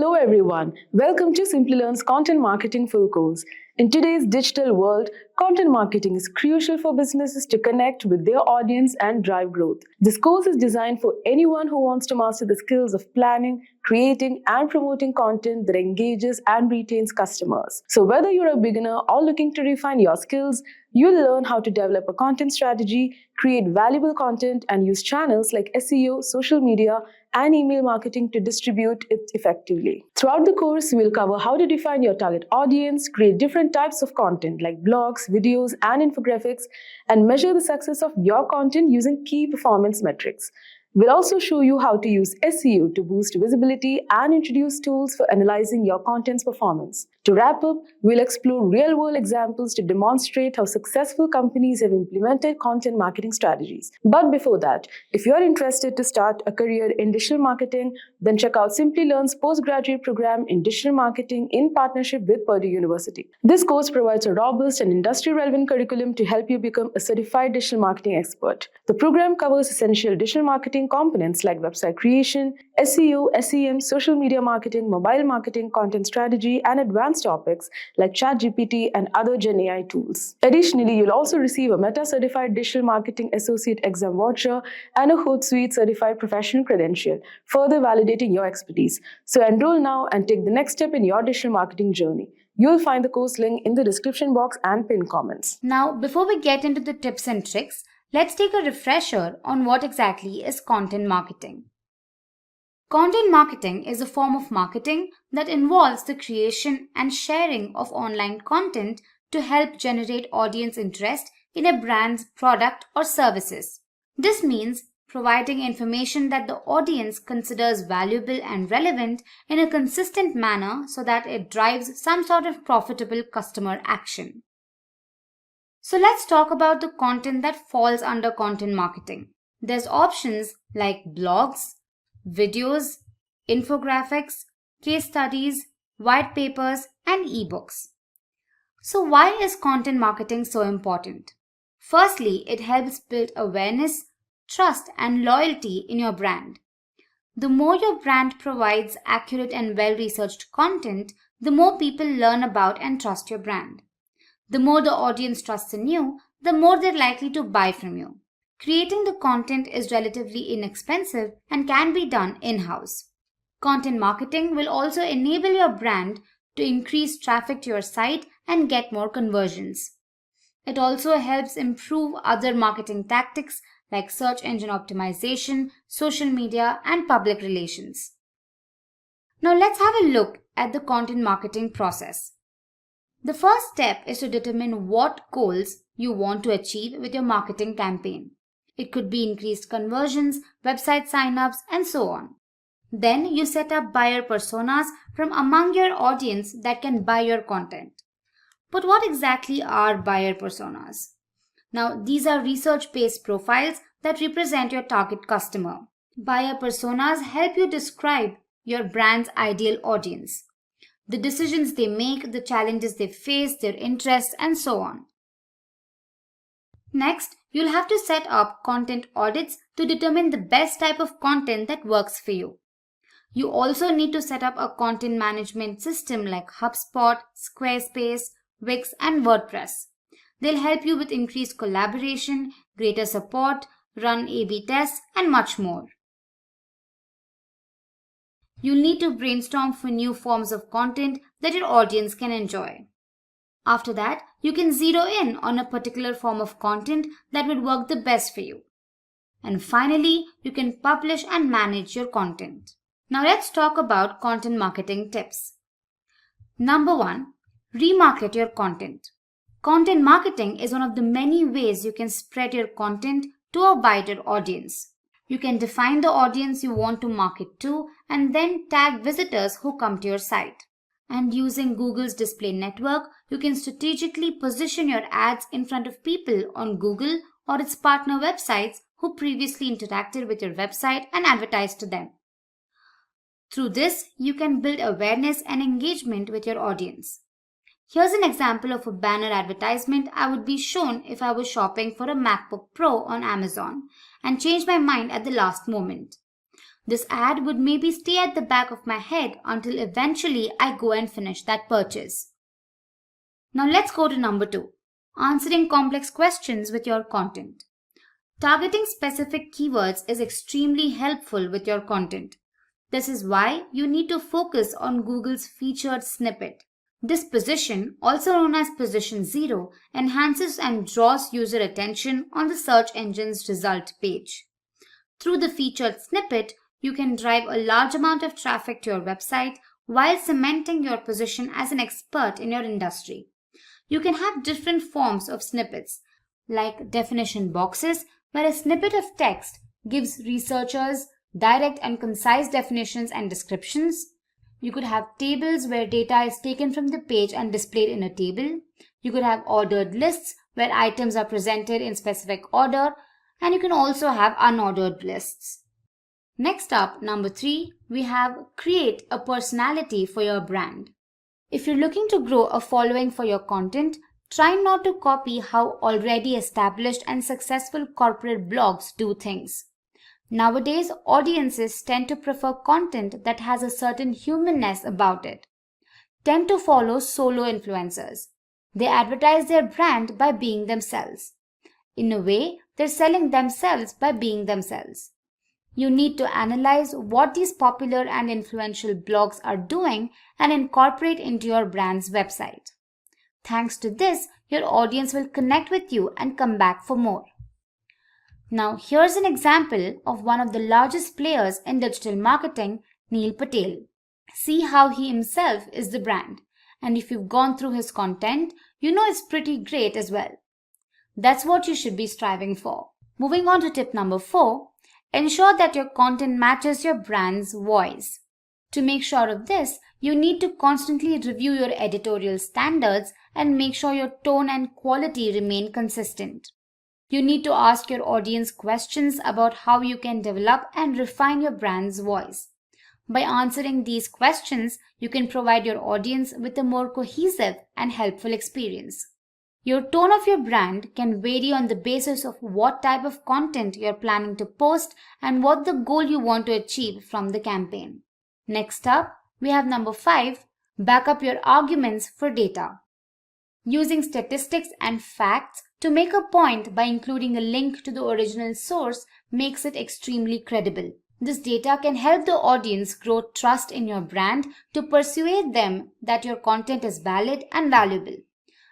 Hello everyone, welcome to Simplilearn's Content Marketing Full Course. In today's digital world, content marketing is crucial for businesses to connect with their audience and drive growth. This course is designed for anyone who wants to master the skills of planning, creating and promoting content that engages and retains customers. So whether you're a beginner or looking to refine your skills, you'll learn how to develop a content strategy, create valuable content, and use channels like SEO, social media, and email marketing to distribute it effectively. Throughout the course, we'll cover how to define your target audience, create different types of content like blogs, videos, and infographics, and measure the success of your content using key performance metrics. We'll also show you how to use SEO to boost visibility and introduce tools for analyzing your content's performance. To wrap up, we'll explore real-world examples to demonstrate how successful companies have implemented content marketing strategies. But before that, if you're interested to start a career in digital marketing, then check out Simplilearn's postgraduate program in digital marketing in partnership with Purdue University. This course provides a robust and industry-relevant curriculum to help you become a certified digital marketing expert. The program covers essential digital marketing components like website creation, SEO, SEM, social media marketing, mobile marketing, content strategy, and advanced topics like Chatgpt and other Gen AI tools. Additionally, you'll also receive a Meta-certified digital marketing associate exam voucher and a Hootsuite certified professional credential, further validating your expertise. So enroll now and take the next step in your digital marketing journey. You'll find the course link in the description box and pinned comments. Now, before we get into the tips and tricks, let's take a refresher on what exactly is content marketing. Content marketing is a form of marketing that involves the creation and sharing of online content to help generate audience interest in a brand's product or services. This means providing information that the audience considers valuable and relevant in a consistent manner so that it drives some sort of profitable customer action. So let's talk about the content that falls under content marketing. There's options like blogs, videos, infographics, case studies, white papers, and ebooks. So why is content marketing so important? Firstly, it helps build awareness, trust, and loyalty in your brand. The more your brand provides accurate and well-researched content, the more people learn about and trust your brand. The more the audience trusts in you, the more they're likely to buy from you. Creating the content is relatively inexpensive and can be done in-house. Content marketing will also enable your brand to increase traffic to your site and get more conversions. It also helps improve other marketing tactics like search engine optimization, social media, and public relations. Now let's have a look at the content marketing process. The first step is to determine what goals you want to achieve with your marketing campaign. It could be increased conversions, website signups, and so on. Then you set up buyer personas from among your audience that can buy your content. But what exactly are buyer personas? Now, these are research-based profiles that represent your target customer. Buyer personas help you describe your brand's ideal audience, the decisions they make, the challenges they face, their interests, and so on. Next, you'll have to set up content audits to determine the best type of content that works for you. You also need to set up a content management system like HubSpot, Squarespace, Wix, and WordPress. They'll help you with increased collaboration, greater support, run A/B tests, and much more. You'll need to brainstorm for new forms of content that your audience can enjoy. After that, you can zero in on a particular form of content that would work the best for you. And finally, you can publish and manage your content. Now let's talk about content marketing tips. Number 1, remarket your content. Content marketing is one of the many ways you can spread your content to a wider audience. You can define the audience you want to market to and then tag visitors who come to your site. And using Google's display network, you can strategically position your ads in front of people on Google or its partner websites who previously interacted with your website and advertise to them. Through this, you can build awareness and engagement with your audience. Here's an example of a banner advertisement I would be shown if I was shopping for a MacBook Pro on Amazon and changed my mind at the last moment. This ad would maybe stay at the back of my head until eventually I go and finish that purchase. Now let's go to number 2, answering complex questions with your content. Targeting specific keywords is extremely helpful with your content. This is why you need to focus on Google's featured snippet. This position, also known as position 0, enhances and draws user attention on the search engine's result page. Through the featured snippet, you can drive a large amount of traffic to your website while cementing your position as an expert in your industry. You can have different forms of snippets, like definition boxes, where a snippet of text gives researchers direct and concise definitions and descriptions. You could have tables where data is taken from the page and displayed in a table. You could have ordered lists where items are presented in specific order, and you can also have unordered lists. Next up, number 3, we have create a personality for your brand. If you're looking to grow a following for your content, try not to copy how already established and successful corporate blogs do things. Nowadays, audiences tend to prefer content that has a certain humanness about it. Tend to follow solo influencers. They advertise their brand by being themselves. In a way, they're selling themselves by being themselves. You need to analyze what these popular and influential blogs are doing and incorporate into your brand's website. Thanks to this, your audience will connect with you and come back for more. Now, here's an example of one of the largest players in digital marketing, Neil Patel. See how he himself is the brand. And if you've gone through his content, you know it's pretty great as well. That's what you should be striving for. Moving on to tip number 4, ensure that your content matches your brand's voice. To make sure of this, you need to constantly review your editorial standards and make sure your tone and quality remain consistent. You need to ask your audience questions about how you can develop and refine your brand's voice. By answering these questions, you can provide your audience with a more cohesive and helpful experience. Your tone of your brand can vary on the basis of what type of content you're planning to post and what the goal you want to achieve from the campaign. Next up, we have number 5, back up your arguments for data. Using statistics and facts to make a point by including a link to the original source makes it extremely credible. This data can help the audience grow trust in your brand to persuade them that your content is valid and valuable.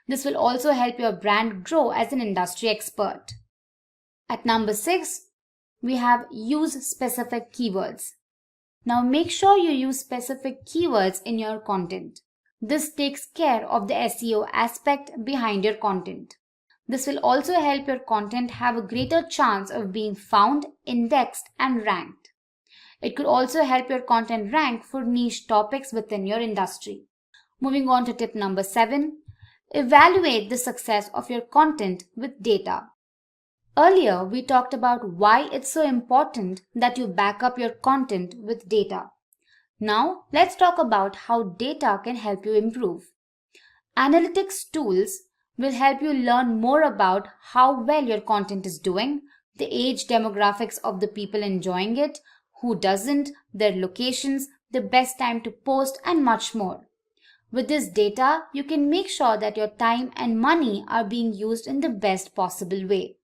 This will also help your brand grow as an industry expert. At number 6, we have use specific keywords. Now make sure you use specific keywords in your content. This takes care of the SEO aspect behind your content. This will also help your content have a greater chance of being found, indexed, and ranked. It could also help your content rank for niche topics within your industry. Moving on to tip number 7, evaluate the success of your content with data. Earlier, we talked about why it's so important that you back up your content with data. Now, let's talk about how data can help you improve. Analytics tools will help you learn more about how well your content is doing, the age demographics of the people enjoying it, who doesn't, their locations, the best time to post, and much more. With this data, you can make sure that your time and money are being used in the best possible way.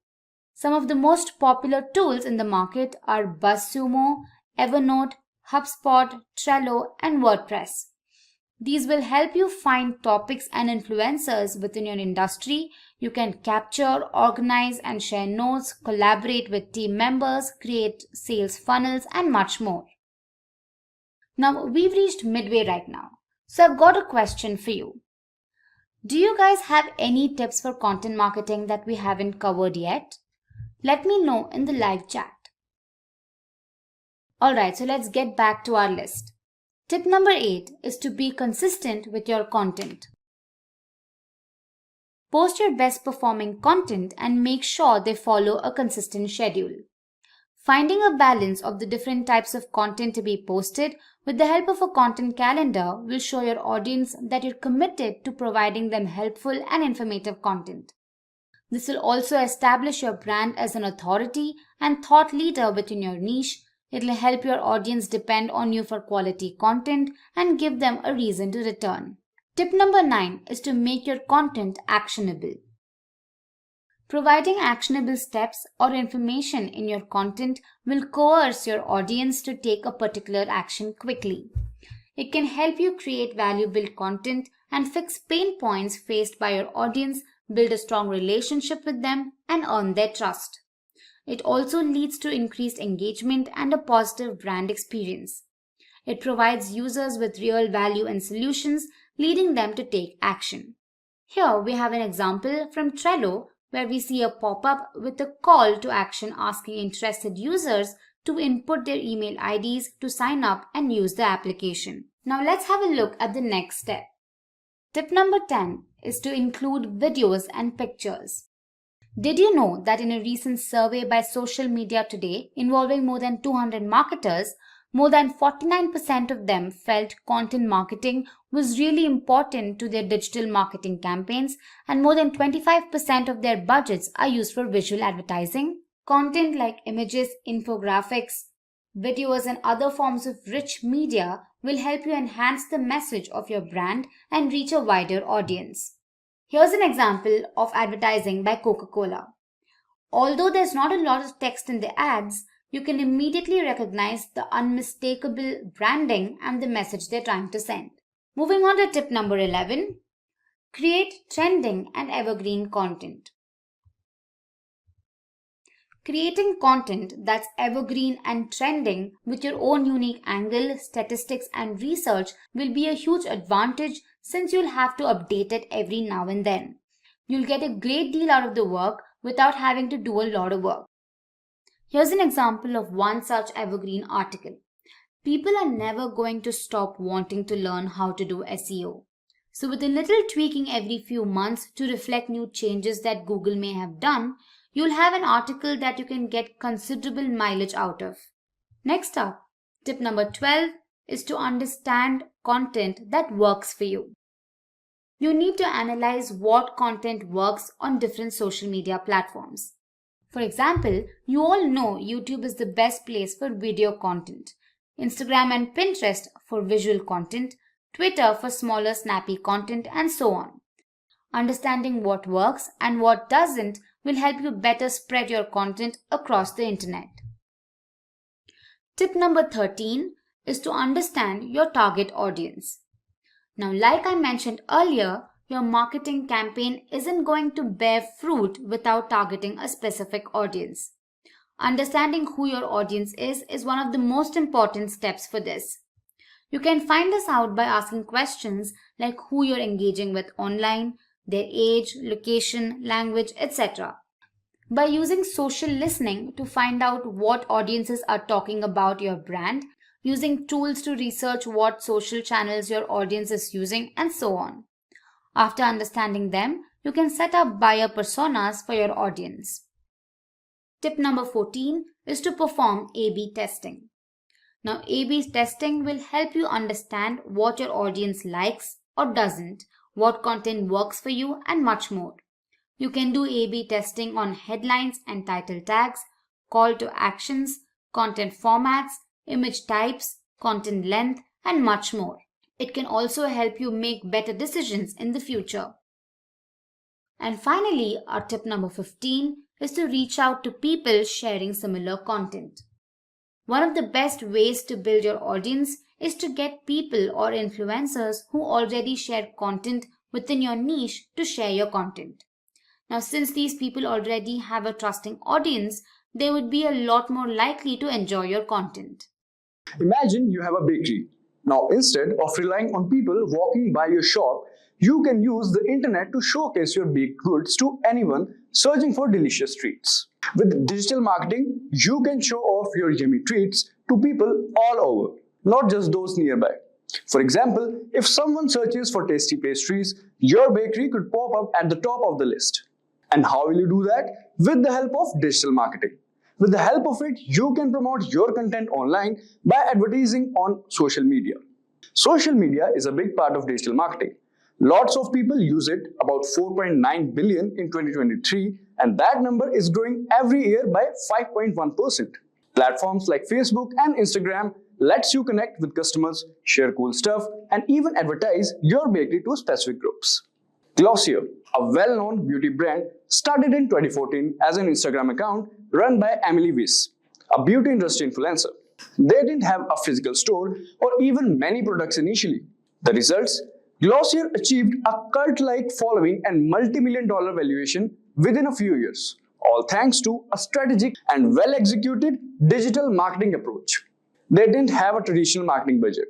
Some of the most popular tools in the market are BuzzSumo, Evernote, HubSpot, Trello, and WordPress. These will help you find topics and influencers within your industry. You can capture, organize, and share notes, collaborate with team members, create sales funnels, and much more. Now, we've reached midway right now. So I've got a question for you. Do you guys have any tips for content marketing that we haven't covered yet? Let me know in the live chat. Alright, so let's get back to our list. Tip number 8 is to be consistent with your content. Post your best performing content and make sure they follow a consistent schedule. Finding a balance of the different types of content to be posted with the help of a content calendar will show your audience that you're committed to providing them helpful and informative content. This will also establish your brand as an authority and thought leader within your niche. It'll help your audience depend on you for quality content and give them a reason to return. Tip number 9 is to make your content actionable. Providing actionable steps or information in your content will coerce your audience to take a particular action quickly. It can help you create valuable content and fix pain points faced by your audience, build a strong relationship with them, and earn their trust. It also leads to increased engagement and a positive brand experience. It provides users with real value and solutions, leading them to take action. Here we have an example from Trello where we see a pop-up with a call to action asking interested users to input their email IDs to sign up and use the application. Now let's have a look at the next step. Tip number 10 is to include videos and pictures. Did you know that in a recent survey by Social Media Today involving more than 200 marketers, more than 49% of them felt content marketing was really important to their digital marketing campaigns, and more than 25% of their budgets are used for visual advertising? Content like images, infographics, videos, and other forms of rich media will help you enhance the message of your brand and reach a wider audience. Here's an example of advertising by Coca-Cola. Although there's not a lot of text in the ads, you can immediately recognize the unmistakable branding and the message they're trying to send. Moving on to tip number 11, create trending and evergreen content. Creating content that's evergreen and trending with your own unique angle, statistics, and research will be a huge advantage since you'll have to update it every now and then. You'll get a great deal out of the work without having to do a lot of work. Here's an example of one such evergreen article. People are never going to stop wanting to learn how to do SEO. So with a little tweaking every few months to reflect new changes that Google may have done, you'll have an article that you can get considerable mileage out of. Next up, tip number 12 is to understand content that works for you. You need to analyze what content works on different social media platforms. For example, you all know YouTube is the best place for video content, Instagram and Pinterest for visual content, Twitter for smaller snappy content, and so on. Understanding what works and what doesn't will help you better spread your content across the internet. Tip number 13 is to understand your target audience. Now, like I mentioned earlier, your marketing campaign isn't going to bear fruit without targeting a specific audience. Understanding who your audience is one of the most important steps for this. You can find this out by asking questions like who you're engaging with online, their age, location, language, etc. By using social listening to find out what audiences are talking about your brand, using tools to research what social channels your audience is using, and so on. After understanding them, you can set up buyer personas for your audience. Tip number 14 is to perform A/B testing. Now, A/B testing will help you understand what your audience likes or doesn't, what content works for you, and much more. You can do A/B testing on headlines and title tags, call to actions, content formats, image types, content length, and much more. It can also help you make better decisions in the future. And finally, our tip number 15 is to reach out to people sharing similar content. One of the best ways to build your audience is to get people or influencers who already share content within your niche to share your content. Now, since these people already have a trusting audience, they would be a lot more likely to enjoy your content. Imagine you have a bakery. Now, instead of relying on people walking by your shop, you can use the internet to showcase your baked goods to anyone searching for delicious treats. With digital marketing, you can show off your yummy treats to people all over, not just those nearby. For example, if someone searches for tasty pastries, your bakery could pop up at the top of the list. And how will you do that? With the help of digital marketing. With the help of it, you can promote your content online by advertising on social media. Social media is a big part of digital marketing. Lots of people use it, about 4.9 billion in 2023, and that number is growing every year by 5.1%. Platforms like Facebook and Instagram lets you connect with customers, share cool stuff, and even advertise your bakery to specific groups. Glossier, a well-known beauty brand, started in 2014 as an Instagram account run by Emily Weiss, a beauty industry influencer. They didn't have a physical store or even many products initially. The results? Glossier achieved a cult-like following and multi-million-dollar valuation within a few years, all thanks to a strategic and well-executed digital marketing approach. They didn't have a traditional marketing budget,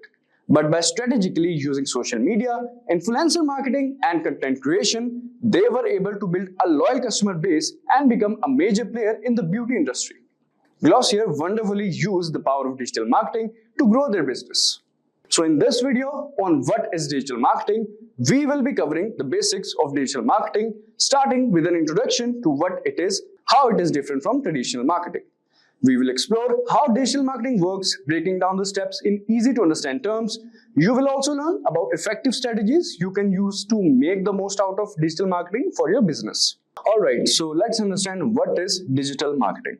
but by strategically using social media, influencer marketing, and content creation, they were able to build a loyal customer base and become a major player in the beauty industry. Glossier wonderfully used the power of digital marketing to grow their business. So in this video on what is digital marketing, we will be covering the basics of digital marketing, starting with an introduction to what it is, how it is different from traditional marketing. We will explore how digital marketing works, breaking down the steps in easy to understand terms. You will also learn about effective strategies you can use to make the most out of digital marketing for your business. Alright, so let's understand what is digital marketing.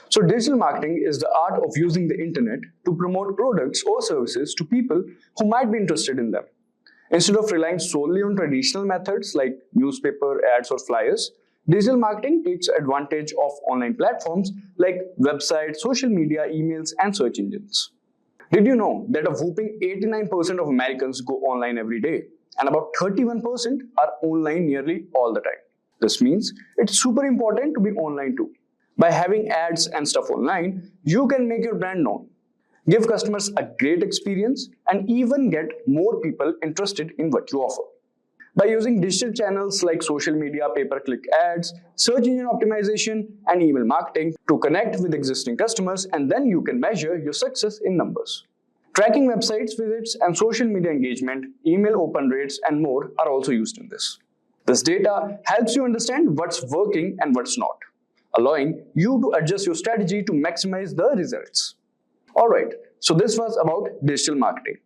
So digital marketing is the art of using the internet to promote products or services to people who might be interested in them. Instead of relying solely on traditional methods like newspaper, ads, or flyers, digital marketing takes advantage of online platforms like websites, social media, emails, and search engines. Did you know that a whopping 89% of Americans go online every day, and about 31% are online nearly all the time? This means it's super important to be online too. By having ads and stuff online, you can make your brand known, give customers a great experience, and even get more people interested in what you offer. By using digital channels like social media, pay-per-click ads, search engine optimization, and email marketing to connect with existing customers, and then you can measure your success in numbers. Tracking websites visits and social media engagement, email open rates, and more are also used in this. This data helps you understand what's working and what's not, allowing you to adjust your strategy to maximize the results. Alright, so this was about digital marketing.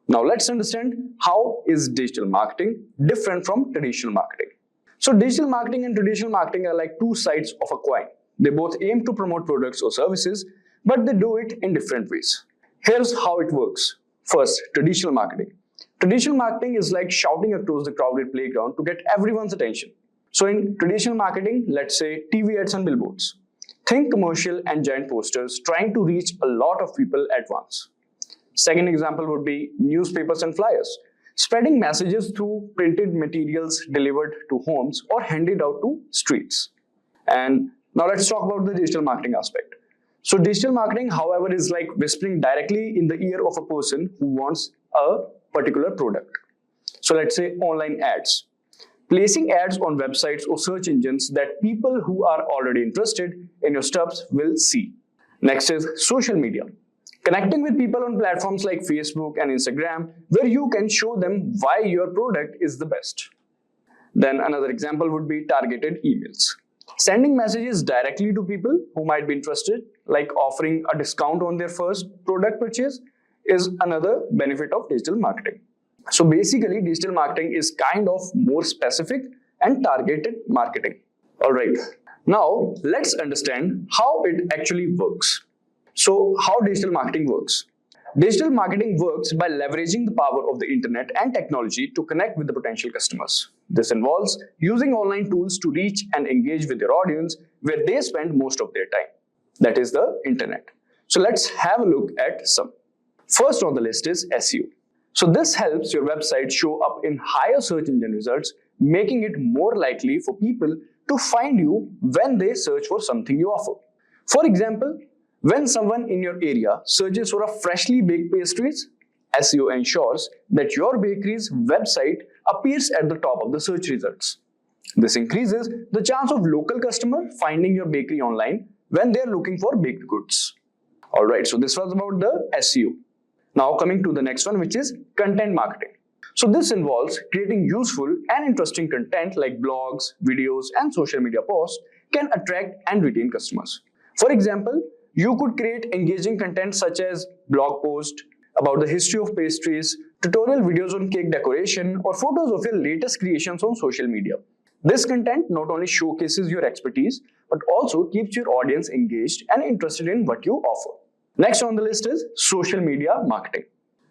Now let's understand how is digital marketing different from traditional marketing. So digital marketing and traditional marketing are like two sides of a coin. They both aim to promote products or services, but they do it in different ways. Here's how it works. First, traditional marketing. Traditional marketing is like shouting across the crowded playground to get everyone's attention. So in traditional marketing, let's say TV ads and billboards. Think commercial and giant posters trying to reach a lot of people at once. Second example would be newspapers and flyers, spreading messages through printed materials delivered to homes or handed out to streets. And now let's talk about the digital marketing aspect. So digital marketing, however, is like whispering directly in the ear of a person who wants a particular product. So let's say online ads. Placing ads on websites or search engines that people who are already interested in your stuff will see. Next is social media. Connecting with people on platforms like Facebook and Instagram, where you can show them why your product is the best. Then another example would be targeted emails. Sending messages directly to people who might be interested, like offering a discount on their first product purchase, is another benefit of digital marketing. So basically, digital marketing is kind of more specific and targeted marketing. Alright, now let's understand how it actually works. So how digital marketing works? Digital marketing works by leveraging the power of the internet and technology to connect with the potential customers. This involves using online tools to reach and engage with your audience where they spend most of their time. That is the internet. So let's have a look at some. First on the list is SEO. So this helps your website show up in higher search engine results, making it more likely for people to find you when they search for something you offer. For example, when someone in your area searches for a freshly baked pastries, SEO ensures that your bakery's website appears at the top of the search results. This increases the chance of local customer finding your bakery online when they are looking for baked goods. Alright, so this was about the SEO. Now coming to the next one, which is content marketing. So this involves creating useful and interesting content like blogs, videos, and social media posts can attract and retain customers. For example, you could create engaging content such as blog posts about the history of pastries, tutorial videos on cake decoration, or photos of your latest creations on social media. This content not only showcases your expertise, but also keeps your audience engaged and interested in what you offer. Next on the list is social media marketing.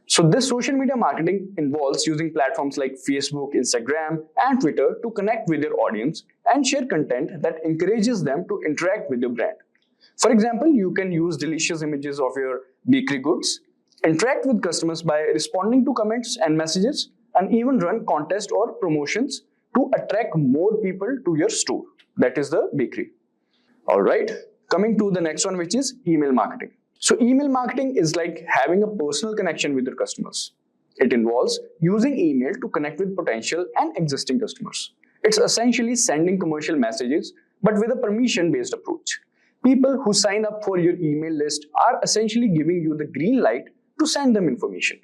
So this social media marketing involves using platforms like Facebook, Instagram, and Twitter to connect with your audience and share content that encourages them to interact with your brand. For example, you can use delicious images of your bakery goods, interact with customers by responding to comments and messages, and even run contests or promotions to attract more people to your store, that is the bakery. Alright, coming to the next one, which is email marketing. So email marketing is like having a personal connection with your customers. It involves using email to connect with potential and existing customers. It's essentially sending commercial messages, but with a permission-based approach. People who sign up for your email list are essentially giving you the green light to send them information.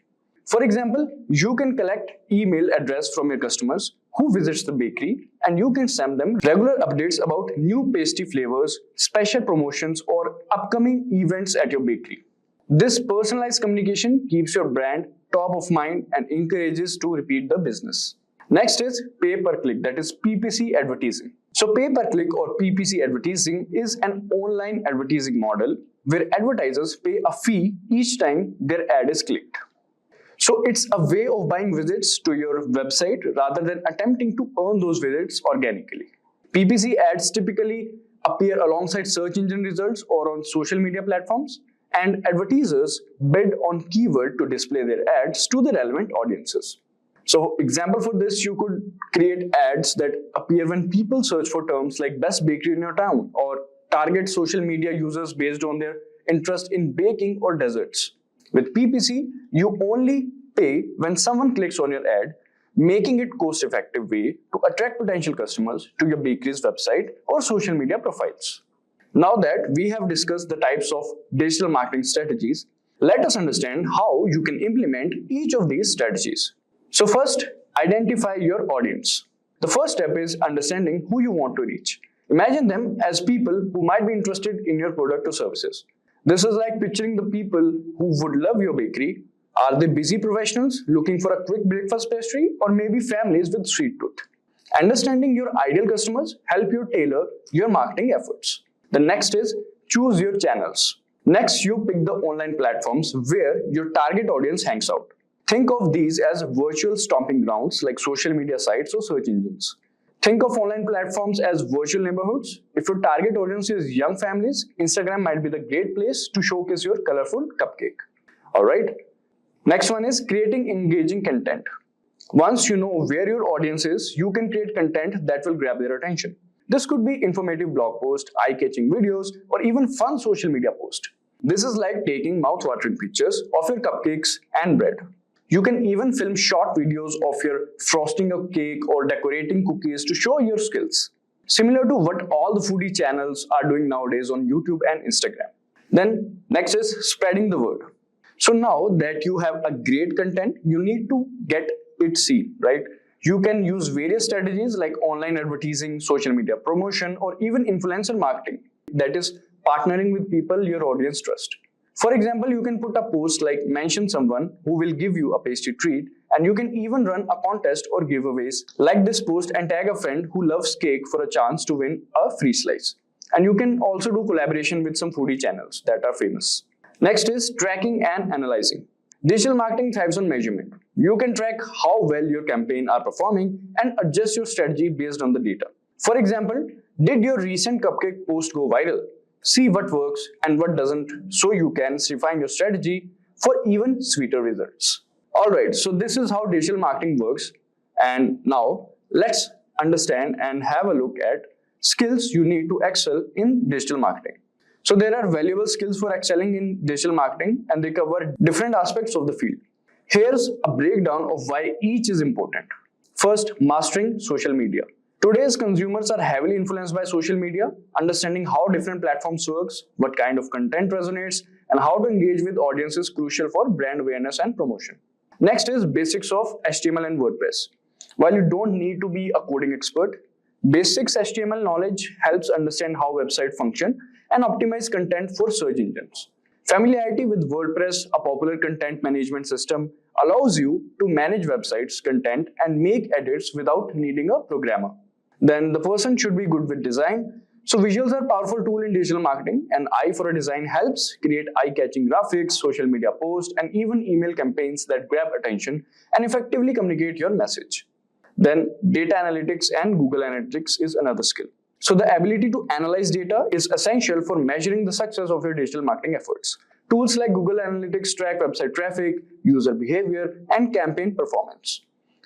For example, you can collect email address from your customers who visits the bakery, and you can send them regular updates about new pastry flavors, special promotions, or upcoming events at your bakery. This personalized communication keeps your brand top of mind and encourages to repeat the business. Next is pay-per-click, that is PPC advertising. So pay-per-click or PPC advertising is an online advertising model where advertisers pay a fee each time their ad is clicked. So it's a way of buying visits to your website rather than attempting to earn those visits organically. PPC ads typically appear alongside search engine results or on social media platforms, and advertisers bid on keyword to display their ads to the relevant audiences. So example for this, you could create ads that appear when people search for terms like best bakery in your town, or target social media users based on their interest in baking or desserts. With PPC, you only pay when someone clicks on your ad, making it cost-effective way to attract potential customers to your bakery's website or social media profiles. Now that we have discussed the types of digital marketing strategies, let us understand how you can implement each of these strategies. So first, identify your audience. The first step is understanding who you want to reach. Imagine them as people who might be interested in your product or services. This is like picturing the people who would love your bakery. Are they busy professionals looking for a quick breakfast pastry, or maybe families with sweet tooth? Understanding your ideal customers help you tailor your marketing efforts. The next is choose your channels. Next, you pick the online platforms where your target audience hangs out. Think of these as virtual stomping grounds like social media sites or search engines. Think of online platforms as virtual neighborhoods. If your target audience is young families, Instagram might be the great place to showcase your colorful cupcake. Alright. Next one is creating engaging content. Once you know where your audience is, you can create content that will grab their attention. This could be informative blog posts, eye-catching videos, or even fun social media posts. This is like taking mouth-watering pictures of your cupcakes and bread. You can even film short videos of your frosting a cake or decorating cookies to show your skills, similar to what all the foodie channels are doing nowadays on YouTube and Instagram. Then next is spreading the word. So now that you have a great content, you need to get it seen, right? You can use various strategies like online advertising, social media promotion, or even influencer marketing, that is partnering with people your audience trust. For example, you can put a post like mention someone who will give you a pastry treat, and you can even run a contest or giveaways like this post and tag a friend who loves cake for a chance to win a free slice. And you can also do collaboration with some foodie channels that are famous. Next is tracking and analyzing. Digital marketing thrives on measurement. You can track how well your campaign are performing and adjust your strategy based on the data. For example, did your recent cupcake post go viral? See what works and what doesn't, so you can refine your strategy for even sweeter results. Alright, so this is how digital marketing works. And now let's understand and have a look at skills you need to excel in digital marketing. So there are valuable skills for excelling in digital marketing, and they cover different aspects of the field. Here's a breakdown of why each is important. First, mastering social media. Today's consumers are heavily influenced by social media. Understanding how different platforms works, what kind of content resonates, and how to engage with audiences is crucial for brand awareness and promotion. Next is basics of HTML and WordPress. While you don't need to be a coding expert, basics HTML knowledge helps understand how websites function and optimize content for search engines. Familiarity with WordPress, a popular content management system, allows you to manage websites' content and make edits without needing a programmer. Then the person should be good with design. So visuals are a powerful tool in digital marketing. An eye for a design helps create eye-catching graphics, social media posts, and even email campaigns that grab attention and effectively communicate your message. Then data analytics and Google Analytics is another skill. So the ability to analyze data is essential for measuring the success of your digital marketing efforts. Tools like Google Analytics track website traffic, user behavior, and campaign performance.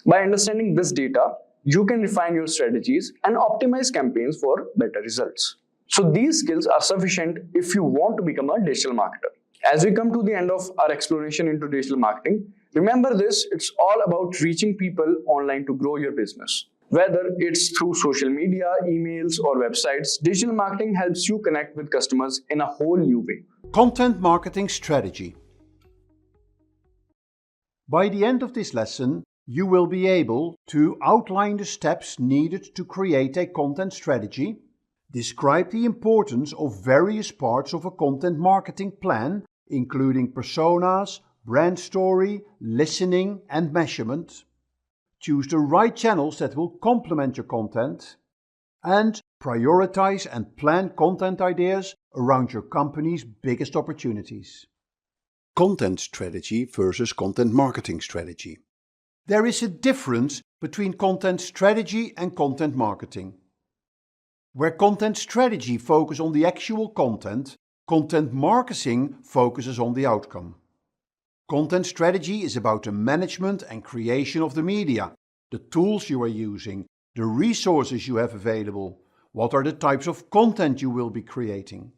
By understanding this data, you can refine your strategies and optimize campaigns for better results. So these skills are sufficient if you want to become a digital marketer. As we come to the end of our exploration into digital marketing, remember this, it's all about reaching people online to grow your business. Whether it's through social media, emails, or websites, digital marketing helps you connect with customers in a whole new way. Content marketing strategy. By the end of this lesson, you will be able to outline the steps needed to create a content strategy, describe the importance of various parts of a content marketing plan, including personas, brand story, listening, and measurement, choose the right channels that will complement your content, and prioritize and plan content ideas around your company's biggest opportunities. Content strategy versus content marketing strategy. There is a difference between content strategy and content marketing. Where content strategy focuses on the actual content, content marketing focuses on the outcome. Content strategy is about the management and creation of the media, the tools you are using, the resources you have available, what are the types of content you will be creating.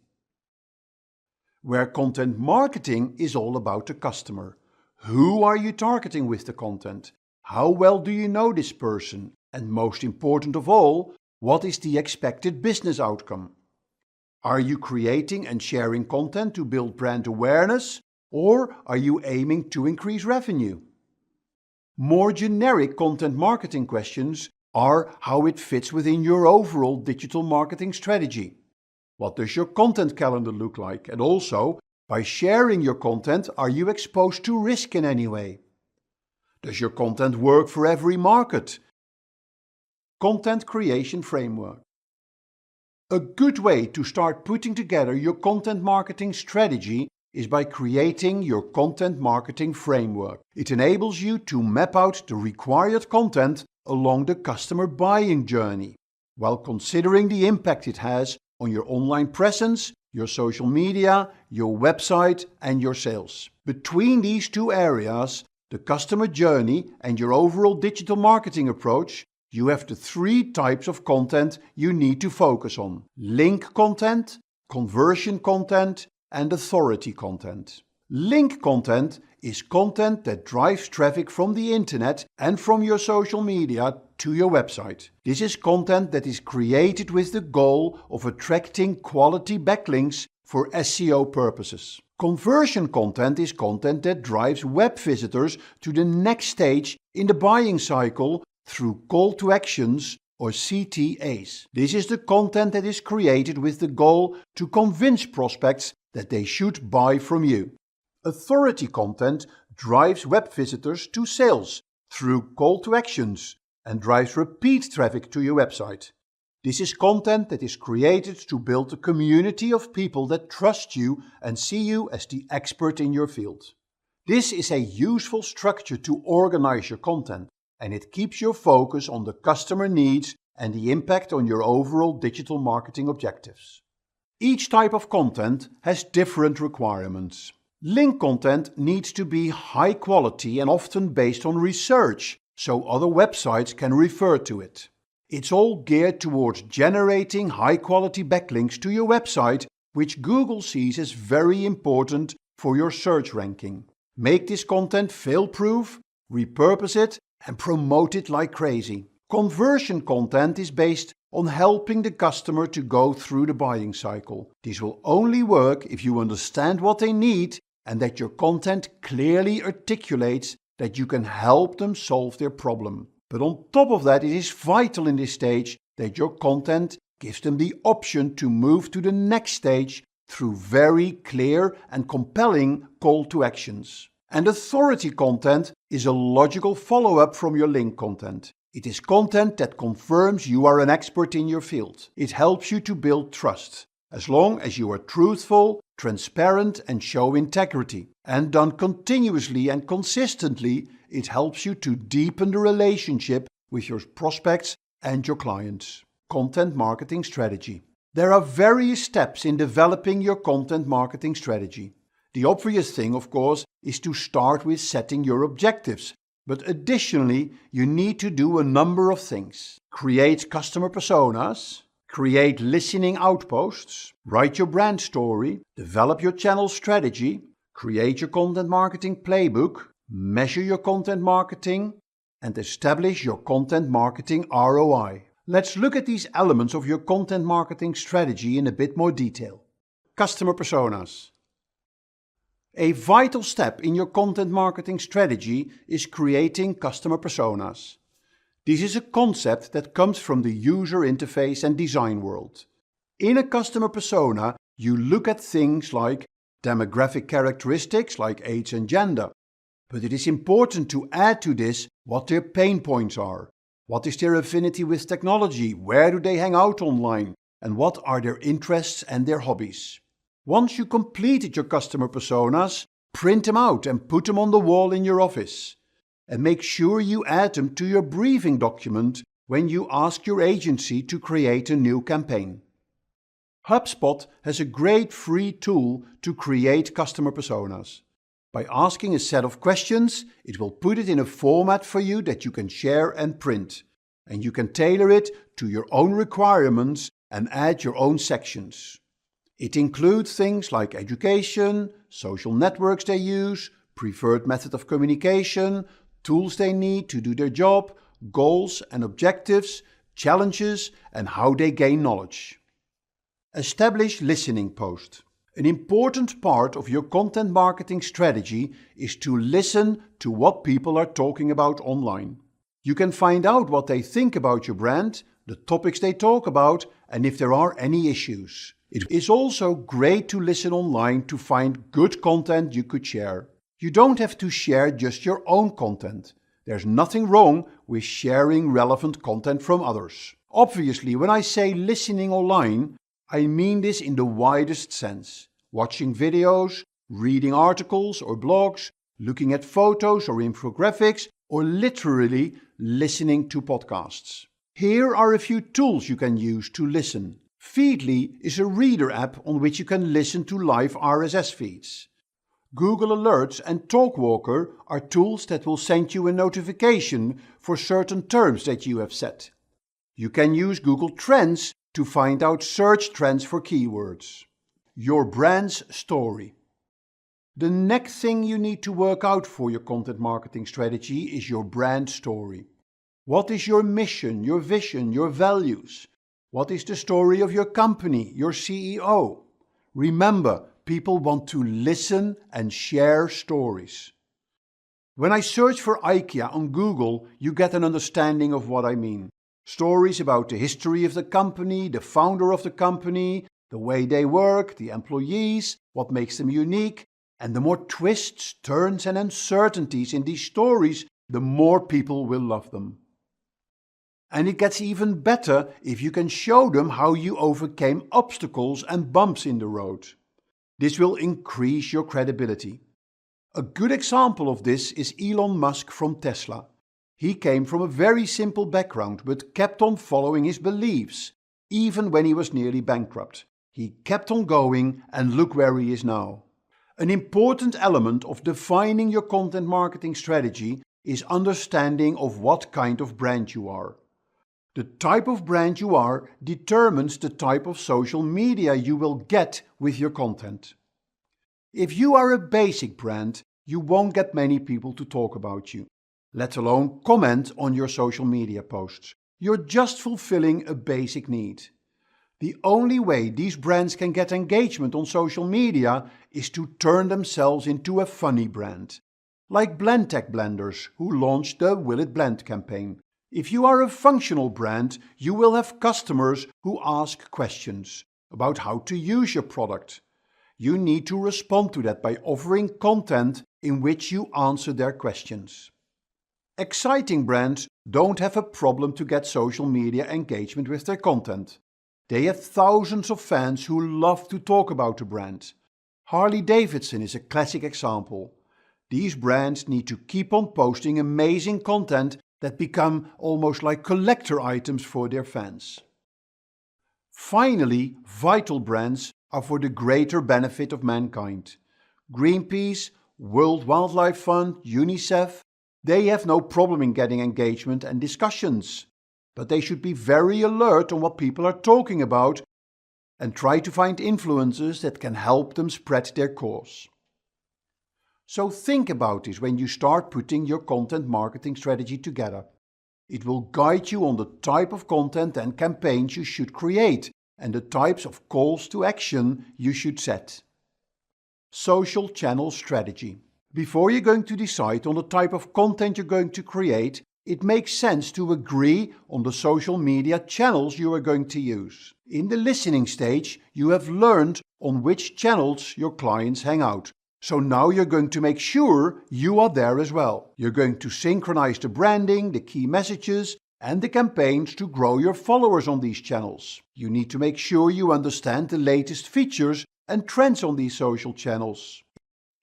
Where content marketing is all about the customer. Who are you targeting with the content? How well do you know this person? And most important of all, what is the expected business outcome? Are you creating and sharing content to build brand awareness, or are you aiming to increase revenue? More generic content marketing questions are how it fits within your overall digital marketing strategy. What does your content calendar look like? And also, by sharing your content, are you exposed to risk in any way? Does your content work for every market? Content creation framework. A good way to start putting together your content marketing strategy is by creating your content marketing framework. It enables you to map out the required content along the customer buying journey, while considering the impact it has on your online presence, your social media, your website, and your sales. Between these two areas, the customer journey and your overall digital marketing approach, you have the three types of content you need to focus on: link content, conversion content, and authority content. Link content is content that drives traffic from the internet and from your social media to your website. This is content that is created with the goal of attracting quality backlinks for SEO purposes. Conversion content is content that drives web visitors to the next stage in the buying cycle through call to actions or CTAs. This is the content that is created with the goal to convince prospects that they should buy from you. Authority content drives web visitors to sales through call to actions and drives repeat traffic to your website. This is content that is created to build a community of people that trust you and see you as the expert in your field. This is a useful structure to organize your content, and it keeps your focus on the customer needs and the impact on your overall digital marketing objectives. Each type of content has different requirements. Link content needs to be high quality and often based on research, so other websites can refer to it. It's all geared towards generating high quality backlinks to your website, which Google sees as very important for your search ranking. Make this content fail-proof, repurpose it, and promote it like crazy. Conversion content is based on helping the customer to go through the buying cycle. This will only work if you understand what they need and that your content clearly articulates that you can help them solve their problem. But on top of that, it is vital in this stage that your content gives them the option to move to the next stage through very clear and compelling call to actions. And authority content is a logical follow-up from your link content. It is content that confirms you are an expert in your field. It helps you to build trust, as long as you are truthful, transparent and show integrity. And done continuously and consistently, it helps you to deepen the relationship with your prospects and your clients. Content marketing strategy. There are various steps in developing your content marketing strategy. The obvious thing, of course, is to start with setting your objectives. But additionally, you need to do a number of things. Create customer personas, create listening outposts, write your brand story, develop your channel strategy, create your content marketing playbook, measure your content marketing, and establish your content marketing ROI. Let's look at these elements of your content marketing strategy in a bit more detail. Customer personas. A vital step in your content marketing strategy is creating customer personas. This is a concept that comes from the user interface and design world. In a customer persona, you look at things like demographic characteristics like age and gender. But it is important to add to this what their pain points are. What is their affinity with technology? Where do they hang out online? And what are their interests and their hobbies? Once you completed your customer personas, print them out and put them on the wall in your office. And make sure you add them to your briefing document when you ask your agency to create a new campaign. HubSpot has a great free tool to create customer personas. By asking a set of questions, it will put it in a format for you that you can share and print. And you can tailor it to your own requirements and add your own sections. It includes things like education, social networks they use, preferred method of communication, tools they need to do their job, goals and objectives, challenges, and how they gain knowledge. Establish listening post. An important part of your content marketing strategy is to listen to what people are talking about online. You can find out what they think about your brand, the topics they talk about, and if there are any issues. It is also great to listen online to find good content you could share. You don't have to share just your own content. There's nothing wrong with sharing relevant content from others. Obviously, when I say listening online, I mean this in the widest sense. Watching videos, reading articles or blogs, looking at photos or infographics, or literally listening to podcasts. Here are a few tools you can use to listen. Feedly is a reader app on which you can listen to live RSS feeds. Google Alerts and Talkwalker are tools that will send you a notification for certain terms that you have set. You can use Google Trends to find out search trends for keywords. Your brand's story. The next thing you need to work out for your content marketing strategy is your brand story. What is your mission, your vision, your values? What is the story of your company, your CEO? Remember, people want to listen and share stories. When I search for IKEA on Google, you get an understanding of what I mean. Stories about the history of the company, the founder of the company, the way they work, the employees, what makes them unique. And the more twists, turns and uncertainties in these stories, the more people will love them. And it gets even better if you can show them how you overcame obstacles and bumps in the road. This will increase your credibility. A good example of this is Elon Musk from Tesla. He came from a very simple background but kept on following his beliefs, even when he was nearly bankrupt. He kept on going and look where he is now. An important element of defining your content marketing strategy is understanding of what kind of brand you are. The type of brand you are determines the type of social media you will get with your content. If you are a basic brand, you won't get many people to talk about you, let alone comment on your social media posts. You're just fulfilling a basic need. The only way these brands can get engagement on social media is to turn themselves into a funny brand. Like Blendtec Blenders, who launched the Will It Blend campaign. If you are a functional brand, you will have customers who ask questions about how to use your product. You need to respond to that by offering content in which you answer their questions. Exciting brands don't have a problem to get social media engagement with their content. They have thousands of fans who love to talk about the brand. Harley-Davidson is a classic example. These brands need to keep on posting amazing content that become almost like collector items for their fans. Finally, vital brands are for the greater benefit of mankind. Greenpeace, World Wildlife Fund, UNICEF, they have no problem in getting engagement and discussions, but they should be very alert on what people are talking about and try to find influencers that can help them spread their cause. So think about this when you start putting your content marketing strategy together. It will guide you on the type of content and campaigns you should create and the types of calls to action you should set. Social channel strategy. Before you're going to decide on the type of content you're going to create, it makes sense to agree on the social media channels you are going to use. In the listening stage, you have learned on which channels your clients hang out. So now you're going to make sure you are there as well. You're going to synchronize the branding, the key messages, and the campaigns to grow your followers on these channels. You need to make sure you understand the latest features and trends on these social channels.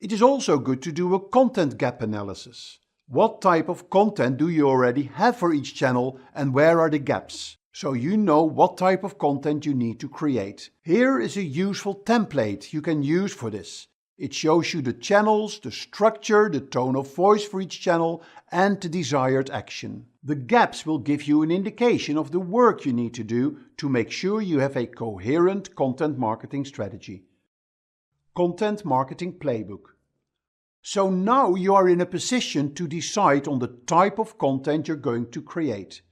It is also good to do a content gap analysis. What type of content do you already have for each channel and where are the gaps? So you know what type of content you need to create. Here is a useful template you can use for this. It shows you the channels, the structure, the tone of voice for each channel, and the desired action. The gaps will give you an indication of the work you need to do to make sure you have a coherent content marketing strategy. Content Marketing Playbook. So now you are in a position to decide on the type of content you're going to create.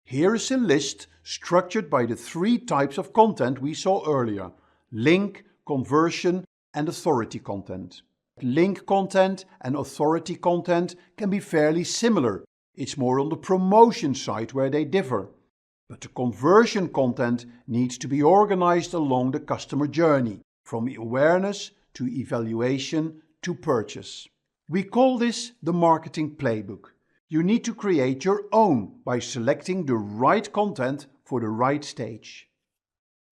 Here is a list structured by the 3 types of content we saw earlier: link, conversion, and authority content. Link content and authority content can be fairly similar. It's more on the promotion side where they differ. But the conversion content needs to be organized along the customer journey, from awareness to evaluation to purchase. We call this the marketing playbook. You need to create your own by selecting the right content for the right stage.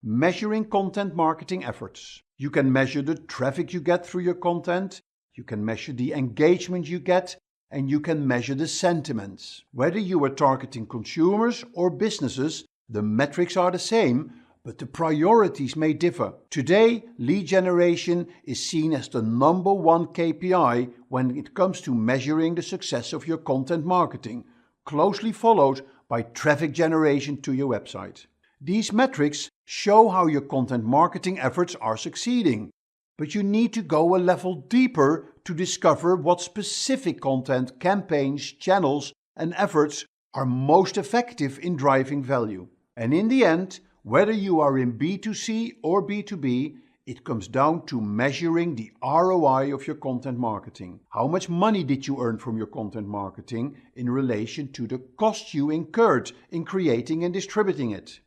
Measuring content marketing efforts. You can measure the traffic you get through your content, you can measure the engagement you get, and you can measure the sentiments. Whether you are targeting consumers or businesses, the metrics are the same, but the priorities may differ. Today, lead generation is seen as the number 1 KPI when it comes to measuring the success of your content marketing, closely followed by traffic generation to your website. These metrics show how your content marketing efforts are succeeding, but you need to go a level deeper to discover what specific content, campaigns, channels, and efforts are most effective in driving value. And in the end, whether you are in B2C or B2B, it comes down to measuring the ROI of your content marketing. How much money did you earn from your content marketing in relation to the cost you incurred in creating and distributing it?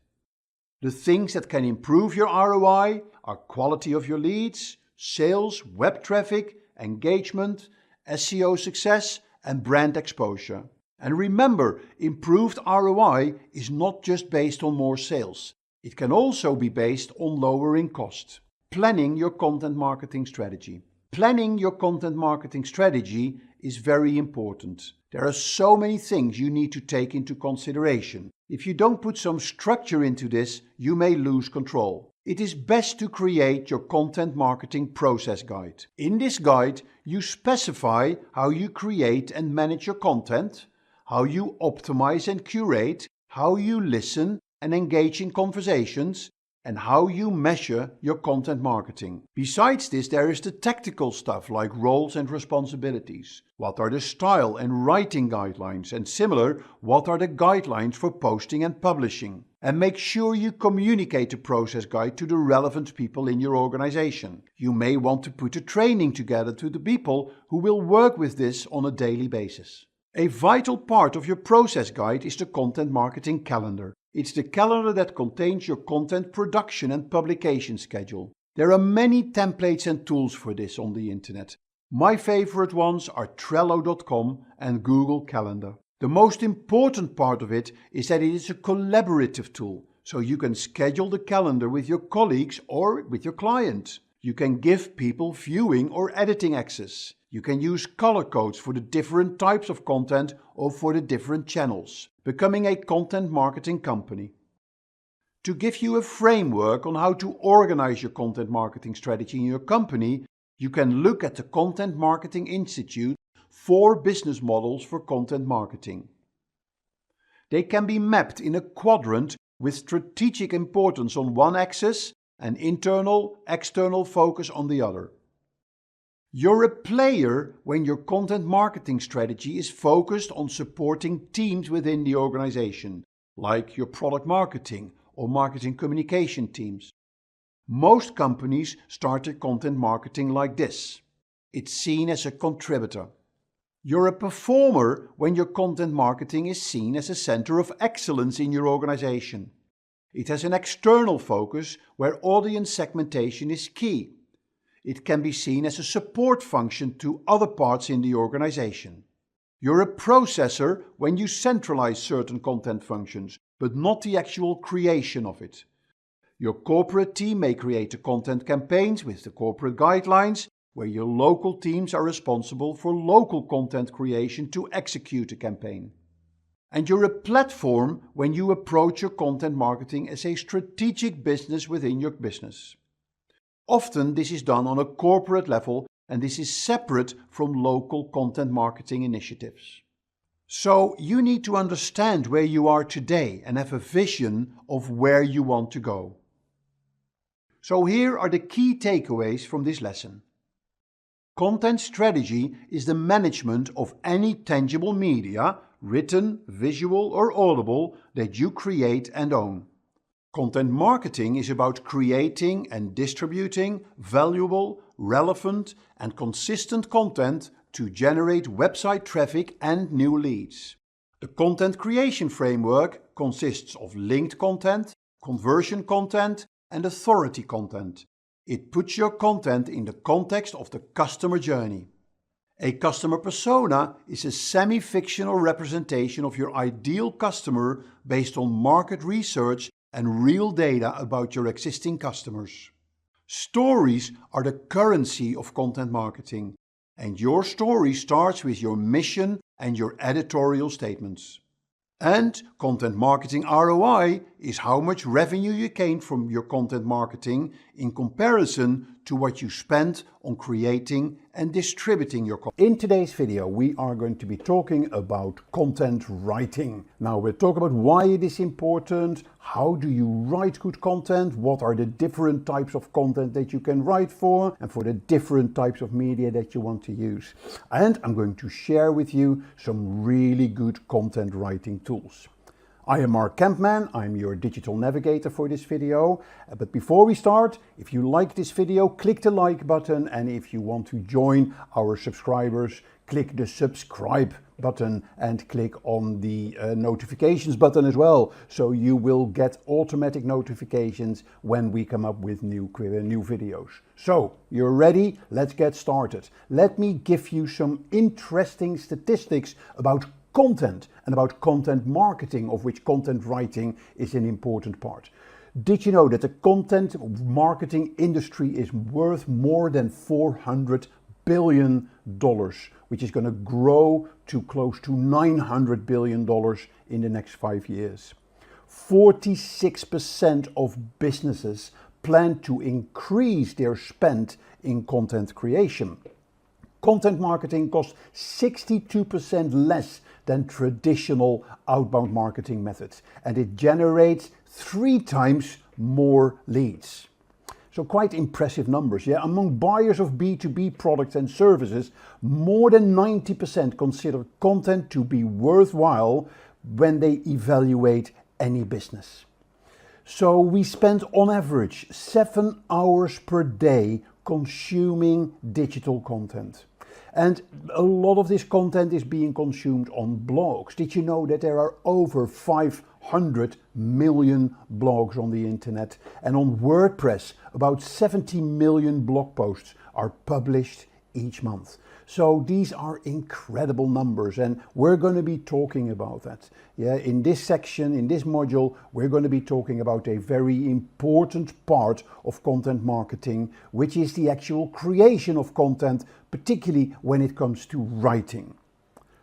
The things that can improve your ROI are quality of your leads, sales, web traffic, engagement, SEO success, and brand exposure. And remember, improved ROI is not just based on more sales. It can also be based on lowering costs. Planning your content marketing strategy. Planning your content marketing strategy is very important. There are so many things you need to take into consideration. If you don't put some structure into this, you may lose control. It is best to create your content marketing process guide. In this guide, you specify how you create and manage your content, how you optimize and curate, how you listen and engage in conversations, and how you measure your content marketing. Besides this, there is the tactical stuff like roles and responsibilities. What are the style and writing guidelines? And similar, what are the guidelines for posting and publishing? And make sure you communicate the process guide to the relevant people in your organization. You may want to put a training together to the people who will work with this on a daily basis. A vital part of your process guide is the content marketing calendar. It's the calendar that contains your content production and publication schedule. There are many templates and tools for this on the internet. My favorite ones are Trello.com and Google Calendar. The most important part of it is that it is a collaborative tool, so you can schedule the calendar with your colleagues or with your client. You can give people viewing or editing access. You can use color codes for the different types of content or for the different channels, becoming a content marketing company. To give you a framework on how to organize your content marketing strategy in your company, you can look at the Content Marketing Institute 4 business models for content marketing. They can be mapped in a quadrant with strategic importance on one axis and internal-external focus on the other. You're a player when your content marketing strategy is focused on supporting teams within the organization, like your product marketing or marketing communication teams. Most companies start their content marketing like this. It's seen as a contributor. You're a performer when your content marketing is seen as a center of excellence in your organization. It has an external focus where audience segmentation is key. It can be seen as a support function to other parts in the organization. You're a processor when you centralize certain content functions, but not the actual creation of it. Your corporate team may create the content campaigns with the corporate guidelines, where your local teams are responsible for local content creation to execute a campaign. And you're a platform when you approach your content marketing as a strategic business within your business. Often this is done on a corporate level, and this is separate from local content marketing initiatives. So you need to understand where you are today and have a vision of where you want to go. So here are the key takeaways from this lesson. Content strategy is the management of any tangible media, written, visual or audible, that you create and own. Content marketing is about creating and distributing valuable, relevant and consistent content to generate website traffic and new leads. The content creation framework consists of linked content, conversion content and authority content. It puts your content in the context of the customer journey. A customer persona is a semi-fictional representation of your ideal customer based on market research and real data about your existing customers. Stories are the currency of content marketing, and your story starts with your mission and your editorial statements. And content marketing ROI is how much revenue you gain from your content marketing in comparison to what you spend on creating and distributing your content. In today's video, we are going to be talking about content writing. Now we'll talk about why it is important, how do you write good content, what are the different types of content that you can write for, and for the different types of media that you want to use. And I'm going to share with you some really good content writing tools. I am Mark Kempman, I'm your digital navigator for this video. But before we start, if you like this video, click the like button, and if you want to join our subscribers, click the subscribe button and click on the notifications button as well, so you will get automatic notifications when we come up with new videos. So, you're ready? Let's get started. Let me give you some interesting statistics about content and about content marketing, of which content writing is an important part. Did you know that the content marketing industry is worth more than $400 billion, which is going to grow to close to $900 billion in the next 5 years? 46% of businesses plan to increase their spend in content creation. Content marketing costs 62% less than traditional outbound marketing methods, and it generates 3 times more leads. So quite impressive numbers, yeah? Among buyers of B2B products and services, more than 90% consider content to be worthwhile when they evaluate any business. So we spend on average 7 hours per day consuming digital content. And a lot of this content is being consumed on blogs. Did you know that there are over 500 million blogs on the internet? And on WordPress, about 70 million blog posts are published each month. So these are incredible numbers, and we're going to be talking about that. Yeah, in this section, in this module, we're going to be talking about a very important part of content marketing, which is the actual creation of content, particularly when it comes to writing.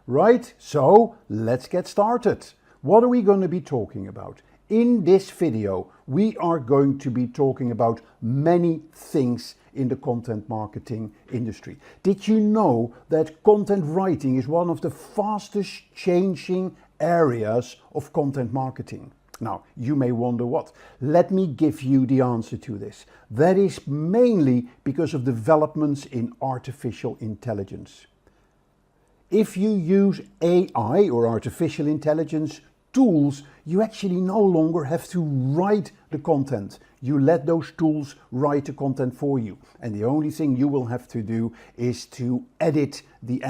Right? So let's get started. What are we going to be talking about? In this video, we are going to be talking about many things in the content marketing industry. Did you know that content writing is one of the fastest changing areas of content marketing? Now, you may wonder what. Let me give you the answer to this. That is mainly because of developments in artificial intelligence. If you use AI or artificial intelligence tools, you actually no longer have to write the content. You let those tools write the content for you. And the only thing you will have to do is to edit the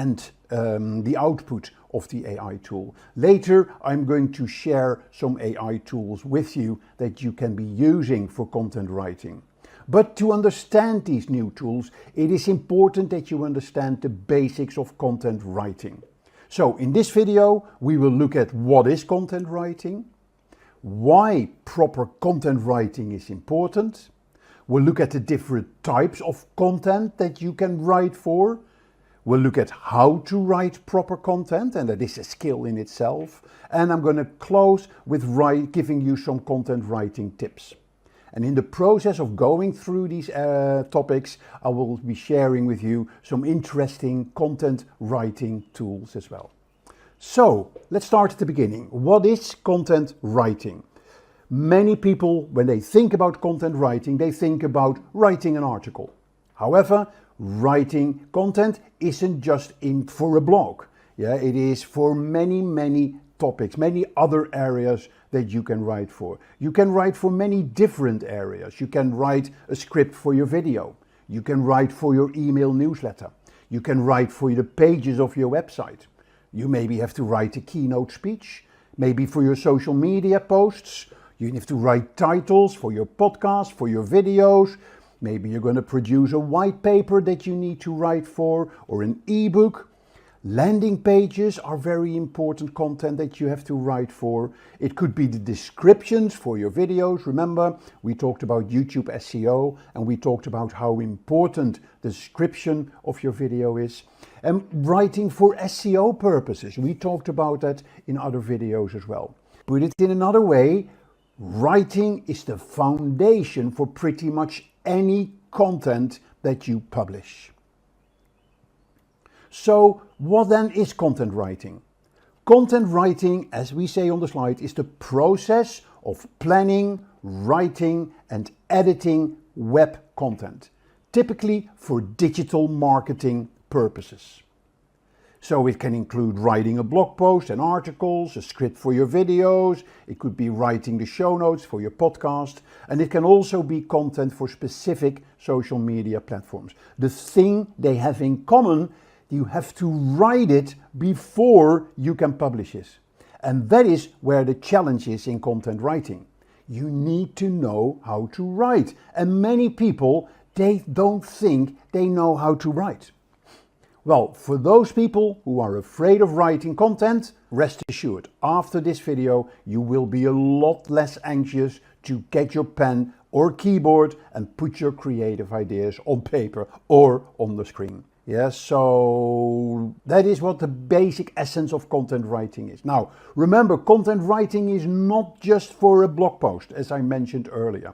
output of the AI tool. Later, I'm going to share some AI tools with you that you can be using for content writing. But to understand these new tools, it is important that you understand the basics of content writing. So in this video, we will look at what is content writing, why proper content writing is important. We'll look at the different types of content that you can write for. We'll look at how to write proper content, and that is a skill in itself. And I'm going to close with giving you some content writing tips. And in the process of going through these topics, I will be sharing with you some interesting content writing tools as well. So let's start at the beginning. What is content writing? Many people, when they think about content writing, they think about writing an article. However, writing content isn't just for a blog. Yeah, it is for many topics, many other areas that you can write for. You can write for many different areas. You can write a script for your video. You can write for your email newsletter. You can write for the pages of your website. You maybe have to write a keynote speech, maybe for your social media posts. You have to write titles for your podcast, for your videos. Maybe you're going to produce a white paper that you need to write for, or an ebook. Landing pages are very important content that you have to write for. It could be the descriptions for your videos. Remember, we talked about YouTube SEO, and we talked about how important the description of your video is. And writing for SEO purposes. We talked about that in other videos as well. Put it in another way, writing is the foundation for pretty much any content that you publish. So what then is content writing? Content writing, as we say on the slide, is the process of planning, writing and editing web content, typically for digital marketing purposes. So it can include writing a blog post and articles, a script for your videos, it could be writing the show notes for your podcast, and it can also be content for specific social media platforms. The thing they have in common, you have to write it before you can publish it. And that is where the challenge is in content writing. You need to know how to write. And many people, they don't think they know how to write. Well, for those people who are afraid of writing content, rest assured, after this video, you will be a lot less anxious to get your pen or keyboard and put your creative ideas on paper or on the screen. Yes, so that is what the basic essence of content writing is. Now, remember, content writing is not just for a blog post, as I mentioned earlier.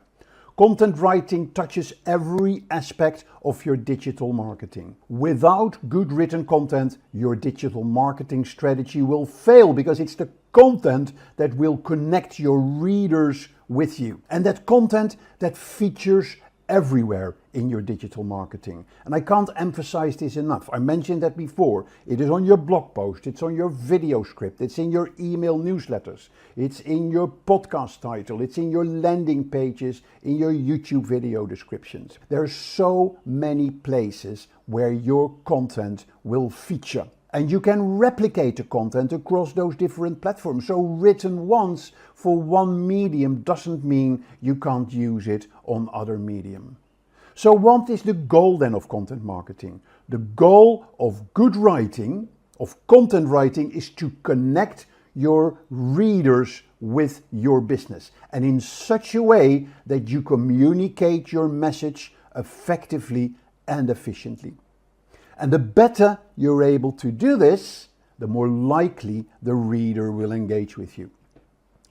Content writing touches every aspect of your digital marketing. Without good written content, your digital marketing strategy will fail because it's the content that will connect your readers with you. And that content that features everywhere in your digital marketing. And I can't emphasize this enough. I mentioned that before. It is on your blog post, it's on your video script, it's in your email newsletters, it's in your podcast title, it's in your landing pages, in your YouTube video descriptions. There are so many places where your content will feature. And you can replicate the content across those different platforms. So written once for one medium doesn't mean you can't use it on other medium. So what is the goal then of content marketing? The goal of good writing, of content writing, is to connect your readers with your business, and in such a way that you communicate your message effectively and efficiently. And the better you're able to do this, the more likely the reader will engage with you.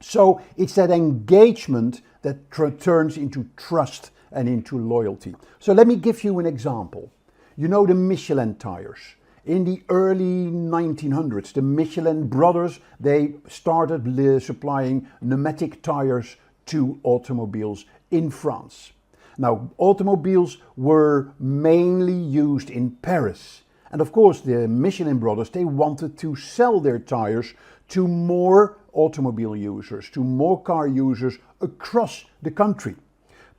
So it's that engagement that turns into trust and into loyalty. So let me give you an example. You know the Michelin tires. In the early 1900s, the Michelin brothers, they started supplying pneumatic tires to automobiles in France. Now, automobiles were mainly used in Paris. And of course, the Michelin brothers, they wanted to sell their tires to more automobile users, to more car users across the country.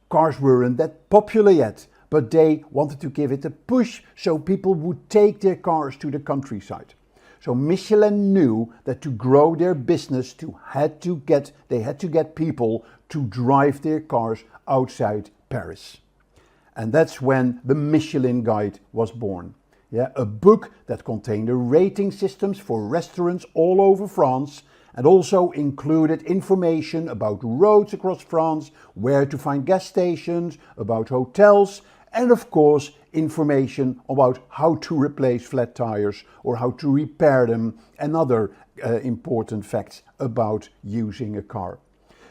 Cars weren't that popular yet, but they wanted to give it a push so people would take their cars to the countryside. So Michelin knew that to grow their business, they had to get people to drive their cars outside Paris. And that's when the Michelin Guide was born. Yeah, a book that contained the rating systems for restaurants all over France, and also included information about roads across France, where to find gas stations, about hotels, and of course information about how to replace flat tires or how to repair them, and other important facts about using a car.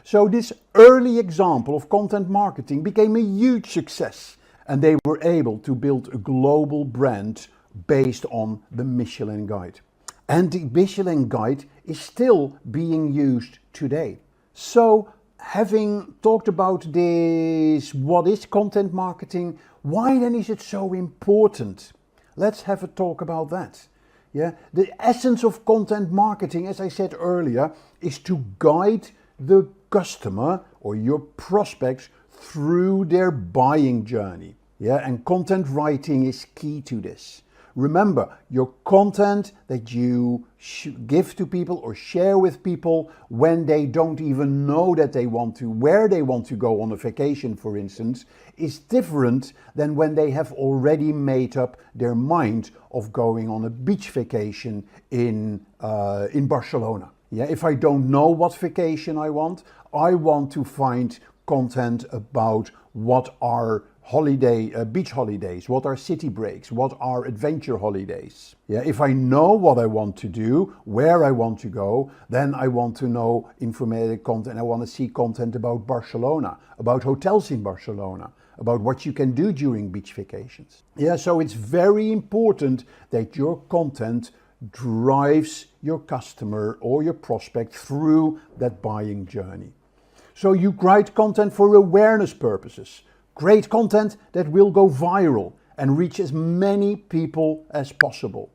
So this early example of content marketing became a huge success, and they were able to build a global brand based on the Michelin Guide. And the Michelin Guide is still being used today. So, having talked about this, what is content marketing, why then is it so important? Let's have a talk about that. Yeah, the essence of content marketing, as I said earlier, is to guide the customer or your prospects through their buying journey. Yeah, and content writing is key to this. Remember, your content that you give to people or share with people when they don't even know that where they want to go on a vacation, for instance, is different than when they have already made up their mind of going on a beach vacation in Barcelona. Yeah, if I don't know what vacation I want to find content about what are beach holidays, what are city breaks, what are adventure holidays. Yeah, if I know what I want to do, where I want to go, then I want to know informative content. I want to see content about Barcelona, about hotels in Barcelona, about what you can do during beach vacations. Yeah, so it's very important that your content drives your customer or your prospect through that buying journey. So you write content for awareness purposes. Great content that will go viral and reach as many people as possible.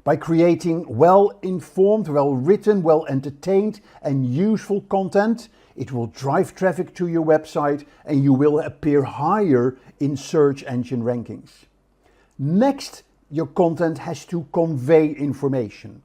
By creating well-informed, well-written, well-entertained and useful content, it will drive traffic to your website and you will appear higher in search engine rankings. Next, your content has to convey information.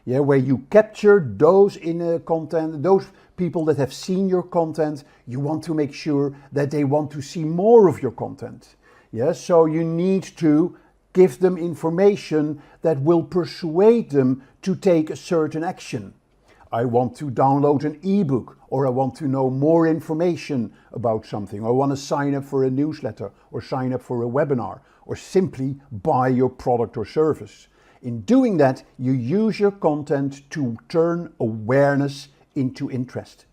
Yeah, where you capture those content, those people that have seen your content, you want to make sure that they want to see more of your content. Yeah, so you need to give them information that will persuade them to take a certain action. I want to download an ebook, or I want to know more information about something, or I want to sign up for a newsletter, or sign up for a webinar, or simply buy your product or service. In doing that, you use your content to turn awareness into interest,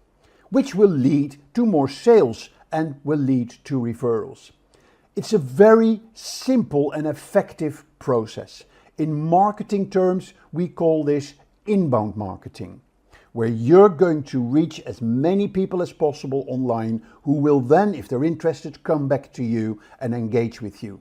which will lead to more sales and will lead to referrals. It's a very simple and effective process. In marketing terms, we call this inbound marketing, where you're going to reach as many people as possible online who will then, if they're interested, come back to you and engage with you.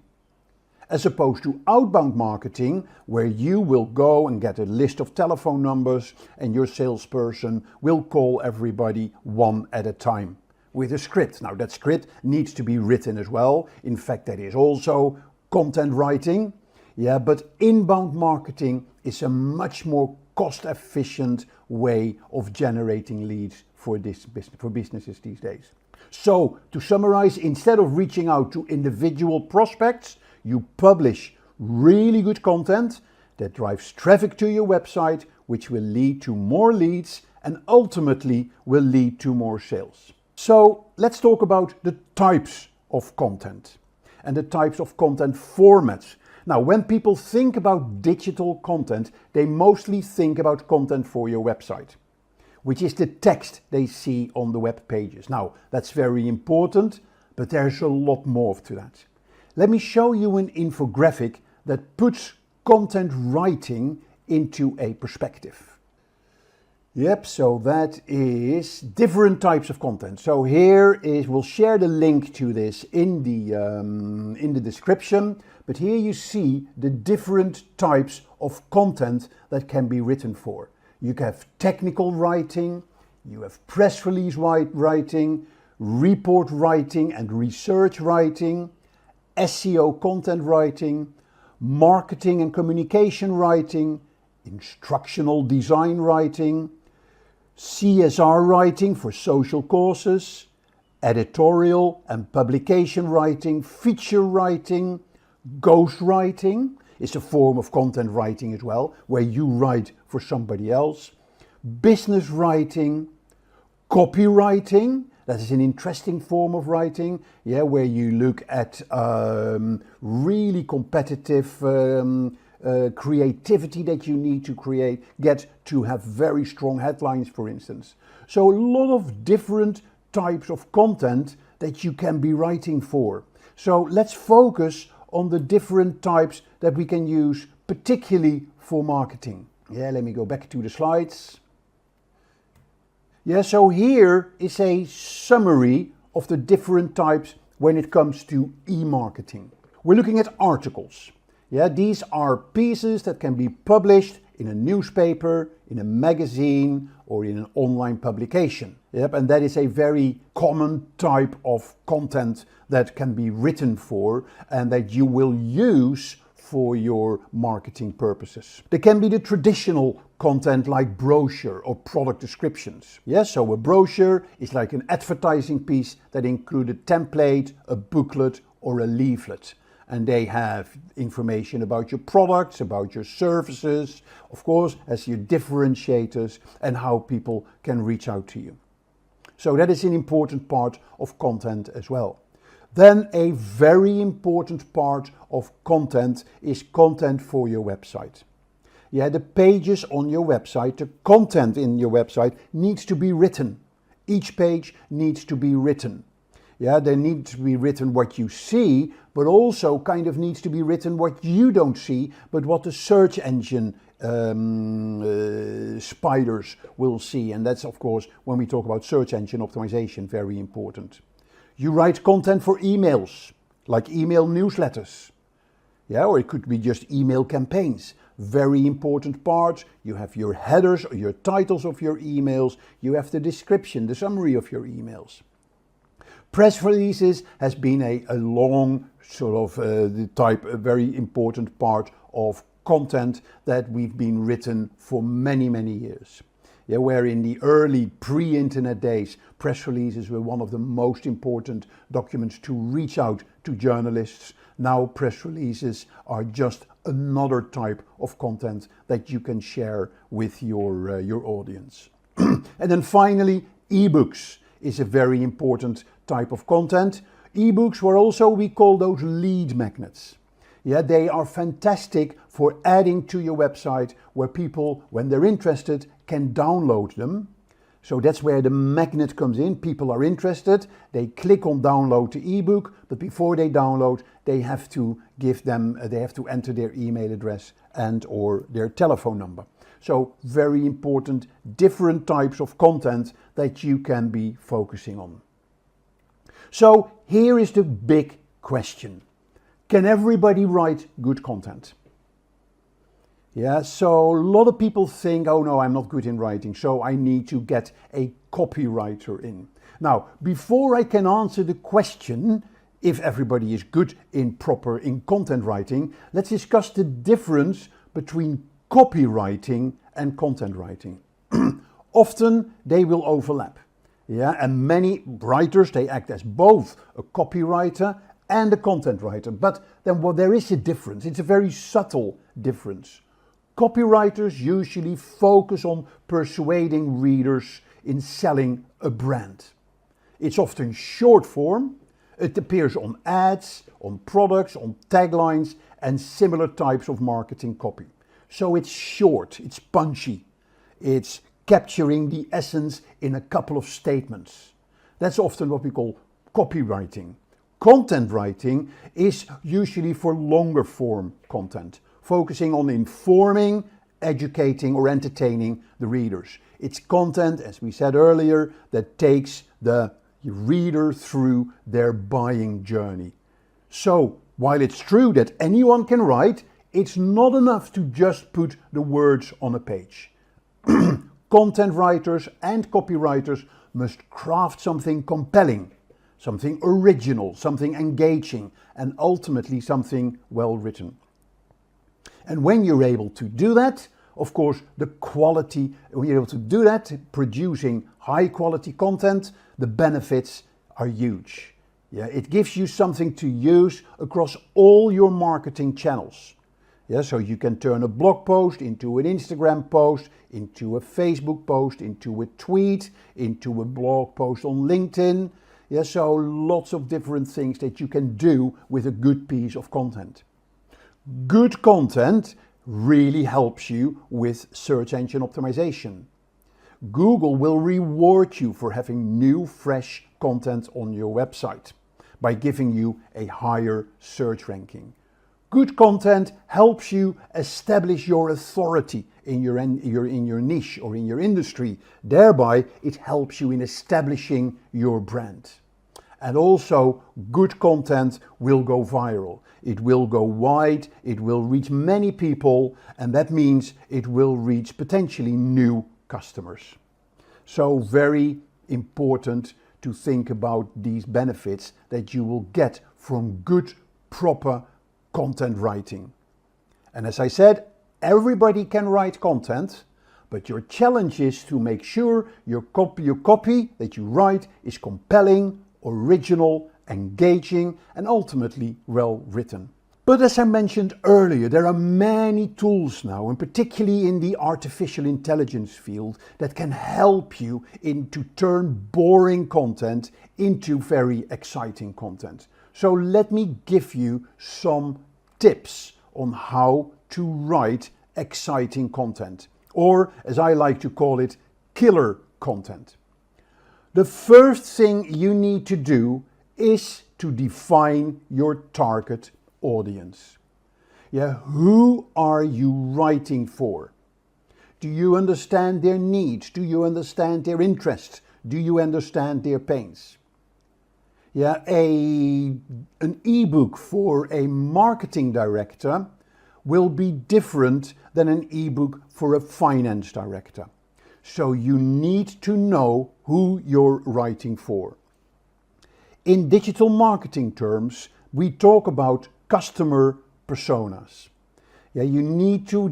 As opposed to outbound marketing, where you will go and get a list of telephone numbers and your salesperson will call everybody one at a time with a script. Now that script needs to be written as well. In fact, that is also content writing. Yeah, but inbound marketing is a much more cost-efficient way of generating leads for businesses these days. So, to summarize, instead of reaching out to individual prospects, you publish really good content that drives traffic to your website, which will lead to more leads and ultimately will lead to more sales. So let's talk about the types of content and the types of content formats. Now, when people think about digital content, they mostly think about content for your website, which is the text they see on the web pages. Now, that's very important, but there's a lot more to that. Let me show you an infographic that puts content writing into a perspective. Yep, so that is different types of content. So we'll share the link to this in the description, but here you see the different types of content that can be written for. You have technical writing, you have press release writing, report writing and research writing, SEO content writing, marketing and communication writing, instructional design writing, CSR writing for social causes, editorial and publication writing, feature writing, ghost writing is a form of content writing as well, where you write for somebody else, business writing, copywriting, that is an interesting form of writing, where you look at really competitive creativity that you need to get to have very strong headlines, for instance. So a lot of different types of content that you can be writing for. So let's focus on the different types that we can use, particularly for marketing. Let me go back to the slides. So here is a summary of the different types when it comes to e-marketing. We're looking at articles. These are pieces that can be published in a newspaper, in a magazine, or in an online publication. And that is a very common type of content that can be written for and that you will use for your marketing purposes. There can be the traditional content like brochure or product descriptions. So a brochure is like an advertising piece that includes a template, a booklet, or a leaflet. And they have information about your products, about your services, of course, as your differentiators and how people can reach out to you. So that is an important part of content as well. Then a very important part of content is content for your website. The pages on your website, the content in your website needs to be written. Each page needs to be written. There needs to be written what you see, but also kind of needs to be written what you don't see, but what the search engine spiders will see. And that's, of course, when we talk about search engine optimization, very important. You write content for emails, like email newsletters. Or it could be just email campaigns. Very important part. You have your headers or your titles of your emails. You have the description, the summary of your emails. Press releases has been a long sort of a very important part of content that we've been written for many, many years. Where in the early pre-internet days, press releases were one of the most important documents to reach out to journalists. Now press releases are just another type of content that you can share with your audience. And then finally, ebooks is a very important type of content. Ebooks were also, we call those lead magnets. They are fantastic for adding to your website where people, when they're interested, can download them. So that's where the magnet comes in. People are interested, they click on download the ebook, but before they download, they have to enter their email address and or their telephone number. So very important, different types of content that you can be focusing on. So here is the big question. Can everybody write good content? So a lot of people think, oh no, I'm not good in writing, so I need to get a copywriter in. Now, before I can answer the question, if everybody is good in content writing, let's discuss the difference between copywriting and content writing. Often they will overlap. And many writers, they act as both a copywriter and a content writer. But then there is a difference. It's a very subtle difference. Copywriters usually focus on persuading readers in selling a brand. It's often short form. It appears on ads, on products, on taglines, and similar types of marketing copy. So it's short, it's punchy, it's capturing the essence in a couple of statements. That's often what we call copywriting. Content writing is usually for longer form content, focusing on informing, educating, or entertaining the readers. It's content, as we said earlier, that takes the reader through their buying journey. So, while it's true that anyone can write, it's not enough to just put the words on a page. Content writers and copywriters must craft something compelling, something original, something engaging, and ultimately something well written. And when you're able to do that, of course, when you're able to do that, producing high quality content, the benefits are huge. Yeah, it gives you something to use across all your marketing channels. Yeah, so you can turn a blog post into an Instagram post, into a Facebook post, into a tweet, into a blog post on LinkedIn. Yeah, so lots of different things that you can do with a good piece of content. Good content really helps you with search engine optimization. Google will reward you for having new, fresh content on your website by giving you a higher search ranking. Good content helps you establish your authority in your niche or in your industry. Thereby, it helps you in establishing your brand. And also, good content will go viral. It will go wide, it will reach many people, and that means it will reach potentially new customers. So very important to think about these benefits that you will get from good, proper content writing. And as I said, everybody can write content, but your challenge is to make sure your copy that you write is compelling, original, engaging, and ultimately well written. But as I mentioned earlier, there are many tools now, and particularly in the artificial intelligence field, that can help you to turn boring content into very exciting content. So let me give you some tips on how to write exciting content, or as I like to call it, killer content. The first thing you need to do is to define your target audience. Yeah, who are you writing for? Do you understand their needs? Do you understand their interests? Do you understand their pains? Yeah, an ebook for a marketing director will be different than an ebook for a finance director. So you need to know who you're writing for. In digital marketing terms, we talk about customer personas. Yeah, you need to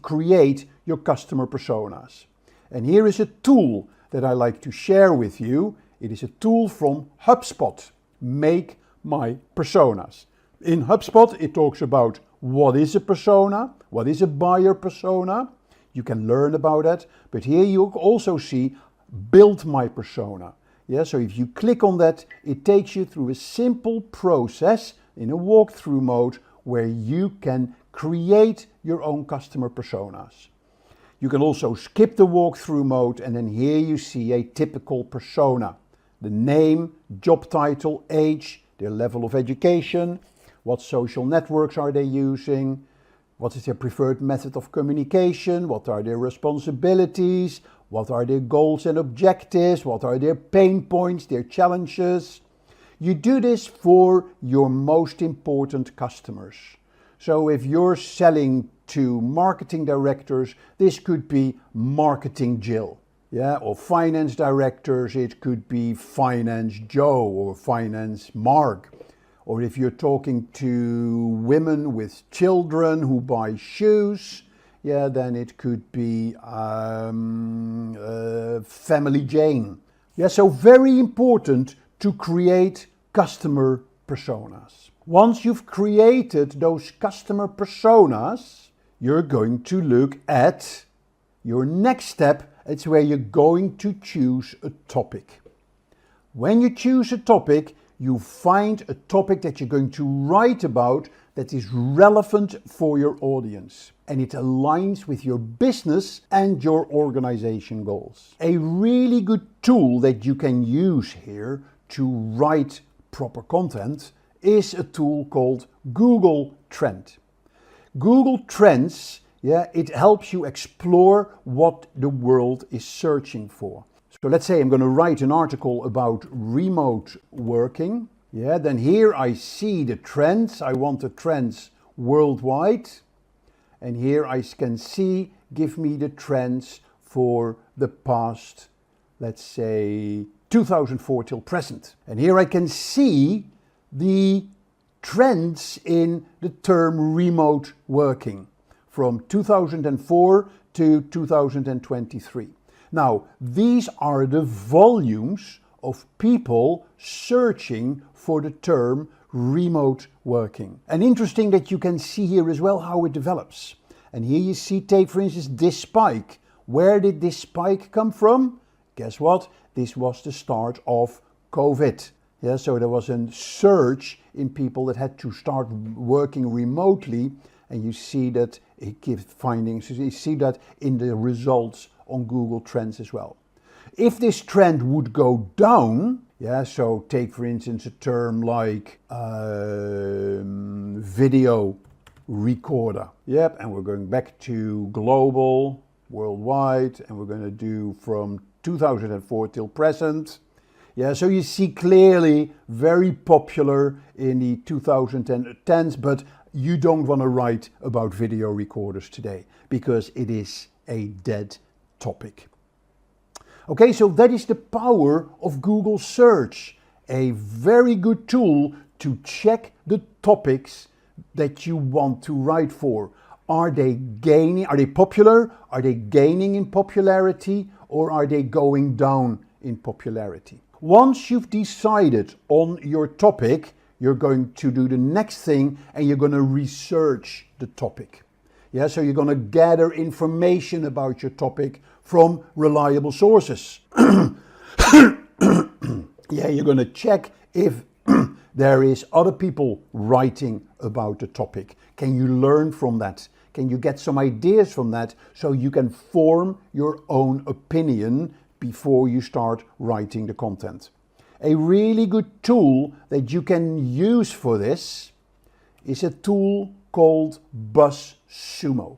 create your customer personas. And here is a tool that I like to share with you. It is a tool from HubSpot, Make My Personas. In HubSpot, it talks about what is a persona, what is a buyer persona. You can learn about that, but here you also see Build My Persona. Yeah, so if you click on that, it takes you through a simple process in a walkthrough mode where you can create your own customer personas. You can also skip the walkthrough mode, and then here you see a typical persona. The name, job title, age, their level of education, what social networks are they using, what is their preferred method of communication, what are their responsibilities, what are their goals and objectives, what are their pain points, their challenges. You do this for your most important customers. So if you're selling to marketing directors, this could be Marketing Jill. Yeah, or finance directors, it could be Finance Joe or Finance Mark. Or if you're talking to women with children who buy shoes, yeah, then it could be Family Jane. Yeah, so very important to create customer personas. Once you've created those customer personas, you're going to look at your next step. It's where you're going to choose a topic. When you choose a topic, you find a topic that you're going to write about that is relevant for your audience and it aligns with your business and your organization goals. A really good tool that you can use here to write proper content is a tool called Google Trend. Google Trends, it helps you explore what the world is searching for. So let's say I'm going to write an article about remote working. Then here I see the trends. I want the trends worldwide. And here I can see, give me the trends for the past, let's say, 2004 till present. And here I can see the trends in the term remote working from 2004 to 2023. Now, these are the volumes of people searching for the term remote working. And interesting that you can see here as well how it develops. And here you see, take for instance this spike. Where did this spike come from? Guess what? This was the start of COVID. So there was a surge in people that had to start working remotely, and you see that it gives findings. You see that in the results on Google Trends as well. If this trend would go down, so take for instance a term like video recorder. And we're going back to global, worldwide, and we're going to do from 2004 till present. So you see clearly very popular in the 2010s, but you don't want to write about video recorders today because it is a dead topic. Okay, so that is the power of Google Search, a very good tool to check the topics that you want to write for. Are they popular? Are they gaining in popularity, or are they going down in popularity? Once you've decided on your topic, you're going to do the next thing and you're going to research the topic. So you're going to gather information about your topic from reliable sources. You're going to check if there is other people writing about the topic. Can you learn from that? Can you get some ideas from that so you can form your own opinion before you start writing the content? A really good tool that you can use for this is a tool called BuzzSumo.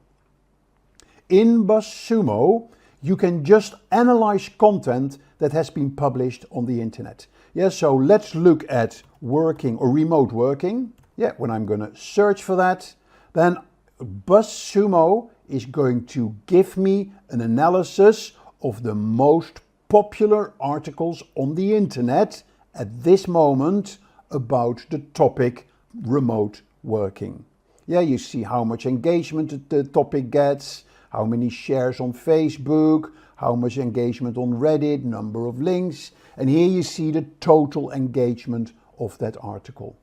In BuzzSumo, you can just analyze content that has been published on the internet. So let's look at working or remote working. When I'm going to search for that, then BuzzSumo is going to give me an analysis of the most popular articles on the internet at this moment about the topic remote working. You see how much engagement the topic gets, how many shares on Facebook, how much engagement on Reddit, number of links, and here you see the total engagement of that article.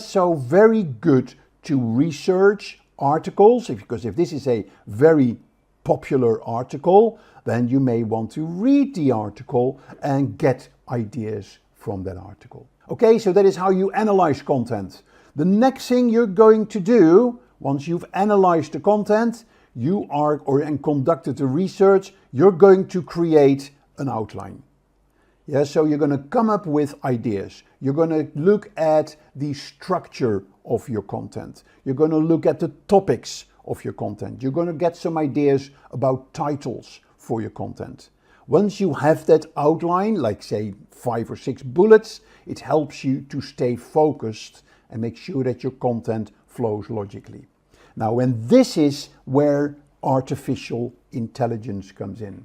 So very good to research articles, because if this is a very popular article, then you may want to read the article and get ideas from that article. Okay, so that is how you analyze content. The next thing you're going to do, once you've analyzed the content, and conducted the research, you're going to create an outline. So you're going to come up with ideas. You're going to look at the structure of your content. You're going to look at the topics of your content. You're going to get some ideas about titles for your content. Once you have that outline, like say 5 or 6 bullets, it helps you to stay focused and make sure that your content flows logically. Now, and this is where artificial intelligence comes in.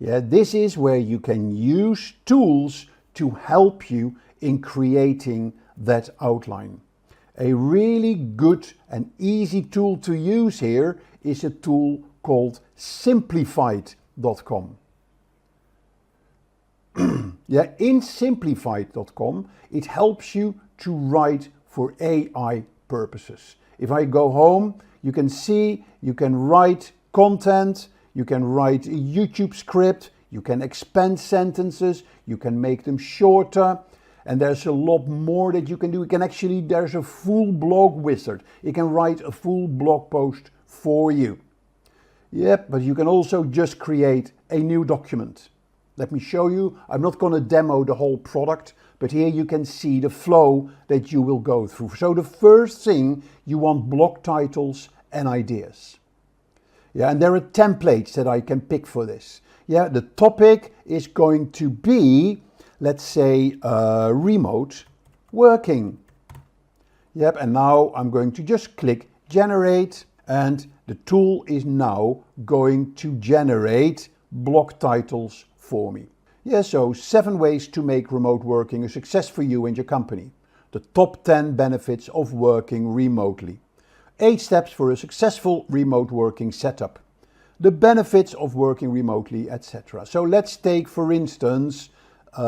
This is where you can use tools to help you in creating that outline. A really good and easy tool to use here is a tool called Simplified.com. In Simplified.com, it helps you to write for AI purposes. If I go home, you can see you can write content, you can write a YouTube script, you can expand sentences, you can make them shorter, and there's a lot more that you can do. There's a full blog wizard. It can write a full blog post for you. Yep, but you can also just create a new document. Let me show you. I'm not going to demo the whole product, but here you can see the flow that you will go through. So the first thing, you want blog titles and ideas. Yeah, and there are templates that I can pick for this. Yeah, the topic is going to be, let's say, remote working. Yep, and now I'm going to just click generate, and the tool is now going to generate blog titles for me. Yeah, so 7 ways to make remote working a success for you and your company. The top 10 benefits of working remotely. 8 steps for a successful remote working setup. The benefits of working remotely, etc. So let's take, for instance, sort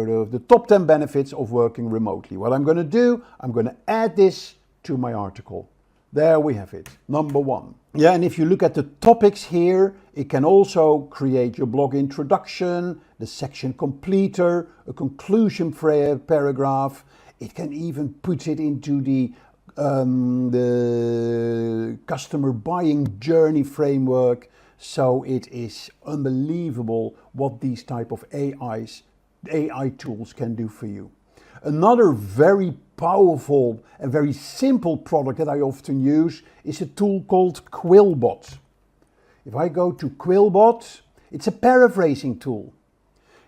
of the top 10 benefits of working remotely. What I'm going to do, I'm going to add this to my article. There we have it, number 1. Yeah, and if you look at the topics here, it can also create your blog introduction, the section completer, a conclusion paragraph. It can even put it into the customer buying journey framework. So it is unbelievable what these type of AI tools can do for you. Another very powerful and very simple product that I often use is a tool called Quillbot. If I go to Quillbot, it's a paraphrasing tool.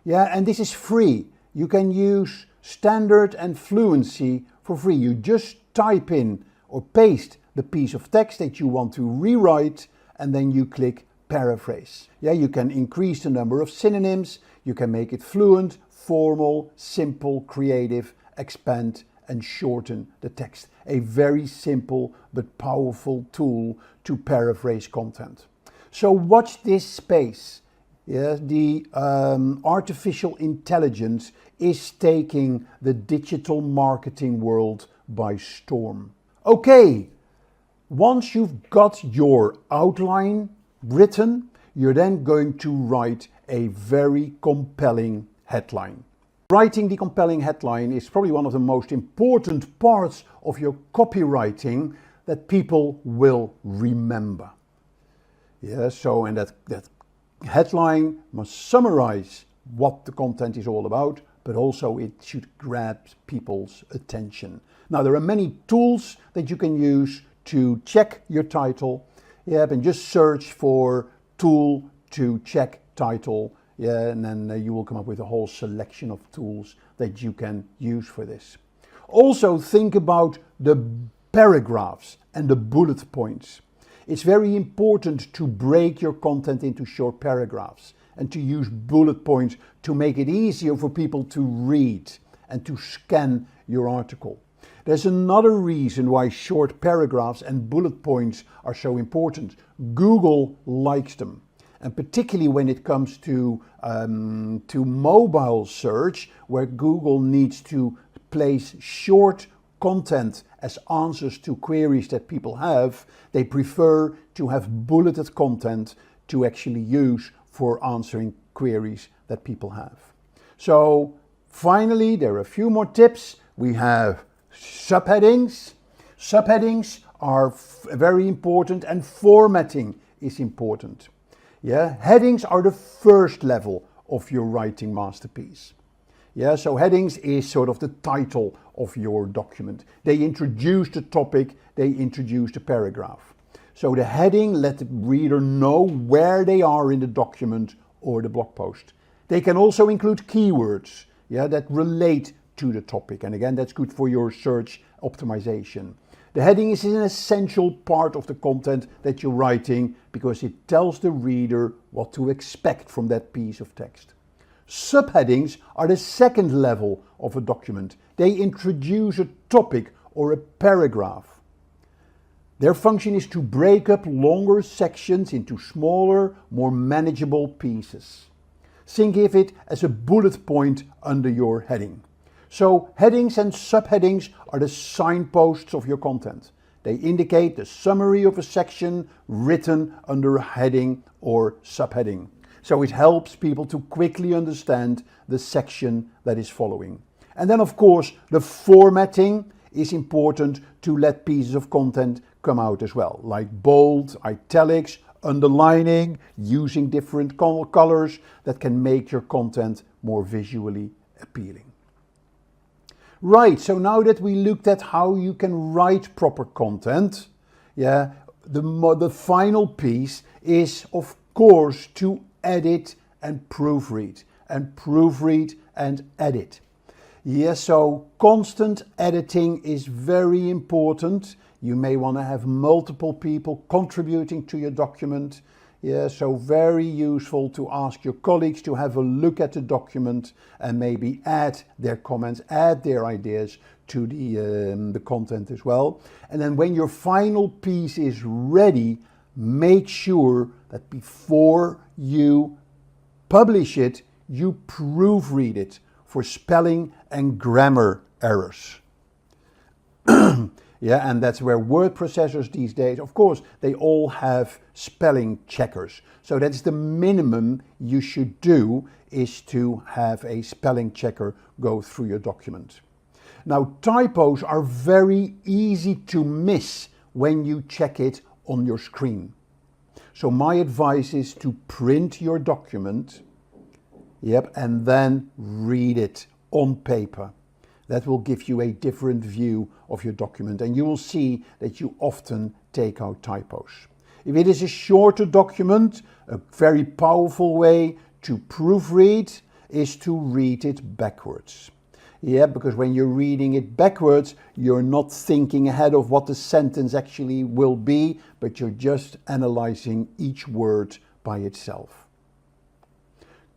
Yeah, and this is free. You can use standard and fluency for free. You just type in or paste the piece of text that you want to rewrite, and then you click paraphrase. Yeah, you can increase the number of synonyms, you can make it fluent, formal, simple, creative, expand and shorten the text. A very simple but powerful tool to paraphrase content. So watch this space. Yeah, the artificial intelligence is taking the digital marketing world by storm. Okay, once you've got your outline written, you're then going to write a very compelling headline. Writing the compelling headline is probably one of the most important parts of your copywriting that people will remember. Yeah, so and that headline must summarize what the content is all about, but also it should grab people's attention. Now there are many tools that you can use to check your title. Yeah, and just search for tool to check title. Yeah, and then you will come up with a whole selection of tools that you can use for this. Also think about the paragraphs and the bullet points. It's very important to break your content into short paragraphs and to use bullet points to make it easier for people to read and to scan your article. There's another reason why short paragraphs and bullet points are so important. Google likes them. And particularly when it comes to mobile search, where Google needs to place short content as answers to queries that people have, they prefer to have bulleted content to actually use for answering queries that people have. So finally, there are a few more tips. We have subheadings. Subheadings are very important, and formatting is important. Yeah, headings are the first level of your writing masterpiece. Yeah, so headings is sort of the title of your document. They introduce the topic, they introduce the paragraph. So the heading let the reader know where they are in the document or the blog post. They can also include keywords, yeah, that relate to the topic. And again, that's good for your search optimization. The heading is an essential part of the content that you're writing because it tells the reader what to expect from that piece of text. Subheadings are the second level of a document. They introduce a topic or a paragraph. Their function is to break up longer sections into smaller, more manageable pieces. Think of it as a bullet point under your heading. So headings and subheadings are the signposts of your content. They indicate the summary of a section written under a heading or subheading. So it helps people to quickly understand the section that is following. And then of course the formatting is important to let pieces of content come out as well, like bold, italics, underlining, using different colors that can make your content more visually appealing. Right, so now that we looked at how you can write proper content, the final piece is of course to edit and proofread and edit. So constant editing is very important. You may want to have multiple people contributing to your document. So very useful to ask your colleagues to have a look at the document and maybe add their comments, add their ideas to the content as well. And then when your final piece is ready, make sure that before you publish it, you proofread it for spelling and grammar errors. And that's where word processors these days, of course, they all have spelling checkers. So that's the minimum you should do, is to have a spelling checker go through your document. Now, typos are very easy to miss when you check it on your screen. So my advice is to print your document, and then read it on paper. That will give you a different view of your document, and you will see that you often take out typos. If it is a shorter document, a very powerful way to proofread is to read it backwards. Because when you're reading it backwards, you're not thinking ahead of what the sentence actually will be, but you're just analyzing each word by itself.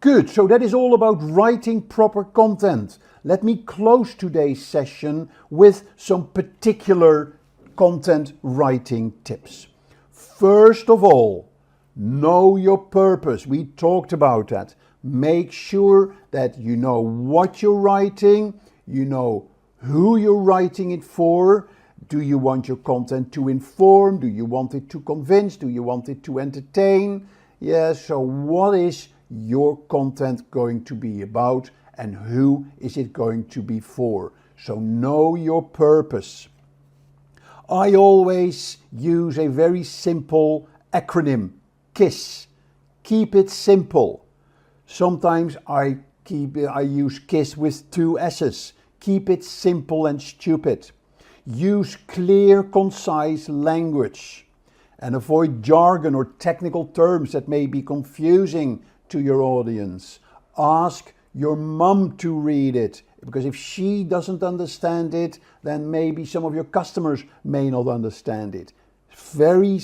Good, so that is all about writing proper content. Let me close today's session with some particular content writing tips. First of all, know your purpose. We talked about that. Make sure that you know what you're writing, you know who you're writing it for. Do you want your content to inform? Do you want it to convince? Do you want it to entertain? So what is your content going to be about, and who is it going to be for? So know your purpose. I always use a very simple acronym, KISS. Keep it simple. Sometimes I use KISS with 2 S's. Keep it simple and stupid. Use clear, concise language, and avoid jargon or technical terms that may be confusing to your audience. Ask your mum to read it, because if she doesn't understand it, then maybe some of your customers may not understand it. Very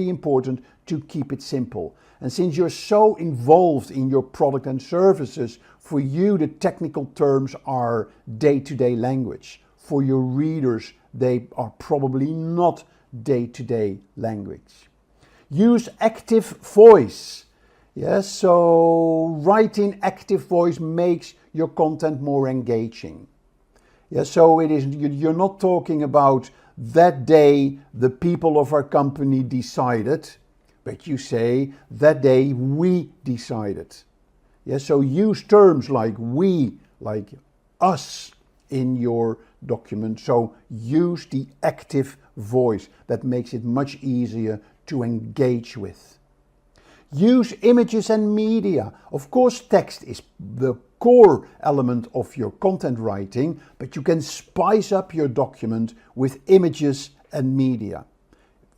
important to keep it simple. And since you're so involved in your product and services, for you the technical terms are day-to-day language. For your readers, they are probably not day-to-day language. Use active voice. So writing active voice makes your content more engaging. So you're not talking about that day the people of our company decided, but you say that day we decided. So use terms like we, like us in your document. So use the active voice. That makes it much easier to engage with. Use images and media. Of course, text is the core element of your content writing, but you can spice up your document with images and media,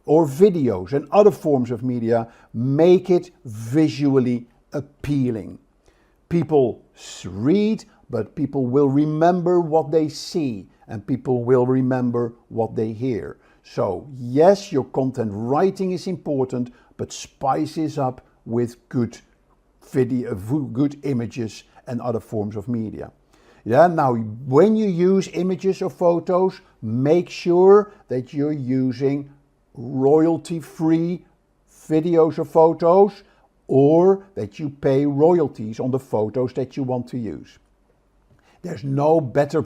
or videos and other forms of media. Make it visually appealing. People read, but people will remember what they see, and people will remember what they hear. So yes, your content writing is important, but spice it up with good video, good images and other forms of media. Now when you use images or photos, make sure that you're using royalty-free videos or photos, or that you pay royalties on the photos that you want to use. There's no better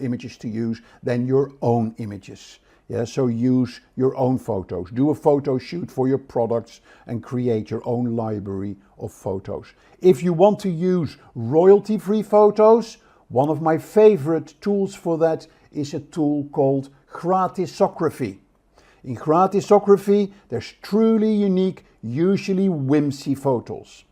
images to use than your own images. Yeah, so use your own photos. Do a photo shoot for your products and create your own library of photos. If you want to use royalty-free photos, one of my favorite tools for that is a tool called Gratisography. In Gratisography, there's truly unique, usually whimsy photos.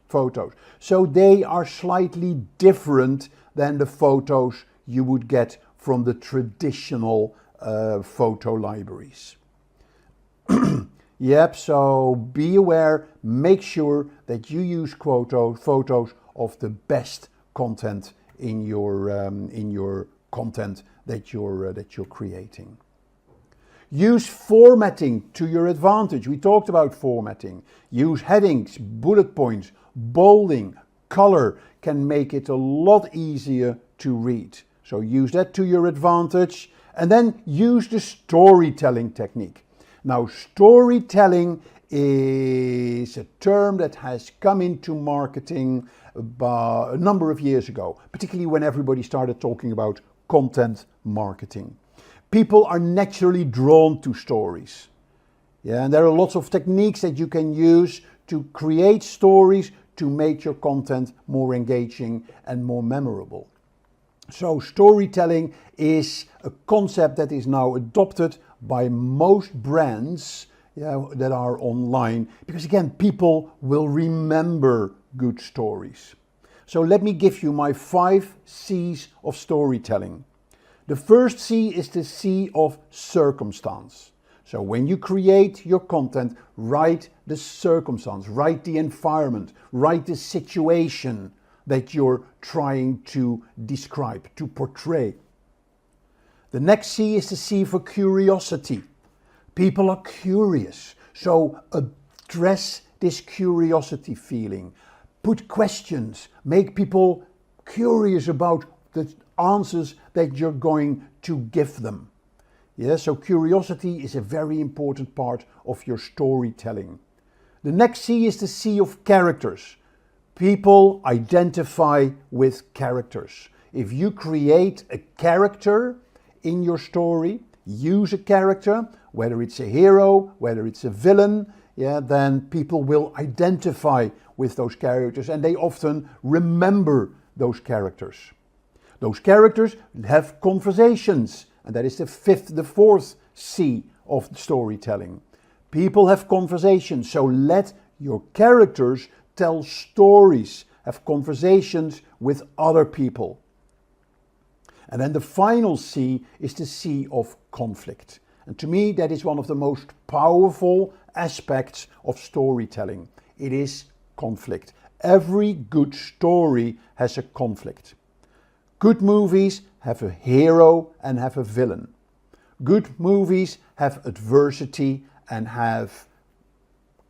So they are slightly different than the photos you would get from the traditional photo libraries. Yep, so be aware, make sure that you use photos of the best content in your content that you're creating. Use formatting to your advantage. We talked about formatting. Use headings, bullet points, bolding, color can make it a lot easier to read. So use that to your advantage. And then use the storytelling technique. Now, storytelling is a term that has come into marketing a number of years ago, particularly when everybody started talking about content marketing. People are naturally drawn to stories. Yeah, and there are lots of techniques that you can use to create stories to make your content more engaging and more memorable. So storytelling is a concept that is now adopted by most brands that are online, because again, people will remember good stories. So let me give you my 5 C's of storytelling. The first C is the C of circumstance. So when you create your content, write the circumstance, write the environment, write the situation that you're trying to describe, to portray. The next C is the C for curiosity. People are curious, so address this curiosity feeling. Put questions, make people curious about the answers that you're going to give them. Yeah, so curiosity is a very important part of your storytelling. The next C is the C of characters. People identify with characters. If you create a character in your story, use a character, whether it's a hero, whether it's a villain, then people will identify with those characters and they often remember those characters. Those characters have conversations, and that is the 4th C of storytelling. People have conversations, so let your characters tell stories, have conversations with other people. And then the final C is the C of conflict. And to me, that is one of the most powerful aspects of storytelling. It is conflict. Every good story has a conflict. Good movies have a hero and have a villain. Good movies have adversity and have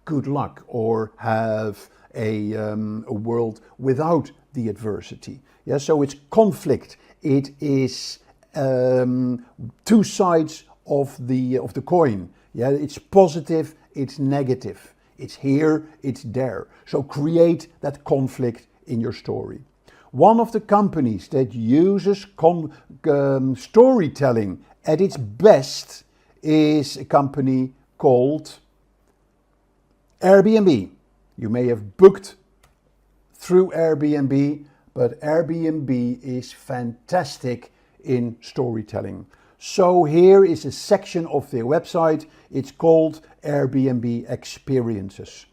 good luck, or have a world without the adversity. Yeah, so it's conflict. It is 2 sides of the coin. Yeah, it's positive, it's negative. It's here, it's there. So create that conflict in your story. One of the companies that uses storytelling at its best is a company called Airbnb. You may have booked through Airbnb, but Airbnb is fantastic in storytelling. So here is a section of their website. It's called Airbnb Experiences.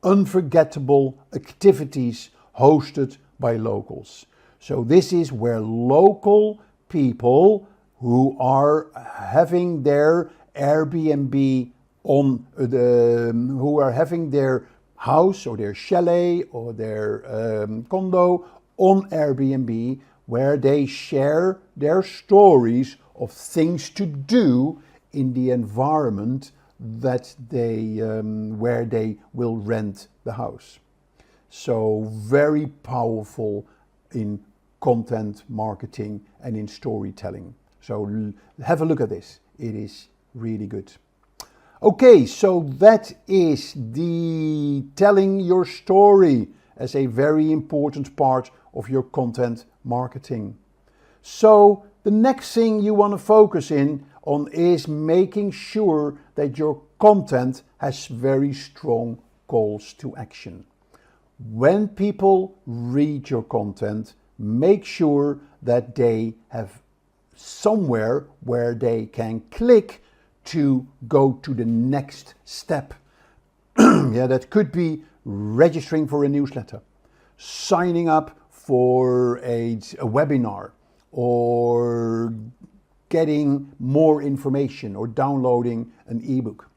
Unforgettable activities hosted by locals. So this is where local people who are having their Airbnb on who are having their house or their chalet or their condo on Airbnb, where they share their stories of things to do in the environment that they where they will rent the house. So very powerful in content marketing and in storytelling. So have a look at this. It is really good. Okay, so that is the telling your story as a very important part of your content marketing. So the next thing you want to focus in on is making sure that your content has very strong calls to action. When people read your content, make sure that they have somewhere where they can click to go to the next step. Yeah, that could be registering for a newsletter, signing up for a webinar, or getting more information, or downloading an ebook.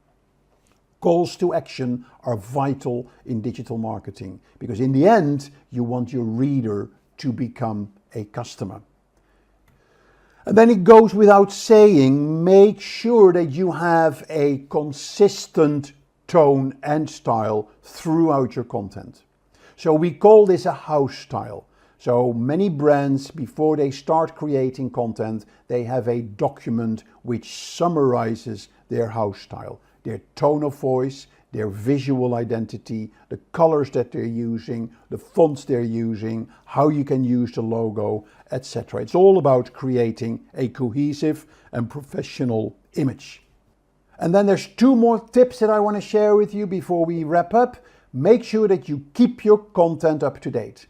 Calls to action are vital in digital marketing because in the end, you want your reader to become a customer. And then it goes without saying, make sure that you have a consistent tone and style throughout your content. So we call this a house style. So many brands, before they start creating content, they have a document which summarizes their house style, their tone of voice, their visual identity, the colors that they're using, the fonts they're using, how you can use the logo, etc. It's all about creating a cohesive and professional image. And then there's two more tips that I want to share with you before we wrap up. Make sure that you keep your content up to date.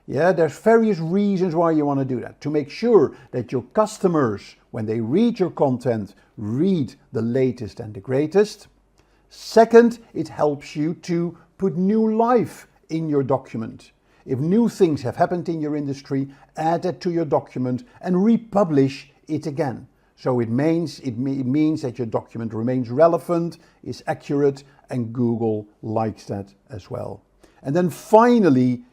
Yeah, there's various reasons why you want to do that. To make sure that your customers, when they read your content, read the latest and the greatest. Second, it helps you to put new life in your document. If new things have happened in your industry, add that to your document and republish it again. So it means that your document remains relevant, is accurate, and Google likes that as well. And then finally,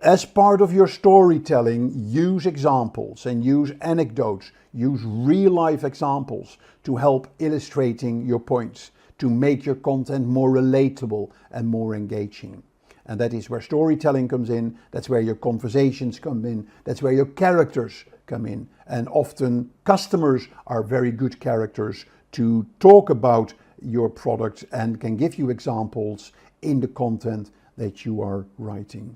as part of your storytelling, use examples and use anecdotes, use real life examples to help illustrating your points, to make your content more relatable and more engaging. And that is where storytelling comes in, that's where your conversations come in, that's where your characters come in. And often customers are very good characters to talk about your product and can give you examples in the content that you are writing.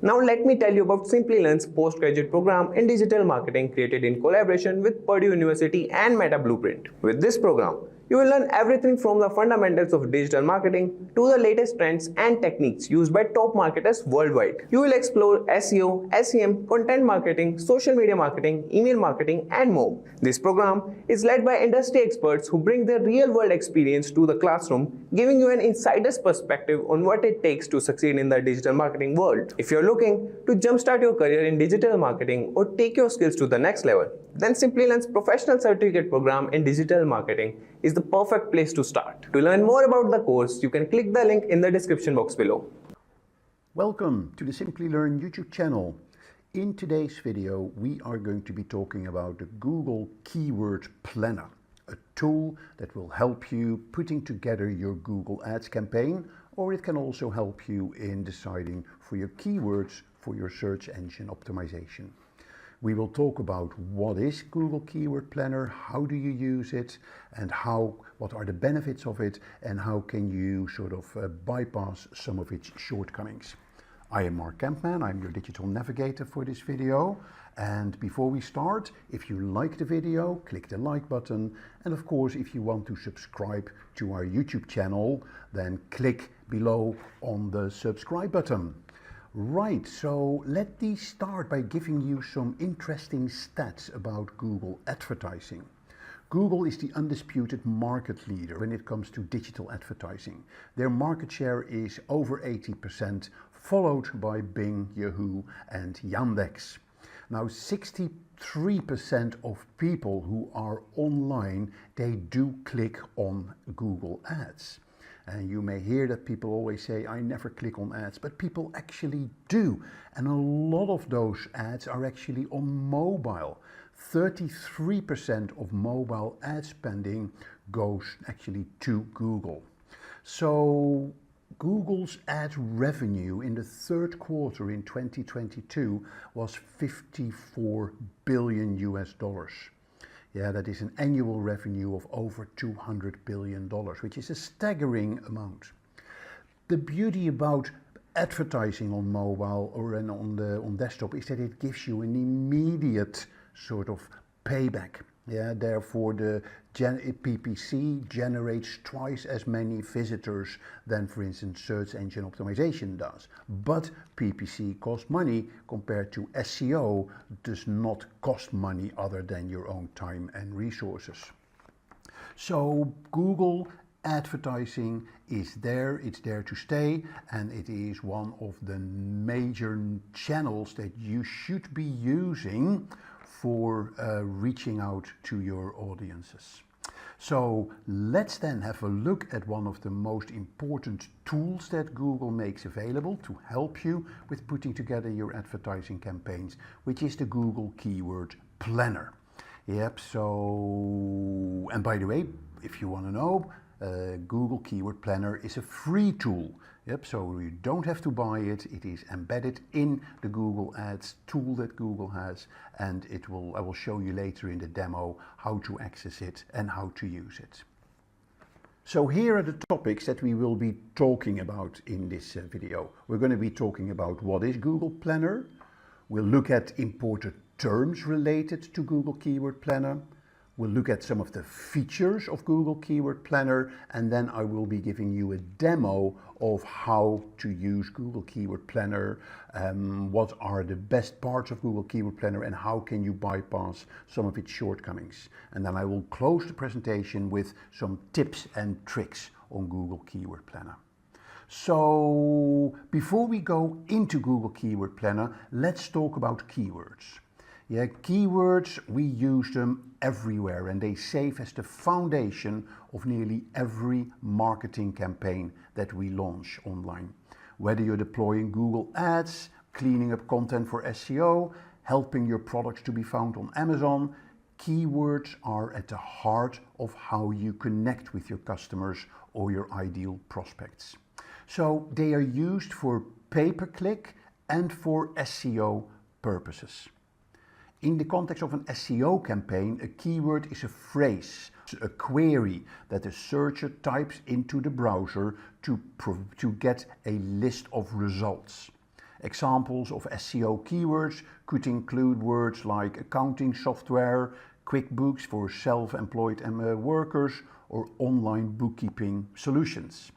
Now let me tell you about Simplilearn's postgraduate program in digital marketing created in collaboration with Purdue University and Meta Blueprint. With this program, you will learn everything from the fundamentals of digital marketing to the latest trends and techniques used by top marketers worldwide. You will explore SEO, SEM, content marketing, social media marketing, email marketing, and more. This program is led by industry experts who bring their real-world experience to the classroom, giving you an insider's perspective on what it takes to succeed in the digital marketing world. If you're looking to jumpstart your career in digital marketing or take your skills to the next level, then Simplilearn's professional certificate program in digital marketing is the perfect place to start. To learn more about the course, you can click the link in the description box below. Welcome to the Simplilearn YouTube channel. In today's video, we are going to be talking about the Google Keyword Planner, a tool that will help you putting together your Google Ads campaign, or it can also help you in deciding for your keywords for your search engine optimization. We will talk about what is Google Keyword Planner, how do you use it, and what are the benefits of it, and how can you sort of bypass some of its shortcomings. I am Mark Kempman, I'm your digital navigator for this video. And before we start, if you like the video, click the like button. And of course, if you want to subscribe to our YouTube channel, then click below on the subscribe button. Right, so let me start by giving you some interesting stats about Google advertising. Google is the undisputed market leader when it comes to digital advertising. Their market share is over 80%, followed by Bing, Yahoo and Yandex. Now 63% of people who are online, they do click on Google Ads. And you may hear that people always say, I never click on ads, but people actually do. And a lot of those ads are actually on mobile. 33% of mobile ad spending goes actually to Google. So Google's ad revenue in the third quarter in 2022 was $54 billion US. Yeah, that is an annual revenue of over $200 billion, which is a staggering amount. The beauty about advertising on mobile or on desktop is that it gives you an immediate sort of payback. Yeah, therefore the PPC generates twice as many visitors than, for instance, search engine optimization does. But PPC costs money compared to SEO does not cost money other than your own time and resources. So Google advertising is there, it's there to stay, and it is one of the major channels that you should be using for reaching out to your audiences. So let's then have a look at one of the most important tools that Google makes available to help you with putting together your advertising campaigns, which is the Google Keyword Planner. Yep, so, and by the way, if you want to know, Google Keyword Planner is a free tool. Yep, so you don't have to buy it. It is embedded in the Google Ads tool that Google has, and I will show you later in the demo how to access it and how to use it. So here are the topics that we will be talking about in this video. We're going to be talking about what is Google Planner. We'll look at important terms related to Google Keyword Planner. We'll look at some of the features of Google Keyword Planner, and then I will be giving you a demo of how to use Google Keyword Planner, what are the best parts of Google Keyword Planner, and how can you bypass some of its shortcomings. And then I will close the presentation with some tips and tricks on Google Keyword Planner. So before we go into Google Keyword Planner, let's talk about keywords. Yeah, keywords, we use them everywhere, and they serve as the foundation of nearly every marketing campaign that we launch online. Whether you're deploying Google Ads, cleaning up content for SEO, helping your products to be found on Amazon, keywords are at the heart of how you connect with your customers or your ideal prospects. So they are used for pay-per-click and for SEO purposes. In the context of an SEO campaign, a keyword is a phrase, a query that a searcher types into the browser to get a list of results. Examples of SEO keywords could include words like accounting software, QuickBooks for self-employed workers, or online bookkeeping solutions.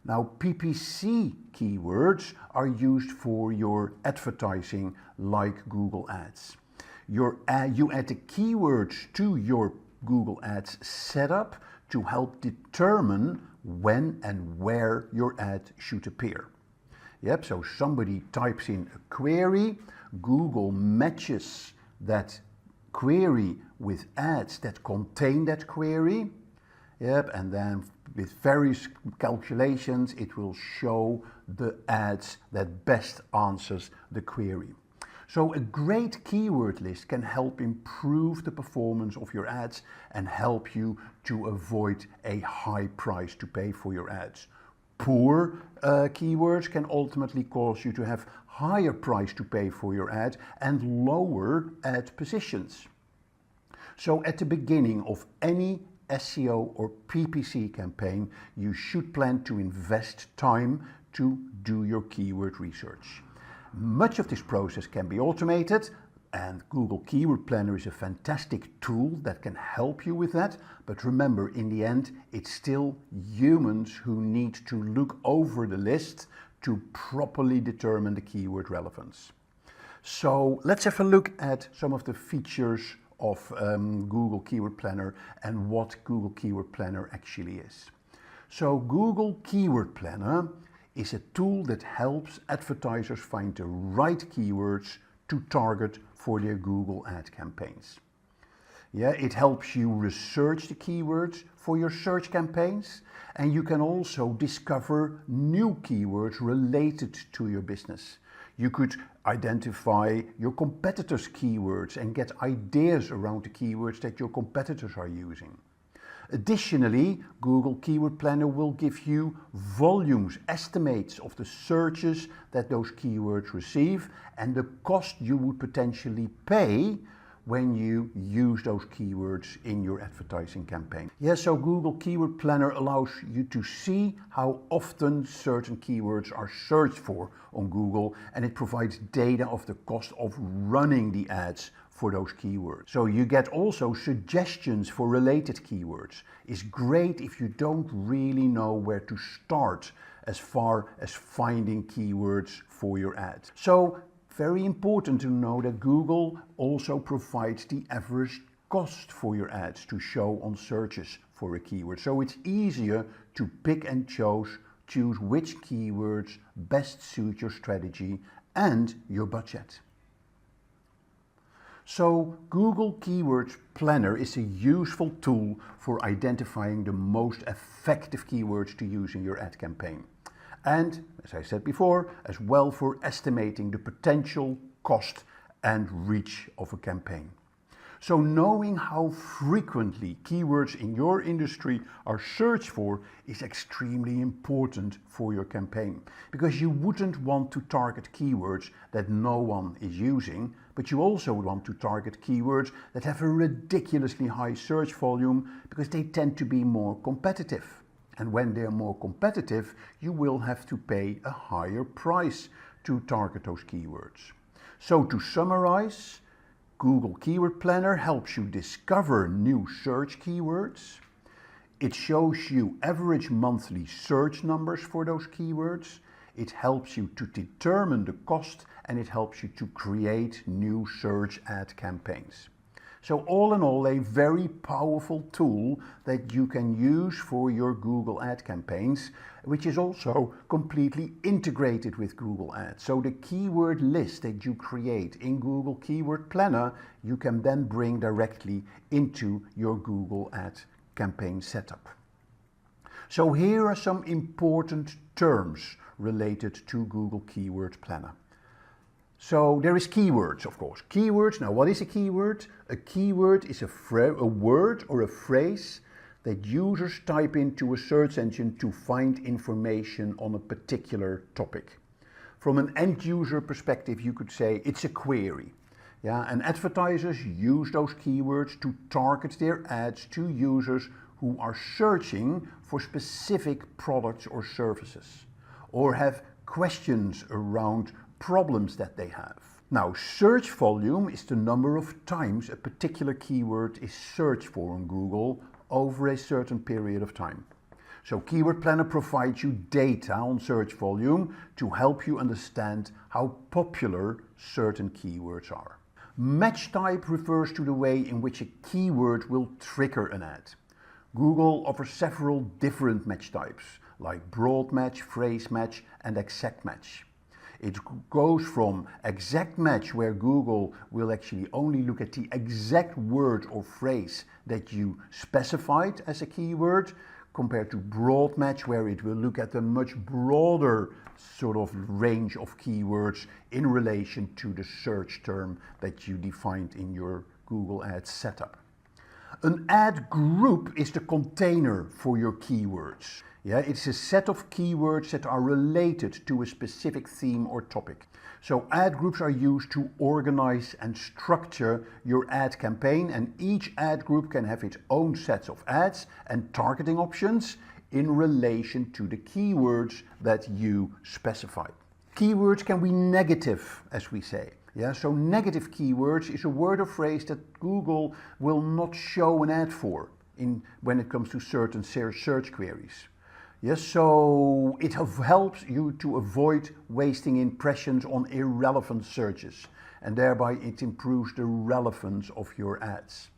Now, PPC keywords are used for your advertising like Google Ads. You add the keywords to your Google Ads setup to help determine when and where your ad should appear. Yep, so somebody types in a query, Google matches that query with ads that contain that query. Yep, and then with various calculations, it will show the ads that best answers the query. So a great keyword list can help improve the performance of your ads and help you to avoid a high price to pay for your ads. Poor keywords can ultimately cause you to have higher price to pay for your ad and lower ad positions. So at the beginning of any SEO or PPC campaign, you should plan to invest time to do your keyword research. Much of this process can be automated, and Google Keyword Planner is a fantastic tool that can help you with that. But remember, in the end, it's still humans who need to look over the list to properly determine the keyword relevance. So let's have a look at some of the features of Google Keyword Planner and what Google Keyword Planner actually is. So Google Keyword Planner is a tool that helps advertisers find the right keywords to target for their Google ad campaigns. Yeah, it helps you research the keywords for your search campaigns, and you can also discover new keywords related to your business. You could identify your competitors' keywords and get ideas around the keywords that your competitors are using. Additionally, Google Keyword Planner will give you volumes, estimates of the searches that those keywords receive and the cost you would potentially pay when you use those keywords in your advertising campaign. Yeah, so Google Keyword Planner allows you to see how often certain keywords are searched for on Google, and it provides data of the cost of running the ads for those keywords. So you get also suggestions for related keywords. It's great if you don't really know where to start as far as finding keywords for your ad. So very important to know that Google also provides the average cost for your ads to show on searches for a keyword. So it's easier to pick and choose which keywords best suit your strategy and your budget. So Google Keywords Planner is a useful tool for identifying the most effective keywords to use in your ad campaign. And, as I said before, as well for estimating the potential cost and reach of a campaign. So knowing how frequently keywords in your industry are searched for is extremely important for your campaign, because you wouldn't want to target keywords that no one is using, but you also want to target keywords that have a ridiculously high search volume because they tend to be more competitive. And when they're more competitive, you will have to pay a higher price to target those keywords. So to summarize, Google Keyword Planner helps you discover new search keywords. It shows you average monthly search numbers for those keywords. It helps you to determine the cost, and it helps you to create new search ad campaigns. So all in all, a very powerful tool that you can use for your Google ad campaigns, which is also completely integrated with Google Ads. So the keyword list that you create in Google Keyword Planner, you can then bring directly into your Google ad campaign setup. So here are some important terms related to Google Keyword Planner. So there is keywords, of course. Keywords, now what is a keyword? A keyword is a word or a phrase that users type into a search engine to find information on a particular topic. From an end user perspective, you could say it's a query. Yeah, and advertisers use those keywords to target their ads to users who are searching for specific products or services, or have questions around problems that they have. Now, search volume is the number of times a particular keyword is searched for on Google over a certain period of time. So Keyword Planner provides you data on search volume to help you understand how popular certain keywords are. Match type refers to the way in which a keyword will trigger an ad. Google offers several different match types, like broad match, phrase match, and exact match. It goes from exact match, where Google will actually only look at the exact word or phrase that you specified as a keyword, compared to broad match, where it will look at a much broader sort of range of keywords in relation to the search term that you defined in your Google Ads setup. An ad group is the container for your keywords. Yeah, it's a set of keywords that are related to a specific theme or topic. So ad groups are used to organize and structure your ad campaign, and each ad group can have its own sets of ads and targeting options in relation to the keywords that you specify. Keywords can be negative, as we say. Yeah, so negative keywords is a word or phrase that Google will not show an ad for when it comes to certain search queries. Yes, so it helps you to avoid wasting impressions on irrelevant searches, and thereby it improves the relevance of your ads.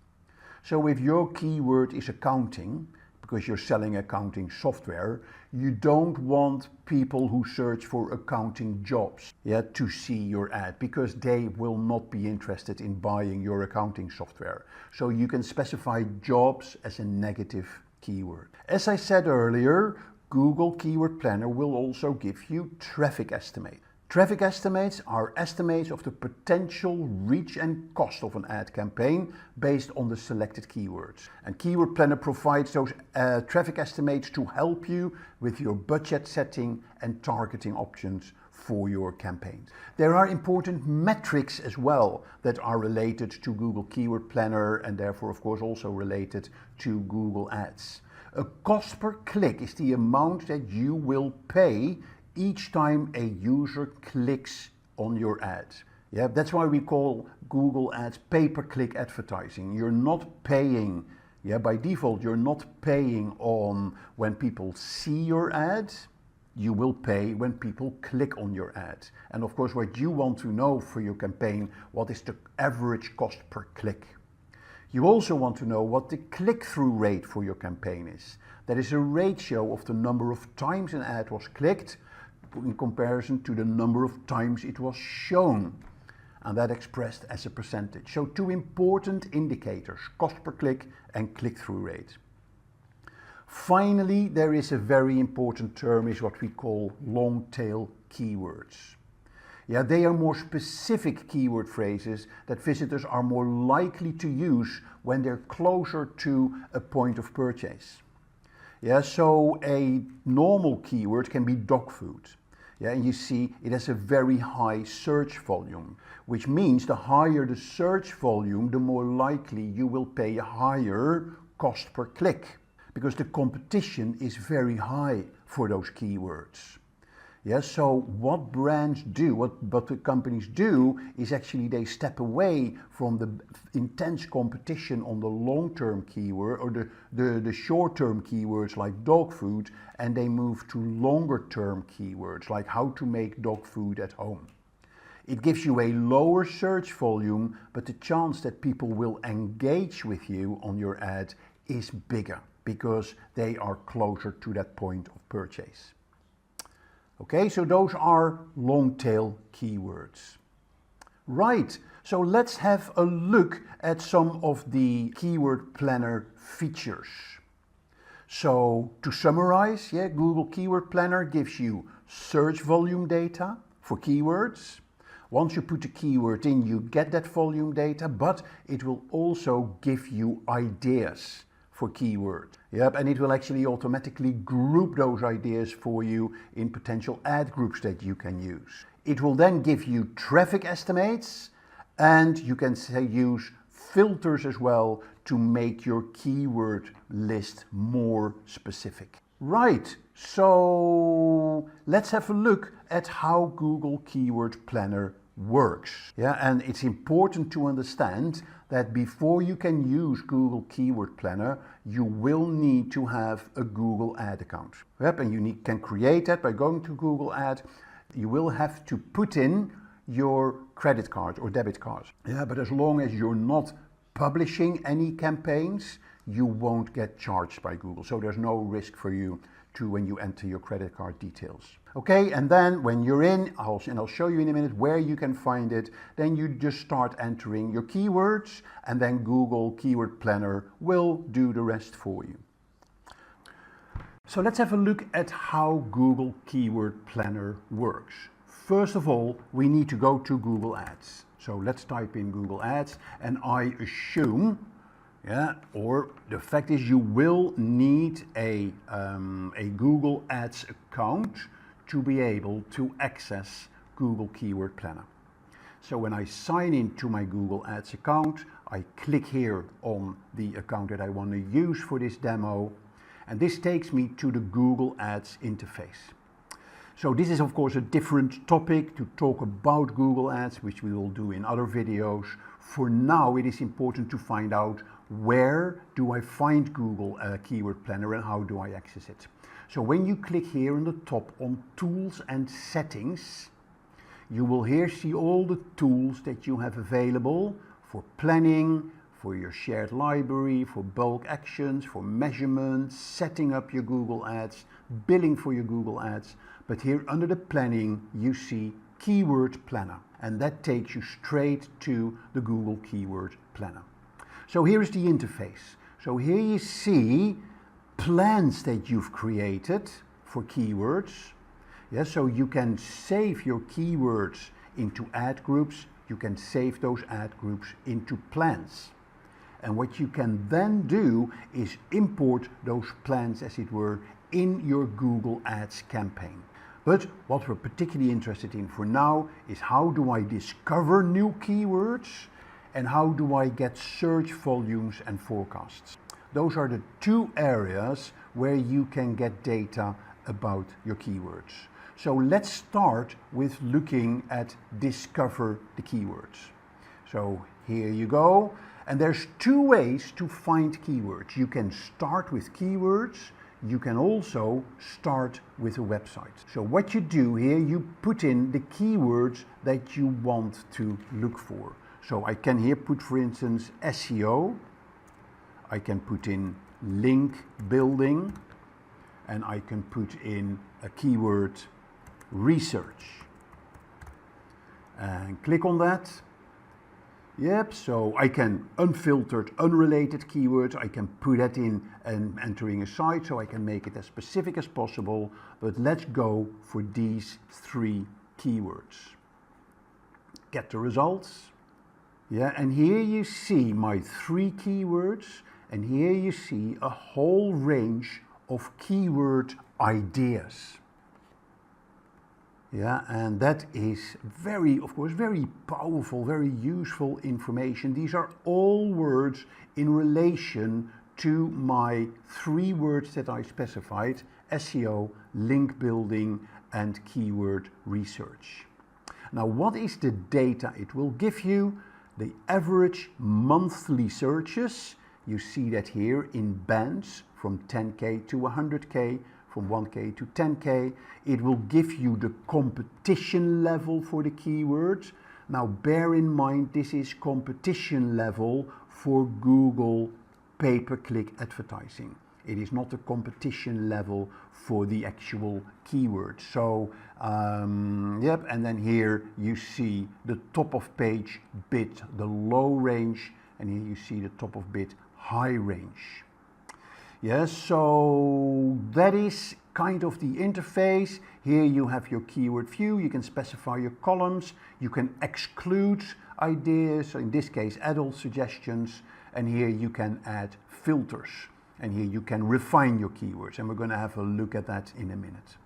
So if your keyword is accounting, because you're selling accounting software, you don't want people who search for accounting jobs to see your ad, because they will not be interested in buying your accounting software. So you can specify jobs as a negative keyword. As I said earlier, Google Keyword Planner will also give you traffic estimates. Traffic estimates are estimates of the potential reach and cost of an ad campaign based on the selected keywords. And Keyword Planner provides those traffic estimates to help you with your budget setting and targeting options for your campaigns. There are important metrics as well that are related to Google Keyword Planner, and therefore of course also related to Google Ads. A cost per click is the amount that you will pay each time a user clicks on your ad. Yeah, that's why we call Google Ads pay-per-click advertising. You're not paying, by default, you're not paying on when people see your ad. You will pay when people click on your ad. And of course, what you want to know for your campaign, what is the average cost per click? You also want to know what the click-through rate for your campaign is. That is a ratio of the number of times an ad was clicked in comparison to the number of times it was shown. And that expressed as a percentage. So two important indicators, cost per click and click-through rate. Finally, there is a very important term, is what we call long-tail keywords. Yeah, they are more specific keyword phrases that visitors are more likely to use when they're closer to a point of purchase. Yeah, so a normal keyword can be dog food. Yeah, and you see it has a very high search volume, which means the higher the search volume, the more likely you will pay a higher cost per click, because the competition is very high for those keywords. Yeah, so what brands do, what the companies do, is actually they step away from the intense competition on the long-term keyword or the short-term keywords like dog food, and they move to longer-term keywords like how to make dog food at home. It gives you a lower search volume, but the chance that people will engage with you on your ad is bigger because they are closer to that point of purchase. Okay, so those are long-tail keywords. Right, so let's have a look at some of the keyword planner features. So to summarize, Google Keyword Planner gives you search volume data for keywords. Once you put the keyword in, you get that volume data, but it will also give you ideas for keywords. Yep, and it will actually automatically group those ideas for you in potential ad groups that you can use. It will then give you traffic estimates, and you can use filters as well to make your keyword list more specific. Right, so let's have a look at how Google Keyword Planner works. Yeah, and it's important to understand that before you can use Google Keyword Planner, you will need to have a Google Ad account. Yep, and you can create that by going to Google Ad. You will have to put in your credit card or debit card. Yeah, but as long as you're not publishing any campaigns, you won't get charged by Google. So there's no risk for you when you enter your credit card details. Okay, and then when you're in, I'll show you in a minute where you can find it, then you just start entering your keywords, and then Google Keyword Planner will do the rest for you. So let's have a look at how Google Keyword Planner works. First of all, we need to go to Google Ads. So let's type in Google Ads, and I assume, or the fact is you will need a Google Ads account to be able to access Google Keyword Planner. So when I sign into my Google Ads account, I click here on the account that I want to use for this demo, and this takes me to the Google Ads interface. So this is of course a different topic to talk about Google Ads, which we will do in other videos. For now, it is important to find out where do I find Google Keyword Planner and how do I access it. So when you click here on the top on Tools and Settings, you will here see all the tools that you have available for planning, for your shared library, for bulk actions, for measurements, setting up your Google Ads, billing for your Google Ads. But here under the planning, you see Keyword Planner, and that takes you straight to the Google Keyword Planner. So here is the interface. So here you see plans that you've created for keywords. Yeah, so you can save your keywords into ad groups. You can save those ad groups into plans. And what you can then do is import those plans, as it were, in your Google Ads campaign. But what we're particularly interested in for now is how do I discover new keywords and how do I get search volumes and forecasts. Those are the two areas where you can get data about your keywords. So let's start with looking at discover the keywords. So here you go. And there's two ways to find keywords. You can start with keywords. You can also start with a website. So what you do here, you put in the keywords that you want to look for. So I can here put, for instance, SEO. I can put in link building. And I can put in a keyword research. And click on that. Yep, so I can unfiltered, unrelated keywords, I can put that in and entering a site, so I can make it as specific as possible, but let's go for these three keywords. Get the results. Yeah, and here you see my three keywords, and here you see a whole range of keyword ideas. Yeah, and that is of course, very powerful, very useful information. These are all words in relation to my three words that I specified: SEO, link building, and keyword research. Now, what is the data it will give you? The average monthly searches. You see that here in bands from 10K to 100K. From 1K to 10K, it will give you the competition level for the keywords. Now bear in mind, this is competition level for Google pay-per-click advertising. It is not a competition level for the actual keywords. So, yep, and then here you see the top of page bid, the low range, and here you see the top of bid, high range. Yes, so that is kind of the interface. Here you have your keyword view. You can specify your columns. You can exclude ideas, in this case adult suggestions, and here you can add filters. And here you can refine your keywords, and we're going to have a look at that in a minute.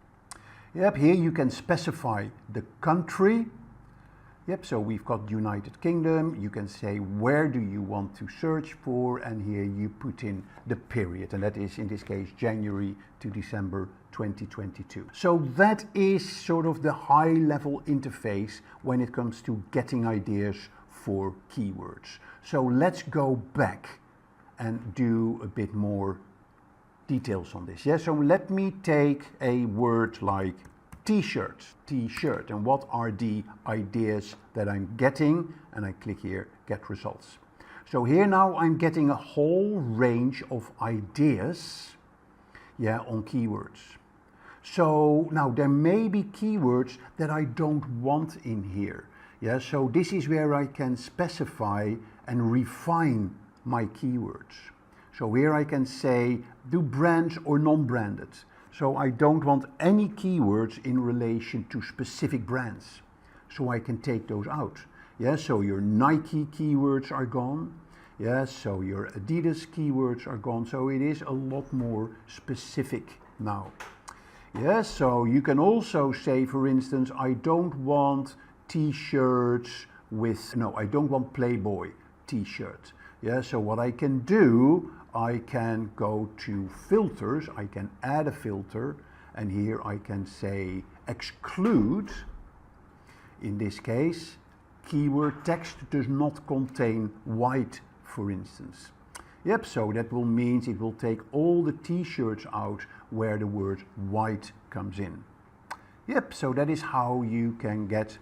Yep, here you can specify the country. Yep, so we've got United Kingdom. You can say where do you want to search for, and here you put in the period, and that is in this case January to December 2022. So that is sort of the high level interface when it comes to getting ideas for keywords. So let's go back and do a bit more details on this. Yeah, so let me take a word like t-shirt, and what are the ideas that I'm getting, and I click here, get results. So here now I'm getting a whole range of ideas, yeah, on keywords. So now there may be keywords that I don't want in here. Yeah, so this is where I can specify and refine my keywords. So here I can say do brands or non-branded. So I don't want any keywords in relation to specific brands. So I can take those out. Yeah, so your Nike keywords are gone. Yeah, so your Adidas keywords are gone. So it is a lot more specific now. Yeah, so you can also say, for instance, I don't want t-shirts with, no, I don't want Playboy t-shirt. Yeah, so what I can do, I can go to filters, I can add a filter, and here I can say exclude, in this case, keyword text does not contain white, for instance. Yep, so that will mean it will take all the t-shirts out where the word white comes in. Yep, so that is how you can get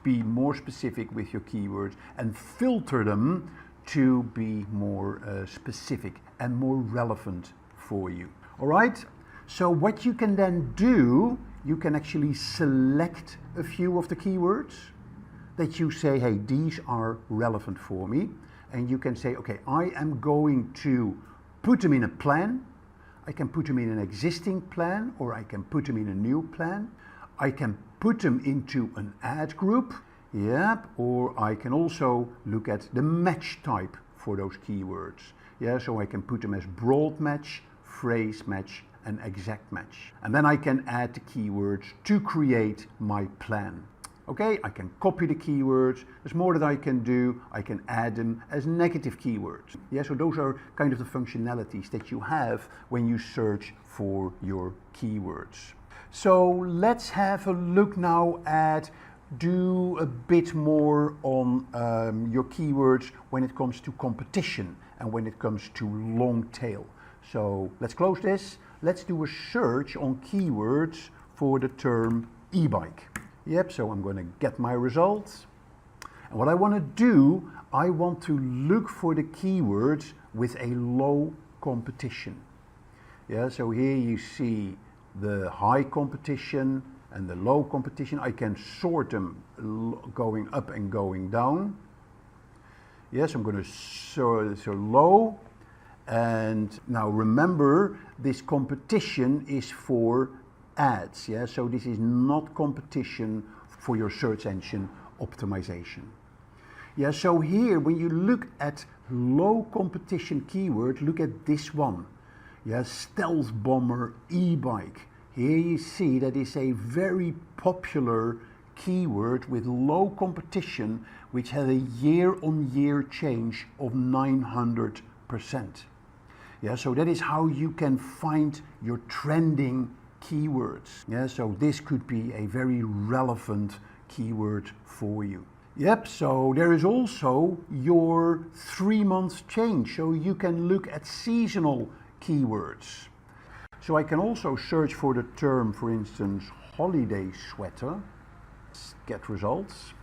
be more specific with your keywords and filter them to be more specific and more relevant for you. All right, so what you can then do, you can actually select a few of the keywords that you say, hey, these are relevant for me. And you can say, okay, I am going to put them in a plan. I can put them in an existing plan, or I can put them in a new plan. I can put them into an ad group. Yep, or I can also look at the match type for those keywords. Yeah, so I can put them as broad match, phrase match, and exact match. And then I can add the keywords to create my plan. Okay, I can copy the keywords. There's more that I can do. I can add them as negative keywords. Yeah, so those are kind of the functionalities that you have when you search for your keywords. So let's have a look now at do a bit more on your keywords when it comes to competition and when it comes to long tail. So let's close this. Let's do a search on keywords for the term e-bike. Yep, so I'm going to get my results. And what I want to do, I want to look for the keywords with a low competition. Yeah, so here you see the high competition and the low competition. I can sort them going up and going down. Yes, I'm going to sort so low. And now remember, this competition is for ads. Yeah, so this is not competition for your search engine optimization. Yeah, so here when you look at low competition keyword, look at this one. Yeah, stealth bomber e-bike. Here you see that is a very popular keyword with low competition, which has a year-on-year change of 900%. Yeah, so that is how you can find your trending keywords. Yeah, so this could be a very relevant keyword for you. Yep, so there is also your 3 months change, so you can look at seasonal keywords. So I can also search for the term, for instance, holiday sweater, get results.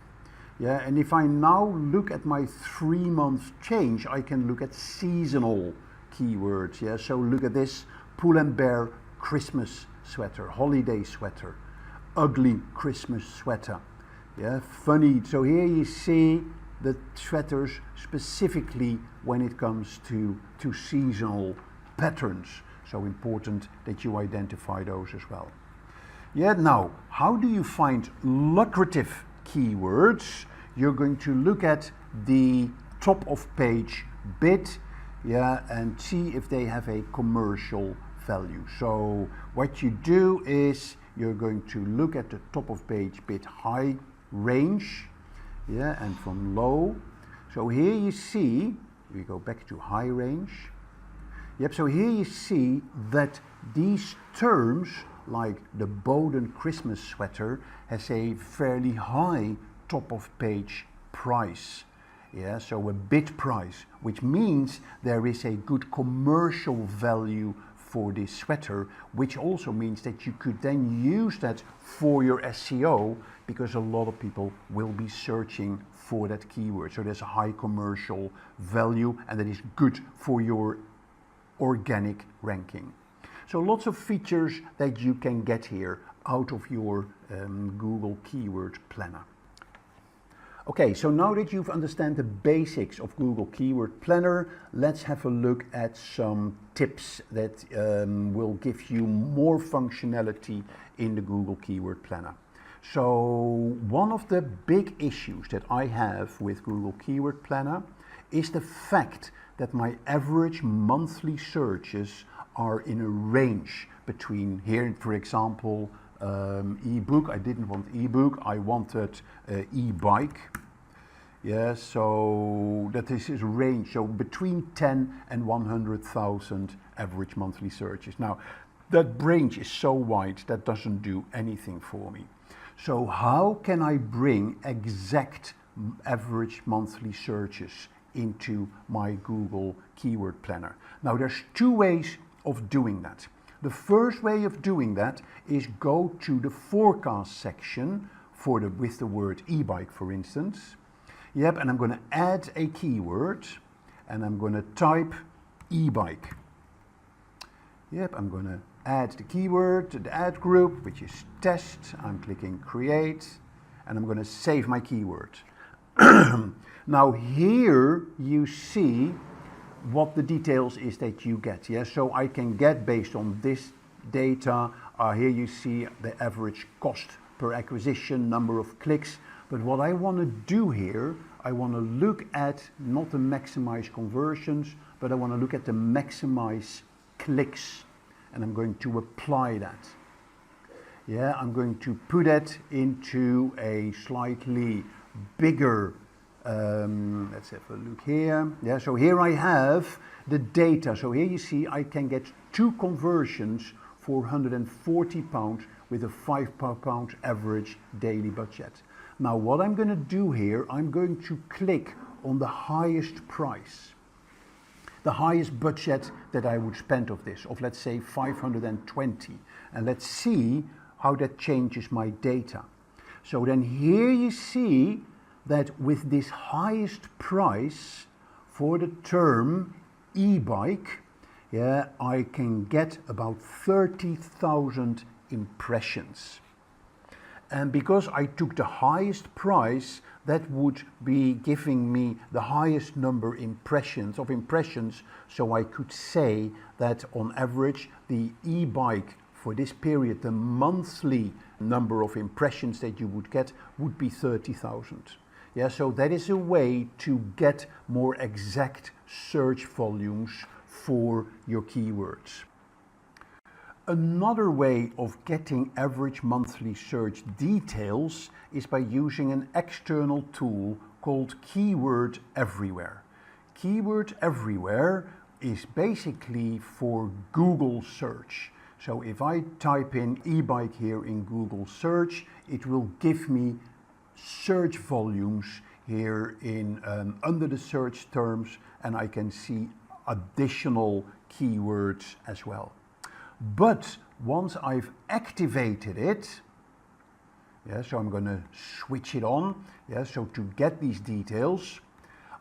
Yeah, and if I now look at my 3 months change, I can look at seasonal keywords. Yeah, so look at this, Pull and Bear Christmas sweater, holiday sweater, ugly Christmas sweater. Yeah, funny. So here you see the sweaters specifically when it comes to seasonal patterns. So important that you identify those as well. Yeah, now, how do you find lucrative keywords? You're going to look at the top of page bid, yeah, and see if they have a commercial value. So what you do is you're going to look at the top of page bid high range, yeah, and from low. So here you see, we go back to high range. Yep, so here you see that these terms, like the Bowden Christmas sweater, has a fairly high top of page price. Yeah, so a bid price, which means there is a good commercial value for this sweater, which also means that you could then use that for your SEO, because a lot of people will be searching for that keyword. So there's a high commercial value, and that is good for your organic ranking. So lots of features that you can get here out of your Google Keyword Planner. Okay, so now that you've understand the basics of Google Keyword Planner, let's have a look at some tips that will give you more functionality in the Google Keyword Planner. So one of the big issues that I have with Google Keyword Planner is the fact that my average monthly searches are in a range between here, for example, ebook. I didn't want ebook, I wanted e-bike. Yeah, so that is a range, so between 10 and 100,000 average monthly searches. Now, that range is so wide that doesn't do anything for me. So how can I bring exact average monthly searches into my Google Keyword Planner? Now, there's two ways of doing that. The first way of doing that is go to the forecast section for with the word e-bike, for instance. Yep, and I'm going to add a keyword, and I'm going to type e-bike. Yep, I'm going to add the keyword to the ad group, which is test. I'm clicking create, and I'm going to save my keyword. Now here you see what the details is that you get. Yeah, so I can get based on this data. Here you see the average cost per acquisition, number of clicks. But what I want to do here, I want to look at not the maximize conversions, but I want to look at the maximize clicks, and I'm going to apply that. Yeah, I'm going to put it into a slightly bigger, let's have a look here. Yeah, so here I have the data. So here you see I can get 2 conversions for £140 with a £5 average daily budget. Now what I'm going to do here, I'm going to click on the highest price, the highest budget that I would spend of this, of let's say 520, and let's see how that changes my data. So then here you see that with this highest price for the term e-bike, yeah, I can get about 30,000 impressions. And because I took the highest price, that would be giving me the highest number of impressions, so I could say that on average the e-bike for this period, the monthly number of impressions that you would get would be 30,000. Yeah, so that is a way to get more exact search volumes for your keywords. Another way of getting average monthly search details is by using an external tool called Keyword Everywhere. Keyword Everywhere is basically for Google search. So if I type in e-bike here in Google search, it will give me search volumes here in under the search terms, and I can see additional keywords as well. But once I've activated it, yeah, so I'm going to switch it on, yeah, so to get these details,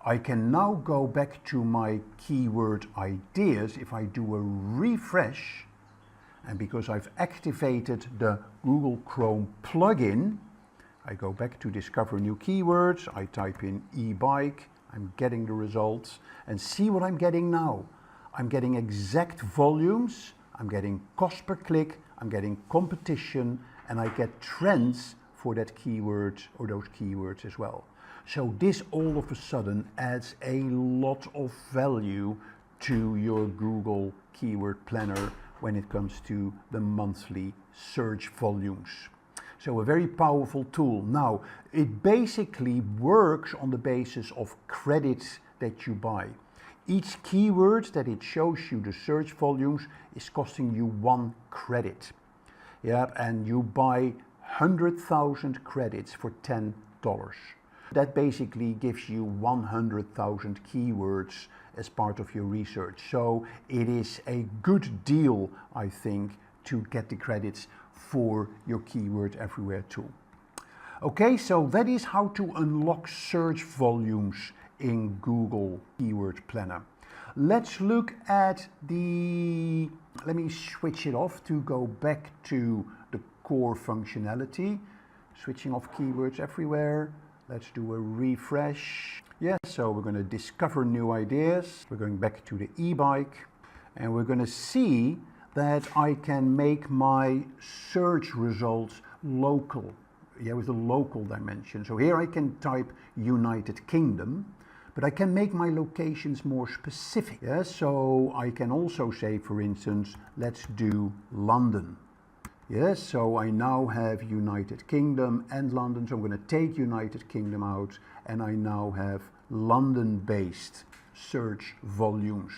I can now go back to my keyword ideas. If I do a refresh, and because I've activated the Google Chrome plugin, I go back to discover new keywords, I type in e-bike, I'm getting the results, and see what I'm getting now. I'm getting exact volumes, I'm getting cost per click, I'm getting competition, and I get trends for that keyword or those keywords as well. So this all of a sudden adds a lot of value to your Google Keyword Planner when it comes to the monthly search volumes. So a very powerful tool. Now, it basically works on the basis of credits that you buy. Each keyword that it shows you the search volumes is costing you 1 credit. Yeah, and you buy 100,000 credits for $10. That basically gives you 100,000 keywords as part of your research. So it is a good deal, I think, to get the credits for your Keyword Everywhere tool. Okay, so that is how to unlock search volumes in Google Keyword Planner. Let's look at let me switch it off to go back to the core functionality. Switching off Keywords Everywhere. Let's do a refresh. Yes, so we're going to discover new ideas. We're going back to the e-bike, and we're going to see that I can make my search results local. Yeah, with a local dimension. So here I can type United Kingdom, but I can make my locations more specific. Yeah, so I can also say, for instance, let's do London. Yes, so I now have United Kingdom and London, so I'm going to take United Kingdom out, and I now have London-based search volumes.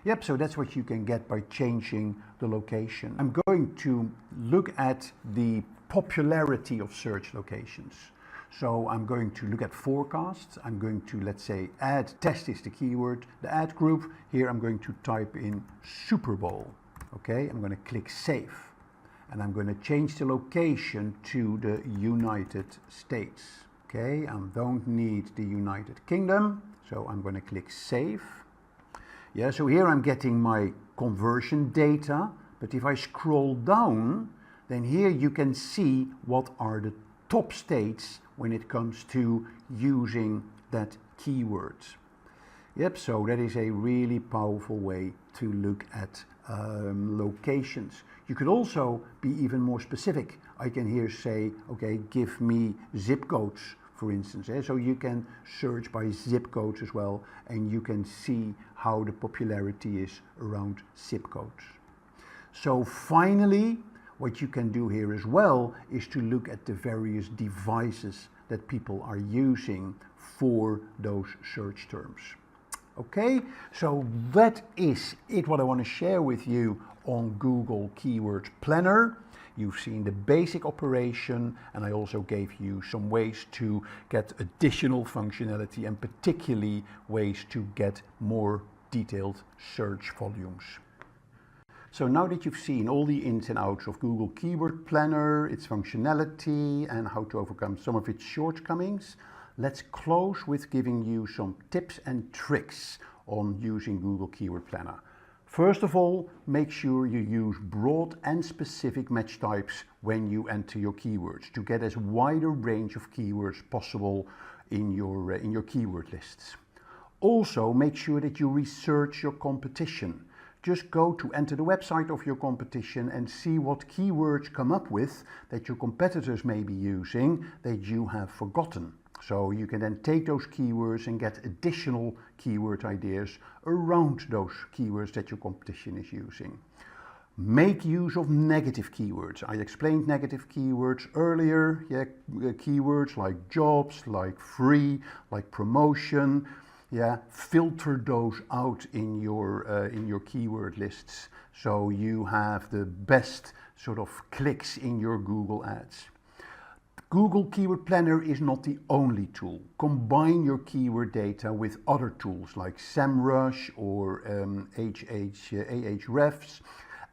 Yep, so that's what you can get by changing the location. I'm going to look at the popularity of search locations. So I'm going to look at forecasts. I'm going to, let's say, test is the keyword, the ad group. Here I'm going to type in Super Bowl. Okay, I'm going to click Save. And I'm going to change the location to the United States. Okay, I don't need the United Kingdom, so I'm going to click Save. Yeah, so here I'm getting my conversion data, but if I scroll down, then here you can see what are the top states when it comes to using that keyword. Yep, so that is a really powerful way to look at locations. You could also be even more specific. I can here say, okay, give me zip codes, for instance. So you can search by zip codes as well, and you can see how the popularity is around zip codes. So finally, what you can do here as well is to look at the various devices that people are using for those search terms. Okay, so that is it what I want to share with you on Google Keyword Planner. you've seen the basic operation, and I also gave you some ways to get additional functionality and particularly ways to get more detailed search volumes. So now that you've seen all the ins and outs of Google Keyword Planner, its functionality and how to overcome some of its shortcomings, let's close with giving you some tips and tricks on using Google Keyword Planner. First of all, make sure you use broad and specific match types when you enter your keywords to get as wide a range of keywords possible in your keyword lists. Also, make sure that you research your competition. Just go to enter the website of your competition and see what keywords come up with that your competitors may be using that you have forgotten. So you can then take those keywords and get additional keyword ideas around those keywords that your competition is using. Make use of negative keywords. I explained negative keywords earlier. Keywords like jobs, like free, like promotion. Filter those out in your keyword lists so you have the best sort of clicks in your Google ads. Google Keyword Planner is not the only tool. Combine your keyword data with other tools like SEMrush or Ahrefs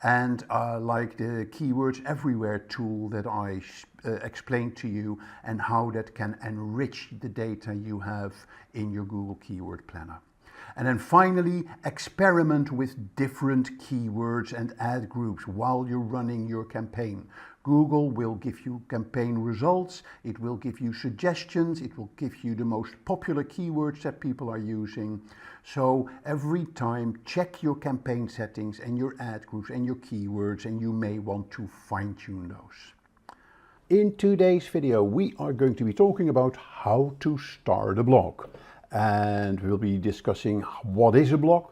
and like the Keywords Everywhere tool that I explained to you, and how that can enrich the data you have in your Google Keyword Planner. And then finally, experiment with different keywords and ad groups while you're running your campaign. Google will give you campaign results, it will give you suggestions, it will give you the most popular keywords that people are using. So every time check your campaign settings and your ad groups and your keywords, and you may want to fine-tune those. In today's video, we are going to be talking about how to start a blog. And we'll be discussing what is a blog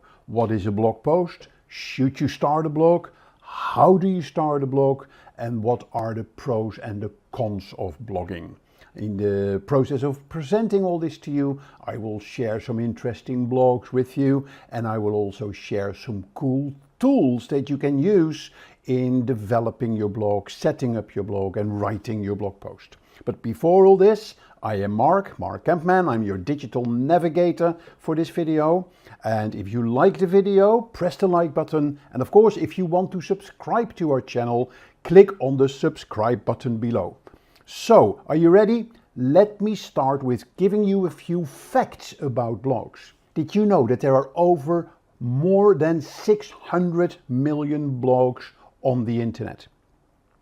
post, should you start a blog, how do you start a blog, and what are the pros and the cons of blogging. In the process of presenting all this to you, I will share some interesting blogs with you, and I will also share some cool tools that you can use in developing your blog, setting up your blog, and writing your blog post. But before all this, I am Mark Kempman. I'm your digital navigator for this video. And if you like the video, press the like button. And of course, if you want to subscribe to our channel, click on the subscribe button below. So, are you ready? Let me start with giving you a few facts about blogs. Did you know that there are over more than 600 million blogs on the internet?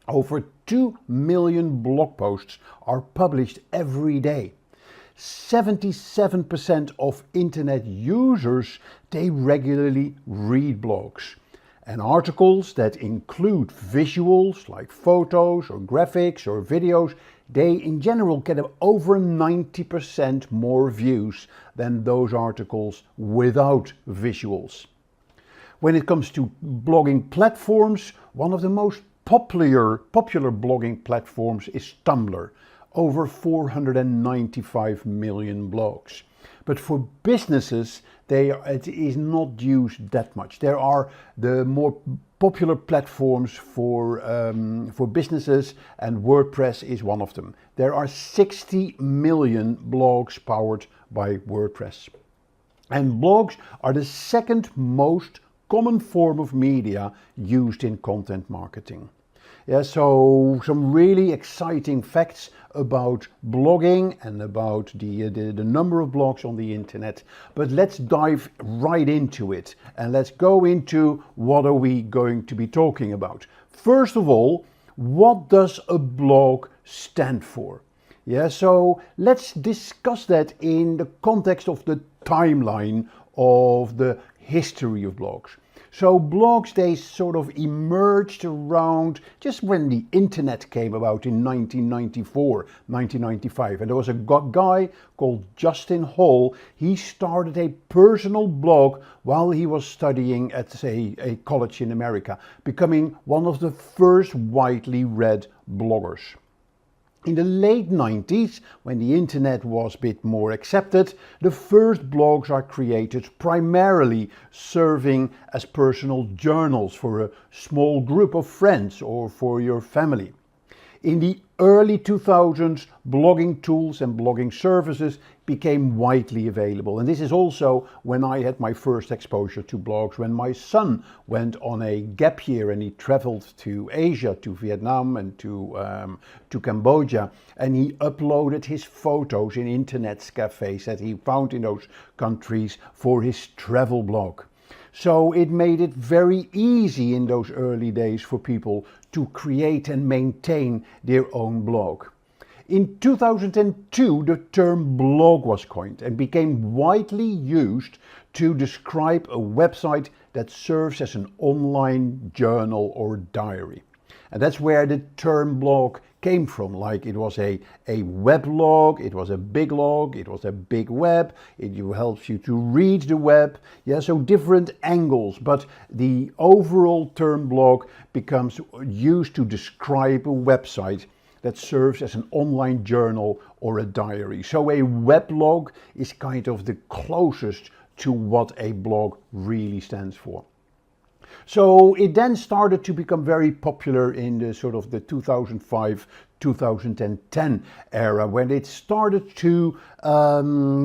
Over 2 million blog posts are published every day. 77% of internet users, they regularly read blogs. And articles that include visuals like photos or graphics or videos, they in general get over 90% more views than those articles without visuals. When it comes to blogging platforms, one of the most popular blogging platforms is Tumblr. Over 495 million blogs. But for businesses, it is not used that much. There are the more popular platforms for businesses, and WordPress is one of them. There are 60 million blogs powered by WordPress. And blogs are the second most common form of media used in content marketing. So some really exciting facts about blogging and about the number of blogs on the internet. But let's dive right into it, and let's go into what are we going to be talking about. First of all, what does a blog stand for? So let's discuss that in the context of the timeline of the history of blogs. So blogs, they sort of emerged around just when the internet came about in 1994, 1995. And there was a guy called Justin Hall. He started a personal blog while he was studying at, a college in America, becoming one of the first widely read bloggers. In the late 90s, when the internet was a bit more accepted, the first blogs are created primarily serving as personal journals for a small group of friends or for your family. In the early 2000s, blogging tools and blogging services became widely available. And this is also when I had my first exposure to blogs, when my son went on a gap year and he traveled to Asia, to Vietnam and to Cambodia, and he uploaded his photos in internet cafes that he found in those countries for his travel blog. So it made it very easy in those early days for people to create and maintain their own blog. In 2002, the term blog was coined and became widely used to describe a website that serves as an online journal or diary. And that's where the term blog came from. Like it was a weblog, it was a big log, it was a big web, it helps you to read the web. Yeah, so different angles, but the overall term blog becomes used to describe a website that serves as an online journal or a diary. So a weblog is kind of the closest to what a blog really stands for. So it then started to become very popular in the sort of the 2005-2010 era, when it started to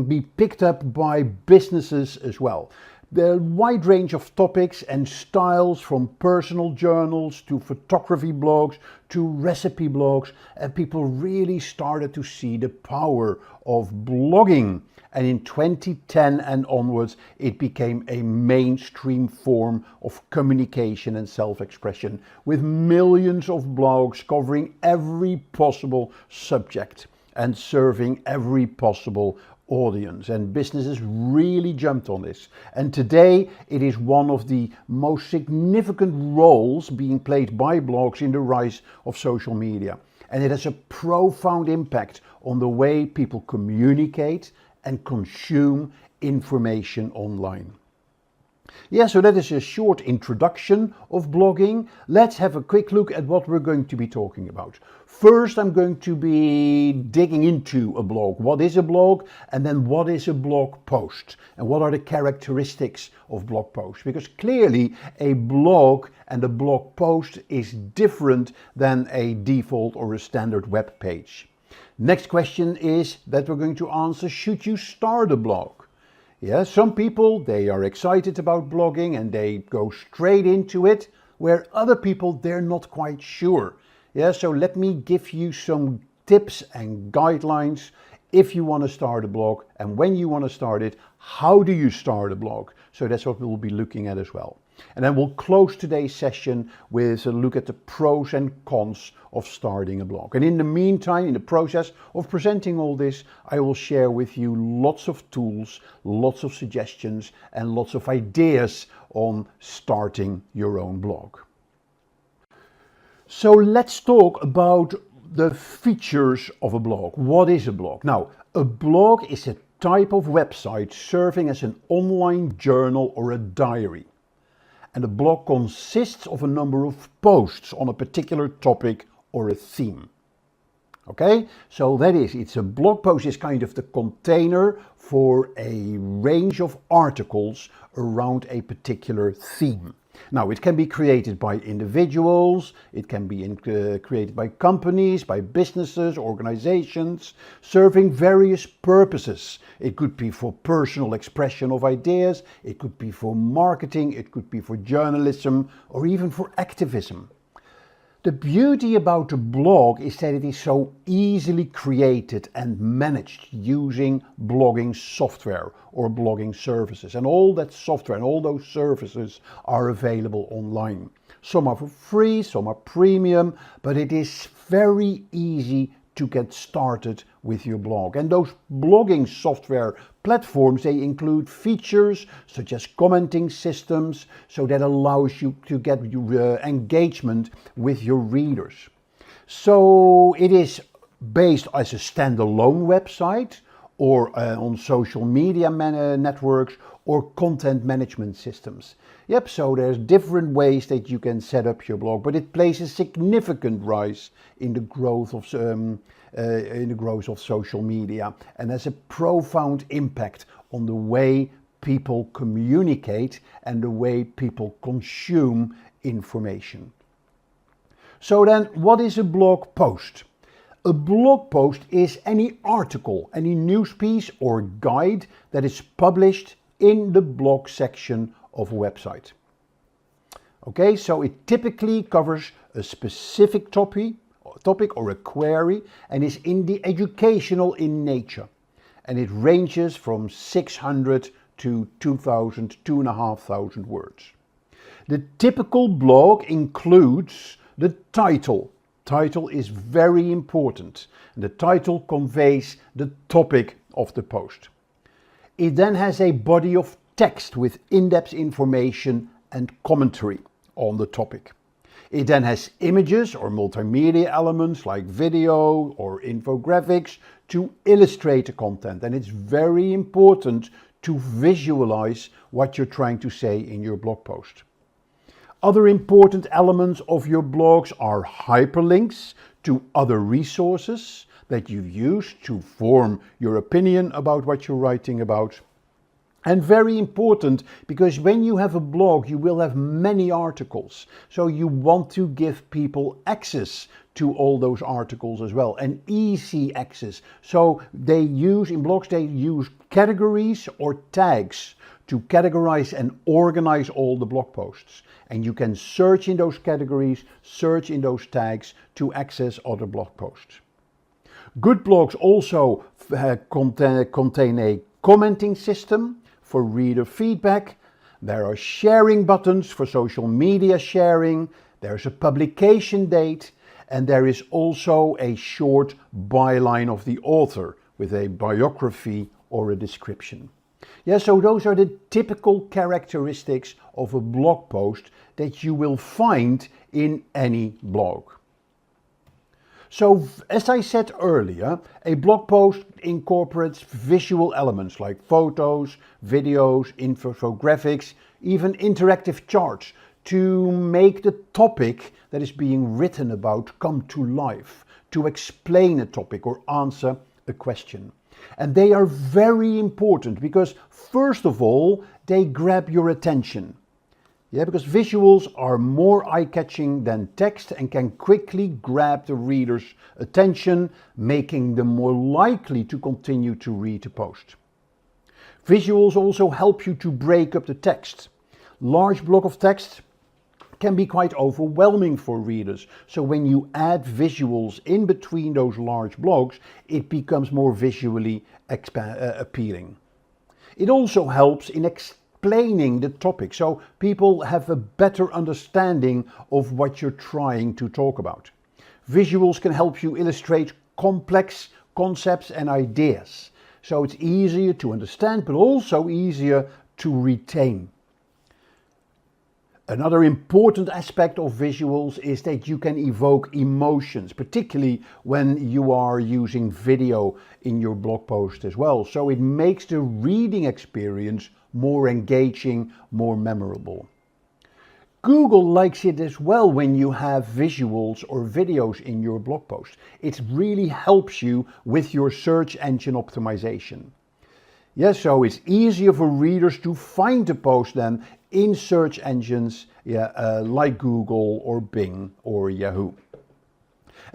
be picked up by businesses as well. The wide range of topics and styles, from personal journals to photography blogs to recipe blogs, and people really started to see the power of blogging. And in 2010 and onwards, it became a mainstream form of communication and self-expression, with millions of blogs covering every possible subject and serving every possible audience. And businesses really jumped on this. And today, it is one of the most significant roles being played by blogs in the rise of social media. And it has a profound impact on the way people communicate and consume information online. Yeah, so that is a short introduction of blogging. Let's have a quick look at what we're going to be talking about. First, I'm going to be digging into a blog. What is a blog? And then what is a blog post? And what are the characteristics of blog posts? Because clearly a blog and a blog post is different than a default or a standard web page. Next question is that we're going to answer: should you start a blog? Yeah, some people, they are excited about blogging and they go straight into it, where other people, they're not quite sure. Yeah, so let me give you some tips and guidelines if you want to start a blog, and when you want to start it, how do you start a blog? So that's what we'll be looking at as well. And then we'll close today's session with a look at the pros and cons of starting a blog. And in the meantime, in the process of presenting all this, I will share with you lots of tools, lots of suggestions, and lots of ideas on starting your own blog. So let's talk about the features of a blog. What is a blog? Now, a blog is a type of website serving as an online journal or a diary. And a blog consists of a number of posts on a particular topic or a theme. Okay, so that is, it's a blog post is kind of the container for a range of articles around a particular theme. Now, it can be created by individuals, it can be created by companies, by businesses, organizations, serving various purposes. It could be for personal expression of ideas, it could be for marketing, it could be for journalism, or even for activism. The beauty about a blog is that it is so easily created and managed using blogging software or blogging services. And all that software and all those services are available online. Some are for free, some are premium, but it is very easy to get started with your blog. And those blogging software platforms, they include features such as commenting systems, so that allows you to get your engagement with your readers. So it is based as a standalone website, or on social media networks or content management systems. Yep, so there's different ways that you can set up your blog, but it plays a significant rise in the growth of social media, and has a profound impact on the way people communicate and the way people consume information. So then, what is a blog post? A blog post is any article, any news piece or guide that is published in the blog section of a website. Okay, so it typically covers a specific topic or a query and is educational in nature. And it ranges from 600 to 2,000, 2,500 words. The typical blog includes the title. Title is very important. The title conveys the topic of the post. It then has a body of text with in-depth information and commentary on the topic. It then has images or multimedia elements like video or infographics to illustrate the content. And it's very important to visualize what you're trying to say in your blog post. Other important elements of your blogs are hyperlinks to other resources that you use to form your opinion about what you're writing about. And very important, because when you have a blog, you will have many articles. So you want to give people access to all those articles as well, and easy access. So in blogs, they use categories or tags to categorize and organize all the blog posts. And you can search in those categories, search in those tags to access other blog posts. Good blogs also contain a commenting system for reader feedback. There are sharing buttons for social media sharing. There's a publication date, and there is also a short byline of the author with a biography or a description. Yeah, so those are the typical characteristics of a blog post that you will find in any blog. So, as I said earlier, a blog post incorporates visual elements like photos, videos, infographics, even interactive charts to make the topic that is being written about come to life, to explain a topic or answer a question. And they are very important because, first of all, they grab your attention. Yeah, because visuals are more eye-catching than text and can quickly grab the reader's attention, making them more likely to continue to read the post. Visuals also help you to break up the text. Large block of text can be quite overwhelming for readers. So when you add visuals in between those large blocks, it becomes more visually appealing. It also helps in explaining the topic, so people have a better understanding of what you're trying to talk about. Visuals can help you illustrate complex concepts and ideas, so it's easier to understand but also easier to retain. Another important aspect of visuals is that you can evoke emotions, particularly when you are using video in your blog post as well. So it makes the reading experience more engaging, more memorable. Google likes it as well when you have visuals or videos in your blog post. It really helps you with your search engine optimization. Yes, so it's easier for readers to find the post then in search engines like Google or Bing or Yahoo.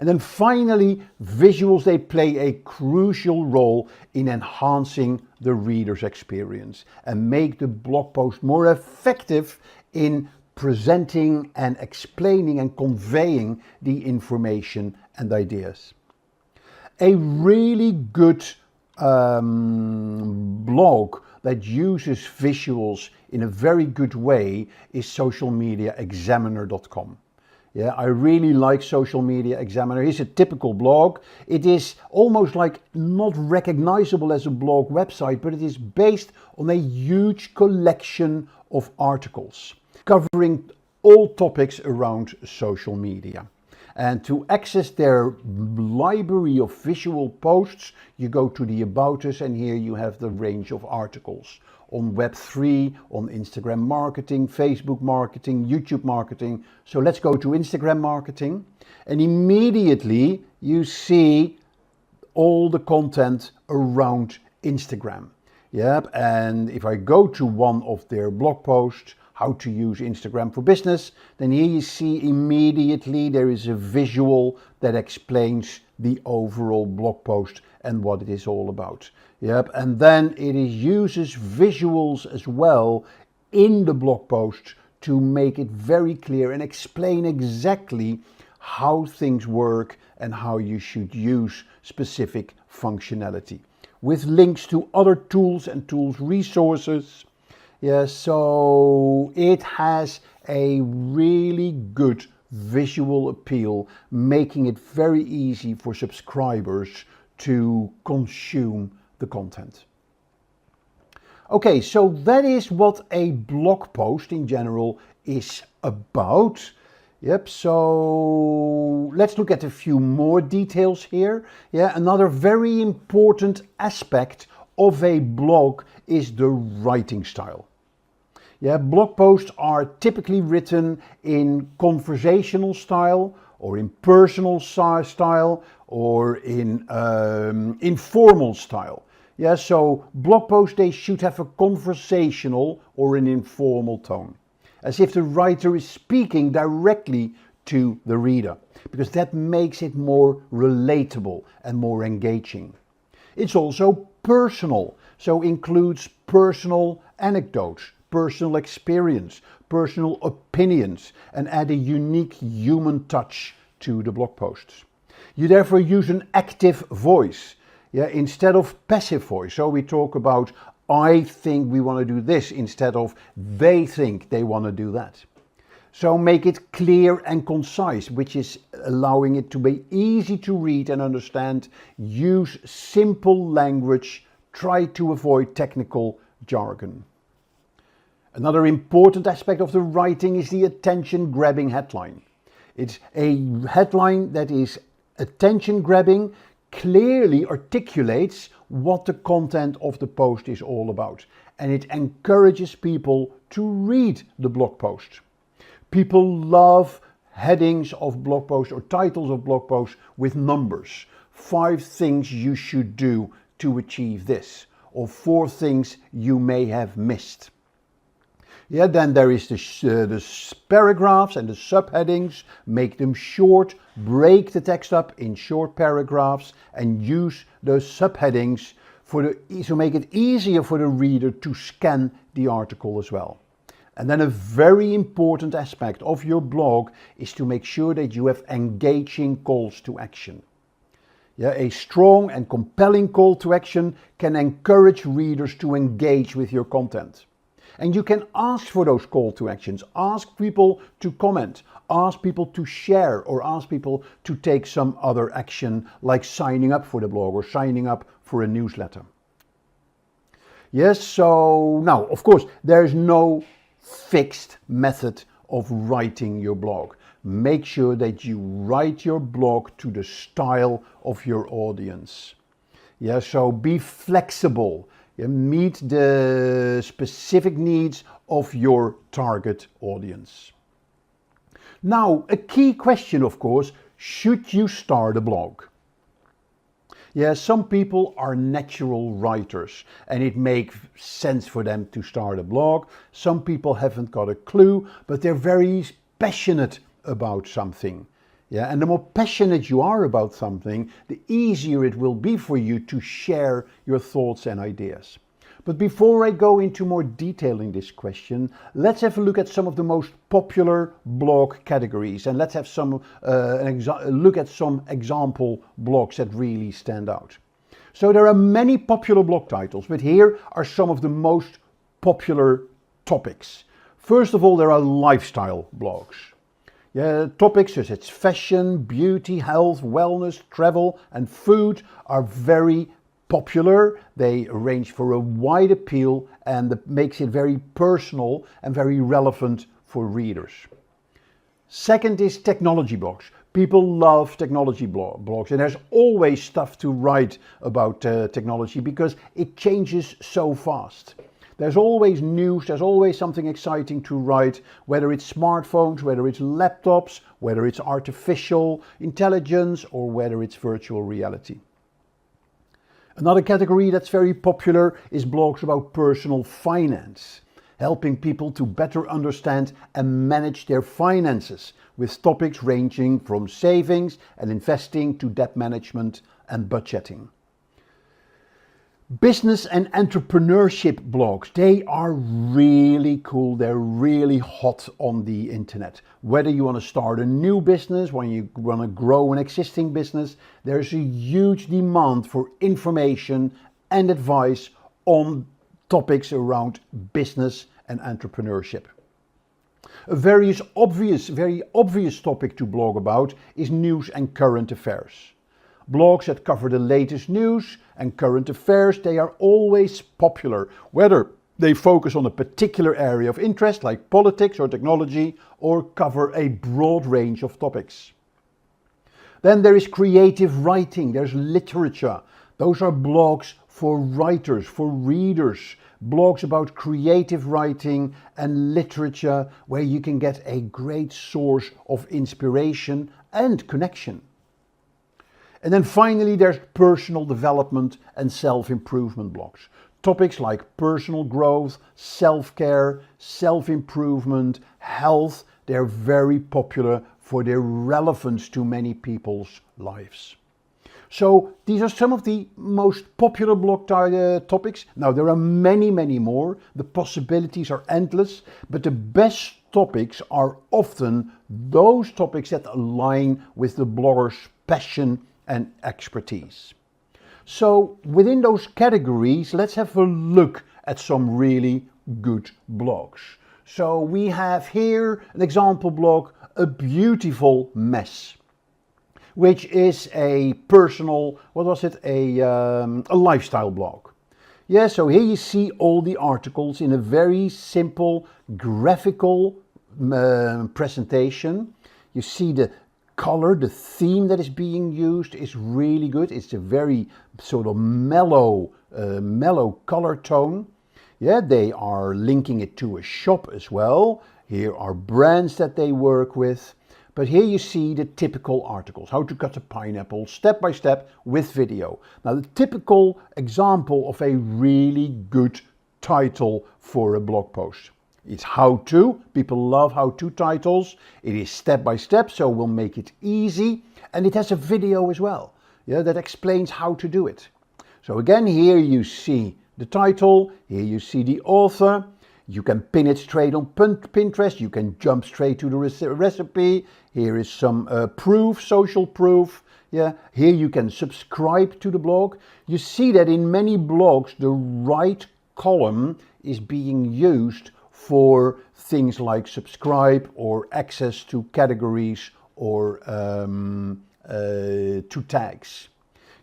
And then finally, visuals, they play a crucial role in enhancing the reader's experience and make the blog post more effective in presenting and explaining and conveying the information and ideas. A really good blog that uses visuals in a very good way is socialmediaexaminer.com. Yeah, I really like Social Media Examiner. It's a typical blog. It is almost like not recognizable as a blog website, but it is based on a huge collection of articles covering all topics around social media. And to access their library of visual posts, you go to the About Us, and here you have the range of articles on Web3, on Instagram marketing, Facebook marketing, YouTube marketing. So let's go to Instagram marketing, and immediately you see all the content around Instagram. Yep, and if I go to one of their blog posts, how to use Instagram for business, then here you see immediately there is a visual that explains the overall blog post and what it is all about. Yep, and then it uses visuals as well in the blog post to make it very clear and explain exactly how things work and how you should use specific functionality, with links to other tools and tools resources. Yeah, so it has a really good visual appeal, making it very easy for subscribers to consume the content. Okay, so that is what a blog post in general is about. Yep, so let's look at a few more details here. Yeah, another very important aspect of a blog is the writing style. Yeah, blog posts are typically written in conversational style, or in personal style, or in informal style. Yeah, so blog posts, they should have a conversational or an informal tone, as if the writer is speaking directly to the reader, because that makes it more relatable and more engaging. It's also personal, so includes personal anecdotes, personal experience, personal opinions, and add a unique human touch to the blog posts. You therefore use an active voice, instead of passive voice. So we talk about I think we want to do this instead of they think they want to do that. So make it clear and concise, which is allowing it to be easy to read and understand. Use simple language. Try to avoid technical jargon. Another important aspect of the writing is the attention-grabbing headline. It's a headline that is attention-grabbing, clearly articulates what the content of the post is all about, and it encourages people to read the blog post. People love headings of blog posts or titles of blog posts with numbers. 5 things you should do to achieve this, or 4 things you may have missed. Yeah, then there is the paragraphs and the subheadings. Make them short, break the text up in short paragraphs, and use those subheadings to make it easier for the reader to scan the article as well. And then a very important aspect of your blog is to make sure that you have engaging calls to action. Yeah, a strong and compelling call to action can encourage readers to engage with your content. And you can ask for those call to actions. Ask people to comment, ask people to share, or ask people to take some other action like signing up for the blog or signing up for a newsletter. Yes, so now, of course, there's no fixed method of writing your blog. Make sure that you write your blog to the style of your audience. Yeah, so be flexible. Meet the specific needs of your target audience. Now, a key question, of course, should you start a blog? Yeah, some people are natural writers and it makes sense for them to start a blog. Some people haven't got a clue, but they're very passionate about something. Yeah, and the more passionate you are about something, the easier it will be for you to share your thoughts and ideas. But before I go into more detail in this question, let's have a look at some of the most popular blog categories, and let's have look at some example blogs that really stand out. So there are many popular blog titles, but here are some of the most popular topics. First of all, there are lifestyle blogs. Yeah, topics such as fashion, beauty, health, wellness, travel, and food are very popular. They range for a wide appeal and that makes it very personal and very relevant for readers. Second is technology blogs. People love technology blogs, and there's always stuff to write about technology because it changes so fast. There's always news, there's always something exciting to write, whether it's smartphones, whether it's laptops, whether it's artificial intelligence, or whether it's virtual reality. Another category that's very popular is blogs about personal finance, helping people to better understand and manage their finances, with topics ranging from savings and investing to debt management and budgeting. Business and entrepreneurship blogs, they are really cool, they're really hot on the internet. Whether you want to start a new business, when you want to grow an existing business, there's a huge demand for information and advice on topics around business and entrepreneurship. A very obvious topic to blog about is news and current affairs. Blogs that cover the latest news and current affairs, they are always popular, whether they focus on a particular area of interest like politics or technology, or cover a broad range of topics. Then there is creative writing, there's literature. Those are blogs for writers, for readers, blogs about creative writing and literature where you can get a great source of inspiration and connection. And then finally there's personal development and self-improvement blogs. Topics like personal growth, self-care, self-improvement, health, they're very popular for their relevance to many people's lives. So these are some of the most popular blog topics. Now there are many more. The possibilities are endless, but the best topics are often those topics that align with the blogger's passion and expertise. So within those categories, let's have a look at some really good blogs. So we have here an example blog, A Beautiful Mess, which is a personal, a lifestyle blog. Yeah, so here you see all the articles in a very simple graphical presentation. You see the color, the theme that is being used is really good. It's a very sort of mellow color tone. Yeah, they are linking it to a shop as well. Here are brands that they work with. But here you see the typical articles, how to cut a pineapple, step by step with video. Now the typical example of a really good title for a blog post. It's how to, people love how to titles. It is step by step, so we'll make it easy. And it has a video as well, yeah, that explains how to do it. So again, here you see the title, here you see the author. You can pin it straight on Pinterest, you can jump straight to the recipe. Here is some proof, social proof. Yeah, here you can subscribe to the blog. You see that in many blogs, the right column is being used for things like subscribe or access to categories or to tags.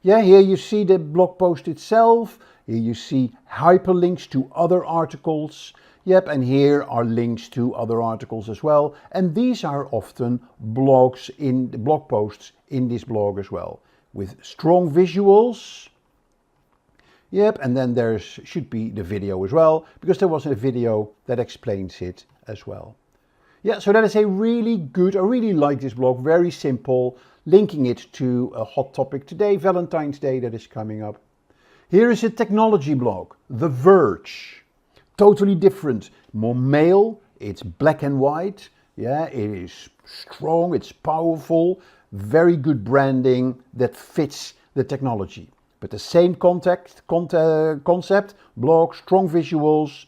Yeah, here you see the blog post itself. Here you see hyperlinks to other articles. Yep, and here are links to other articles as well. And these are often blog posts in this blog as well, with strong visuals. Yep, and then there should be the video as well, because there was a video that explains it as well. Yeah, so that is a really good, I really like this blog, very simple, linking it to a hot topic today, Valentine's Day, that is coming up. Here is a technology blog, The Verge. Totally different, more male, it's black and white, yeah, it is strong, it's powerful, very good branding that fits the technology. But the same concept, blog, strong visuals,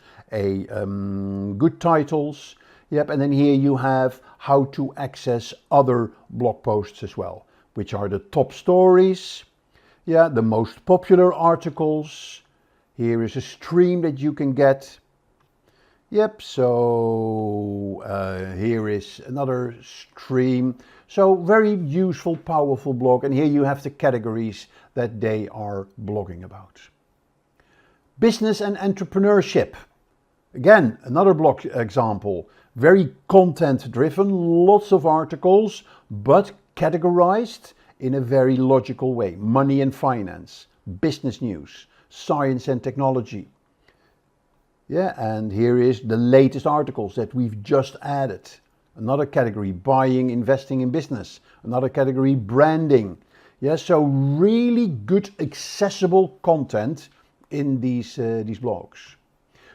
good titles, yep, and then here you have how to access other blog posts as well, which are the top stories, yeah, the most popular articles. Here is a stream that you can get. Yep, so here is another stream. So very useful, powerful blog. And here you have the categories that they are blogging about. Business and entrepreneurship. Again, another blog example. Very content driven, lots of articles, but categorized in a very logical way. Money and finance, business news, science and technology. Yeah, and here is the latest articles that we've just added. Another category, buying, investing in business. Another category, branding. Yeah, so really good accessible content in these blogs.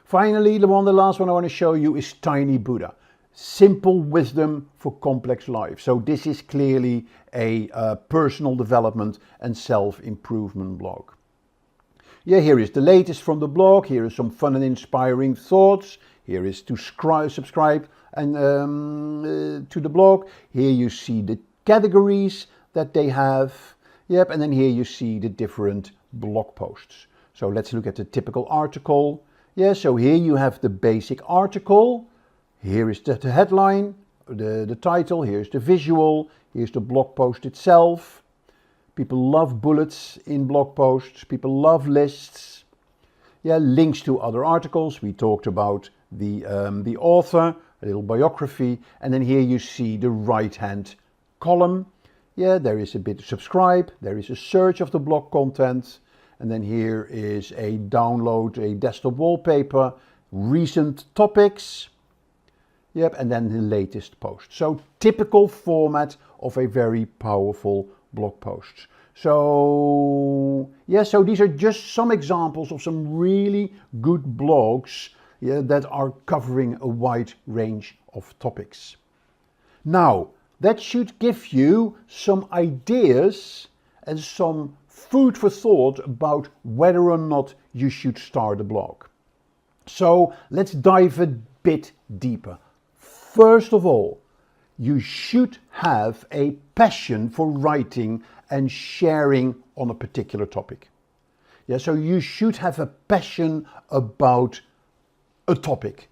Finally, the last one I want to show you is Tiny Buddha. Simple wisdom for complex life. So this is clearly a personal development and self-improvement blog. Yeah, here is the latest from the blog. Here is some fun and inspiring thoughts. Here is to subscribe and to the blog. Here you see the categories that they have. Yep, and then here you see the different blog posts. So let's look at the typical article. Yeah, so here you have the basic article. Here is the headline, the title. Here's the visual. Here's the blog post itself. People love bullets in blog posts. People love lists. Yeah, links to other articles. We talked about the author, a little biography, and then here you see the right-hand column. Yeah, there is a bit of subscribe. There is a search of the blog content, and then here is a download, a desktop wallpaper, recent topics. Yep, and then the latest post. So typical format of a very powerful blog posts. So yeah, so these are just some examples of some really good blogs, yeah, that are covering a wide range of topics. Now, that should give you some ideas and some food for thought about whether or not you should start a blog. So let's dive a bit deeper. First of all, you should have a passion for writing and sharing on a particular topic. Yeah, so you should have a passion about a topic.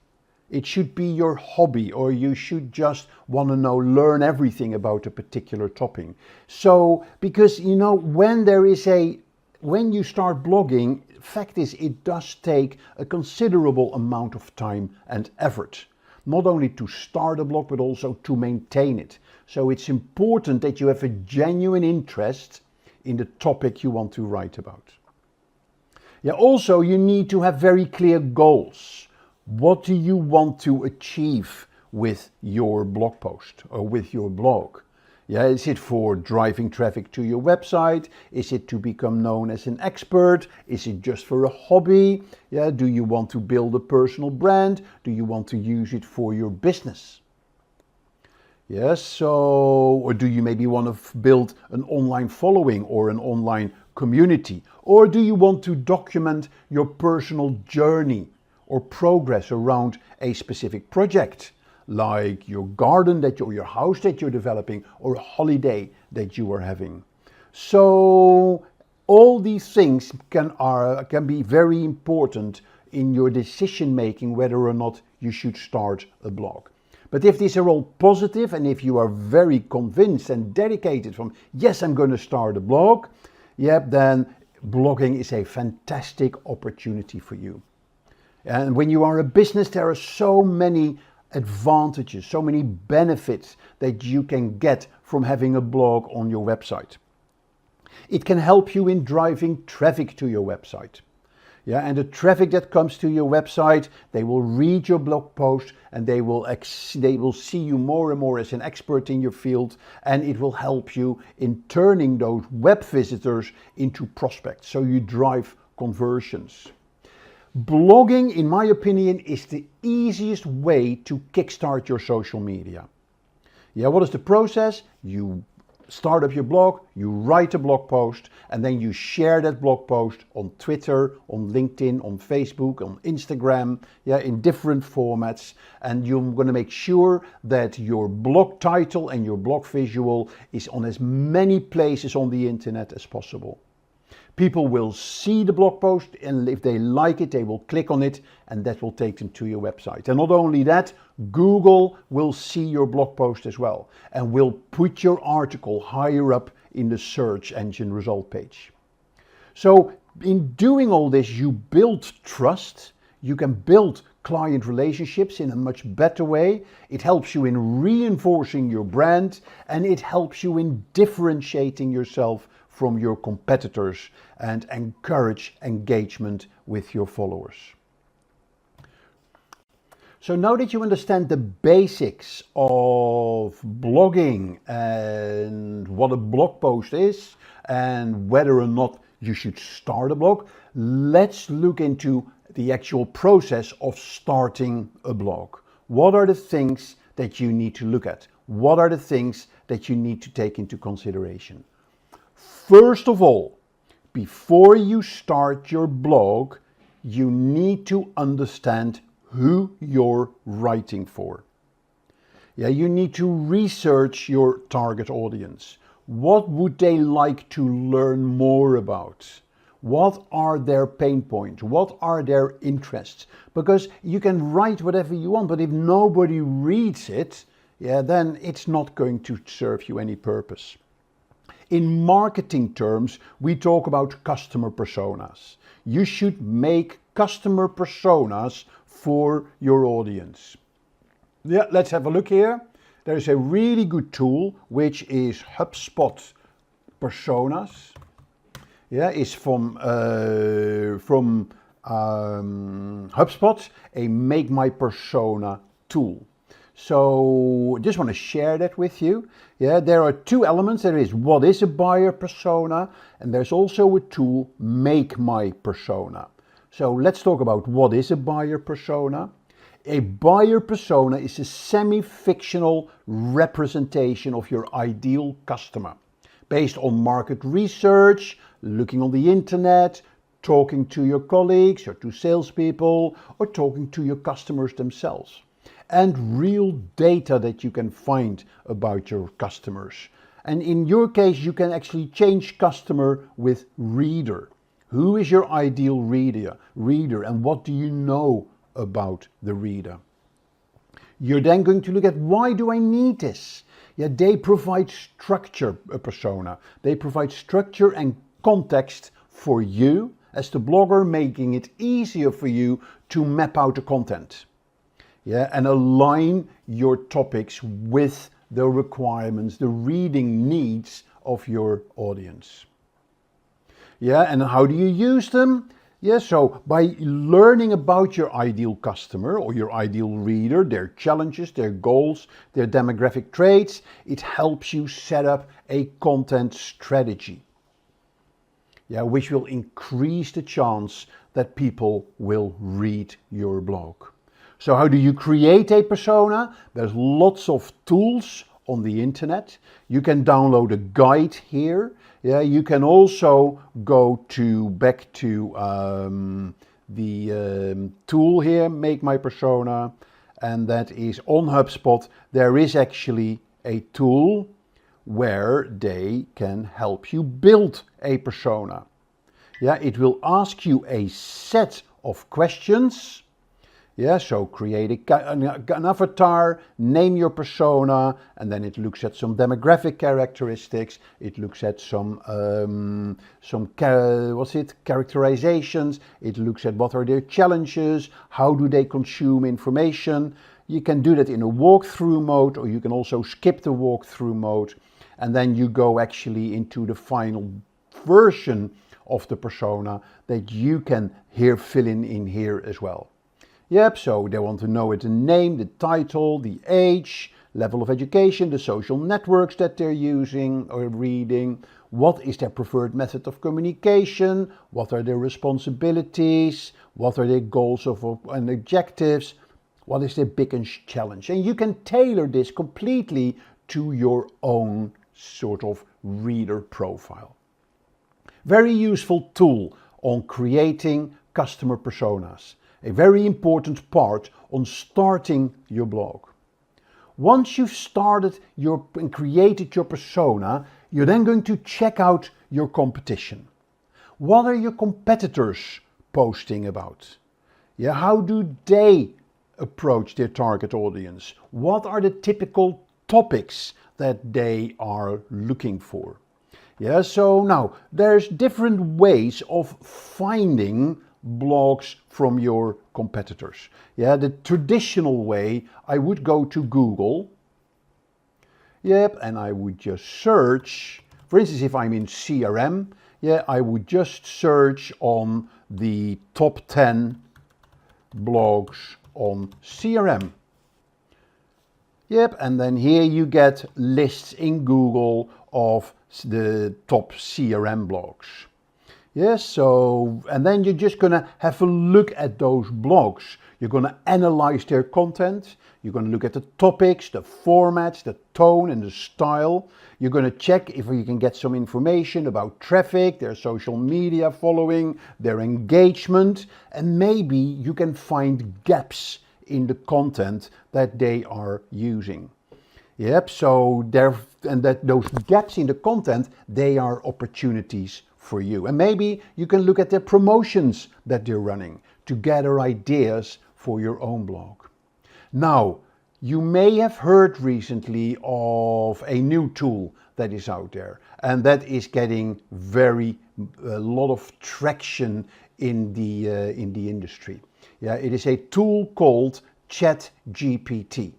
It should be your hobby, or you should just want to learn everything about a particular topic. So, because when you start blogging, fact is it does take a considerable amount of time and effort. Not only to start a blog, but also to maintain it. So it's important that you have a genuine interest in the topic you want to write about. Yeah, also you need to have very clear goals. What do you want to achieve with your blog post or with your blog? Yeah, is it for driving traffic to your website? Is it to become known as an expert? Is it just for a hobby? Yeah, do you want to build a personal brand? Do you want to use it for your business? Yes, so, or do you maybe want to build an online following or an online community? Or do you want to document your personal journey or progress around a specific project? Like your garden or your house that you're developing, or a holiday that you are having. So all these things can be very important in your decision making whether or not you should start a blog. But if these are all positive, and if you are very convinced and dedicated from, yes, I'm going to start a blog, then blogging is a fantastic opportunity for you. And when you are a business, there are so many advantages, so many benefits that you can get from having a blog on your website. It can help you in driving traffic to your website. Yeah, and the traffic that comes to your website, they will read your blog post and they will see you more and more as an expert in your field, and it will help you in turning those web visitors into prospects, so you drive conversions. Blogging, in my opinion, is the easiest way to kickstart your social media. Yeah, what is the process? You start up your blog, you write a blog post, and then you share that blog post on Twitter, on LinkedIn, on Facebook, on Instagram, in different formats. And you're going to make sure that your blog title and your blog visual is on as many places on the internet as possible. People will see the blog post, and if they like it, they will click on it, and that will take them to your website. And not only that, Google will see your blog post as well, and will put your article higher up in the search engine result page. So in doing all this, you build trust, you can build client relationships in a much better way. It helps you in reinforcing your brand, and it helps you in differentiating yourself from your competitors and encourage engagement with your followers. So now that you understand the basics of blogging and what a blog post is and whether or not you should start a blog, let's look into the actual process of starting a blog. What are the things that you need to look at? What are the things that you need to take into consideration? First of all, before you start your blog, you need to understand who you're writing for. You need to research your target audience. What would they like to learn more about? What are their pain points? What are their interests? Because you can write whatever you want, but if nobody reads it, then it's not going to serve you any purpose. In marketing terms, we talk about customer personas. You should make customer personas for your audience. Let's have a look here. There is a really good tool which is HubSpot Personas. It's from HubSpot, a Make My Persona tool. So just want to share that with you. There are two elements. There is what is a buyer persona, and there's also a tool, Make My Persona. So let's talk about what is a buyer persona. A buyer persona is a semi-fictional representation of your ideal customer, based on market research, looking on the internet, talking to your colleagues or to salespeople, or talking to your customers themselves, and real data that you can find about your customers. And in your case, you can actually change customer with reader. Who is your ideal reader, and what do you know about the reader? You're then going to look at, why do I need this? They provide structure, a persona. They provide structure and context for you as the blogger, making it easier for you to map out the content. And align your topics with the requirements, the reading needs of your audience. And how do you use them? So by learning about your ideal customer or your ideal reader, their challenges, their goals, their demographic traits, it helps you set up a content strategy, which will increase the chance that people will read your blog. So how do you create a persona? There's lots of tools on the internet. You can download a guide here. You can also go back to the tool here, Make My Persona, and that is on HubSpot. There is actually a tool where they can help you build a persona. It will ask you a set of questions. So create an avatar, name your persona, and then it looks at some demographic characteristics. It looks at some characterizations. It looks at what are their challenges, how do they consume information. You can do that in a walkthrough mode, or you can also skip the walkthrough mode, and then you go actually into the final version of the persona that you can fill in here as well. So they want to know the name, the title, the age, level of education, the social networks that they're using or reading, what is their preferred method of communication, what are their responsibilities, what are their goals and objectives, what is their biggest challenge. And you can tailor this completely to your own sort of reader profile. Very useful tool on creating customer personas. A very important part on starting your blog. Once you've started and created your persona, you're then going to check out your competition. What are your competitors posting about? How do they approach their target audience? What are the typical topics that they are looking for? So now there's different ways of finding blogs from your competitors. Yeah, the traditional way, I would go to Google. Yep, and I would just search. For instance, if I'm in CRM, yeah, I would just search on the top 10 blogs on CRM. Yep, and then here you get lists in Google of the top CRM blogs. Yes, so, and then you're just gonna have a look at those blogs. You're gonna analyze their content. You're gonna look at the topics, the formats, the tone and the style. You're gonna check if you can get some information about traffic, their social media following, their engagement, and maybe you can find gaps in the content that they are using. Yep, so those gaps in the content, they are opportunities for you. And maybe you can look at the promotions that they're running to gather ideas for your own blog. Now, you may have heard recently of a new tool that is out there, and that is getting a lot of traction in the industry. Yeah, it is a tool called Chatgpt,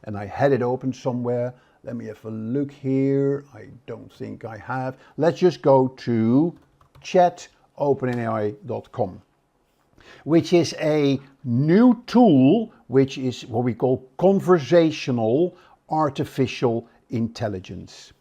and I had it open somewhere. Let me have a look here. I don't think I have. Let's just go to chatopenai.com, which is a new tool, which is what we call conversational artificial intelligence.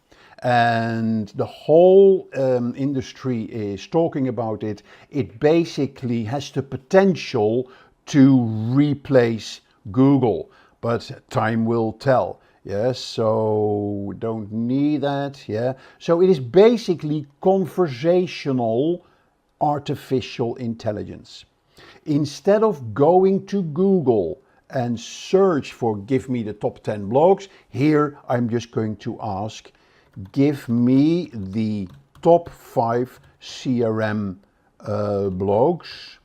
And the whole industry is talking about it. It basically has the potential to replace Google, but time will tell. Yes, so don't need that. Yeah, so it is basically conversational artificial intelligence. Instead of going to Google and search for give me the top 10 blogs, here I'm just going to ask, give me the top 5 CRM blogs,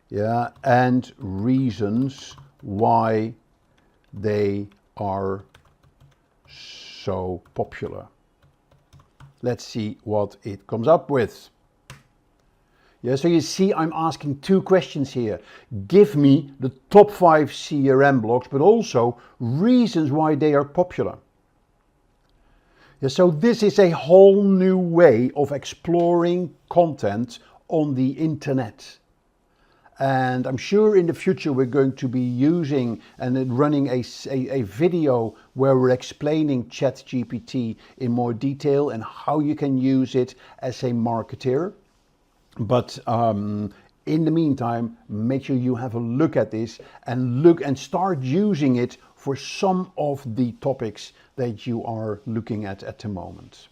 yeah, and reasons why they are so popular. Let's see what it comes up with. Yeah, so you see I'm asking two questions here. Give me the top 5 CRM blogs, but also reasons why they are popular. Yeah, so this is a whole new way of exploring content on the internet. And I'm sure in the future we're going to be using and running a video where we're explaining ChatGPT in more detail and how you can use it as a marketer. But in the meantime, make sure you have a look at this and start using it for some of the topics that you are looking at the moment.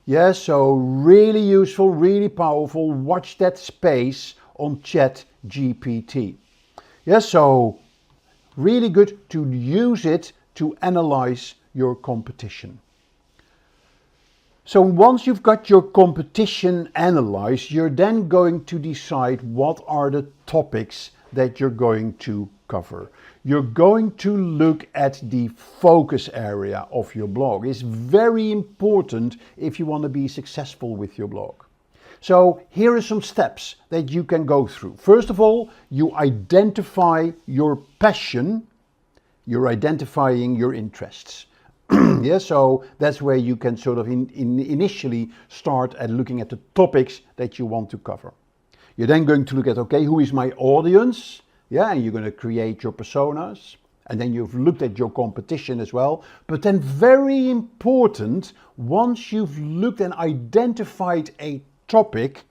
Yeah, so really useful, really powerful. Watch that space on ChatGPT. Yeah, so really good to use it to analyze your competition. So once you've got your competition analyzed, you're then going to decide what are the topics that you're going to cover. You're going to look at the focus area of your blog. It's very important if you want to be successful with your blog. So here are some steps that you can go through. First of all, you identify your passion. You're identifying your interests. Yeah, so that's where you can sort of initially start at looking at the topics that you want to cover. You're then going to look at, okay, who is my audience? Yeah, and you're going to create your personas. And then you've looked at your competition as well. But then very important, once you've looked and identified a topic,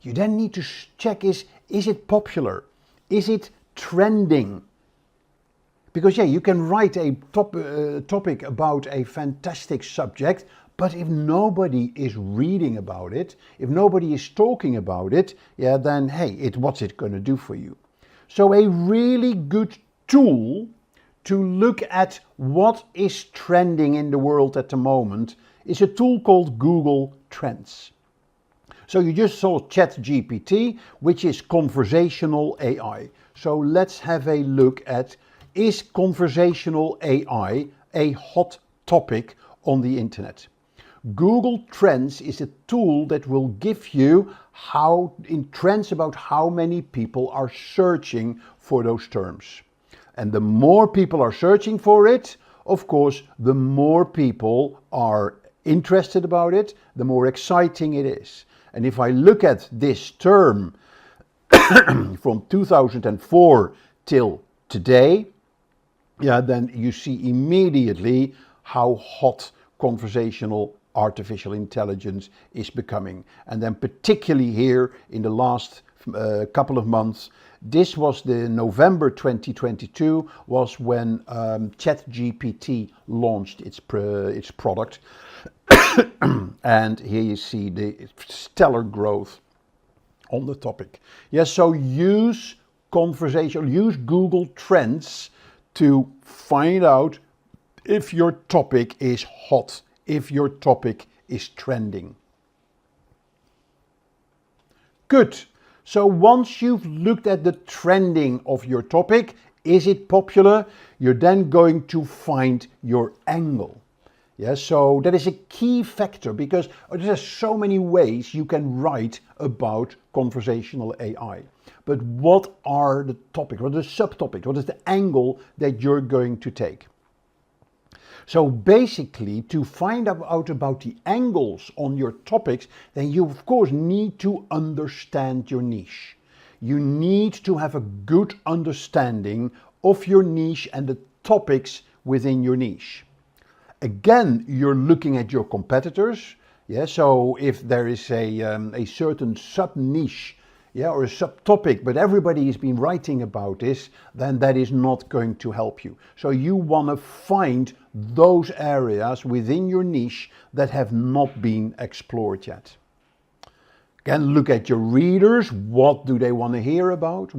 you then need to check is it popular? Is it trending? Because yeah, you can write a topic about a fantastic subject, but if nobody is reading about it, if nobody is talking about it, yeah, then hey, what's it going to do for you? So a really good tool to look at what is trending in the world at the moment is a tool called Google Trends. So you just saw ChatGPT, which is conversational AI. So let's have a look at, is conversational AI a hot topic on the internet? Google Trends is a tool that will give you trends about how many people are searching for those terms. And the more people are searching for it, of course, the more people are interested about it, the more exciting it is. And if I look at this term from 2004 till today, then you see immediately how hot conversational artificial intelligence is becoming. And then particularly here in the last couple of months, this was the November 2022 was when Chatgpt launched its product. And here you see the stellar growth on the topic. Yes, so use Google Trends to find out if your topic is hot, if your topic is trending. Good. So once you've looked at the trending of your topic, is it popular? You're then going to find your angle. Yes, so that is a key factor because there are so many ways you can write about conversational AI. But what are the topics? What are the subtopics? What is the angle that you're going to take? So basically, to find out about the angles on your topics, then you of course need to understand your niche. You need to have a good understanding of your niche and the topics within your niche. Again, you're looking at your competitors. Yeah, so if there is a certain sub-niche, or a subtopic, but everybody has been writing about this, then that is not going to help you. So you want to find those areas within your niche that have not been explored yet. Again, look at your readers. What do they want to hear about?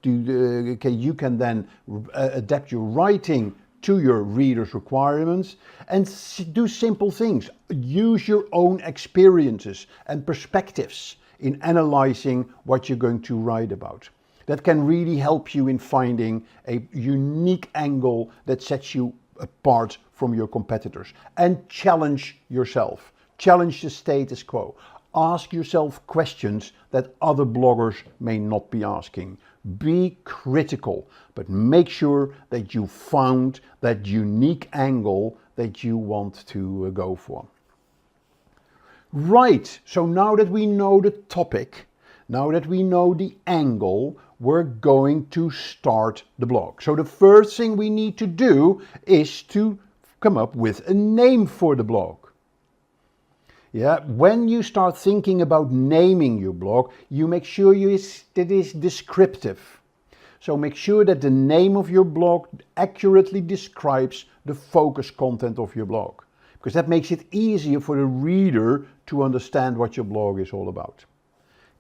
You can then adapt your writing to your readers' requirements and do simple things. Use your own experiences and perspectives in analyzing what you're going to write about. That can really help you in finding a unique angle that sets you apart from your competitors. And challenge yourself. Challenge the status quo. Ask yourself questions that other bloggers may not be asking. Be critical, but make sure that you found that unique angle that you want to go for. Right, so now that we know the topic, now that we know the angle, we're going to start the blog. So the first thing we need to do is to come up with a name for the blog. Yeah, when you start thinking about naming your blog, you make sure that it is descriptive. So make sure that the name of your blog accurately describes the focus content of your blog, because that makes it easier for the reader to understand what your blog is all about.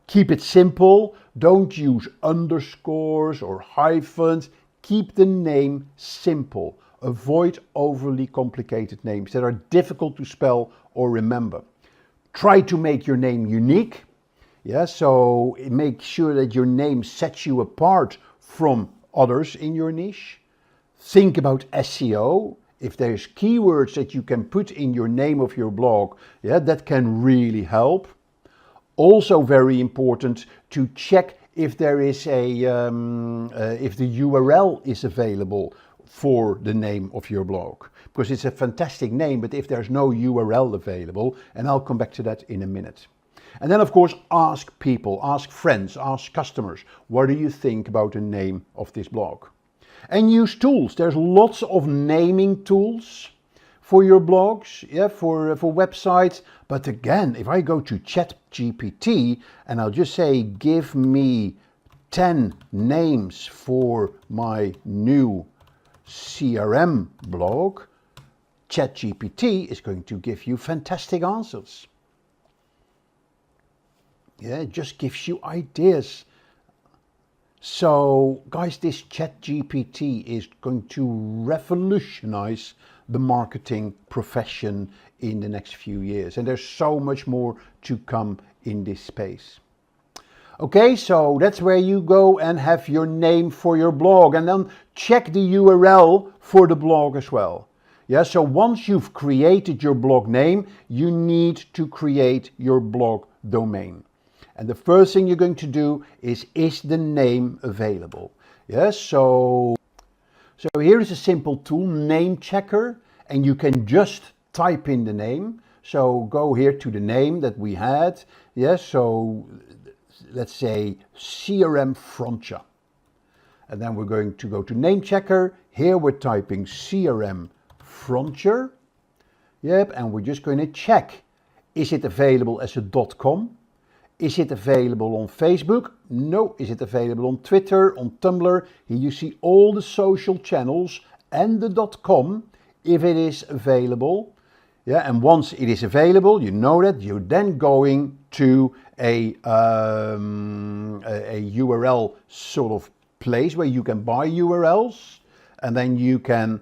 Keep it simple. Don't use underscores or hyphens. Keep the name simple. Avoid overly complicated names that are difficult to spell or remember. Try to make your name unique. Yeah, so make sure that your name sets you apart from others in your niche. Think about SEO. If there's keywords that you can put in your name of your blog, that can really help. Also very important to check if there is if the URL is available for the name of your blog. Because it's a fantastic name, but if there's no URL available, and I'll come back to that in a minute. And then of course, ask people, ask friends, ask customers, what do you think about the name of this blog? And use tools. There's lots of naming tools for your blogs, for websites. But again, if I go to Chatgpt and I'll just say, give me 10 names for my new CRM blog, Chatgpt is going to give you fantastic answers. It just gives you ideas. So guys, this Chatgpt is going to revolutionize the marketing profession in the next few years. And there's so much more to come in this space. Okay, so that's where you go and have your name for your blog, and then check the URL for the blog as well. Yeah, so once you've created your blog name, you need to create your blog domain. And the first thing you're going to do is the name available? Yes, so here is a simple tool, Name Checker, and you can just type in the name. So go here to the name that we had. Yes, so let's say CRM Frontier. And then we're going to go to Name Checker. Here we're typing CRM Frontier. Yep, and we're just going to check, is it available as a .com? Is it available on Facebook? No. Is it available on Twitter, on Tumblr? Here you see all the social channels and the .com if it is available. Yeah, and once it is available, you know that you're then going to a URL sort of place where you can buy URLs, and then you can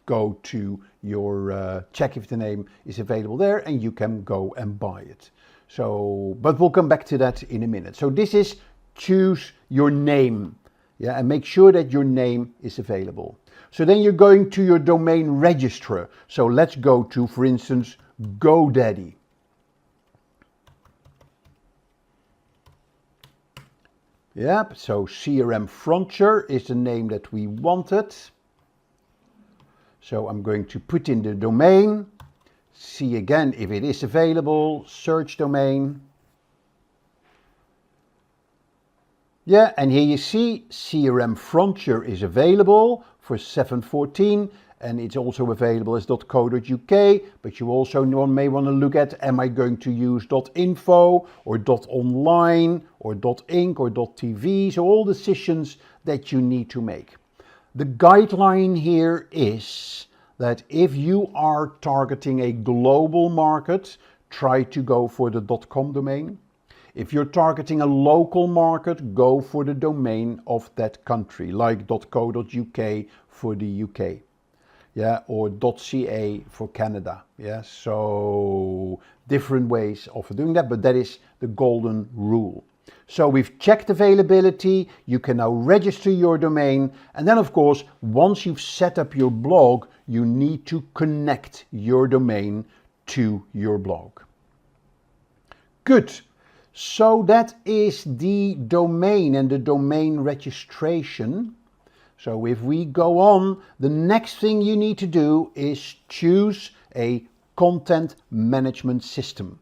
go to your check if the name is available there, and you can go and buy it. So, but we'll come back to that in a minute. So this is choose your name, yeah, and make sure that your name is available. So then you're going to your domain registrar. So let's go to, for instance, GoDaddy. Yep, so CRM Frontier is the name that we wanted. So I'm going to put in the domain, see again if it is available, search domain. Yeah, and here you see CRM Frontier is available for 714, and it's also available as .co.uk, but you also may want to look at, am I going to use .info or .online or .inc or .tv, so all decisions that you need to make. The guideline here is that if you are targeting a global market, try to go for the .com domain. If you're targeting a local market, go for the domain of that country, like .co.uk for the UK, yeah, or .ca for Canada, yeah. So different ways of doing that, but that is the golden rule. So we've checked availability, you can now register your domain, and then of course, once you've set up your blog, you need to connect your domain to your blog. Good. So that is the domain and the domain registration. So if we go on, the next thing you need to do is choose a content management system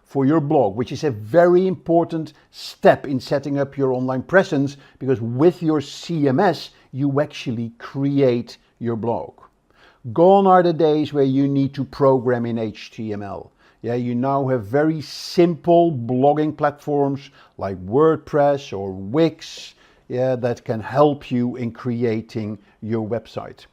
for your blog, which is a very important step in setting up your online presence, because with your CMS, you actually create your blog. Gone are the days where you need to program in HTML. Yeah, you now have very simple blogging platforms like WordPress or Wix, yeah, that can help you in creating your website.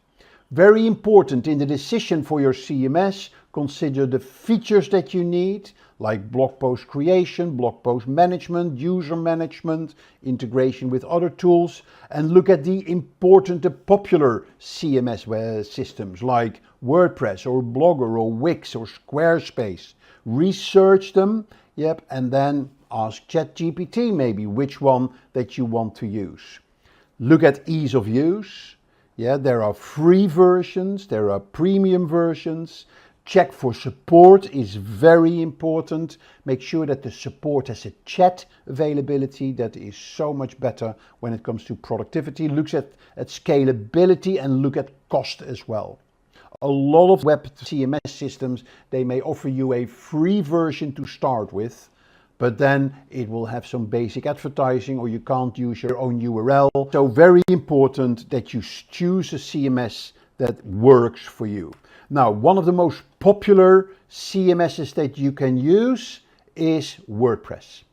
Very important in the decision for your CMS, consider the features that you need, like blog post creation, blog post management, user management, integration with other tools, and look at the important, the popular CMS systems like WordPress or Blogger or Wix or Squarespace. Research them, yep, and then ask Chatgpt maybe which one that you want to use. Look at ease of use. Yeah, there are free versions, there are premium versions. Check for support is very important. Make sure that the support has a chat availability. That is so much better when it comes to productivity. Look at scalability and look at cost as well. A lot of web CMS systems, they may offer you a free version to start with, but then it will have some basic advertising or you can't use your own URL. So very important that you choose a CMS that works for you. Now, one of the most popular CMSs that you can use is WordPress.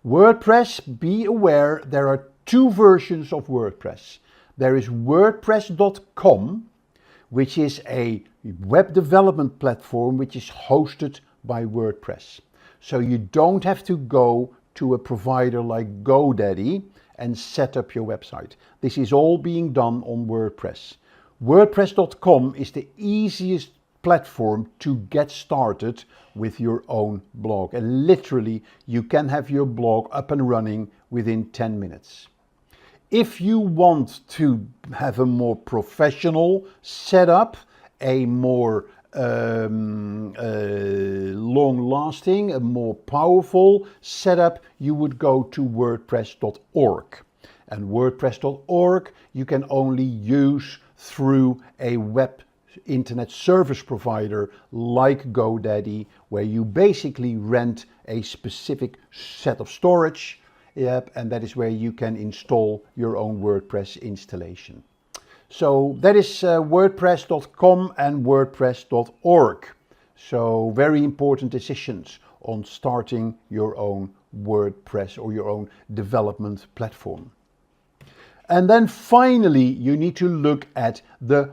WordPress, be aware, there are two versions of WordPress. There is WordPress.com, which is a web development platform which is hosted by WordPress. So you don't have to go to a provider like GoDaddy and set up your website. This is all being done on WordPress. WordPress.com is the easiest platform to get started with your own blog. And literally, you can have your blog up and running within 10 minutes. If you want to have a more professional setup, a more long-lasting, a more powerful setup, you would go to WordPress.org. And WordPress.org you can only use through a web internet service provider like GoDaddy, where you basically rent a specific set of storage. Yep, and that is where you can install your own WordPress installation. So that is WordPress.com and WordPress.org. So very important decisions on starting your own WordPress or your own development platform. And then finally, you need to look at the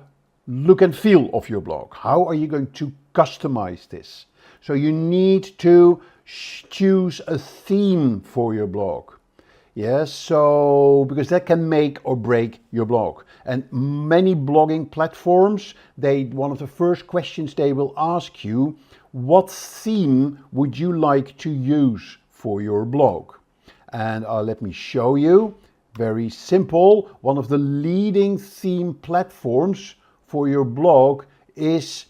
look and feel of your blog. How are you going to customize this? So you need to choose a theme for your blog. Yes, so because that can make or break your blog. And many blogging platforms, one of the first questions they will ask you, what theme would you like to use for your blog? And let me show you. Very simple. One of the leading theme platforms for your blog is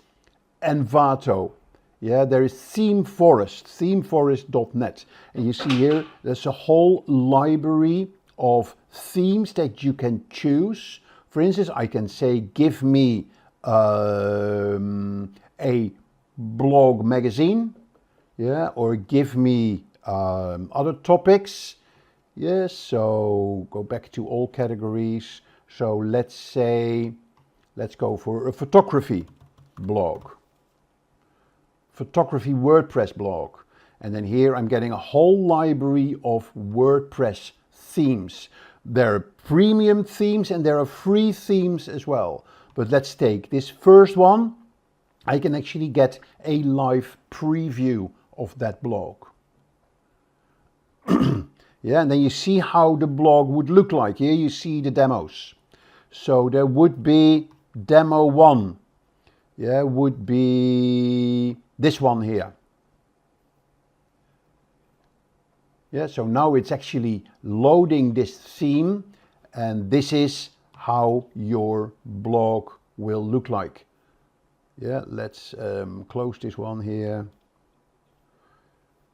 Envato. Yeah, there is ThemeForest, themeforest.net. And you see here, there's a whole library of themes that you can choose. For instance, I can say, give me a blog magazine, yeah, or give me other topics. Yes, so go back to all categories. So let's go for a photography blog. Photography WordPress blog. And then here I'm getting a whole library of WordPress themes. There are premium themes and there are free themes as well. But let's take this first one. I can actually get a live preview of that blog. Yeah, and then you see how the blog would look like. Here you see the demos. So there would be demo 1. Yeah, would be this one here. Yeah, so now it's actually loading this theme, and this is how your blog will look like. Yeah, let's close this one here.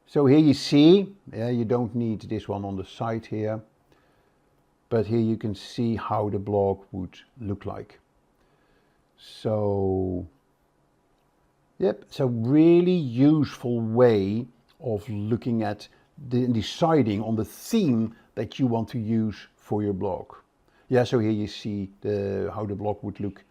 So here you see, yeah, you don't need this one on the side here, but here you can see how the blog would look like. So, yep, so really useful way of looking at deciding on the theme that you want to use for your blog. Yeah, so here you see how the blog would look.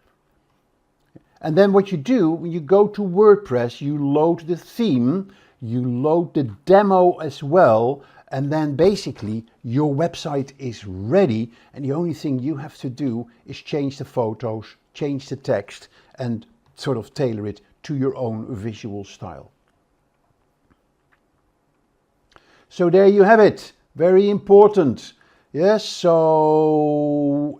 And then what you do, when you go to WordPress, you load the theme, you load the demo as well, and then basically your website is ready, and the only thing you have to do is change the photos, change the text, and sort of tailor it to your own visual style. So there you have it. Very important. Yes, so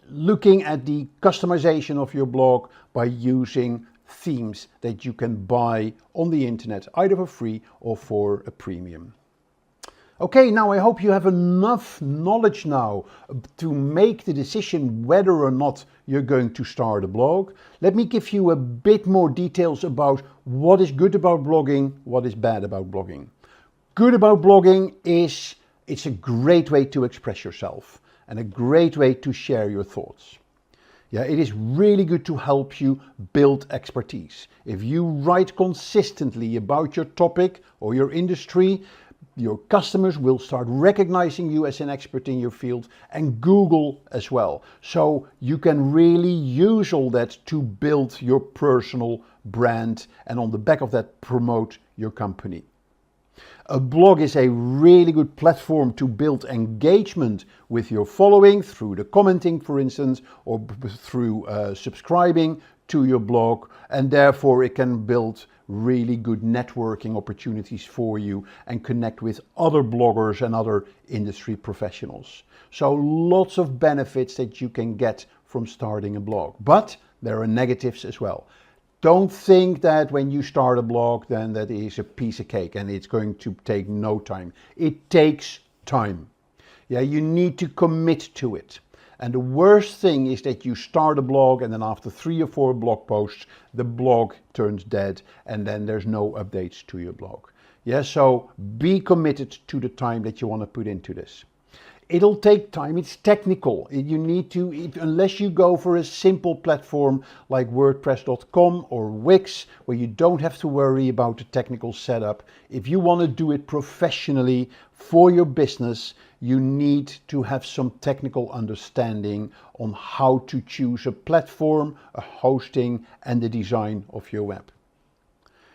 looking at the customization of your blog by using themes that you can buy on the internet, either for free or for a premium. Okay, now I hope you have enough knowledge now to make the decision whether or not you're going to start a blog. Let me give you a bit more details about what is good about blogging, what is bad about blogging. Good about blogging is it's a great way to express yourself and a great way to share your thoughts. Yeah, it is really good to help you build expertise. If you write consistently about your topic or your industry, your customers will start recognizing you as an expert in your field, and Google as well. So you can really use all that to build your personal brand and on the back of that promote your company. A blog is a really good platform to build engagement with your following through the commenting, for instance, or through subscribing to your blog, and therefore it can build really good networking opportunities for you and connect with other bloggers and other industry professionals. So lots of benefits that you can get from starting a blog, but there are negatives as well. Don't think that when you start a blog then that is a piece of cake and it's going to take no time. It takes time. Yeah, you need to commit to it. And the worst thing is that you start a blog and then after 3 or 4 blog posts, the blog turns dead and then there's no updates to your blog. Yeah, so be committed to the time that you want to put into this. It'll take time, it's technical. You need to, unless you go for a simple platform like WordPress.com or Wix, where you don't have to worry about the technical setup. If you want to do it professionally for your business, you need to have some technical understanding on how to choose a platform, a hosting, and the design of your web.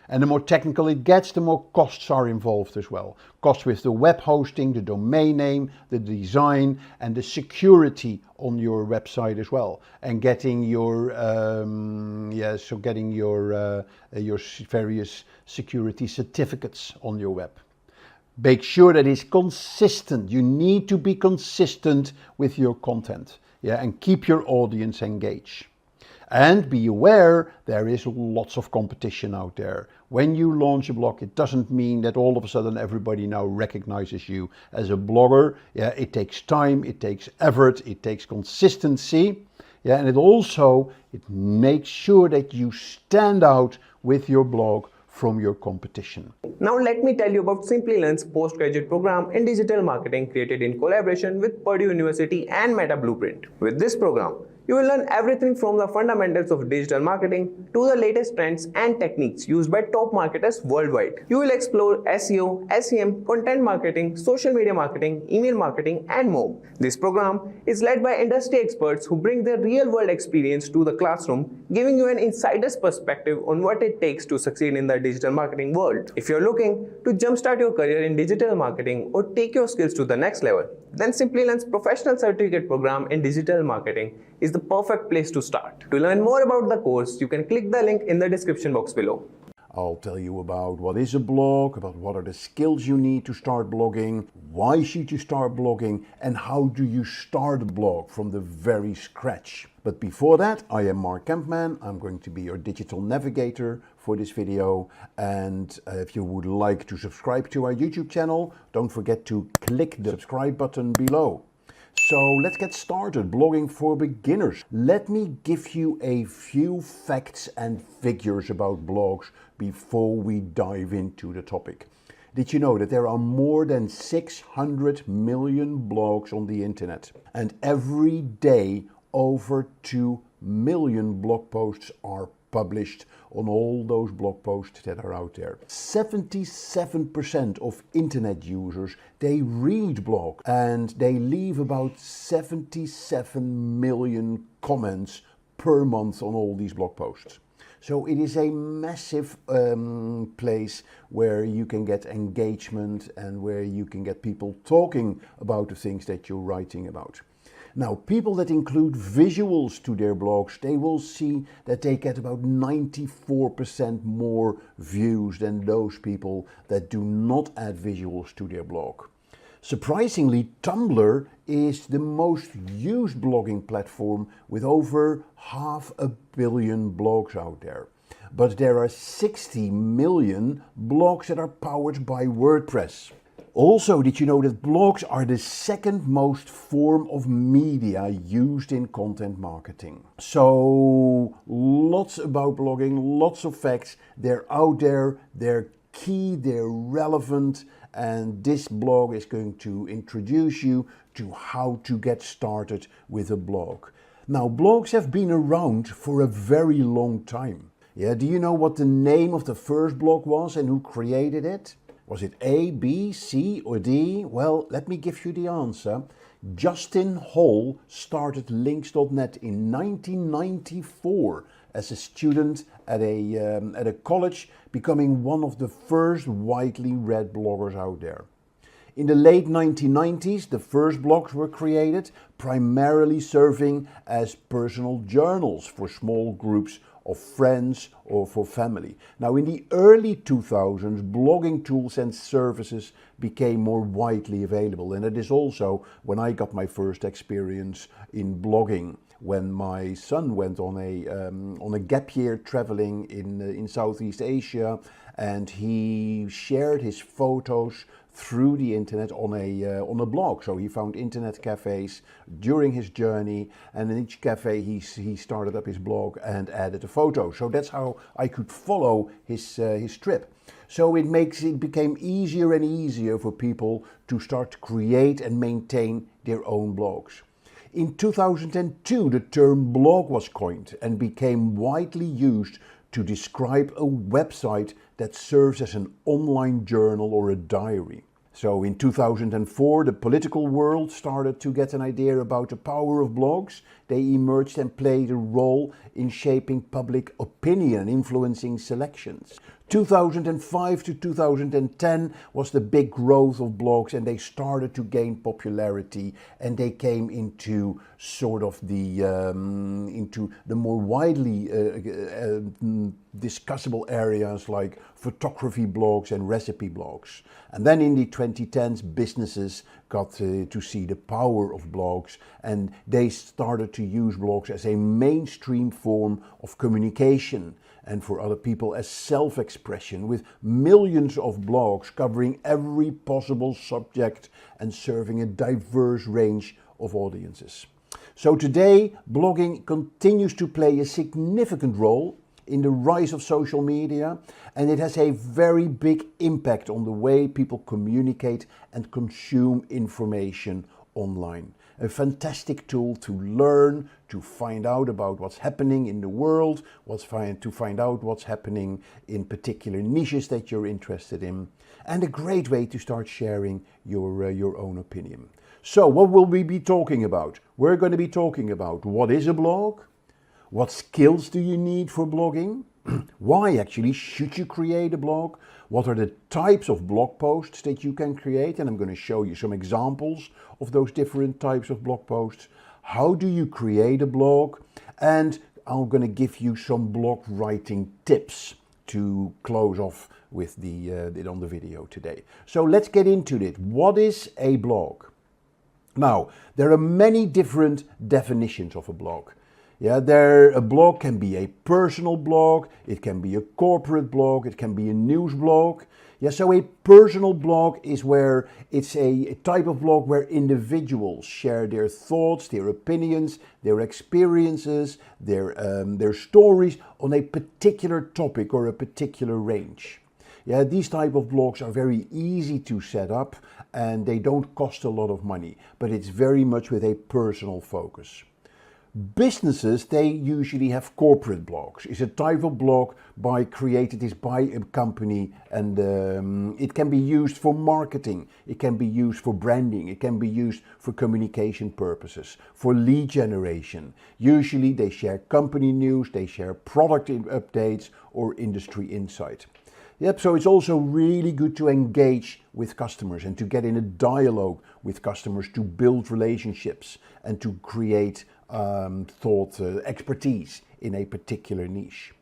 And the more technical it gets, the more costs are involved as well. Costs with the web hosting, the domain name, the design, and the security on your website as well. And getting your your various security certificates on your web. Make sure that it's consistent. You need to be consistent with your content, yeah, and keep your audience engaged. And be aware, there is lots of competition out there. When you launch a blog, it doesn't mean that all of a sudden everybody now recognizes you as a blogger. Yeah, it takes time, it takes effort, it takes consistency. Yeah, and it makes sure that you stand out with your blog from your competition. Now let me tell you about Simplilearn's postgraduate program in digital marketing created in collaboration with Purdue University and Meta Blueprint. With this program, you will learn everything from the fundamentals of digital marketing to the latest trends and techniques used by top marketers worldwide. You will explore SEO, SEM, content marketing, social media marketing, email marketing, and more. This program is led by industry experts who bring their real-world experience to the classroom, giving you an insider's perspective on what it takes to succeed in the digital marketing world. If you're looking to jumpstart your career in digital marketing or take your skills to the next level, then Simplilearn's professional certificate program in digital marketing is the perfect place to start. To learn more about the course, you can click the link in the description box below. I'll tell you about what is a blog, about what are the skills you need to start blogging, why should you start blogging, and how do you start a blog from the very scratch. But before that, I am Mark Kempman. I'm going to be your digital navigator for this video. And if you would like to subscribe to our YouTube channel, don't forget to click the subscribe button below. So let's get started, blogging for beginners. Let me give you a few facts and figures about blogs before we dive into the topic. Did you know that there are more than 600 million blogs on the internet? And every day over 2 million blog posts are published on all those blog posts that are out there. 77% of internet users, they read blogs and they leave about 77 million comments per month on all these blog posts. So it is a massive place where you can get engagement and where you can get people talking about the things that you're writing about. Now, people that include visuals to their blogs, they will see that they get about 94% more views than those people that do not add visuals to their blog. Surprisingly, Tumblr is the most used blogging platform with over 500 million blogs out there. But there are 60 million blogs that are powered by WordPress. Also, did you know that blogs are the second most form of media used in content marketing? So, lots about blogging, lots of facts. They're out there, they're key, they're relevant, and this blog is going to introduce you to how to get started with a blog. Now, blogs have been around for a very long time. Yeah, do you know what the name of the first blog was and who created it? Was it A, B, C or D? Well, let me give you the answer. Justin Hall started links.net in 1994 as a student at a college, becoming one of the first widely read bloggers out there. In the late 1990s, the first blogs were created, primarily serving as personal journals for small groups of friends or for family. Now, in the early 2000s, blogging tools and services became more widely available, and it is also when I got my first experience in blogging, when my son went on a gap year traveling in Southeast Asia, and he shared his photos through the internet on a blog. So he found internet cafes during his journey, and in each cafe he started up his blog and added a photo. So that's how I could follow his trip. So it became easier and easier for people to start to create and maintain their own blogs. In 2002, the term blog was coined and became widely used to describe a website that serves as an online journal or a diary. So in 2004, the political world started to get an idea about the power of blogs. They emerged and played a role in shaping public opinion, influencing selections. 2005 to 2010 was the big growth of blogs, and they started to gain popularity, and they came into sort of into the more widely discussable areas like photography blogs and recipe blogs. And then in the 2010s, businesses got to see the power of blogs, and they started to use blogs as a mainstream form of communication, and for other people as self-expression, with millions of blogs covering every possible subject and serving a diverse range of audiences. So today, blogging continues to play a significant role in the rise of social media, and it has a very big impact on the way people communicate and consume information online. A fantastic tool to learn, to find out about what's happening in the world, to find out what's happening in particular niches that you're interested in, and a great way to start sharing your own opinion. So what will we be talking about? We're going to be talking about what is a blog, what skills do you need for blogging, why actually should you create a blog, what are the types of blog posts that you can create, and I'm going to show you some examples of those different types of blog posts. How do you create a blog? And I'm going to give you some blog writing tips to close off with on the video today. So let's get into it. What is a blog? Now, there are many different definitions of a blog. A blog can be a personal blog, it can be a corporate blog, it can be a news blog. So a personal blog is where it's a type of blog where individuals share their thoughts, their opinions, their experiences, their stories on a particular topic or a particular range. These type of blogs are very easy to set up, and they don't cost a lot of money, but it's very much with a personal focus. Businesses, they usually have corporate blogs. It's a type of blog created by a company, and it can be used for marketing, it can be used for branding, it can be used for communication purposes, for lead generation. Usually they share company news, they share product updates or industry insight. So it's also really good to engage with customers and to get in a dialogue with customers, to build relationships and to create expertise in a particular niche.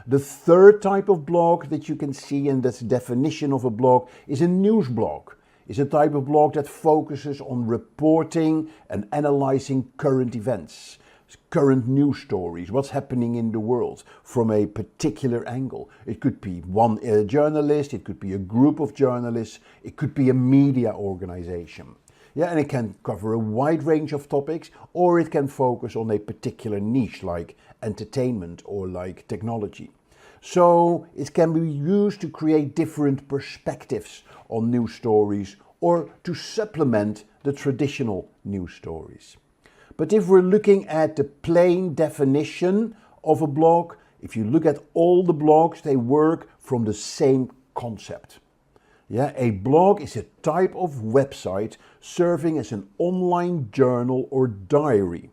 The third type of blog that you can see, and that's the definition of a blog, is a news blog. It's a type of blog that focuses on reporting and analyzing current events, current news stories, what's happening in the world from a particular angle. It could be one journalist, it could be a group of journalists, it could be a media organization. And it can cover a wide range of topics, or it can focus on a particular niche like entertainment or like technology. So it can be used to create different perspectives on news stories or to supplement the traditional news stories. But if we're looking at the plain definition of a blog, if you look at all the blogs, they work from the same concept. A blog is a type of website serving as an online journal or diary,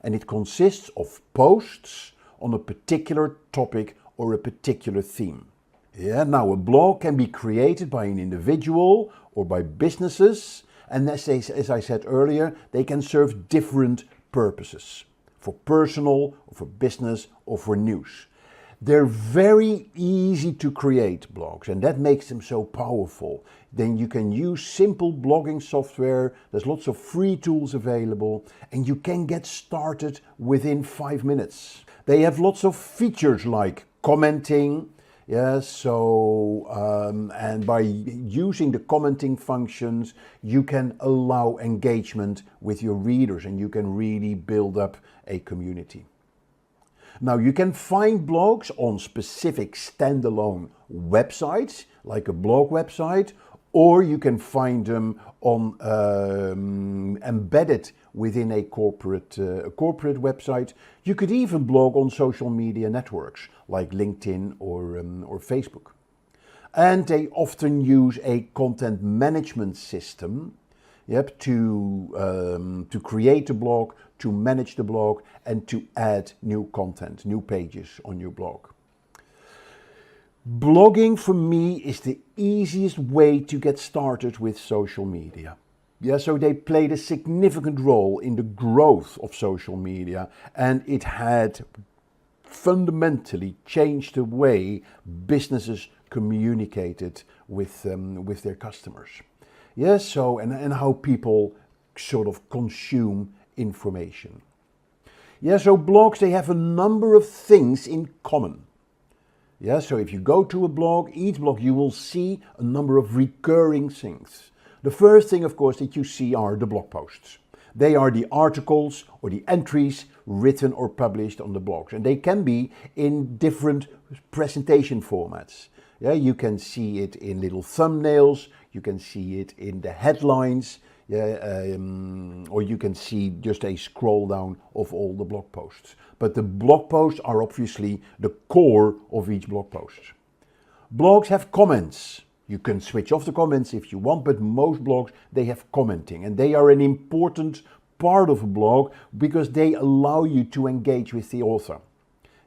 and it consists of posts on a particular topic or a particular theme. Now a blog can be created by an individual or by businesses, and as I said earlier, they can serve different purposes, for personal, or for business, or for news. They're very easy to create blogs, and that makes them so powerful. Then you can use simple blogging software, there's lots of free tools available, and you can get started within 5 minutes. They have lots of features like commenting, Yeah, so and by using the commenting functions, you can allow engagement with your readers and you can really build up a community. Now you can find blogs on specific standalone websites, like a blog website, or you can find them on embedded within a corporate website. You could even blog on social media networks like LinkedIn or Facebook. And they often use a content management system, to create a blog, to manage the blog, and to add new content, new pages on your blog. Blogging for me is the easiest way to get started with social media. Yeah, so they played a significant role in the growth of social media, and it had fundamentally changed the way businesses communicated with their customers. Yeah, so and how people sort of consume information. Yeah, so blogs, they have a number of things in common. Yeah, so if you go to a blog, each blog, you will see a number of recurring things. The first thing, of course, that you see are the blog posts. They are the articles or the entries written or published on the blogs, and they can be in different presentation formats. Yeah, you can see it in little thumbnails, you can see it in the headlines, or you can see just a scroll down of all the blog posts. But the blog posts are obviously the core of each blog post. Blogs have comments. You can switch off the comments if you want, but most blogs, they have commenting, and they are an important part of a blog because they allow you to engage with the author.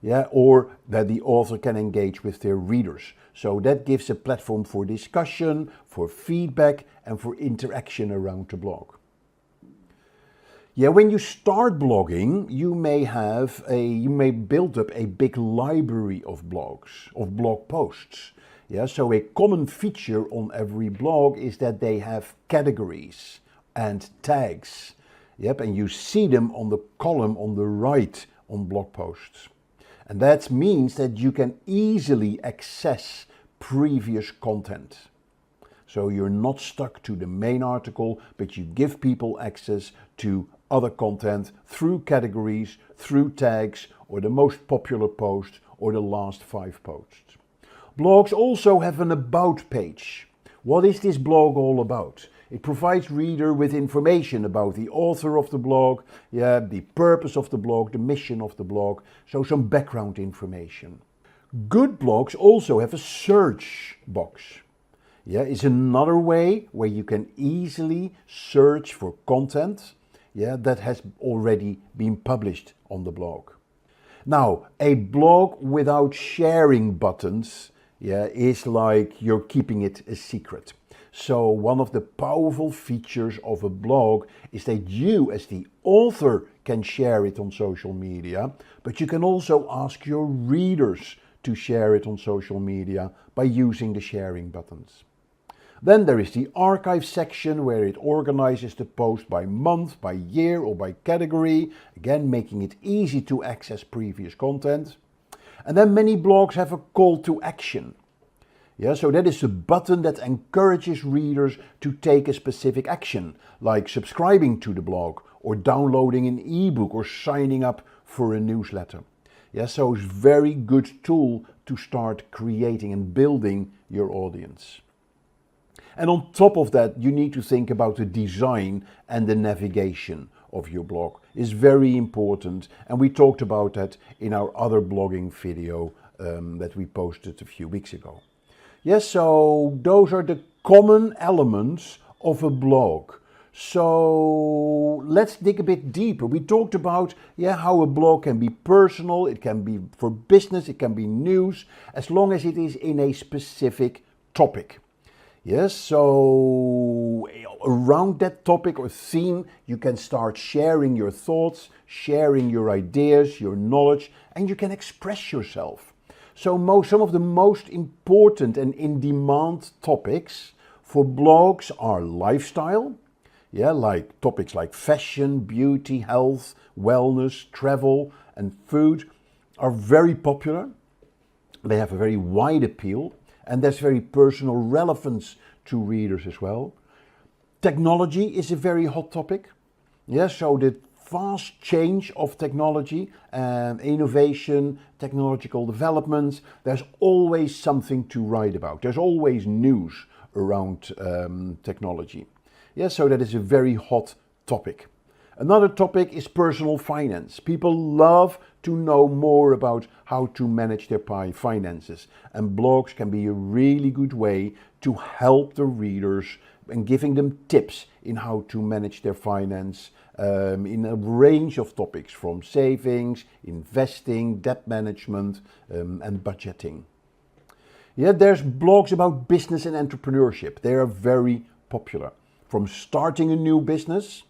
Yeah, or that the author can engage with their readers. So that gives a platform for discussion, for feedback, and for interaction around the blog. Yeah, when you start blogging, you may build up a big library of blogs, of blog posts. Yeah, so a common feature on every blog is that they have categories and tags. Yep, and you see them on the column on the right on blog posts. And that means that you can easily access previous content. So you're not stuck to the main article, but you give people access to other content through categories, through tags, or the most popular post, or the last 5 posts. Blogs also have an about page. What is this blog all about? It provides reader with information about the author of the blog, the purpose of the blog, the mission of the blog, so some background information. Good blogs also have a search box. It's another way where you can easily search for content that has already been published on the blog. Now, a blog without sharing buttons is like you're keeping it a secret. So one of the powerful features of a blog is that you as the author can share it on social media, but you can also ask your readers to share it on social media by using the sharing buttons. Then there is the archive section where it organizes the post by month, by year, or by category, again making it easy to access previous content. And then many blogs have a call to action. So that is a button that encourages readers to take a specific action, like subscribing to the blog, or downloading an ebook, or signing up for a newsletter. So it's a very good tool to start creating and building your audience. And on top of that, you need to think about the design and the navigation of your blog. It's very important, and we talked about that in our other blogging video that we posted a few weeks ago. So those are the common elements of a blog. So let's dig a bit deeper. We talked about how a blog can be personal, it can be for business, it can be news, as long as it is in a specific topic. So around that topic or theme, you can start sharing your thoughts, sharing your ideas, your knowledge, and you can express yourself. So some of the most important and in-demand topics for blogs are lifestyle, like topics like fashion, beauty, health, wellness, travel, and food are very popular. They have a very wide appeal, and there's very personal relevance to readers as well. Technology is a very hot topic. Yes, so the fast change of technology and innovation, technological developments, there's always something to write about. There's always news around technology. Yes, so that is a very hot topic. Another topic is personal finance. People love to know more about how to manage their finances, and blogs can be a really good way to help the readers and giving them tips in how to manage their finance in a range of topics, from savings, investing, debt management, and budgeting. Yeah, there's blogs about business and entrepreneurship. They are very popular. From starting a new business,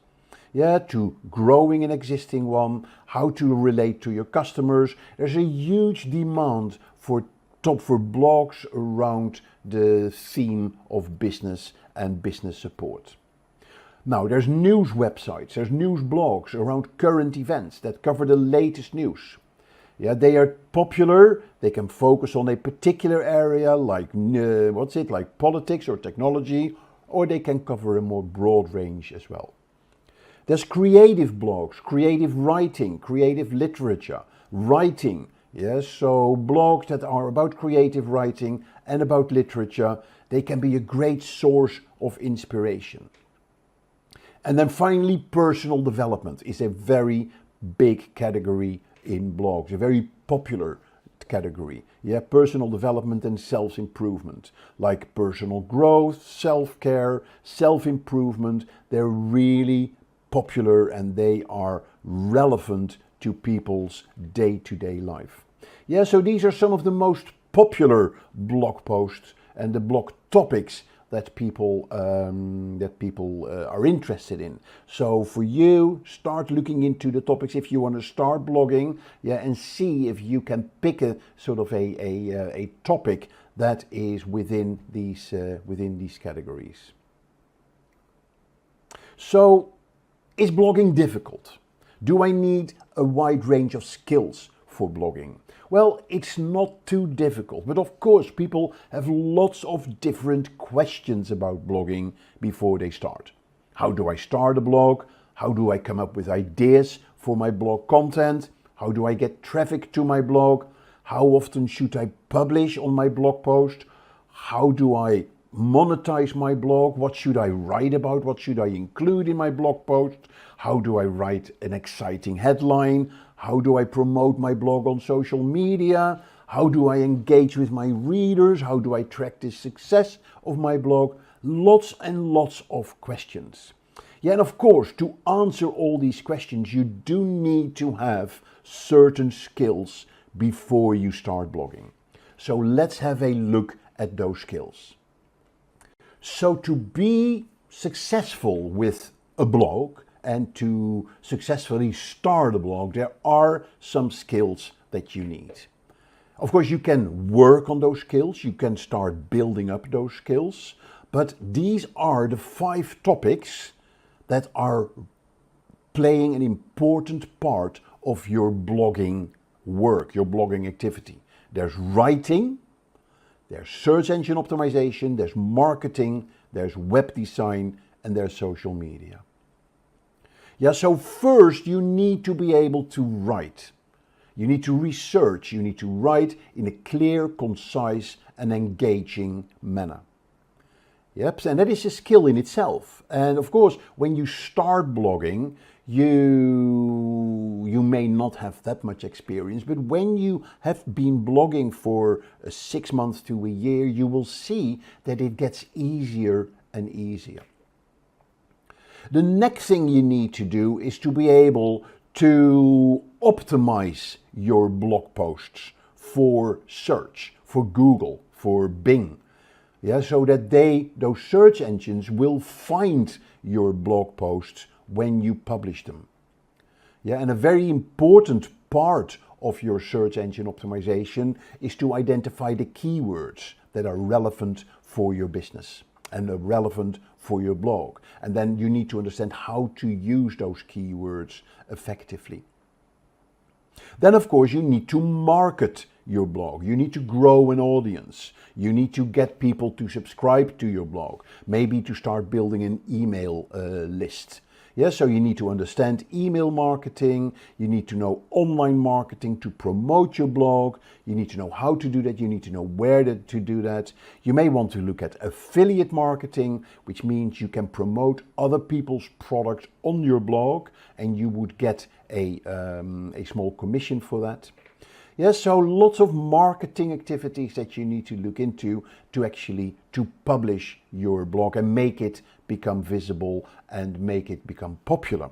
to growing an existing one, how to relate to your customers. There's a huge demand for blogs around the theme of business and business support. Now, there's news websites, there's news blogs around current events that cover the latest news. Yeah, they are popular. They can focus on a particular area like like politics or technology, or they can cover a more broad range as well. There's creative blogs, creative writing, creative literature, writing. Yes, so blogs that are about creative writing and about literature, they can be a great source of inspiration. And then finally, personal development is a very big category in blogs, a very popular category. Yeah, personal development and self-improvement, like personal growth, self-care, self-improvement, they're really popular and they are relevant to people's day-to-day life. Yeah, so these are some of the most popular blog posts and the blog topics that people are interested in. So for you, start looking into the topics if you want to start blogging, and see if you can pick a sort of a topic that is within these categories. So, is blogging difficult? Do I need a wide range of skills for blogging? Well, it's not too difficult, but of course people have lots of different questions about blogging before they start. How do I start a blog? How do I come up with ideas for my blog content? How do I get traffic to my blog? How often should I publish on my blog post? How do I monetize my blog? What should I write about? What should I include in my blog post? How do I write an exciting headline? How do I promote my blog on social media? How do I engage with my readers? How do I track the success of my blog? Lots and lots of questions. Yeah, and of course, to answer all these questions, you do need to have certain skills before you start blogging. So let's have a look at those skills. So to be successful with a blog and to successfully start a blog, there are some skills that you need. Of course, you can work on those skills, you can start building up those skills, but these are the 5 topics that are playing an important part of your blogging work, your blogging activity. There's writing, there's search engine optimization, there's marketing, there's web design, and there's social media. Yeah, so first you need to be able to write. You need to research, you need to write in a clear, concise, and engaging manner. Yep, and that is a skill in itself. And of course, when you start blogging, you may not have that much experience, but when you have been blogging for 6 months to a year, you will see that it gets easier and easier. The next thing you need to do is to be able to optimize your blog posts for search, for Google, for Bing. Yeah, so that those search engines will find your blog posts when you publish them. Yeah, and a very important part of your search engine optimization is to identify the keywords that are relevant for your business and are relevant for your blog. And then you need to understand how to use those keywords effectively. Then of course you need to market your blog. You need to grow an audience. You need to get people to subscribe to your blog. Maybe to start building an email list. Yeah, so you need to understand email marketing, you need to know online marketing to promote your blog, you need to know how to do that, you need to know where to do that. You may want to look at affiliate marketing, which means you can promote other people's products on your blog and you would get a small commission for that. Yes, so lots of marketing activities that you need to look into to publish your blog and make it become visible and make it become popular.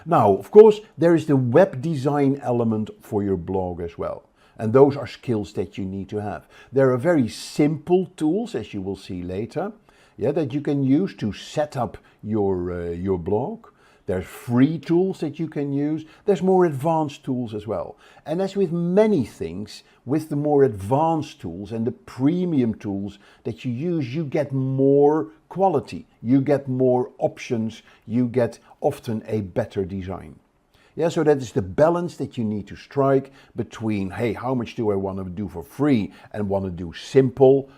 Now, of course, there is the web design element for your blog as well. And those are skills that you need to have. There are very simple tools, as you will see later, that you can use to set up your blog. There's free tools that you can use. There's more advanced tools as well. And as with many things, with the more advanced tools and the premium tools that you use, you get more quality. You get more options. You get often a better design. Yeah, so that is the balance that you need to strike between, hey, how much do I want to do for free and want to do simple,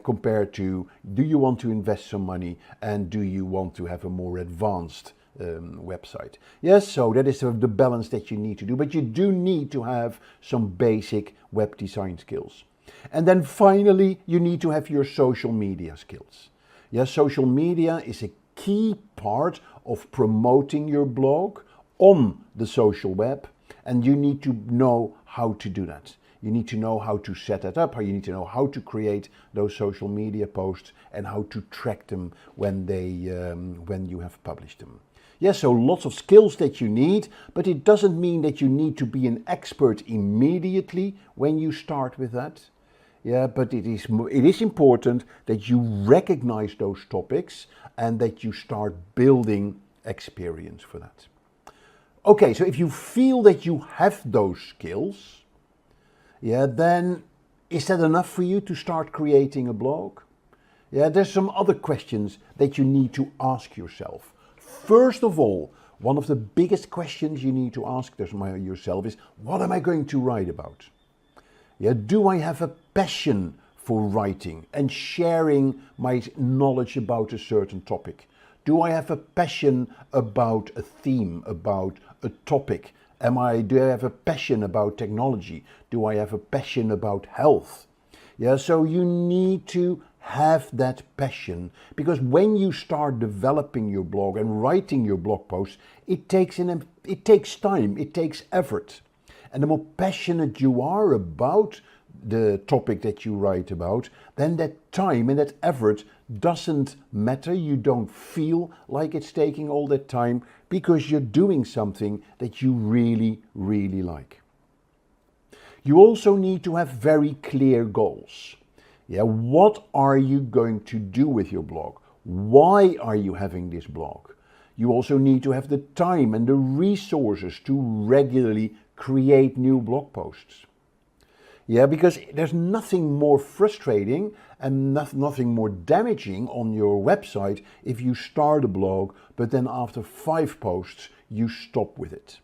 compared to, do you want to invest some money and do you want to have a more advanced website. Yes, so that is the balance that you need to do, but you do need to have some basic web design skills. And then finally, you need to have your social media skills. Yes, social media is a key part of promoting your blog on the social web, and you need to know how to do that. You need to know how to set that up, you need to know how to create those social media posts and how to track them when you have published them. Yes, so lots of skills that you need, but it doesn't mean that you need to be an expert immediately when you start with that. Yeah, but it is important that you recognize those topics and that you start building experience for that. Okay, so if you feel that you have those skills, then is that enough for you to start creating a blog? Yeah, there's some other questions that you need to ask yourself. First of all, one of the biggest questions you need to ask yourself is, what am I going to write about? Yeah, do I have a passion for writing and sharing my knowledge about a certain topic? Do I have a passion about a theme, about a topic? Do I have a passion about technology? Do I have a passion about health? Yeah, so you need to have that passion, because when you start developing your blog and writing your blog posts, it takes time, it takes effort. And the more passionate you are about the topic that you write about, then that time and that effort doesn't matter. You don't feel like it's taking all that time because you're doing something that you really, really like. You also need to have very clear goals. Yeah, what are you going to do with your blog? Why are you having this blog? You also need to have the time and the resources to regularly create new blog posts. Yeah, because there's nothing more frustrating and nothing more damaging on your website if you start a blog, but then after 5 posts, you stop with it.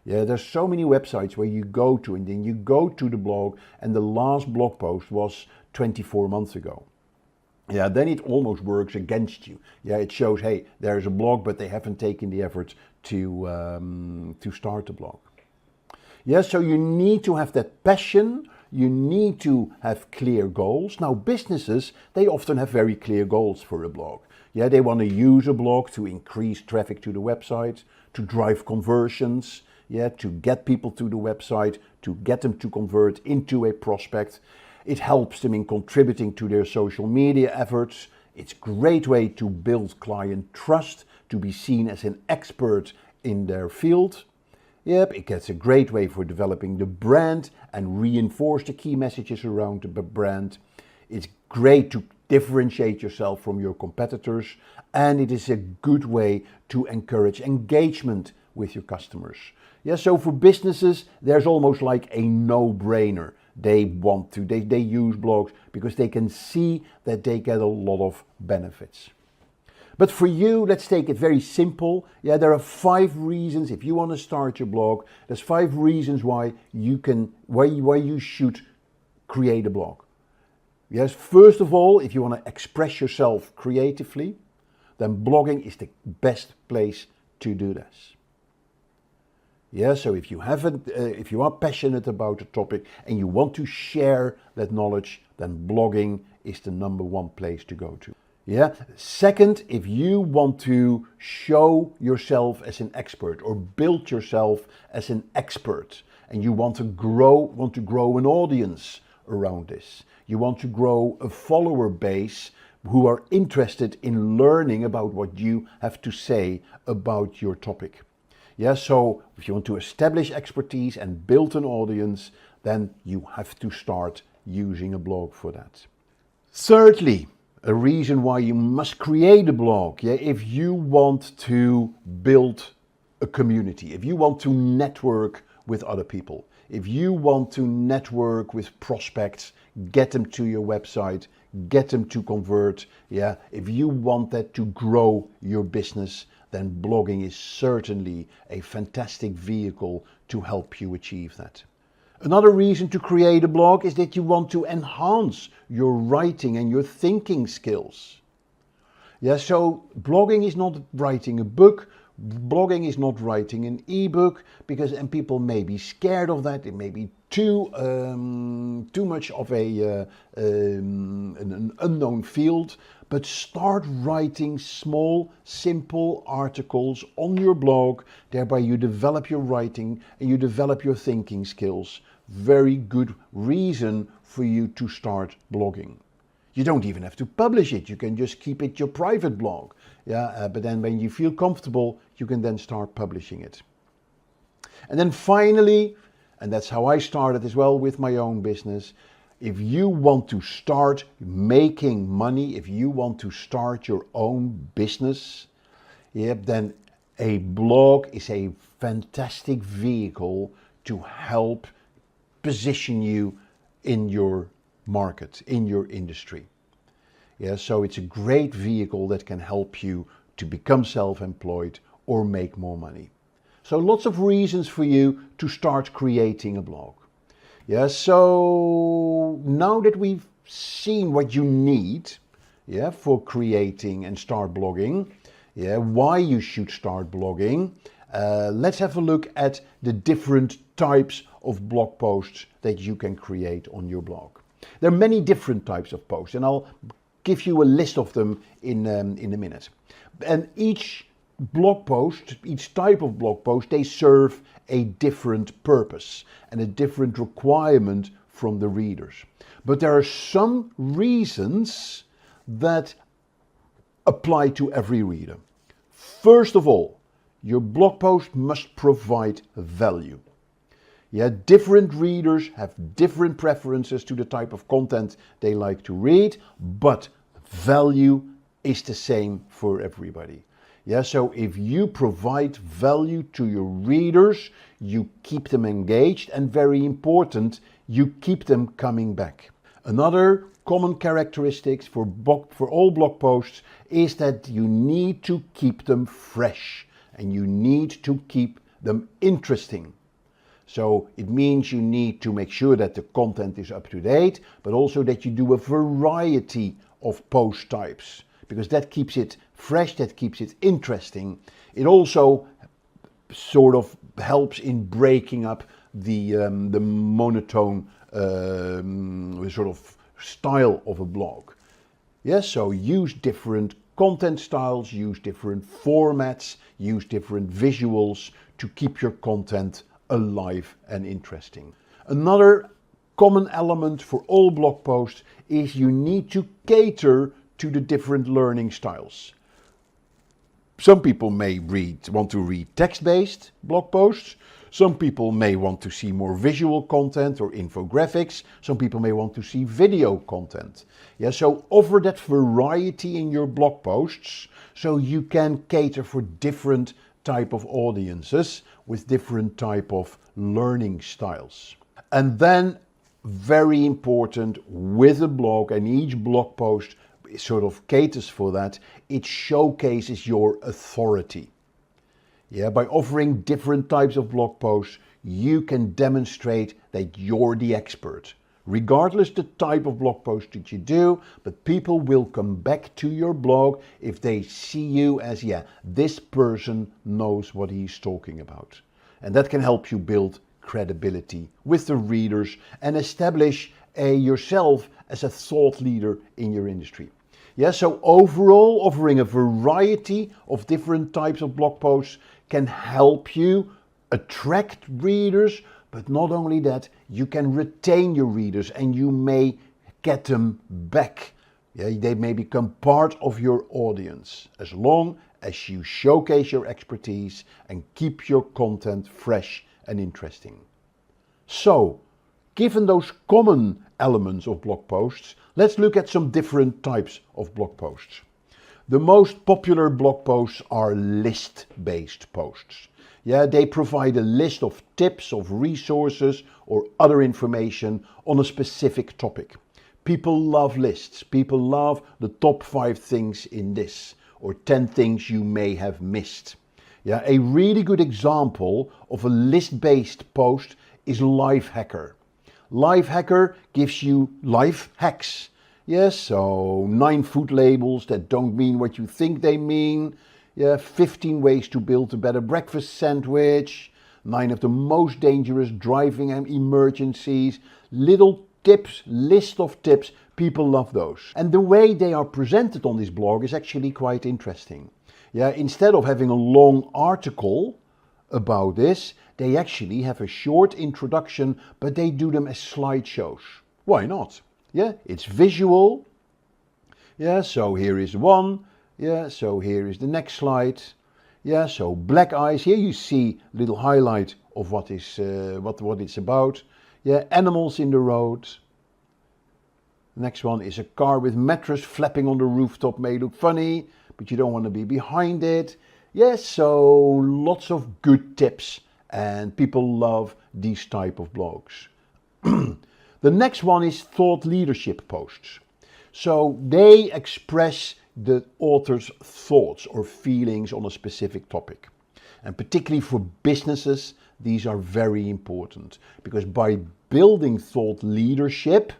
Yeah, there's so many websites where you go to and then you go to the blog and the last blog post was 24 months ago. Yeah, then it almost works against you. Yeah, it shows, hey, there's a blog, but they haven't taken the effort to start the blog. Yeah, so you need to have that passion. You need to have clear goals. Now, businesses, they often have very clear goals for a blog. Yeah, they want to use a blog to increase traffic to the website, to drive conversions, to get people to the website, to get them to convert into a prospect. It helps them in contributing to their social media efforts. It's a great way to build client trust, to be seen as an expert in their field. Yep, it gets a great way for developing the brand and reinforce the key messages around the brand. It's great to differentiate yourself from your competitors, and it is a good way to encourage engagement with your customers. Yeah, so for businesses, there's almost like a no-brainer. They use blogs because they can see that they get a lot of benefits. But for you, let's take it very simple. Yeah, there are 5 reasons if you want to start your blog. There's 5 reasons why you should create a blog. Yes, first of all, if you want to express yourself creatively, then blogging is the best place to do this. Yeah, so if you are passionate about a topic and you want to share that knowledge, then blogging is the number 1 place to go to. Yeah. Second, if you want to show yourself as an expert or build yourself as an expert, and you want to grow an audience around this, you want to grow a follower base who are interested in learning about what you have to say about your topic. Yeah, so if you want to establish expertise and build an audience, then you have to start using a blog for that. Thirdly, a reason why you must create a blog, yeah, if you want to build a community, if you want to network with other people, if you want to network with prospects, get them to your website, get them to convert, yeah, if you want that to grow your business, then blogging is certainly a fantastic vehicle to help you achieve that. Another reason to create a blog is that you want to enhance your writing and your thinking skills. Yeah, so blogging is not writing a book, blogging is not writing an ebook, and people may be scared of that. It may be too much of an unknown field. But start writing small, simple articles on your blog. Thereby you develop your writing and you develop your thinking skills. Very good reason for you to start blogging. You don't even have to publish it. You can just keep it your private blog. Yeah, but then when you feel comfortable, you can then start publishing it. And then finally, and that's how I started as well with my own business, if you want to start making money, if you want to start your own business, then a blog is a fantastic vehicle to help position you in your market, in your industry. Yeah, so it's a great vehicle that can help you to become self-employed or make more money. So lots of reasons for you to start creating a blog. Yeah, so now that we've seen what you need, yeah, for creating and start blogging, yeah, why you should start blogging, let's have a look at the different types of blog posts that you can create on your blog. There are many different types of posts, and I'll give you a list of them in a minute. And each blog post, each type of blog post, they serve a different purpose and a different requirement from the readers. But there are some reasons that apply to every reader. First of all, your blog post must provide value. Yeah, different readers have different preferences to the type of content they like to read, but value is the same for everybody. Yeah, so if you provide value to your readers, you keep them engaged, and very important, you keep them coming back. Another common characteristics for all blog posts is that you need to keep them fresh and you need to keep them interesting. So it means you need to make sure that the content is up to date, but also that you do a variety of post types, because that keeps it fresh, that keeps it interesting. It also sort of helps in breaking up the monotone sort of style of a blog. Yes, so use different content styles, use different formats, use different visuals to keep your content alive and interesting. Another common element for all blog posts is you need to cater to the different learning styles. Some people may want to read text-based blog posts. Some people may want to see more visual content or infographics. Some people may want to see video content. Yeah, so offer that variety in your blog posts so you can cater for different type of audiences with different type of learning styles. And then, very important, with a blog, and each blog post sort of caters for that. It showcases your authority. Yeah, by offering different types of blog posts, you can demonstrate that you're the expert. Regardless the type of blog post that you do, but people will come back to your blog if they see you as, yeah, this person knows what he's talking about. And that can help you build credibility with the readers and establish yourself as a thought leader in your industry. Yeah, so overall, offering a variety of different types of blog posts can help you attract readers, but not only that, you can retain your readers and you may get them back. Yeah, they may become part of your audience as long as you showcase your expertise and keep your content fresh and interesting. So, given those common elements of blog posts, let's look at some different types of blog posts. The most popular blog posts are list-based posts. Yeah, they provide a list of tips, of resources, or other information on a specific topic. People love lists. People love the top 5 things in this, or 10 things you may have missed. Yeah, a really good example of a list-based post is Lifehacker. Lifehacker gives you life hacks. Yes, so 9 food labels that don't mean what you think they mean. Yeah, 15 ways to build a better breakfast sandwich. 9 of the most dangerous driving emergencies. Little tips, list of tips. People love those. And the way they are presented on this blog is actually quite interesting. Yeah, instead of having a long article about this, they actually have a short introduction, but they do them as slideshows. Why not? Yeah, it's visual. Yeah, so here is one. Yeah, so here is the next slide. Yeah, so black eyes. Here you see a little highlight of what it's about. Yeah, animals in the road. Next one is a car with mattress flapping on the rooftop may look funny, but you don't want to be behind it. Yes, so lots of good tips and people love these type of blogs. The next one is thought leadership posts. So they express the author's thoughts or feelings on a specific topic. And particularly for businesses, these are very important because by building thought leadership,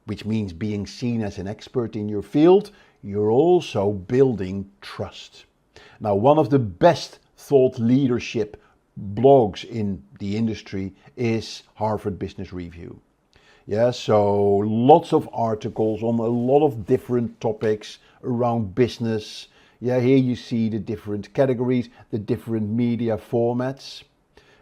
which means being seen as an expert in your field, you're also building trust. Now, one of the best thought leadership blogs in the industry is Harvard Business Review. Yeah, so lots of articles on a lot of different topics around business. Yeah, here you see the different categories, the different media formats.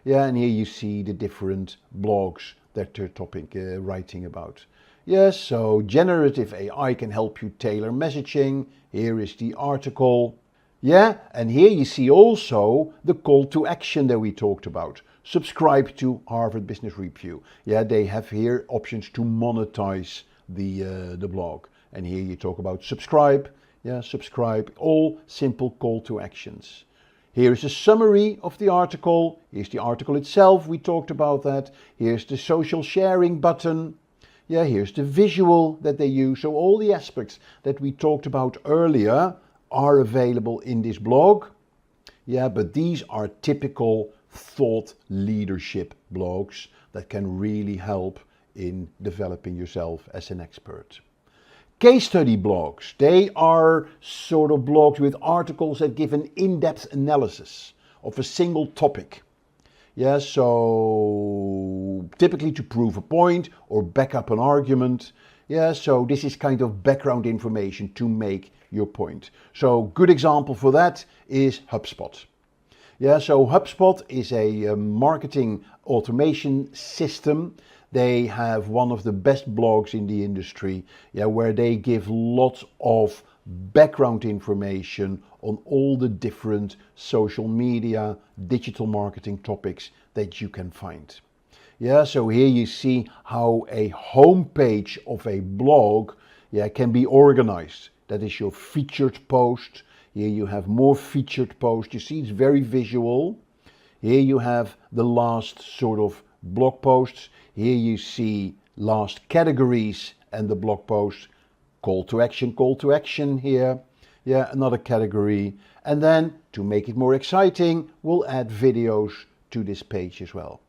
Yeah, and here you see the different blogs that they're writing about. Yes, so generative AI can help you tailor messaging. Here is the article. Yeah, and here you see also the call to action that we talked about. Subscribe to Harvard Business Review. Yeah, they have here options to monetize the blog. And here you talk about subscribe. Yeah, subscribe. All simple call to actions. Here is a summary of the article. Here's the article itself. We talked about that. Here's the social sharing button. Yeah, here's the visual that they use. So all the aspects that we talked about earlier are available in this blog. Yeah, but these are typical thought leadership blogs that can really help in developing yourself as an expert. Case study blogs, they are sort of blogs with articles that give an in-depth analysis of a single topic. Yeah, so typically to prove a point or back up an argument. Yeah, so this is kind of background information to make your point. So good example for that is HubSpot. Yeah, so HubSpot is a marketing automation system. They have one of the best blogs in the industry, yeah, where they give lots of background information on all the different social media, digital marketing topics that you can find. Yeah, so here you see how a homepage of a blog, yeah, can be organized. That is your featured post. Here you have more featured posts. You see it's very visual. Here you have the last sort of blog posts. Here you see last categories and the blog posts. call to action here. Yeah, another category. And then to make it more exciting, we'll add videos to this page as well.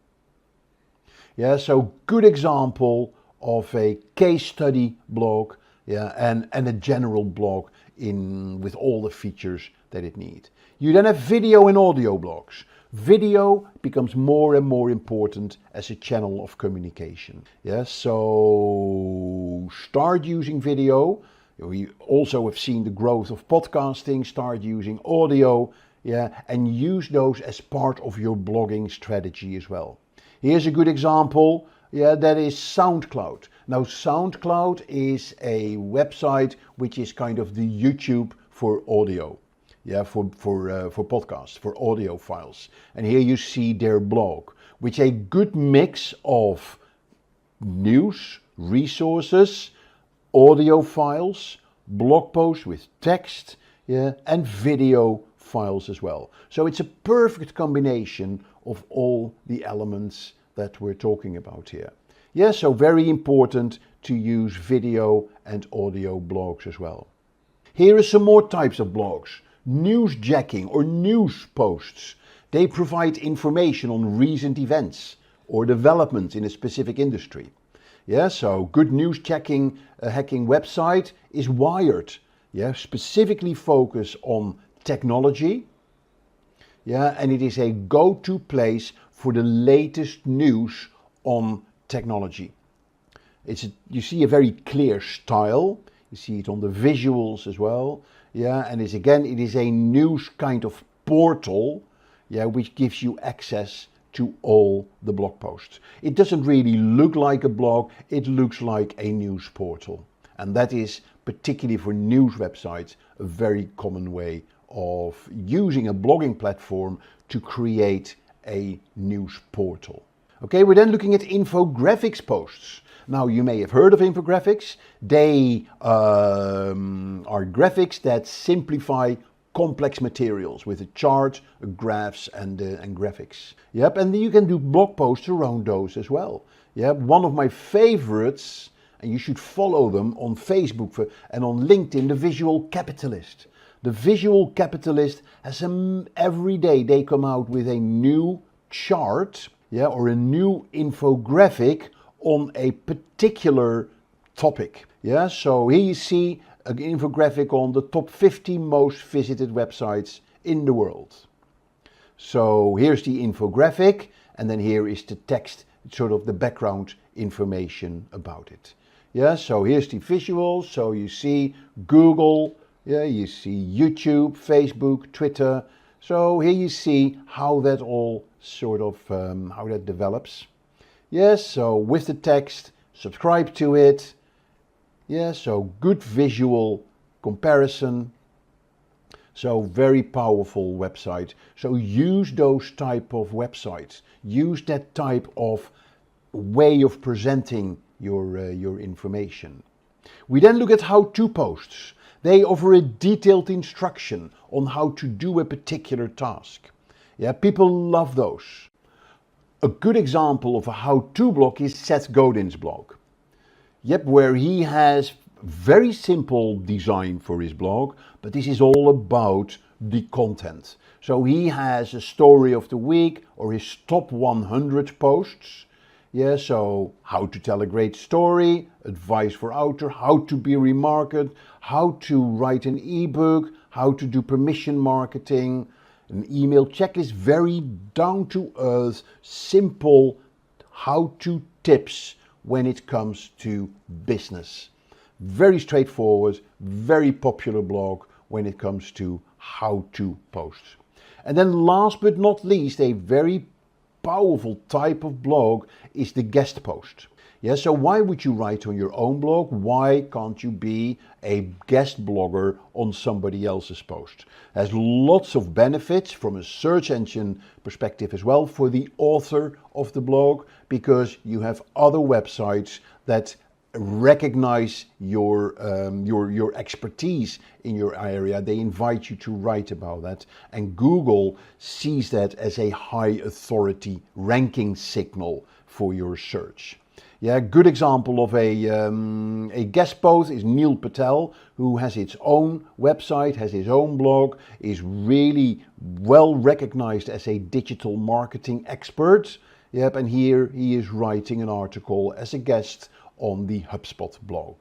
Yeah, so good example of a case study blog, yeah, and a general blog with all the features that it needs. You then have video and audio blogs. Video becomes more and more important as a channel of communication. Yeah, so start using video. We also have seen the growth of podcasting. Start using audio, yeah, and use those as part of your blogging strategy as well. Here's a good example, yeah, that is SoundCloud. Now SoundCloud is a website which is kind of the YouTube for audio. Yeah, for podcasts, for audio files. And here you see their blog, which is a good mix of news, resources, audio files, blog posts with text, yeah, and video files as well. So it's a perfect combination of all the elements that we're talking about here. Yeah, so very important to use video and audio blogs as well. Here are some more types of blogs. Newsjacking or news posts. They provide information on recent events or developments in a specific industry. Yeah, so good news hacking website is Wired. Yeah, specifically focus on technology. Yeah, and it is a go-to place for the latest news on technology. You see a very clear style. You see it on the visuals as well. Yeah, and it is a news kind of portal, yeah, which gives you access to all the blog posts. It doesn't really look like a blog, it looks like a news portal. And that is, particularly for news websites, a very common way of using a blogging platform to create a news portal. Okay, we're then looking at infographics posts. Now, you may have heard of infographics. They are graphics that simplify complex materials with a chart, graphs, and graphics. Yep, and you can do blog posts around those as well. Yep, one of my favorites, and you should follow them on Facebook and on LinkedIn, The Visual Capitalist. The Visual Capitalist has every day they come out with a new chart, yeah, or a new infographic on a particular topic. Yeah, so here you see an infographic on the top 50 most visited websites in the world. So here's the infographic, and then here is the text, sort of the background information about it. Yeah, so here's the visuals. So you see Google, yeah, you see YouTube, Facebook, Twitter. So here you see how that all sort of, how that develops. Yes, so with the text, subscribe to it. Yeah, so good visual comparison. So very powerful website. So use those type of websites. Use that type of way of presenting your information. We then look at how-to posts. They offer a detailed instruction on how to do a particular task. Yeah, people love those. A good example of a how-to blog is Seth Godin's blog. Yep, where he has very simple design for his blog, but this is all about the content. So he has a story of the week or his top 100 posts. Yeah, so how to tell a great story, advice for author, how to be remarketed, how to write an ebook, how to do permission marketing, an email checklist, very down to earth, simple how-to tips when it comes to business. Very straightforward, very popular blog when it comes to how-to posts. And then last but not least, a very powerful type of blog is the guest post. Yeah, so why would you write on your own blog? Why can't you be a guest blogger on somebody else's post? It has lots of benefits from a search engine perspective as well for the author of the blog, because you have other websites that recognize your expertise in your area. They invite you to write about that, and Google sees that as a high authority ranking signal for your search. Yeah, good example of a guest post is Neil Patel, who has its own website, has his own blog, is really well recognized as a digital marketing expert. Yep, and here he is writing an article as a guest on the HubSpot blog.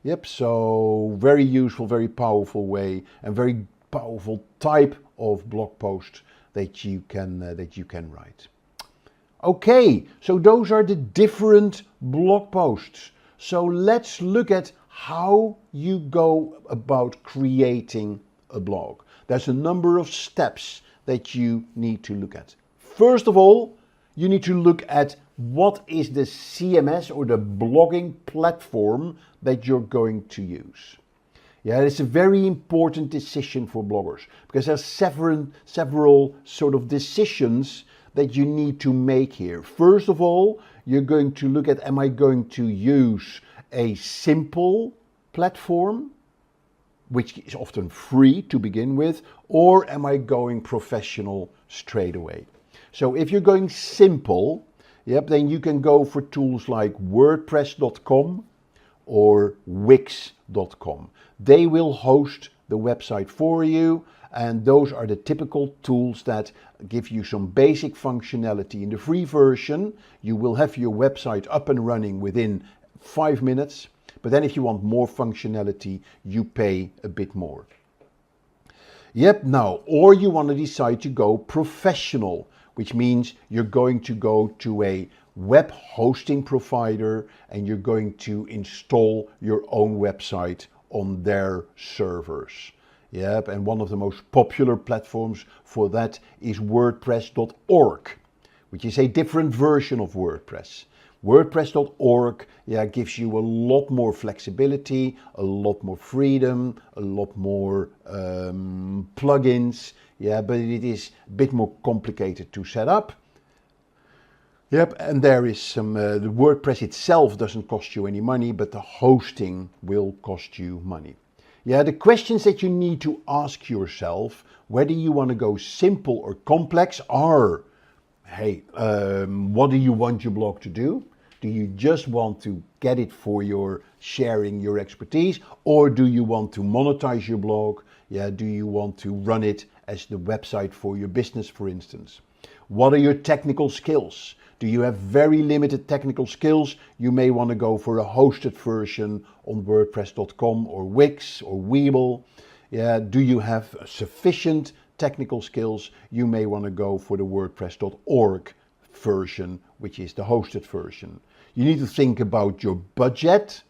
Yep, so very useful, very powerful way, and very powerful type of blog post that you can write. Okay, so those are the different blog posts. So let's look at how you go about creating a blog. There's a number of steps that you need to look at. First of all, you need to look at what is the CMS or the blogging platform that you're going to use. Yeah, it's a very important decision for bloggers because there's several sort of decisions that you need to make here. First of all, you're going to look at, am I going to use a simple platform, which is often free to begin with, or am I going professional straight away? So if you're going simple, then you can go for tools like WordPress.com or Wix.com. They will host the website for you, and those are the typical tools that give you some basic functionality. In the free version, you will have your website up and running within 5 minutes, but then if you want more functionality, you pay a bit more. Now, or you want to decide to go professional, which means you're going to go to a web hosting provider and you're going to install your own website on their servers. And one of the most popular platforms for that is WordPress.org, which is a different version of WordPress. WordPress.org gives you a lot more flexibility, a lot more freedom, a lot more plugins, but it is a bit more complicated to set up. And there is some, the WordPress itself doesn't cost you any money, but the hosting will cost you money. The questions that you need to ask yourself, whether you want to go simple or complex, are, what do you want your blog to do? Do you just want to get it for your sharing your expertise, or do you want to monetize your blog? Do you want to run it as the website for your business, for instance? What are your technical skills? Do you have very limited technical skills? You may want to go for a hosted version on WordPress.com or Wix or Weeble. Do you have sufficient technical skills? You may want to go for the WordPress.org version, which is the hosted version. You need to think about your budget.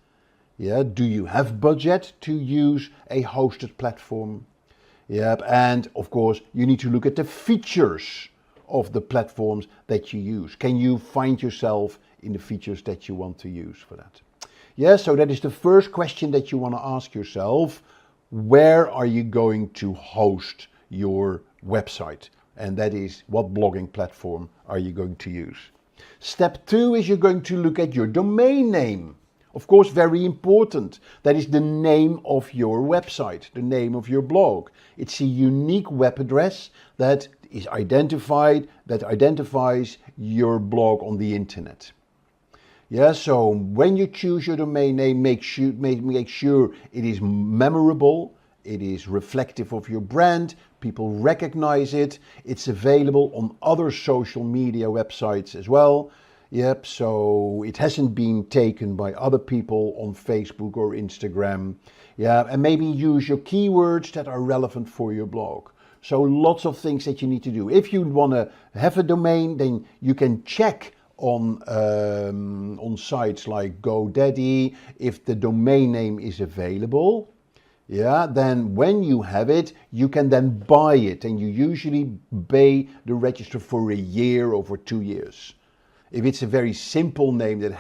Do you have budget to use a hosted platform? And of course, you need to look at the features of the platforms that you use. Can you find yourself in the features that you want to use for that? So that is the first question that you want to ask yourself. Where are you going to host your website? And that is, what blogging platform are you going to use? Step 2 is you're going to look at your domain name. Of course, very important. That is the name of your website, the name of your blog. It's a unique web address that is identified, that identifies your blog on the internet. So when you choose your domain name, make sure it is memorable, it is reflective of your brand, people recognize it, it's available on other social media websites as well. So it hasn't been taken by other people on Facebook or Instagram. And maybe use your keywords that are relevant for your blog. So lots of things that you need to do. If you want to have a domain, then you can check on sites like GoDaddy if the domain name is available. Then when you have it, you can then buy it, and you usually pay the register for a year or for 2 years. If it's a very simple name that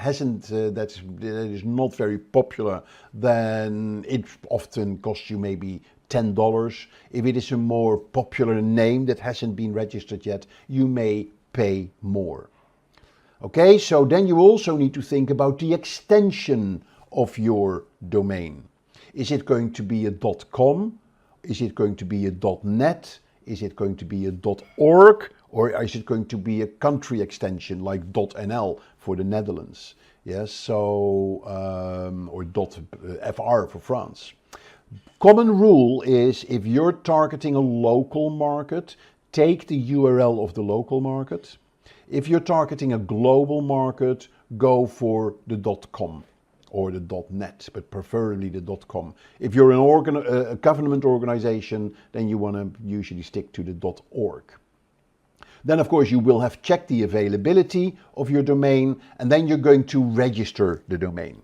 is not very popular, then it often costs you maybe $10. If it is a more popular name that hasn't been registered yet, you may pay more. So then you also need to think about the extension of your domain. Is it going to be a .com? Is it going to be a .net? Is it going to be a .org, or is it going to be a country extension like .nl for the Netherlands? Yes, so or .fr for France. Common rule is, if you're targeting a local market, take the URL of the local market. If you're targeting a global market, go for the .com or the .net, but preferably the .com. If you're a government organization, then you want to usually stick to the .org. Then, of course, you will have checked the availability of your domain, and then you're going to register the domain.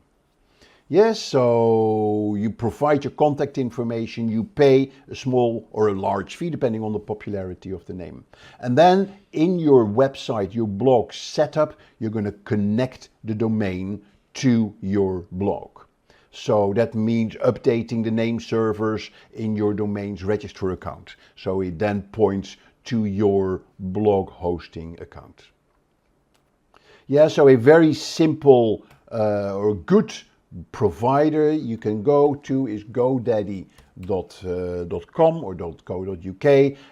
Yes, so you provide your contact information, you pay a small or a large fee depending on the popularity of the name. And then in your website, your blog setup, you're going to connect the domain to your blog. So that means updating the name servers in your domain's register account. So it then points to your blog hosting account. Yeah, so a very simple or good provider you can go to is godaddy.com or .co.uk,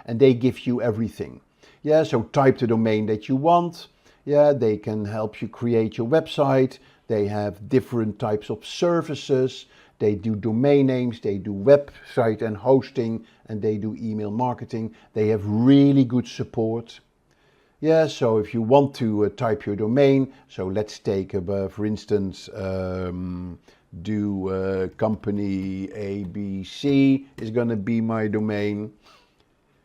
and they give you everything. Yeah, so type the domain that you want. Yeah, they can help you create your website. They have different types of services. They do domain names, they do website and hosting, and they do email marketing. They have really good support. Yeah, so if you want to type your domain, so let's take, for instance, company ABC is going to be my domain.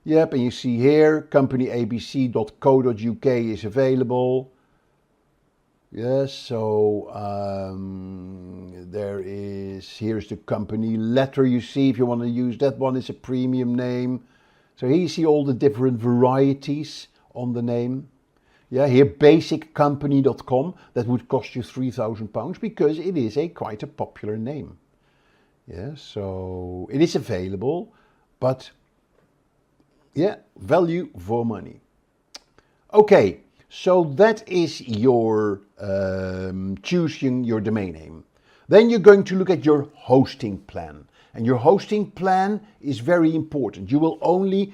Yep, and you see here, companyabc.co.uk is available. Yes, so here's the company letter you see, if you want to use that one, is a premium name. So here you see all the different varieties on the name. Yeah, here basiccompany.com, that would cost you £3,000 because it is quite a popular name. Yeah, so it is available, but yeah, value for money. Okay, so that is your choosing your domain name. Then you're going to look at your hosting plan. And your hosting plan is very important. You will only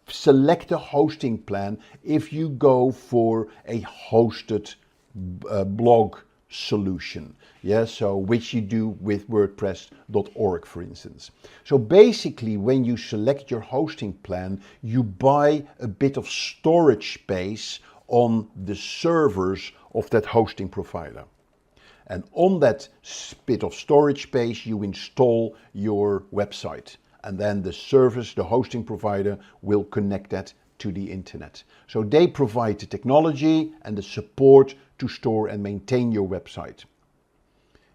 select a hosting plan if you go for a hosted blog solution. Yeah, so which you do with WordPress.org, for instance. So basically, when you select your hosting plan, you buy a bit of storage space on the servers of that hosting provider. And on that bit of storage space, you install your website. And then the service, the hosting provider, will connect that to the internet. So they provide the technology and the support to store and maintain your website.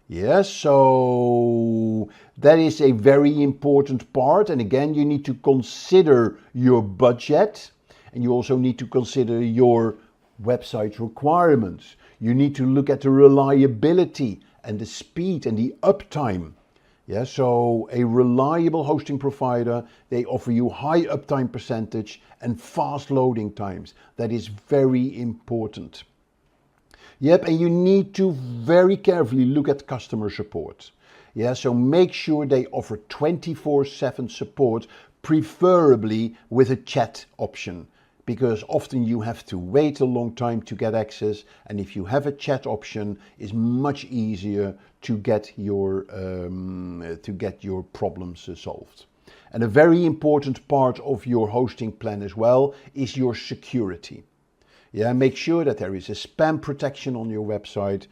Yes, so that is a very important part. And again, you need to consider your budget, and you also need to consider your website requirements. You need to look at the reliability and the speed and the uptime. Yeah, so a reliable hosting provider, they offer you high uptime percentage and fast loading times. That is very important. Yep, and you need to very carefully look at customer support. Yeah, so make sure they offer 24/7 support, preferably with a chat option, because often you have to wait a long time to get access, and if you have a chat option, it's much easier to get your problems solved. And a very important part of your hosting plan as well is your security. Yeah, make sure that there is a spam protection on your website,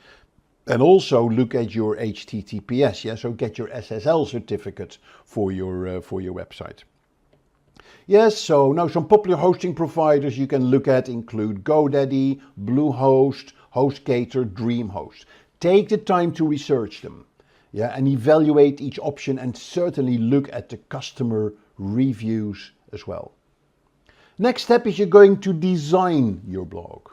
and also look at your HTTPS. Yeah, so get your SSL certificate for your website. Yes, so now some popular hosting providers you can look at include GoDaddy, Bluehost, HostGator, DreamHost. Take the time to research them, yeah, and evaluate each option, and certainly look at the customer reviews as well. Next step is you're going to design your blog.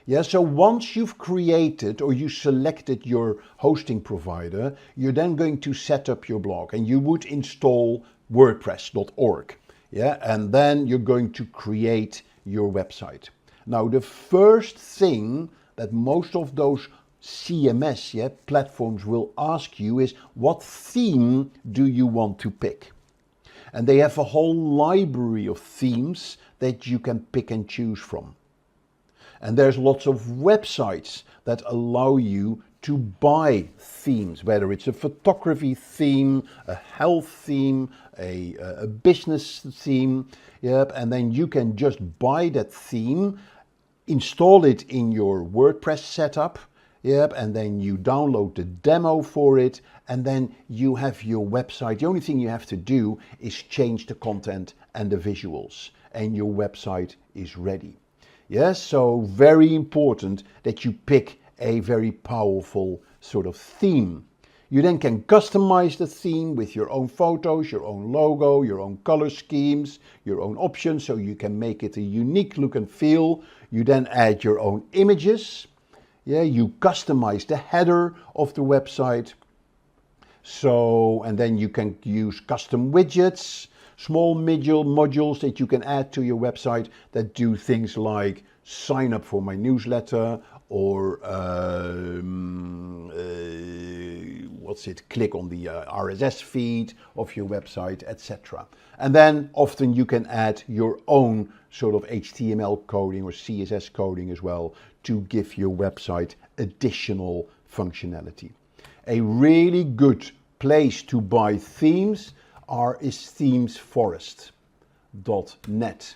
Yeah, so once you've created or you selected your hosting provider, you're then going to set up your blog, and you would install WordPress.org. Yeah, and then you're going to create your website. Now, the first thing that most of those CMS platforms will ask you is, what theme do you want to pick? And they have a whole library of themes that you can pick and choose from. And there's lots of websites that allow you to buy themes, whether it's a photography theme, a health theme, a business theme, yep, and then you can just buy that theme, install it in your WordPress setup, yep, and then you download the demo for it, and then you have your website. The only thing you have to do is change the content and the visuals, and your website is ready. Yes, so very important that you pick a very powerful sort of theme. You then can customize the theme with your own photos, your own logo, your own color schemes, your own options, so you can make it a unique look and feel. You then add your own images. Yeah, you customize the header of the website. So, and then you can use custom widgets, small modules that you can add to your website that do things like sign up for my newsletter, or click on the RSS feed of your website, etc. And then often you can add your own sort of HTML coding or CSS coding as well to give your website additional functionality. A really good place to buy themes is themesforest.net.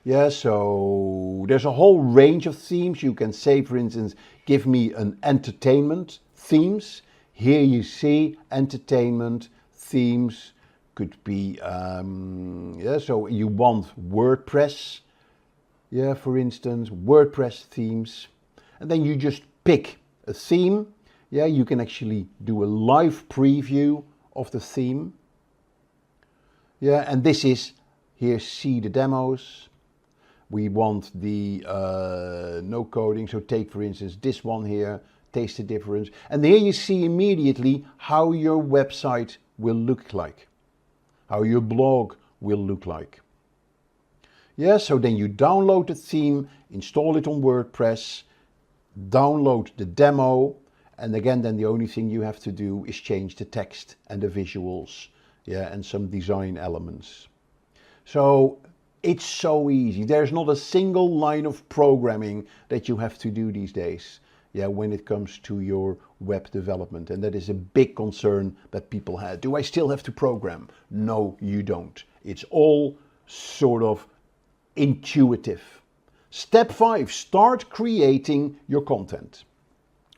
Yeah, so there's a whole range of themes. You can say, for instance, give me an entertainment themes. Here you see entertainment themes could be, so you want WordPress, yeah, for instance, WordPress themes. And then you just pick a theme. Yeah, you can actually do a live preview of the theme. Yeah, and this is, here, see the demos. We want the no coding, so take for instance this one here, taste the difference. And here you see immediately how your website will look like, how your blog will look like. Yeah, so then you download the theme, install it on WordPress, download the demo, and again then the only thing you have to do is change the text and the visuals, yeah, and some design elements. So it's so easy. There's not a single line of programming that you have to do these days, yeah, when it comes to your web development. And that is a big concern that people have. Do I still have to program? No, you don't. It's all sort of intuitive. Step 5, start creating your content.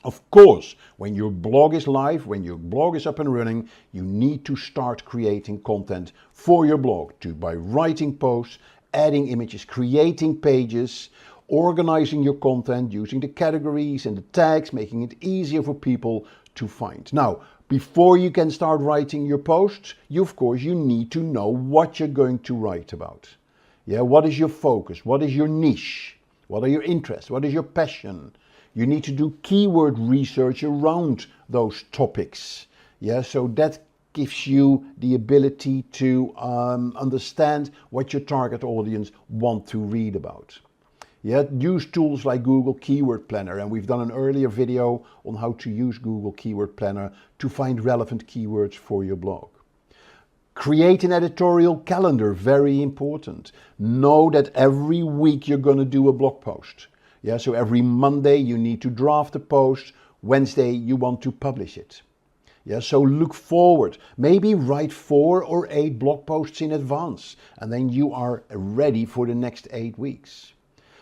Of course, when your blog is live, when your blog is up and running, you need to start creating content for your blog by writing posts, adding images, creating pages, organizing your content, using the categories and the tags, making it easier for people to find. Now, before you can start writing your posts, of course, you need to know what you're going to write about. Yeah, what is your focus? What is your niche? What are your interests? What is your passion? You need to do keyword research around those topics. Yeah, so that gives you the ability to understand what your target audience want to read about. Yeah, use tools like Google Keyword Planner, and we've done an earlier video on how to use Google Keyword Planner to find relevant keywords for your blog. Create an editorial calendar, very important. Know that every week you're going to do a blog post. Yeah, so every Monday you need to draft a post, Wednesday you want to publish it. Yeah, so look forward. Maybe write 4 or 8 blog posts in advance, and then you are ready for the next 8 weeks.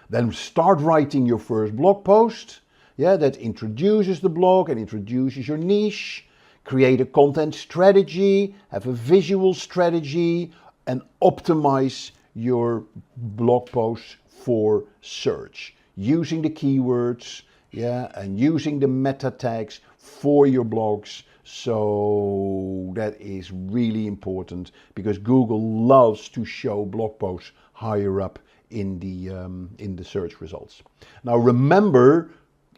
Then start writing your first blog post, yeah, that introduces the blog and introduces your niche. Create a content strategy, have a visual strategy, and optimize your blog posts for search, using the keywords, yeah, and using the meta tags for your blogs. So that is really important because Google loves to show blog posts higher up in the search results. Now remember,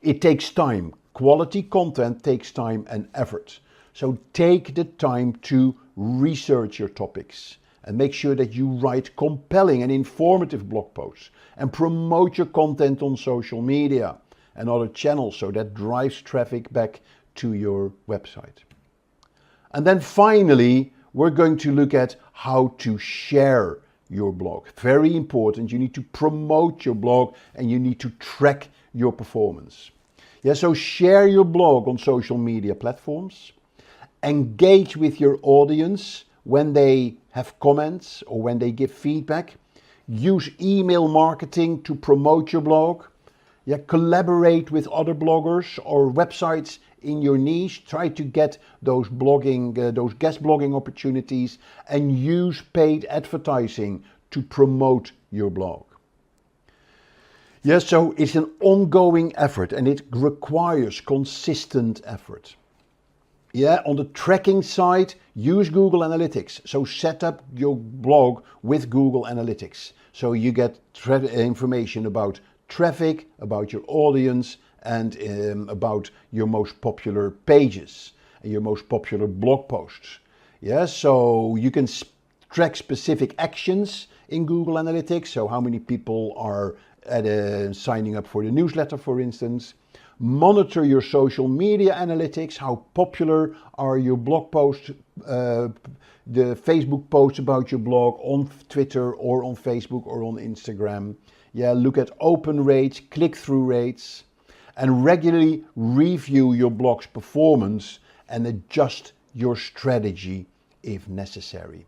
it takes time. Quality content takes time and effort. So take the time to research your topics and make sure that you write compelling and informative blog posts and promote your content on social media and other channels so that drives traffic back to your website. And then finally, we're going to look at how to share your blog. Very important. You need to promote your blog and you need to track your performance. Yeah, so share your blog on social media platforms. Engage with your audience when they have comments or when they give feedback. Use email marketing to promote your blog. Yeah, collaborate with other bloggers or websites in your niche. Try to get those those guest blogging opportunities and use paid advertising to promote your blog. Yes, so it's an ongoing effort and it requires consistent effort. Yeah, on the tracking side, use Google Analytics. So set up your blog with Google Analytics. So you get information about traffic, about your audience, and about your most popular pages and your most popular blog posts. Yeah, so you can track specific actions in Google Analytics. So how many people are signing up for the newsletter, for instance. Monitor your social media analytics. How popular are your blog posts, the Facebook posts about your blog on Twitter or on Facebook or on Instagram. Yeah, look at open rates, click-through rates, and regularly review your blog's performance and adjust your strategy if necessary.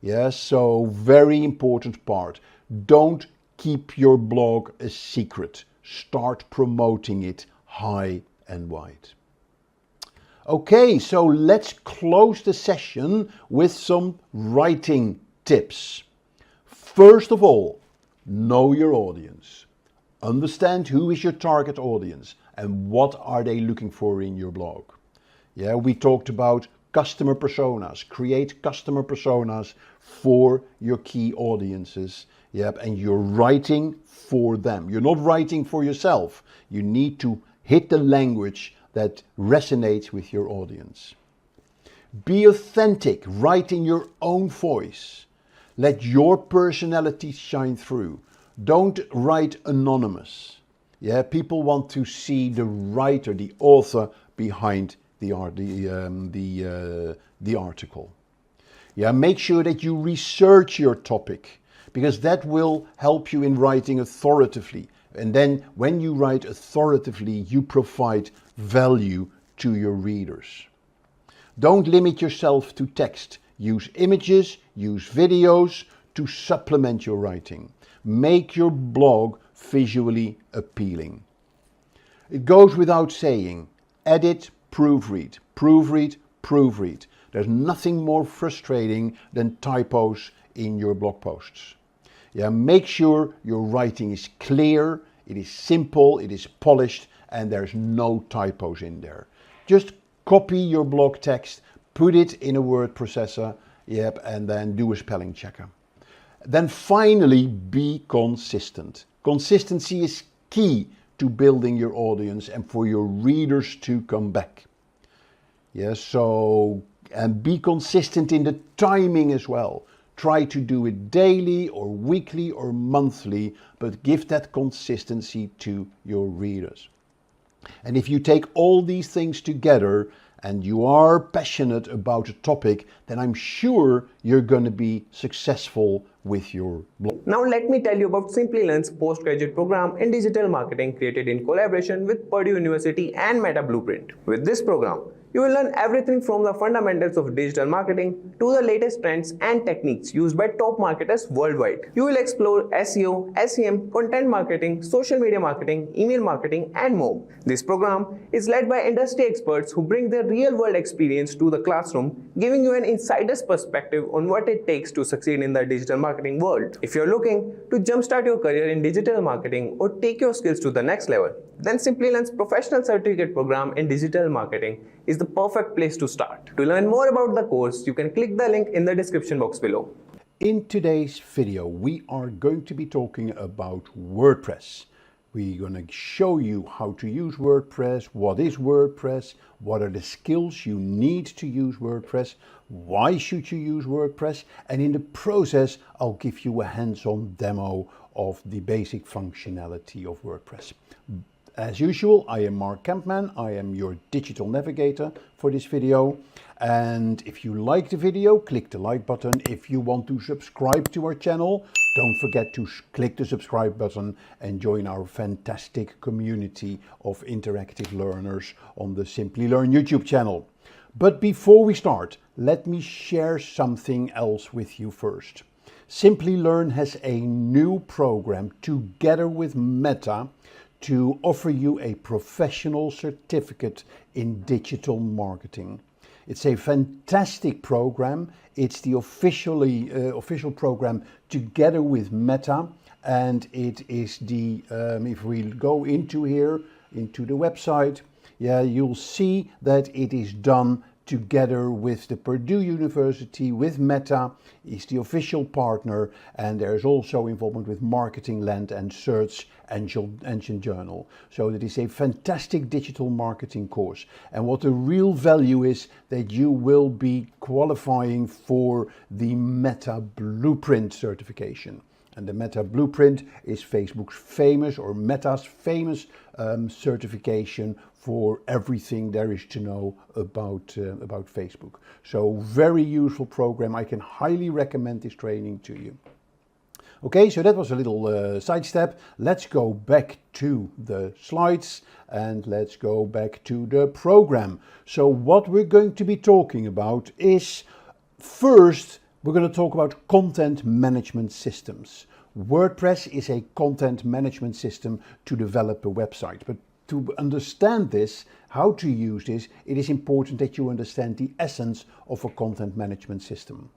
Yeah, so very important part. Don't keep your blog a secret. Start promoting it high and wide. Okay, so let's close the session with some writing tips. First of all, know your audience. Understand who is your target audience and what are they looking for in your blog. Yeah, we talked about customer personas. Create customer personas for your key audiences. Yep, and you're writing for them. You're not writing for yourself. You need to hit the language that resonates with your audience. Be authentic. Write in your own voice. Let your personality shine through. Don't write anonymous. Yeah, people want to see the writer, the author behind the article. Yeah, make sure that you research your topic, because that will help you in writing authoritatively. And then when you write authoritatively, you provide value to your readers. Don't limit yourself to text. Use images, use videos to supplement your writing. Make your blog visually appealing. It goes without saying, edit, proofread, proofread, proofread. There's nothing more frustrating than typos in your blog posts. Yeah, make sure your writing is clear, it is simple, it is polished, and there's no typos in there. Just copy your blog text, put it in a word processor, yep, and then do a spelling checker. Then finally, be consistent. Consistency is key to building your audience and for your readers to come back. Yeah, so, and be consistent in the timing as well. Try to do it daily or weekly or monthly, but give that consistency to your readers. And if you take all these things together and you are passionate about a topic, then I'm sure you're going to be successful with your blog. Now let me tell you about Simplilearn's postgraduate program in digital marketing created in collaboration with Purdue University and Meta Blueprint. With this program, you will learn everything from the fundamentals of digital marketing to the latest trends and techniques used by top marketers worldwide. You will explore SEO, SEM, content marketing, social media marketing, email marketing, and more. This program is led by industry experts who bring their real-world experience to the classroom, giving you an insider's perspective on what it takes to succeed in the digital marketing world. If you're looking to jumpstart your career in digital marketing or take your skills to the next level, then Simplilearn's professional certificate program in digital marketing is the perfect place to start. To learn more about the course, you can click the link in the description box below. In today's video, we are going to be talking about WordPress. We're going to show you how to use WordPress, what is WordPress, what are the skills you need to use WordPress, why should you use WordPress, and in the process, I'll give you a hands-on demo of the basic functionality of WordPress. As usual, I am Mark Kempman. I am your digital navigator for this video. And if you like the video, click the like button. If you want to subscribe to our channel, don't forget to click the subscribe button and join our fantastic community of interactive learners on the Simplilearn YouTube channel. But before we start, let me share something else with you first. Simplilearn has a new program together with Meta to offer you a professional certificate in digital marketing. It's a fantastic program. It's the official program together with Meta, and it is the, if we go into here, into the website, you'll see that it is done together with the Purdue University, with Meta, is the official partner, and there's also involvement with Marketing Land and Search Engine Journal. So it is a fantastic digital marketing course. And what the real value is that you will be qualifying for the Meta Blueprint certification. And the Meta Blueprint is Facebook's famous, or Meta's famous certification for everything there is to know about Facebook. So very useful program. I can highly recommend this training to you. Okay, so that was a little sidestep. Let's go back to the slides and let's go back to the program. So what we're going to be talking about is, first, we're going to talk about content management systems. WordPress is a content management system to develop a website. But to understand this, how to use this, it is important that you understand the essence of a content management system.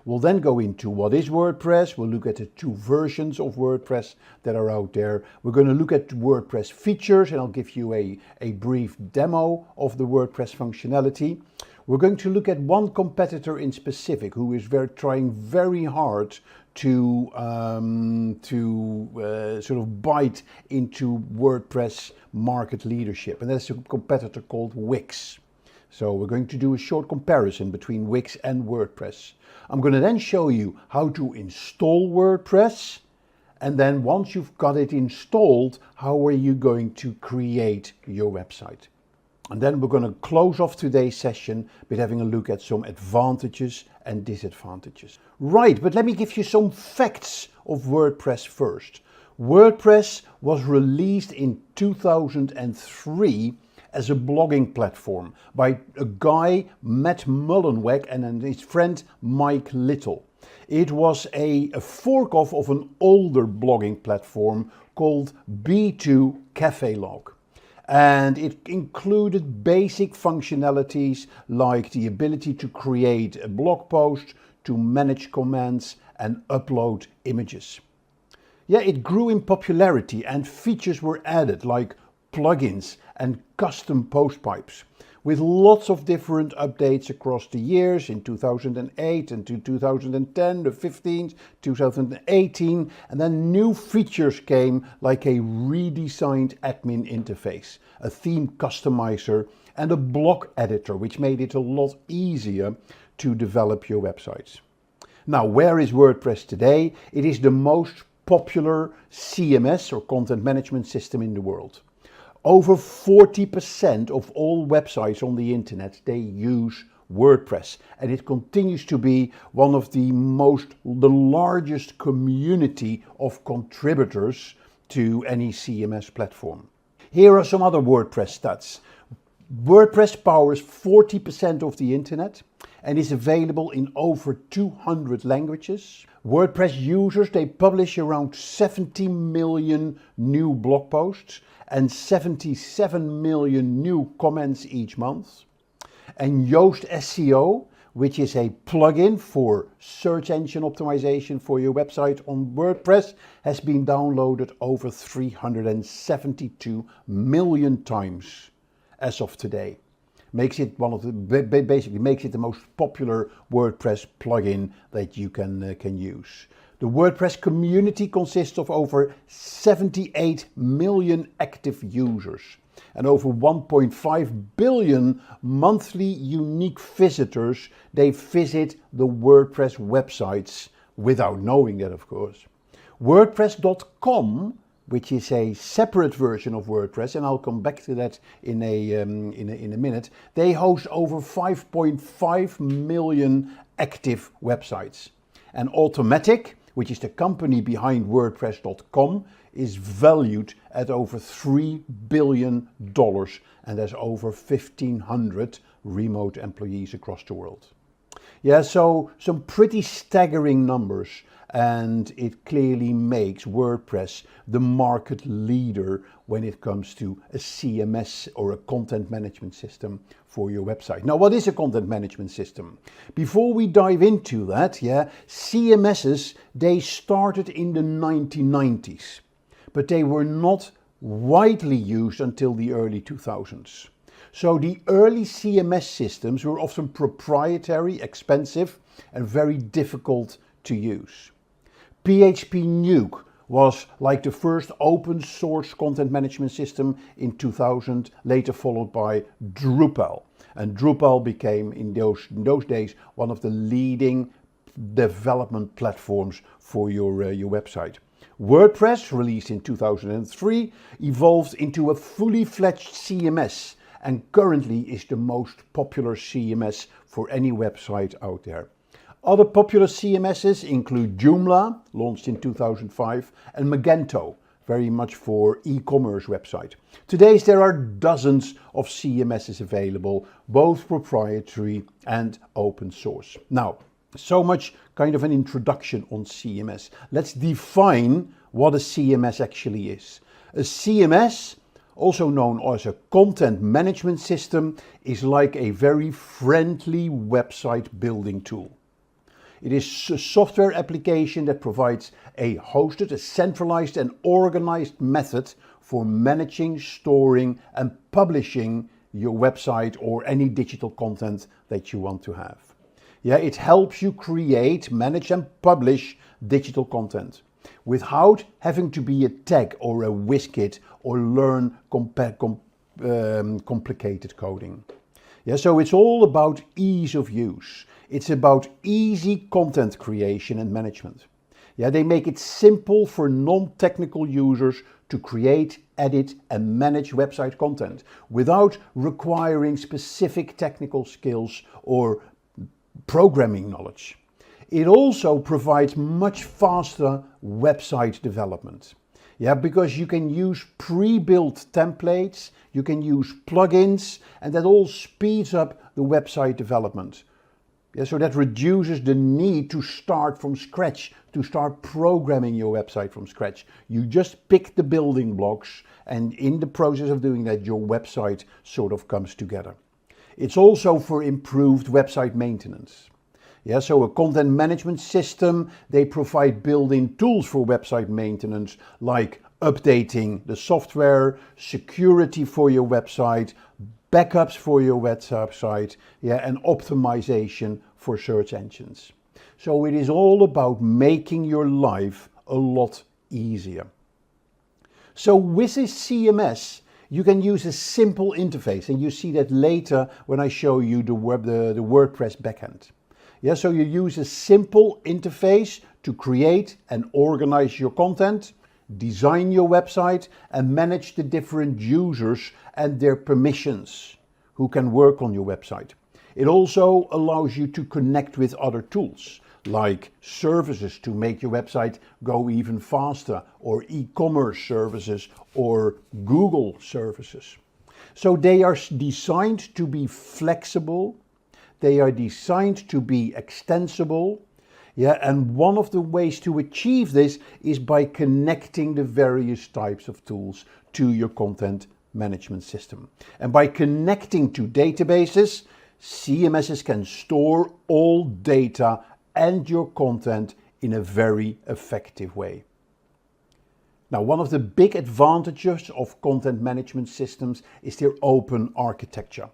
We'll then go into what is WordPress. We'll look at the two versions of WordPress that are out there. We're going to look at WordPress features, and I'll give you a brief demo of the WordPress functionality. We're going to look at one competitor in specific who is trying very hard to sort of bite into WordPress market leadership, and that's a competitor called Wix. So we're going to do a short comparison between Wix and WordPress. I'm going to then show you how to install WordPress, and then once you've got it installed, how are you going to create your website. And then we're going to close off today's session with having a look at some advantages and disadvantages. Right, but let me give you some facts of WordPress first. WordPress was released in 2003 as a blogging platform by a guy, Matt Mullenweg, and his friend Mike Little. It was a fork-off of an older blogging platform called B2 Cafelog. And it included basic functionalities like the ability to create a blog post, to manage comments and upload images. It grew in popularity and features were added like plugins and custom post pipes, with lots of different updates across the years in 2008 and 2010, the 15th, 2018, and then new features came like a redesigned admin interface, a theme customizer, and a block editor, which made it a lot easier to develop your websites. Now, where is WordPress today? It is the most popular CMS or content management system in the world. Over 40% of all websites on the internet, they use WordPress, and it continues to be one of the largest community of contributors to any CMS platform. Here are some other WordPress stats. WordPress powers 40% of the internet and is available in over 200 languages. WordPress users, they publish around 70 million new blog posts and 77 million new comments each month. And Yoast SEO, which is a plugin for search engine optimization for your website on WordPress, has been downloaded over 372 million times as of today. Makes it basically makes it the most popular WordPress plugin that you can use. The WordPress community consists of over 78 million active users and over 1.5 billion monthly unique visitors. They visit the WordPress websites without knowing that, of course. WordPress.com which is a separate version of WordPress, and I'll come back to that in a minute, they host over 5.5 million active websites. And Automatic, which is the company behind WordPress.com, is valued at over $3 billion and has over 1,500 remote employees across the world. Yeah, so some pretty staggering numbers, and it clearly makes WordPress the market leader when it comes to a CMS or a content management system for your website. Now, what is a content management system? Before we dive into that, CMSs, they started in the 1990s, but they were not widely used until the early 2000s. So the early CMS systems were often proprietary, expensive, and very difficult to use. PHP Nuke was like the first open source content management system in 2000, later followed by Drupal. And Drupal became, in those days, one of the leading development platforms for your website. WordPress, released in 2003, evolved into a fully fledged CMS, and currently is the most popular CMS for any website out there. Other popular CMSs include Joomla, launched in 2005, and Magento, very much for e-commerce website. Today there are dozens of CMSs available, both proprietary and open source. Now, so much kind of an introduction on CMS. Let's define what a CMS actually is. A CMS, also known as a content management system, is like a very friendly website building tool. It is a software application that provides a hosted, a centralized and organized method for managing, storing and publishing your website or any digital content that you want to have. Yeah, it helps you create, manage and publish digital content without having to be a tech or a WizKid or learn complicated coding. Yeah, so it's all about ease of use. It's about easy content creation and management. Yeah, they make it simple for non-technical users to create, edit and manage website content without requiring specific technical skills or programming knowledge. It also provides much faster website development. Yeah, because you can use pre-built templates, you can use plugins, and that all speeds up the website development. Yeah, so that reduces the need to start from scratch, to start programming your website from scratch. You just pick the building blocks, and in the process of doing that, your website sort of comes together. It's also for improved website maintenance. Yeah, so a content management system, they provide built-in tools for website maintenance, like updating the software, security for your website, backups for your website, and optimization for search engines. So it is all about making your life a lot easier. So with this CMS, you can use a simple interface, and you see that later when I show you the WordPress backend. Yeah, so you use a simple interface to create and organize your content, design your website and manage the different users and their permissions who can work on your website. It also allows you to connect with other tools like services to make your website go even faster, or e-commerce services or Google services. So they are designed to be flexible. They are designed to be extensible. Yeah, and one of the ways to achieve this is by connecting the various types of tools to your content management system. And by connecting to databases, CMSs can store all data and your content in a very effective way. Now, one of the big advantages of content management systems is their open architecture.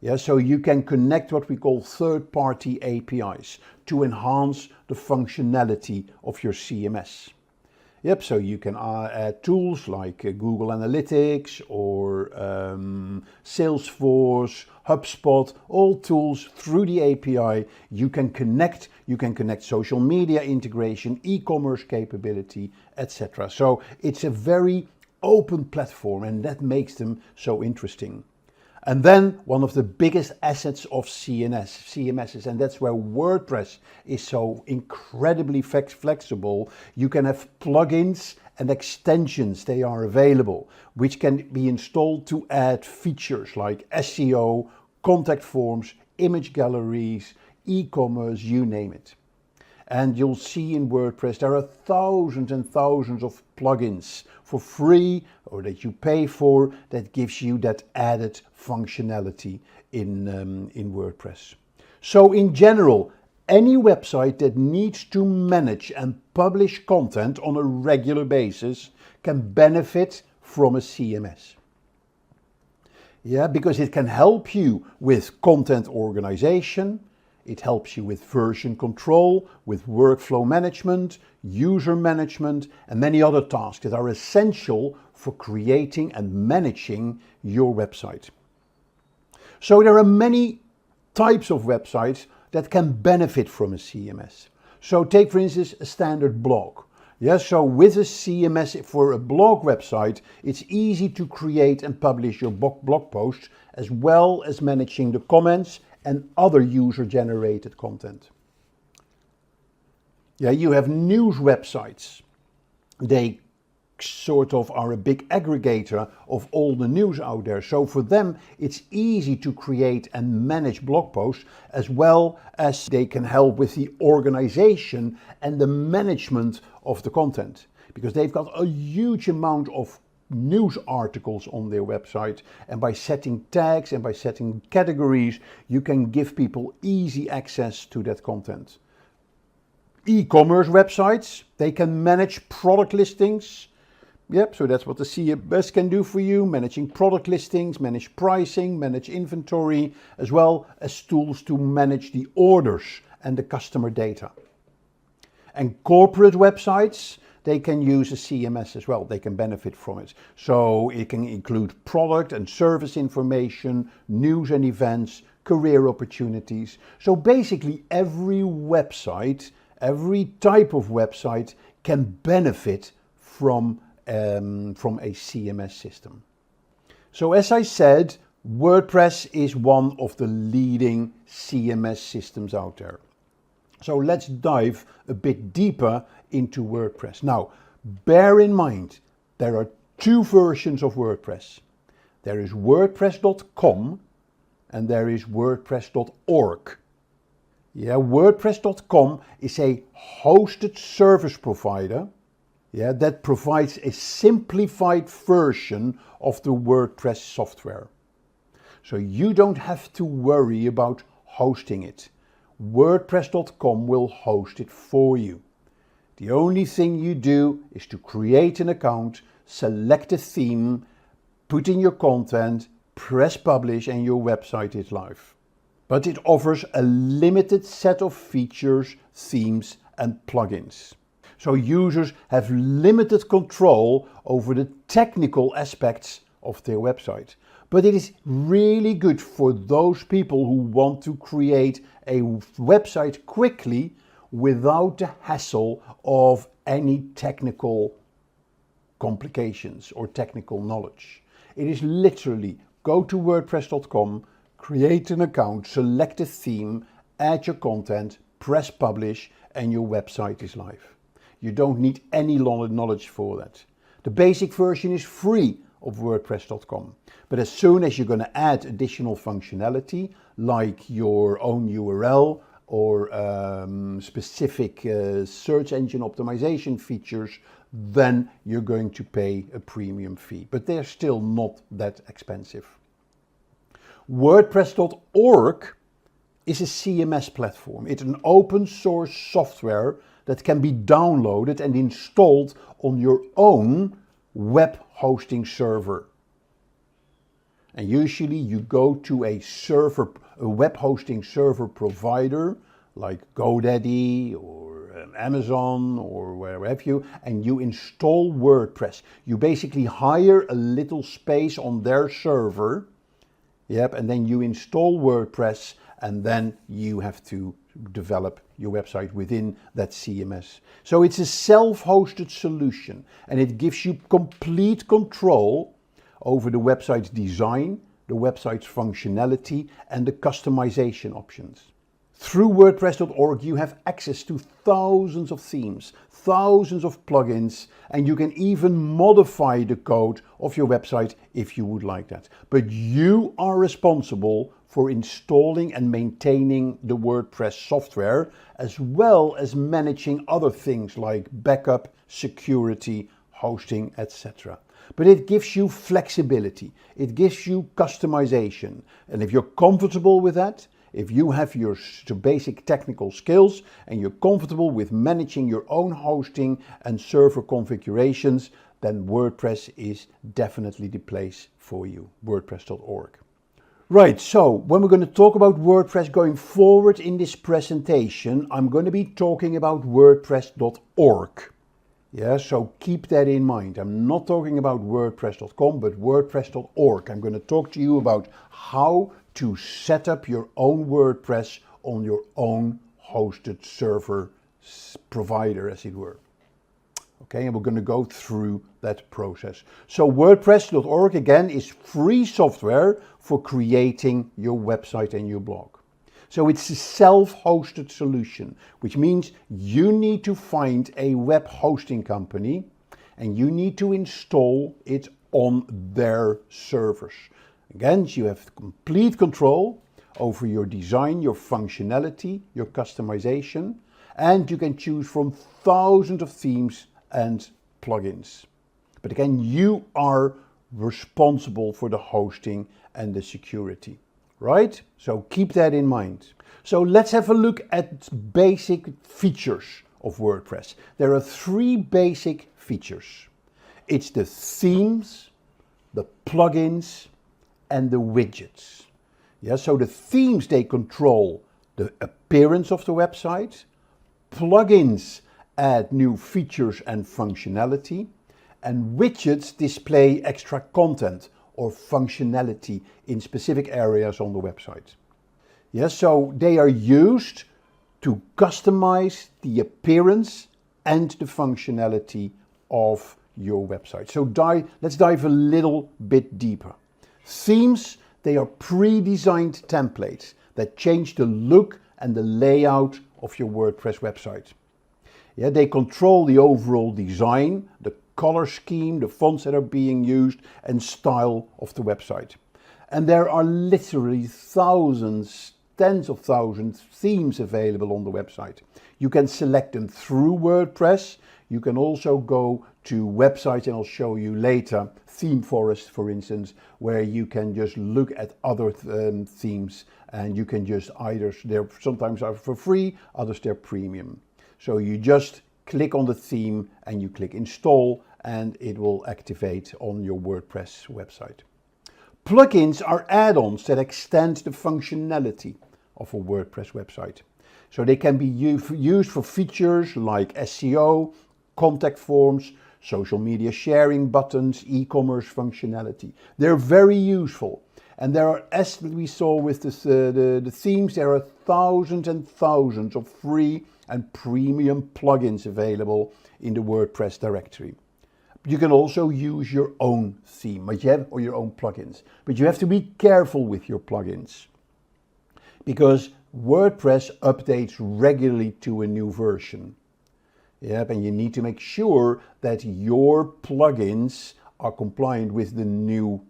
Yeah, so you can connect what we call third-party APIs to enhance the functionality of your CMS. Yep, so you can add tools like Google Analytics or Salesforce, HubSpot, all tools through the API. You can connect social media integration, e-commerce capability, etc. So it's a very open platform, and that makes them so interesting. And then one of the biggest assets of CMSs, and that's where WordPress is so incredibly flexible. You can have plugins and extensions, they are available, which can be installed to add features like SEO, contact forms, image galleries, e-commerce, you name it. And you'll see in WordPress there are thousands and thousands of plugins for free or that you pay for that gives you that added functionality in WordPress. So in general, any website that needs to manage and publish content on a regular basis can benefit from a CMS. Yeah, because it can help you with content organization. It helps you with version control, with workflow management, user management, and many other tasks that are essential for creating and managing your website. So there are many types of websites that can benefit from a CMS. So take, for instance, a standard blog. Yes, so with a CMS for a blog website, it's easy to create and publish your blog posts as well as managing the comments and other user-generated content. Yeah, you have news websites. They sort of are a big aggregator of all the news out there. So for them, it's easy to create and manage blog posts as well as they can help with the organization and the management of the content, because they've got a huge amount of news articles on their website, and by setting tags and by setting categories, you can give people easy access to that content. E-commerce websites, they can manage product listings. Yep, so that's what the CMS can do for you, managing product listings, manage pricing, manage inventory, as well as tools to manage the orders and the customer data. And corporate websites, they can use a CMS as well. They can benefit from it. So it can include product and service information, news and events, career opportunities. So basically every website, every type of website can benefit from a CMS system. So as I said, WordPress is one of the leading CMS systems out there. So let's dive a bit deeper into WordPress. Now, bear in mind, there are two versions of WordPress. There is WordPress.com and there is WordPress.org. Yeah, WordPress.com is a hosted service provider, that provides a simplified version of the WordPress software. So you don't have to worry about hosting it. WordPress.com will host it for you. The only thing you do is to create an account, select a theme, put in your content, press publish, and your website is live. But it offers a limited set of features, themes, and plugins. So users have limited control over the technical aspects of their website. But it is really good for those people who want to create a website quickly without the hassle of any technical complications or technical knowledge. It is literally go to WordPress.com, create an account, select a theme, add your content, press publish, and your website is live. You don't need any knowledge for that. The basic version is free of WordPress.com. But as soon as you're going to add additional functionality, like your own URL or specific search engine optimization features, then you're going to pay a premium fee. But they're still not that expensive. WordPress.org is a CMS platform. It's an open source software that can be downloaded and installed on your own web hosting server. And usually you go to a web hosting server provider like GoDaddy or Amazon or wherever have you, and you install WordPress. You basically hire a little space on their server, and then you install WordPress, and then you have to develop your website within that CMS. So it's a self-hosted solution, and it gives you complete control over the website's design, the website's functionality, and the customization options. Through WordPress.org, you have access to thousands of themes, thousands of plugins, and you can even modify the code of your website if you would like that. But you are responsible for installing and maintaining the WordPress software, as well as managing other things like backup, security, hosting, etc. But it gives you flexibility, it gives you customization, and if you're comfortable with that, if you have your basic technical skills and you're comfortable with managing your own hosting and server configurations, then WordPress is definitely the place for you, WordPress.org. Right, so when we're going to talk about WordPress going forward in this presentation, I'm going to be talking about WordPress.org. Yeah, so keep that in mind. I'm not talking about WordPress.com, but WordPress.org. I'm going to talk to you about how to set up your own WordPress on your own hosted server provider, as it were. Okay, and we're going to go through that process. So WordPress.org, again, is free software for creating your website and your blog. So it's a self-hosted solution, which means you need to find a web hosting company and you need to install it on their servers. Again, you have complete control over your design, your functionality, your customization, and you can choose from thousands of themes and plugins. But again, you are responsible for the hosting and the security, right? So keep that in mind. So let's have a look at basic features of WordPress. There are three basic features. It's the themes, the plugins, and the widgets. Yeah, so the themes, they control the appearance of the website. Plugins add new features and functionality. And widgets display extra content or functionality in specific areas on the website. Yeah, so they are used to customize the appearance and the functionality of your website. So let's dive a little bit deeper. Themes, they are pre-designed templates that change the look and the layout of your WordPress website. Yeah, they control the overall design, the color scheme, the fonts that are being used, and style of the website. And there are literally thousands, tens of thousands themes available on the website. You can select them through WordPress. You can also go to websites, and I'll show you later, Theme Forest, for instance, where you can just look at other themes, and you can just they're sometimes are for free, others they're premium. So you just click on the theme and you click install, and it will activate on your WordPress website. Plugins are add-ons that extend the functionality of a WordPress website. So they can be used for features like SEO, contact forms, social media sharing buttons, e-commerce functionality. They're very useful. And there are, as we saw with the themes, there are thousands and thousands of free and premium plugins available in the WordPress directory. You can also use your own theme, or your own plugins. But you have to be careful with your plugins, because WordPress updates regularly to a new version. Yep, and you need to make sure that your plugins are compliant with the new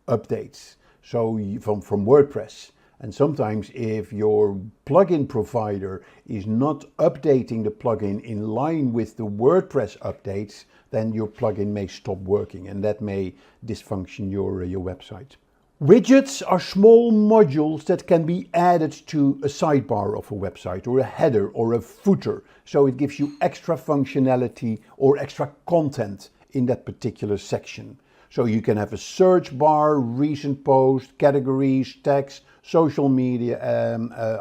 updates. So from WordPress. And sometimes if your plugin provider is not updating the plugin in line with the WordPress updates, then your plugin may stop working, and that may dysfunction your website. Widgets are small modules that can be added to a sidebar of a website, or a header or a footer. So it gives you extra functionality or extra content in that particular section. So you can have a search bar, recent posts, categories, tags, social media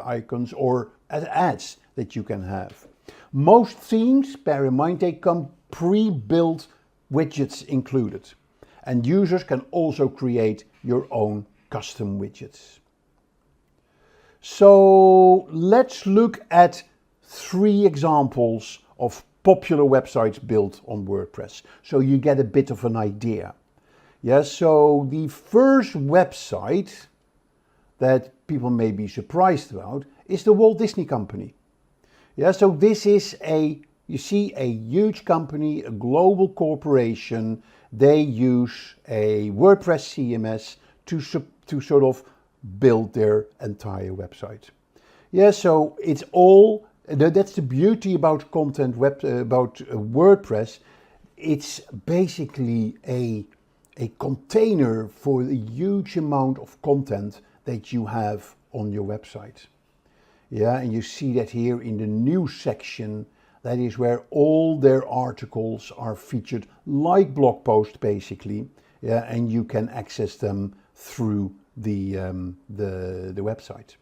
icons, or ads that you can have. Most themes, bear in mind, they come pre-built widgets included. And users can also create your own custom widgets. So let's look at 3 examples of popular websites built on WordPress, so you get a bit of an idea. Yes, so the first website that people may be surprised about is the Walt Disney Company. Yeah, so this is you see a huge company, a global corporation. They use a WordPress CMS to sort of build their entire website. Yeah, so it's all, that's the beauty about WordPress. It's basically a container for the huge amount of content that you have on your website. Yeah, and you see that here in the news section. That is where all their articles are featured like blog posts basically. Yeah, and you can access them through the website.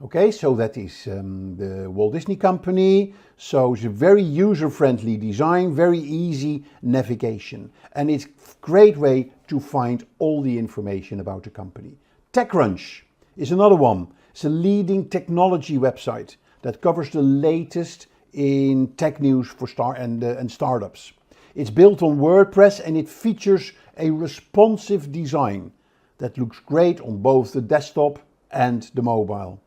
Okay, so that is the Walt Disney Company. So it's a very user-friendly design, very easy navigation, and it's a great way to find all the information about the company. TechCrunch is another one. It's a leading technology website that covers the latest in tech news for startups. It's built on WordPress and it features a responsive design that looks great on both the desktop and the mobile.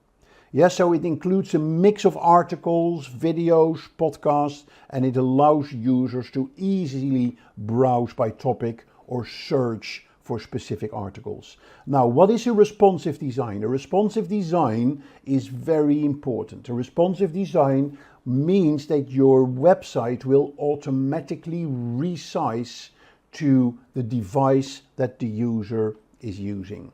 Yeah, so it includes a mix of articles, videos, podcasts, and it allows users to easily browse by topic or search for specific articles. Now, what is a responsive design? A responsive design is very important. A responsive design means that your website will automatically resize to the device that the user is using.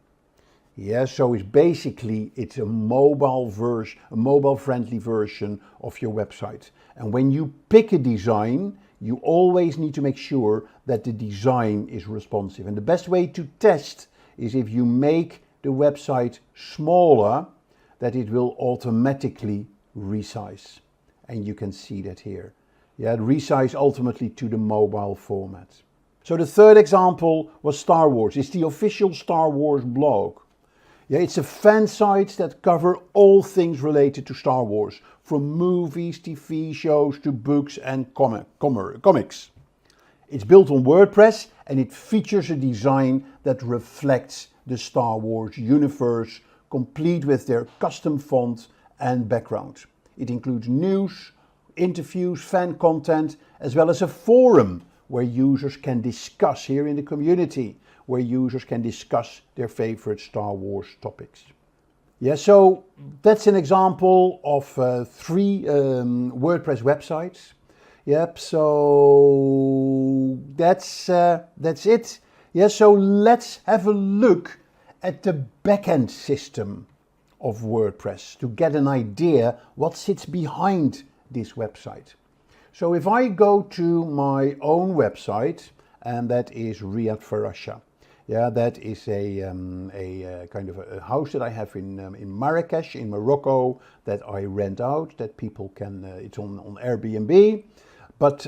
Yeah, so it's a mobile-friendly version of your website. And when you pick a design, you always need to make sure that the design is responsive. And the best way to test is if you make the website smaller, that it will automatically resize. And you can see that here. Yeah, resize ultimately to the mobile format. So the third example was Star Wars. It's the official Star Wars blog. Yeah, it's a fan site that cover all things related to Star Wars, from movies, TV shows to books and comics. It's built on WordPress and it features a design that reflects the Star Wars universe, complete with their custom font and background. It includes news, interviews, fan content, as well as a forum where users can discuss here in the community, where users can discuss their favorite Star Wars topics. Yeah, so that's an example of 3 WordPress websites. Yep, so that's it. Yeah, so let's have a look at the backend system of WordPress to get an idea what sits behind this website. So if I go to my own website, and that is Riyadh Farasha. Yeah, that is a kind of a house that I have in Marrakesh, in Morocco, that I rent out, that people can, it's on Airbnb. But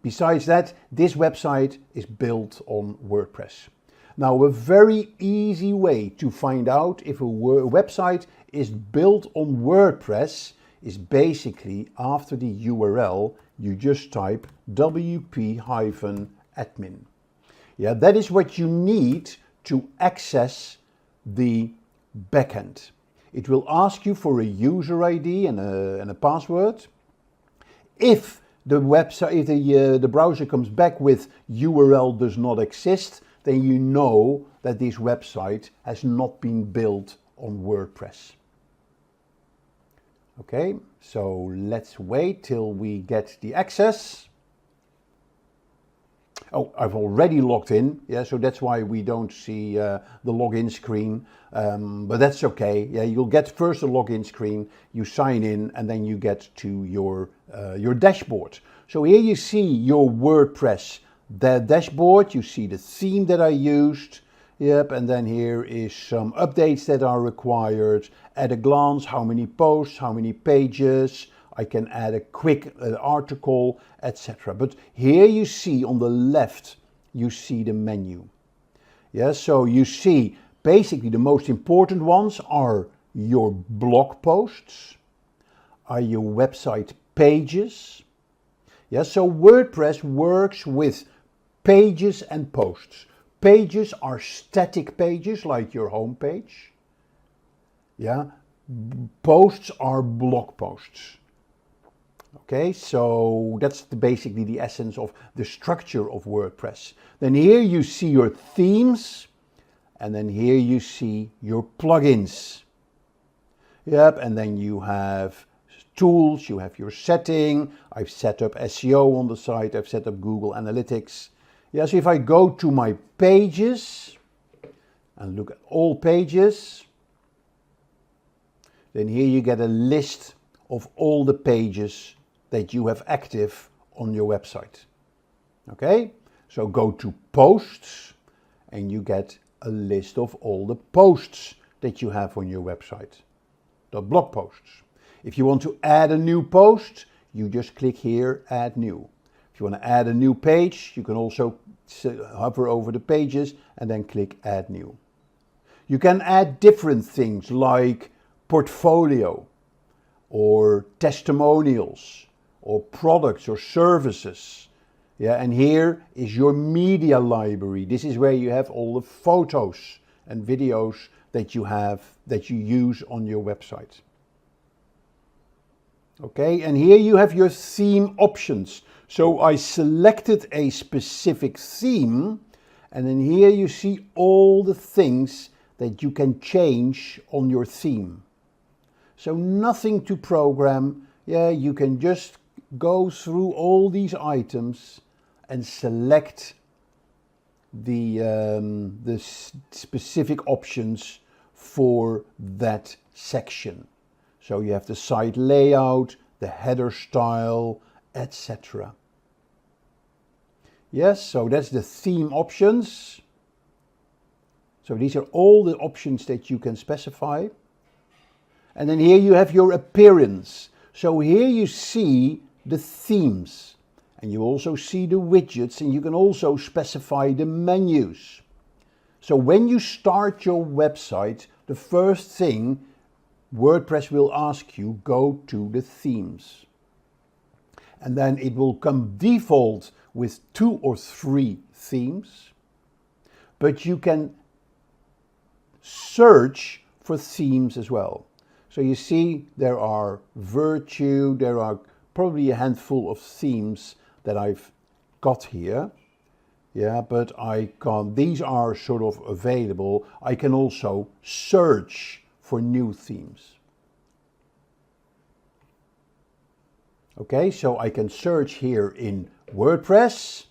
besides that, this website is built on WordPress. Now, a very easy way to find out if a website is built on WordPress is basically after the URL, you just type wp-admin. Yeah, that is what you need to access the backend. It will ask you for a user ID and a password. If the website, if the browser comes back with URL does not exist, then you know that this website has not been built on WordPress. Okay, so let's wait till we get the access. Oh, I've already logged in, yeah, so that's why we don't see the login screen, but that's okay. Yeah, you'll get first a login screen, you sign in, and then you get to your dashboard. So here you see your WordPress dashboard, you see the theme that I used, yep, and then here is some updates that are required. At a glance, how many posts, how many pages. I can add a quick article, etc. But here you see on the left, you see the menu. Yeah, so you see basically the most important ones are your blog posts, are your website pages. Yeah, so WordPress works with pages and posts. Pages are static pages like your home page. Yeah, posts are blog posts. Okay, so that's basically the essence of the structure of WordPress. Then here you see your themes, and then here you see your plugins. Yep, and then you have tools, you have your setting. I've set up SEO on the site, I've set up Google Analytics. Yeah, so if I go to my pages and look at all pages, then here you get a list of all the pages that you have active on your website. Okay, so go to posts and you get a list of all the posts that you have on your website, the blog posts. If you want to add a new post, you just click here, add new. If you want to add a new page, you can also hover over the pages and then click add new. You can add different things like portfolio or testimonials or products or services. Yeah, and here is your media library. This is where you have all the photos and videos that you use on your website. Okay, and here you have your theme options. So I selected a specific theme, and then here you see all the things that you can change on your theme. So nothing to program. Yeah, you can just go through all these items and select the specific options for that section. So you have the site layout, the header style, etc. Yes, so that's the theme options. So these are all the options that you can specify. And then here you have your appearance. So here you see the themes. And you also see the widgets, and you can also specify the menus. So when you start your website, the first thing WordPress will ask you, go to the themes. And then it will come default with 2 or 3 themes. But you can search for themes as well. So you see there are Virtue, there are probably a handful of themes that I've got here. Yeah, but these are sort of available. I can also search for new themes. Okay, so I can search here in WordPress.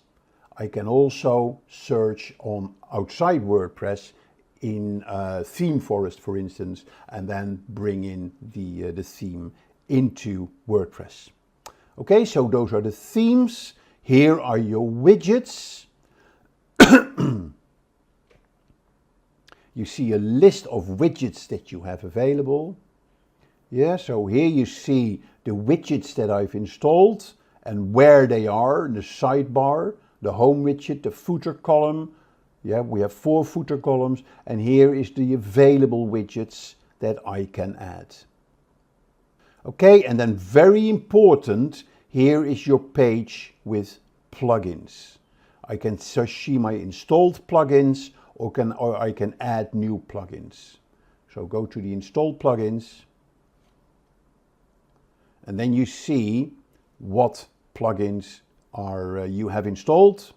I can also search on outside WordPress in Theme Forest, for instance, and then bring in the theme into WordPress. Okay, so those are the themes. Here are your widgets. You see a list of widgets that you have available. Yeah, so here you see the widgets that I've installed and where they are in the sidebar, the home widget, the footer column. Yeah, we have 4 footer columns, and here is the available widgets that I can add. Okay, and then very important, here is your page with plugins. I can see my installed plugins, or I can add new plugins. So go to the installed plugins, and then you see what plugins are you have installed.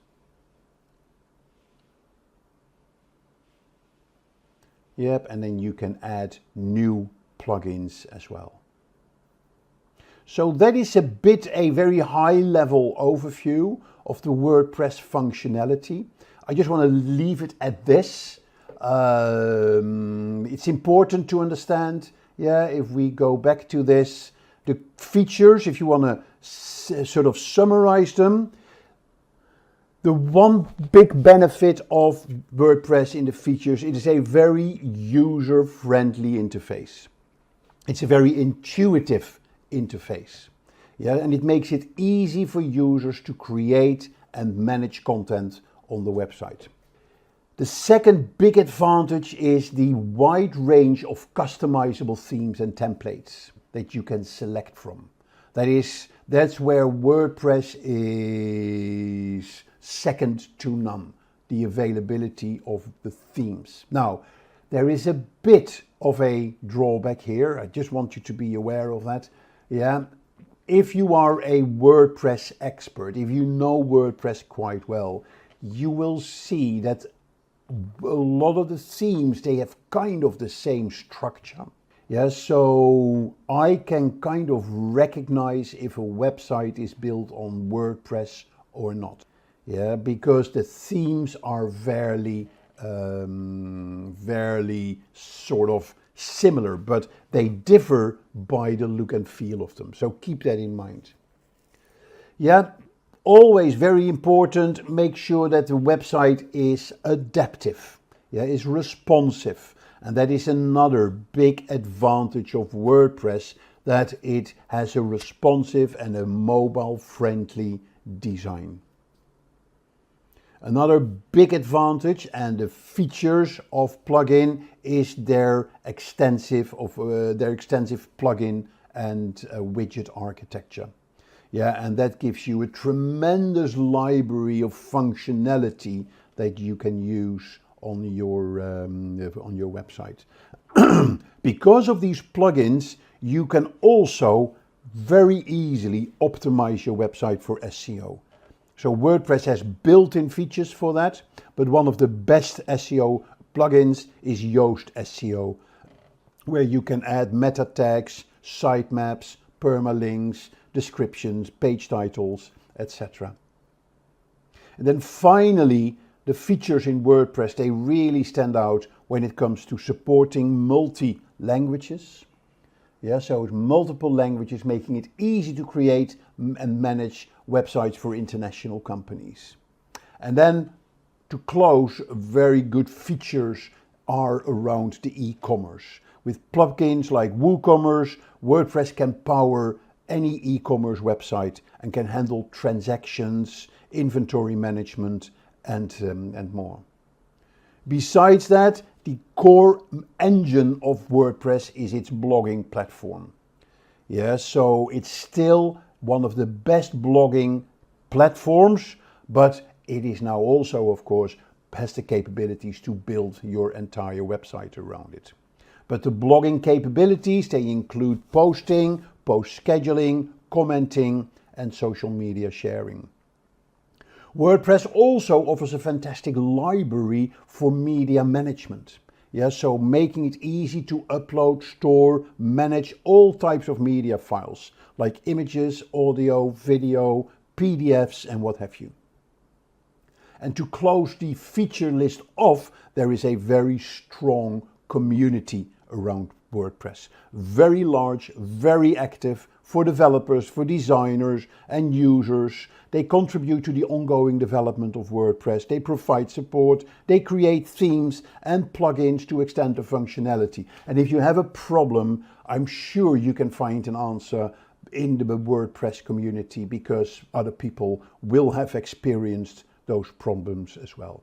Yep, and then you can add new plugins as well. So that is a very high level overview of the WordPress functionality. I just want to leave it at this. It's important to understand, yeah, if we go back to this, the features, if you want to sort of summarize them. The one big benefit of WordPress in the features, it is a very user-friendly interface. It's a very intuitive interface. Yeah, and it makes it easy for users to create and manage content on the website. The second big advantage is the wide range of customizable themes and templates that you can select from. That's where WordPress is second to none, the availability of the themes. Now, there is a bit of a drawback here. I just want you to be aware of that. Yeah. If you are a WordPress expert, if you know WordPress quite well, you will see that a lot of the themes, they have kind of the same structure. Yeah, so I can kind of recognize if a website is built on WordPress or not. Yeah, because the themes are very sort of similar, but they differ by the look and feel of them. So keep that in mind. Yeah, always very important, make sure that the website is adaptive, yeah, is responsive. And that is another big advantage of WordPress, that it has a responsive and a mobile-friendly design. Another big advantage and the features of plugin is their extensive plugin and widget architecture. Yeah, and that gives you a tremendous library of functionality that you can use on your website. Because of these plugins, you can also very easily optimize your website for SEO. So WordPress has built-in features for that, but one of the best SEO plugins is Yoast SEO, where you can add meta tags, sitemaps, permalinks, descriptions, page titles, etc. And then finally, the features in WordPress, they really stand out when it comes to supporting multi-languages. Yeah, so it's multiple languages, making it easy to create and manage websites for international companies. And then to close, very good features are around the e-commerce. With plugins like WooCommerce, WordPress can power any e-commerce website and can handle transactions, inventory management, and more. Besides that, the core engine of WordPress is its blogging platform. Yeah, so it's still one of the best blogging platforms, but it is now also, of course, has the capabilities to build your entire website around it. But the blogging capabilities, they include posting, post scheduling, commenting, and social media sharing. WordPress also offers a fantastic library for media management. Yeah, so making it easy to upload, store, manage all types of media files, like images, audio, video, PDFs, and what have you. And to close the feature list off, there is a very strong community around WordPress. Very large, very active, for developers, for designers and users. They contribute to the ongoing development of WordPress. They provide support. They create themes and plugins to extend the functionality. And if you have a problem, I'm sure you can find an answer in the WordPress community, because other people will have experienced those problems as well.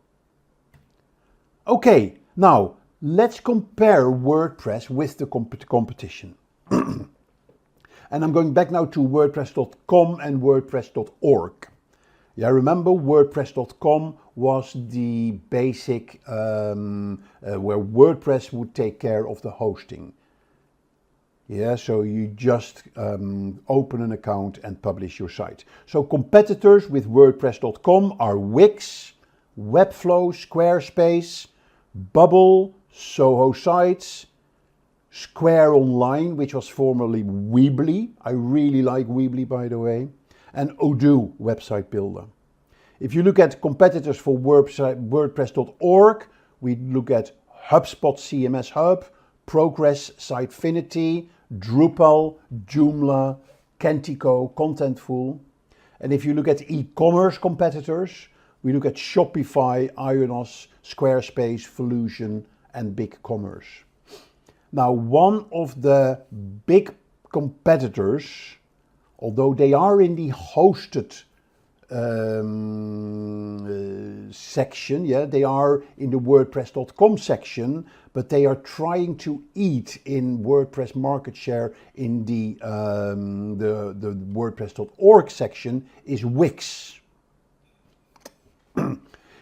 Okay, now let's compare WordPress with the competition. And I'm going back now to WordPress.com and WordPress.org. Yeah, remember WordPress.com was the basic where WordPress would take care of the hosting. Yeah, so you just open an account and publish your site. So competitors with WordPress.com are Wix, Webflow, Squarespace, Bubble, Soho Sites, Square Online, which was formerly Weebly. I really like Weebly, by the way. And Odoo Website Builder. If you look at competitors for WordPress.org, we look at HubSpot CMS Hub, Progress Sitefinity, Drupal, Joomla, Kentico, Contentful. And if you look at e-commerce competitors, we look at Shopify, Ionos, Squarespace, Volusion, and BigCommerce. Now, one of the big competitors although they are in the hosted section, yeah, they are in the WordPress.com section, but they are trying to eat in WordPress market share in the WordPress.org section is Wix.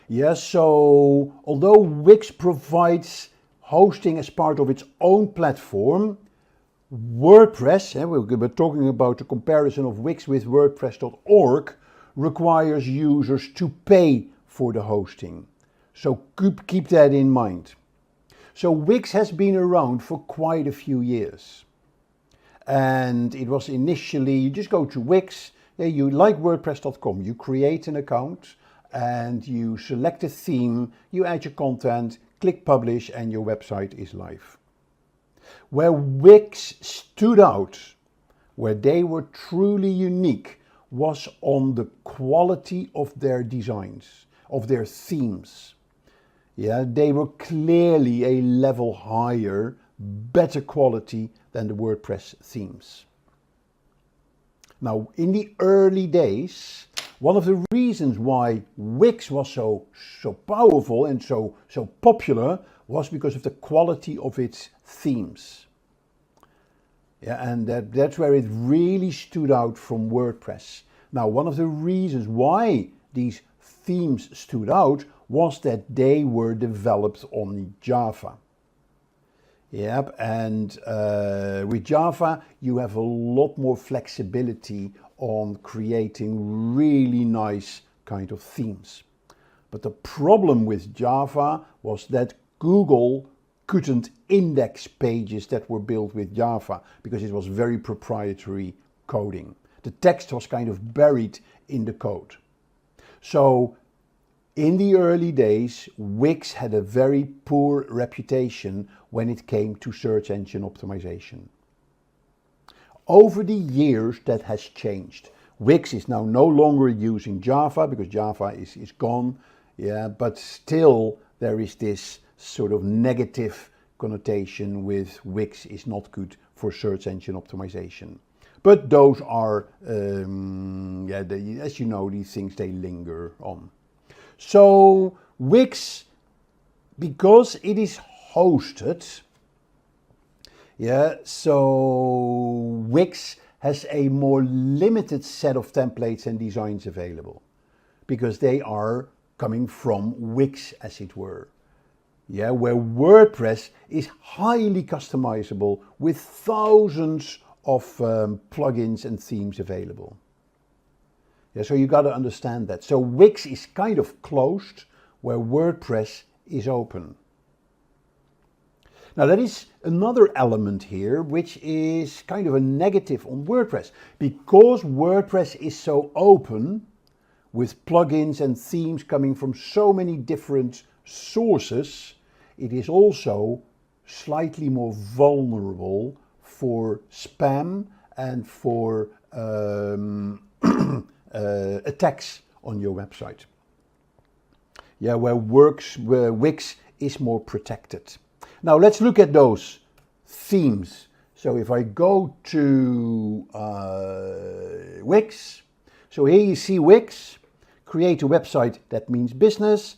Yeah, so although Wix provides hosting as part of its own platform, WordPress, we're talking about the comparison of Wix with WordPress.org, requires users to pay for the hosting. So keep that in mind. So Wix has been around for quite a few years. And it was initially, you just go to Wix, you like WordPress.com, you create an account and you select a theme, you add your content, click publish and your website is live. Where Wix stood out, where they were truly unique, was on the quality of their designs, of their themes. Yeah, they were clearly a level higher, better quality than the WordPress themes. Now, in the early days, one of the reasons why Wix was so powerful and so popular was because of the quality of its themes. Yeah, and that's where it really stood out from WordPress. Now, one of the reasons why these themes stood out was that they were developed on Java. Yep, and with Java, you have a lot more flexibility on creating really nice kind of themes. But the problem with Java was that Google couldn't index pages that were built with Java because it was very proprietary coding. The text was kind of buried in the code. So in the early days, Wix had a very poor reputation when it came to search engine optimization. Over the years, that has changed. Wix is now no longer using Java because Java is gone, yeah, but still there is this sort of negative connotation with Wix is not good for search engine optimization. But those are, as you know, these things, they linger on. So Wix, because it is hosted, yeah, so Wix has a more limited set of templates and designs available because they are coming from Wix, as it were. Yeah, where WordPress is highly customizable with thousands of plugins and themes available. Yeah, so you got to understand that. So Wix is kind of closed, where WordPress is open. Now that is another element here, which is kind of a negative on WordPress. Because WordPress is so open, with plugins and themes coming from so many different sources, it is also slightly more vulnerable for spam and for attacks on your website. Yeah, where Wix is more protected. Now let's look at those themes. So if I go to Wix, so here you see Wix, create a website that means business,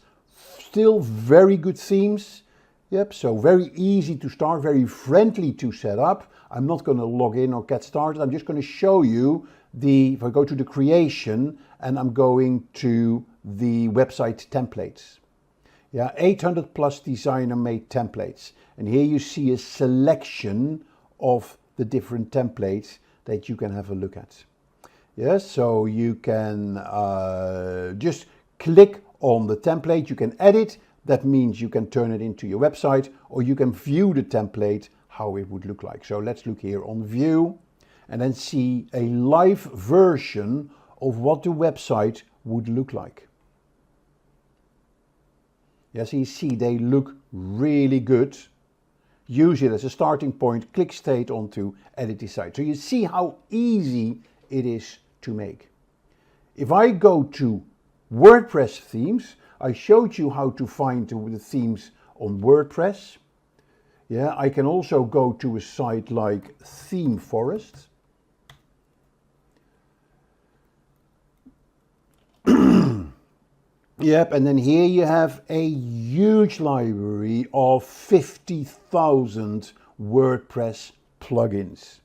still very good themes. Yep, so very easy to start, very friendly to set up. I'm not going to log in or get started. I'm just going to show you if I go to the creation and I'm going to the website templates. Yeah, 800 plus designer made templates. And here you see a selection of the different templates that you can have a look at. Yes, so you can just click on the template, you can edit. That means you can turn it into your website, or you can view the template, how it would look like. So let's look here on view and then see a live version of what the website would look like. Yes, you see they look really good. Use it as a starting point, click straight onto edit the site. So you see how easy it is to make. If I go to WordPress themes, I showed you how to find the themes on WordPress. Yeah, I can also go to a site like Theme Forest. Yep, and then here you have a huge library of 50,000 WordPress plugins.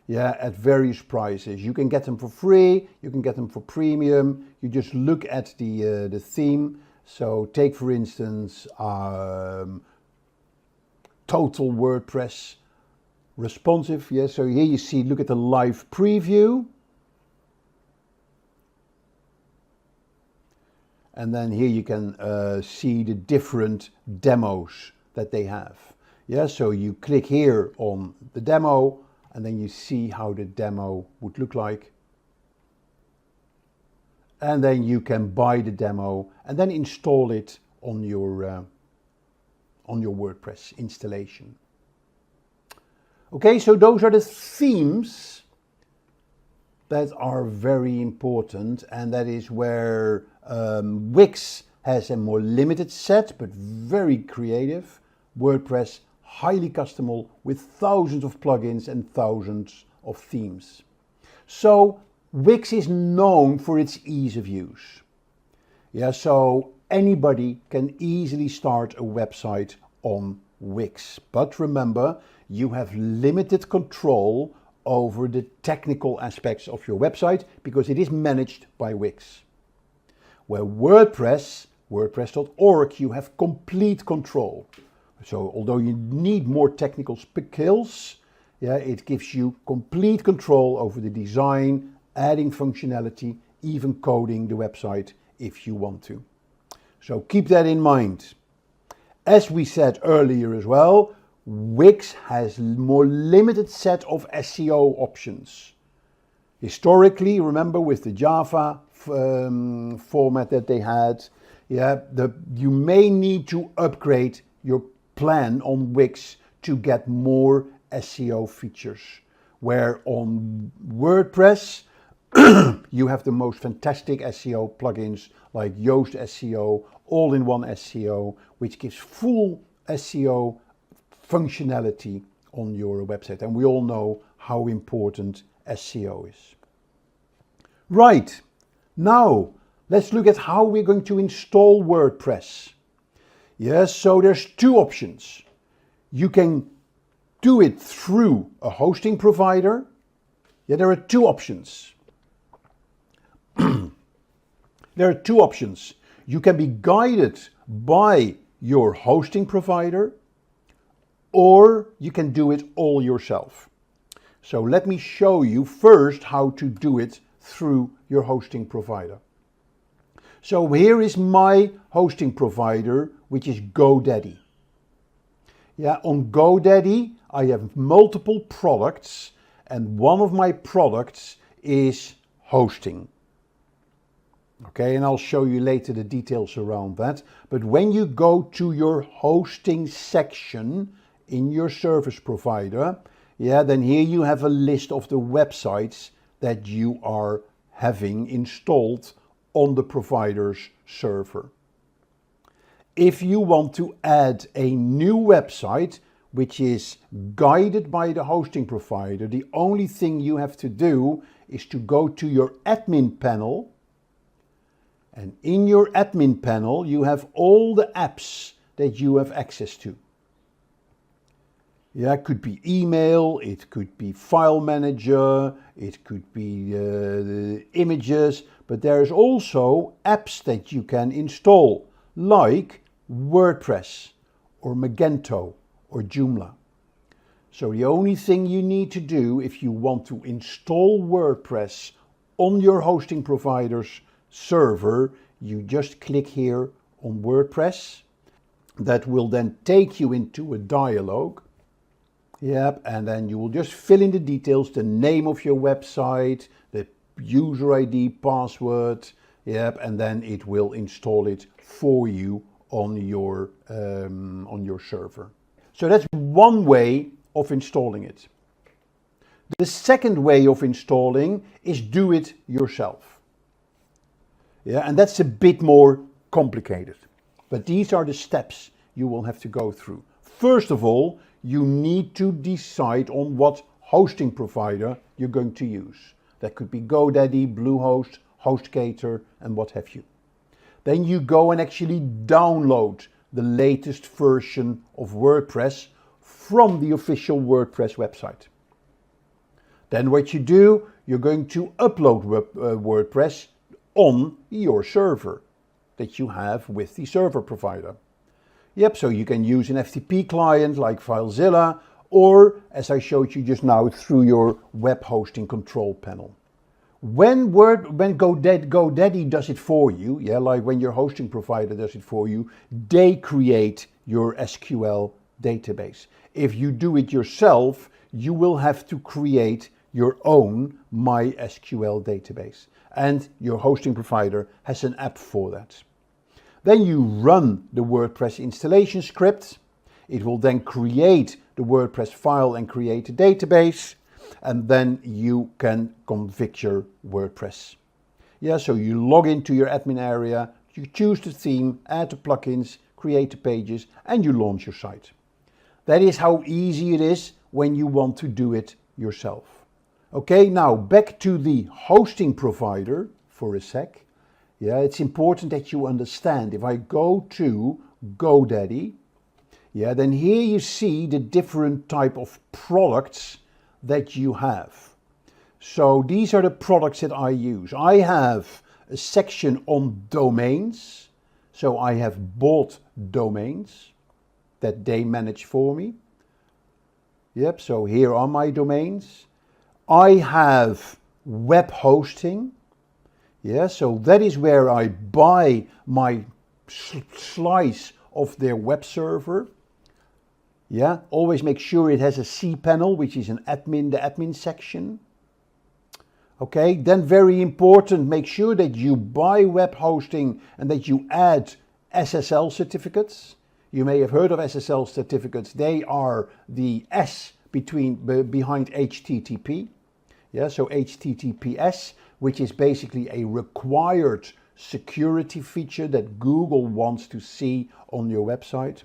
Yeah, at various prices. You can get them for free, you can get them for premium. You just look at the theme. So take for instance Total WordPress Responsive. Yeah, so here you see, look at the live preview. And then here you can see the different demos that they have. Yeah, so you click here on the demo and then you see how the demo would look like. And then you can buy the demo and then install it on your WordPress installation. Okay, so those are the themes that are very important, and that is where Wix has a more limited set but very creative. WordPress highly customizable with thousands of plugins and thousands of themes. So Wix is known for its ease of use. Yeah, so anybody can easily start a website on Wix. But remember, you have limited control over the technical aspects of your website because it is managed by Wix. Where WordPress, WordPress.org, you have complete control. So although you need more technical skills, yeah, it gives you complete control over the design, adding functionality, even coding the website if you want to. So keep that in mind. As we said earlier as well, Wix has a more limited set of SEO options. Historically, remember with the Java format that they had, yeah, you may need to upgrade your plan on Wix to get more SEO features. Where on WordPress, you have the most fantastic SEO plugins like Yoast SEO, all-in-one SEO, which gives full SEO functionality on your website. And we all know how important SEO is. Right, now let's look at how we're going to install WordPress. Yes, so there's two options. You can do it through a hosting provider. Yeah, there are two options. There are two options. You can be guided by your hosting provider, or you can do it all yourself. So let me show you first how to do it through your hosting provider. So here is my hosting provider, which is GoDaddy. Yeah, on GoDaddy, I have multiple products, and one of my products is hosting. Okay, and I'll show you later the details around that. But when you go to your hosting section in your service provider, yeah, then here you have a list of the websites that you are having installed on the provider's server. If you want to add a new website, which is guided by the hosting provider, the only thing you have to do is to go to your admin panel. And in your admin panel, you have all the apps that you have access to. Yeah, it could be email, it could be file manager, it could be the images, but there's also apps that you can install, like WordPress or Magento or Joomla. So the only thing you need to do if you want to install WordPress on your hosting provider's server, you just click here on WordPress. That will then take you into a dialog. Yep, and then you will just fill in the details, the name of your website, the user ID, password, yep, and then it will install it for you on your server. So that's one way of installing it. The second way of installing is do it yourself. Yeah, and that's a bit more complicated. But these are the steps you will have to go through. First of all, you need to decide on what hosting provider you're going to use. That could be GoDaddy, Bluehost, HostGator, and what have you. then you go and actually download the latest version of WordPress from the official WordPress website. Then what you do, you're going to upload WordPress on your server that you have with the server provider. Yep, so you can use an FTP client like FileZilla, or as I showed you just now, through your web hosting control panel. When GoDaddy does it for you, like when your hosting provider does it for you, they create your SQL database. If you do it yourself, you will have to create your own MySQL database, and your hosting provider has an app for that. Then you run the WordPress installation script. It will then create the WordPress file and create a database, and then you can configure WordPress. So you log into your admin area, you choose the theme, add the plugins, create the pages, and you launch your site. That is how easy it is when you want to do it yourself. Okay, now back to the hosting provider for a sec. It's important that you understand. If I go to GoDaddy, then here you see the different type of products that you have. So these are the products that I use. I have a section on domains. So I have bought domains that they manage for me. So here are my domains. I have web hosting. So that is where I buy my slice of their web server. Always make sure it has a cPanel, which is an admin, the admin section. Okay, then very important, make sure that you buy web hosting and that you add SSL certificates. You may have heard of SSL certificates. They are the S behind HTTP. So HTTPS, which is basically a required security feature that Google wants to see on your website.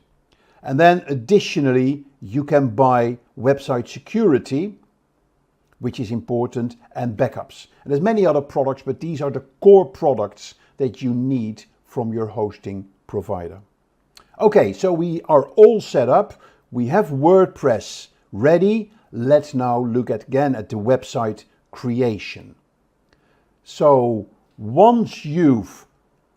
And then additionally, you can buy website security, which is important, and backups. And there's many other products, but these are the core products that you need from your hosting provider. Okay, so we are all set up. We have WordPress ready. Let's now look again at the website creation. So once you've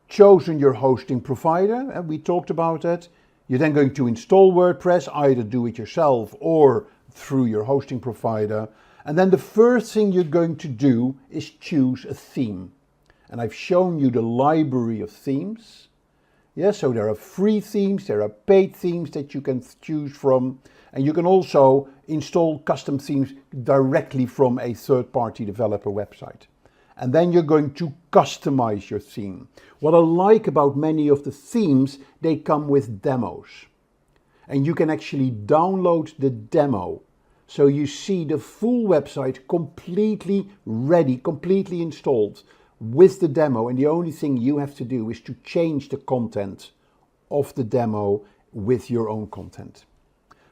chosen your hosting provider, and we talked about that, you're then going to install WordPress, either do it yourself or through your hosting provider. And then the first thing you're going to do is choose a theme. And I've shown you the library of themes. So there are free themes, there are paid themes that you can choose from. And you can also install custom themes directly from a third-party developer website. And then you're going to customize your theme. What I like about many of the themes, they come with demos. And you can actually download the demo. So you see the full website completely ready, completely installed with the demo. And the only thing you have to do is to change the content of the demo with your own content.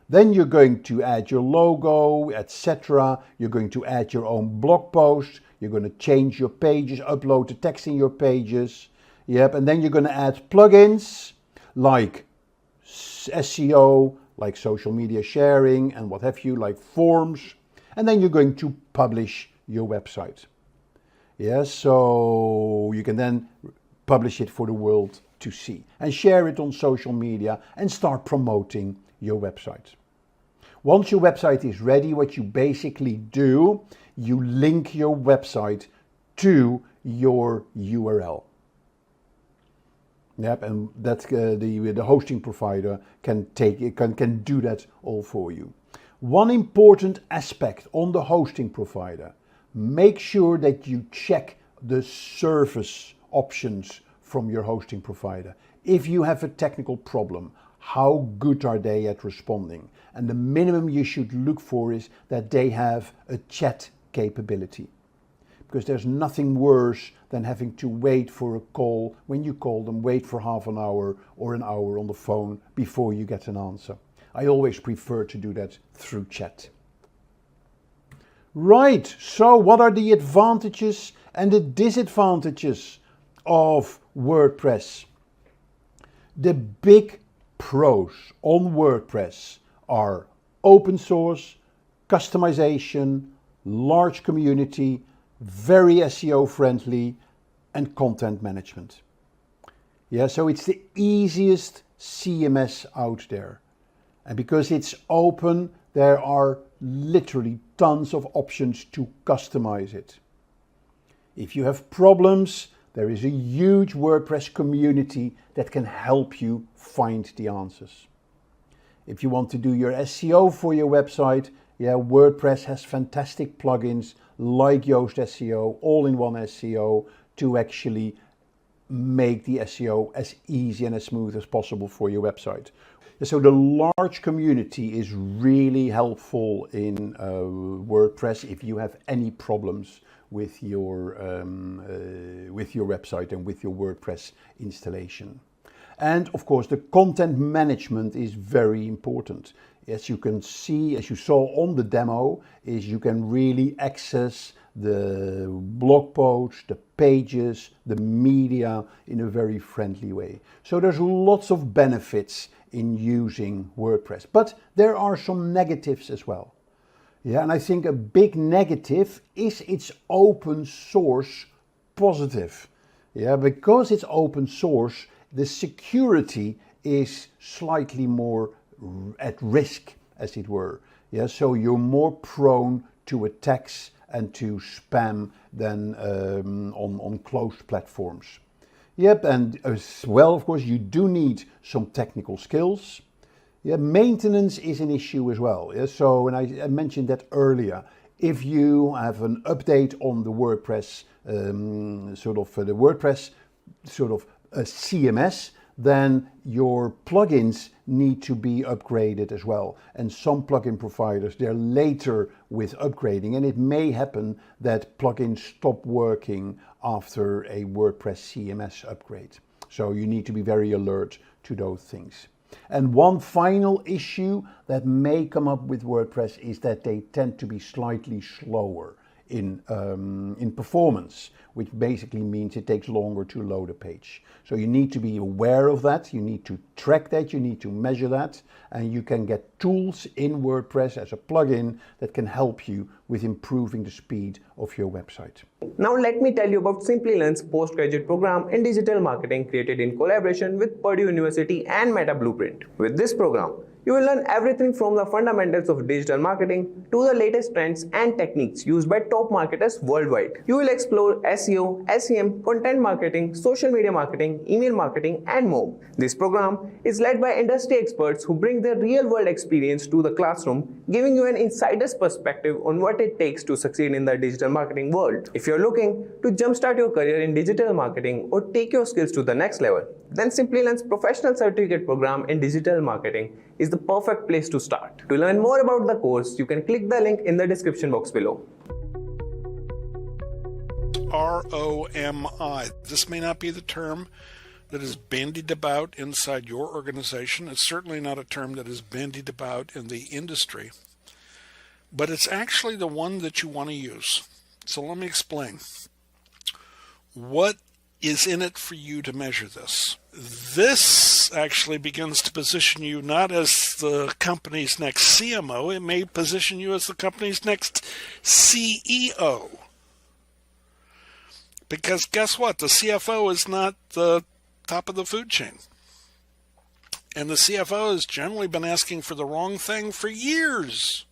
Then you're going to add your logo, etc. You're going to add your own blog post. You're going to change your pages, upload the text in your pages. And then you're going to add plugins like SEO, like social media sharing and what have you, like forms. And then you're going to publish your website. So you can then publish it for the world to see and share it on social media and start promoting your website. Once your website is ready, what you basically do, you link your website to your URL. And that's the hosting provider can do that all for you. One important aspect on the hosting provider, make sure that you check the service options from your hosting provider. If you have a technical problem, how good are they at responding? And the minimum you should look for is that they have a chat capability. Because there's nothing worse than having to wait for a call. When you call them, wait for half an hour or an hour on the phone before you get an answer. I always prefer to do that through chat. Right, so what are the advantages and the disadvantages of WordPress. The big pros on WordPress are open source, customization, large community, very SEO friendly, and content management. Yeah, so it's the easiest CMS out there. And because it's open, there are literally tons of options to customize it. If you have problems, there is a huge WordPress community that can help you find the answers. If you want to do your SEO for your website, WordPress has fantastic plugins like Yoast SEO, all-in-one SEO, to actually make the SEO as easy and as smooth as possible for your website. So the large community is really helpful in WordPress if you have any problems with your website and with your WordPress installation. And of course, the content management is very important. As you can see, as you saw on the demo, is you can really access the blog posts, the pages, the media in a very friendly way. So there's lots of benefits in using WordPress, but there are some negatives as well. Yeah, and I think a big negative is its open source positive. Yeah, because it's open source, the security is slightly more at risk, as it were. Yeah, so you're more prone to attacks and to spam than on closed platforms. Yep, and as well, of course, you do need some technical skills. Yeah, maintenance is an issue as well. Yeah, so, and I mentioned that earlier. If you have an update on the WordPress CMS, then your plugins need to be upgraded as well. And some plugin providers, they're later with upgrading, and it may happen that plugins stop working after a WordPress CMS upgrade. So you need to be very alert to those things. And one final issue that may come up with WordPress is that they tend to be slightly slower in performance, which basically means it takes longer to load a page. So you need to be aware of that, you need to track that, you need to measure that, and you can get tools in WordPress as a plugin that can help you with improving the speed of your website. Now let me tell you about Simplilearn's postgraduate program in digital marketing created in collaboration with Purdue University and Meta Blueprint. With this program, you will learn everything from the fundamentals of digital marketing to the latest trends and techniques used by top marketers worldwide. You will explore SEO, SEM, content marketing, social media marketing, email marketing, and more. This program is led by industry experts who bring their real-world experience to the classroom, giving you an insider's perspective on what it takes to succeed in the digital marketing world. If you're looking to jumpstart your career in digital marketing or take your skills to the next level, then Simplilearn's professional certificate program in digital marketing is the perfect place to start. To learn more about the course, you can click the link in the description box below. ROMI. This may not be the term that is bandied about inside your organization. It's certainly not a term that is bandied about in the industry, but it's actually the one that you want to use. So let me explain. What is in it for you to measure this? This actually begins to position you not as the company's next CMO, it may position you as the company's next CEO. Because guess what? The CFO is not the top of the food chain. And the CFO has generally been asking for the wrong thing for years.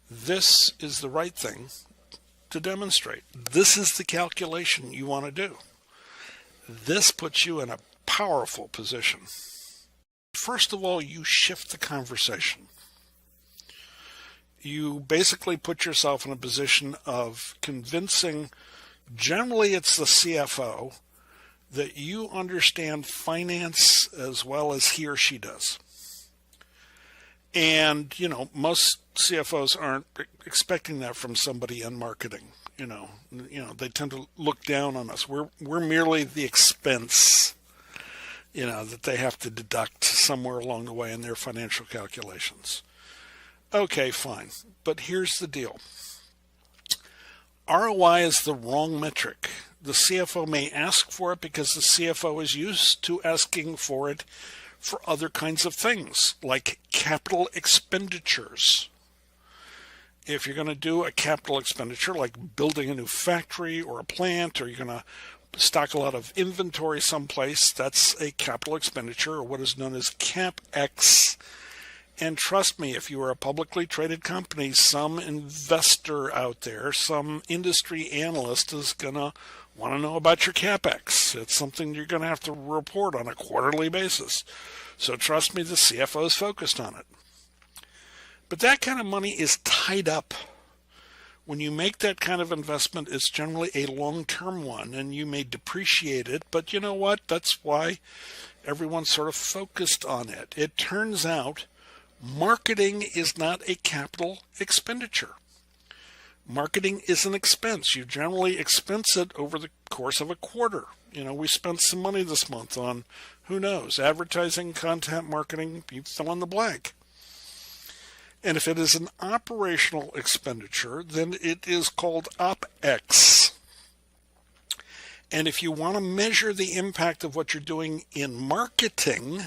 This is the right thing to demonstrate. This is the calculation you want to do. This puts you in a powerful position. First of all, you shift the conversation. You basically put yourself in a position of convincing, generally it's the CFO, that you understand finance as well as he or she does. And, most CFOs aren't expecting that from somebody in marketing. They tend to look down on us. We're merely the expense, that they have to deduct somewhere along the way in their financial calculations. Okay, fine. But here's the deal. ROI is the wrong metric. The CFO may ask for it because the CFO is used to asking for it for other kinds of things, like capital expenditures. If you're going to do a capital expenditure, like building a new factory or a plant, or you're going to stock a lot of inventory someplace, that's a capital expenditure, or what is known as CapEx. And trust me, if you are a publicly traded company, some investor out there, some industry analyst is going to want to know about your CapEx. It's something you're going to have to report on a quarterly basis. So trust me, the CFO is focused on it. But that kind of money is tied up. When you make that kind of investment, it's generally a long-term one, and you may depreciate it. But you know what? That's why everyone's sort of focused on it. It turns out marketing is not a capital expenditure. Marketing is an expense. You generally expense it over the course of a quarter. We spent some money this month on, who knows, advertising, content marketing, you fill in the blank. And if it is an operational expenditure, then it is called OpEx. And if you want to measure the impact of what you're doing in marketing,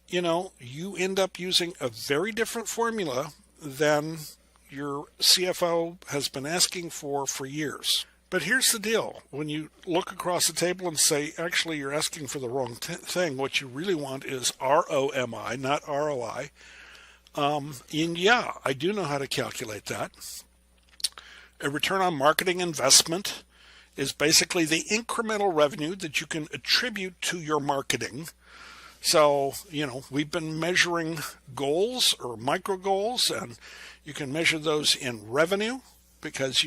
you end up using a very different formula than your CFO has been asking for years. But here's the deal. When you look across the table and say, actually, you're asking for the wrong thing, what you really want is ROMI, not ROI. And yeah, I do know how to calculate that. A return on marketing investment is basically the incremental revenue that you can attribute to your marketing. So, we've been measuring goals or micro goals, and you can measure those in revenue because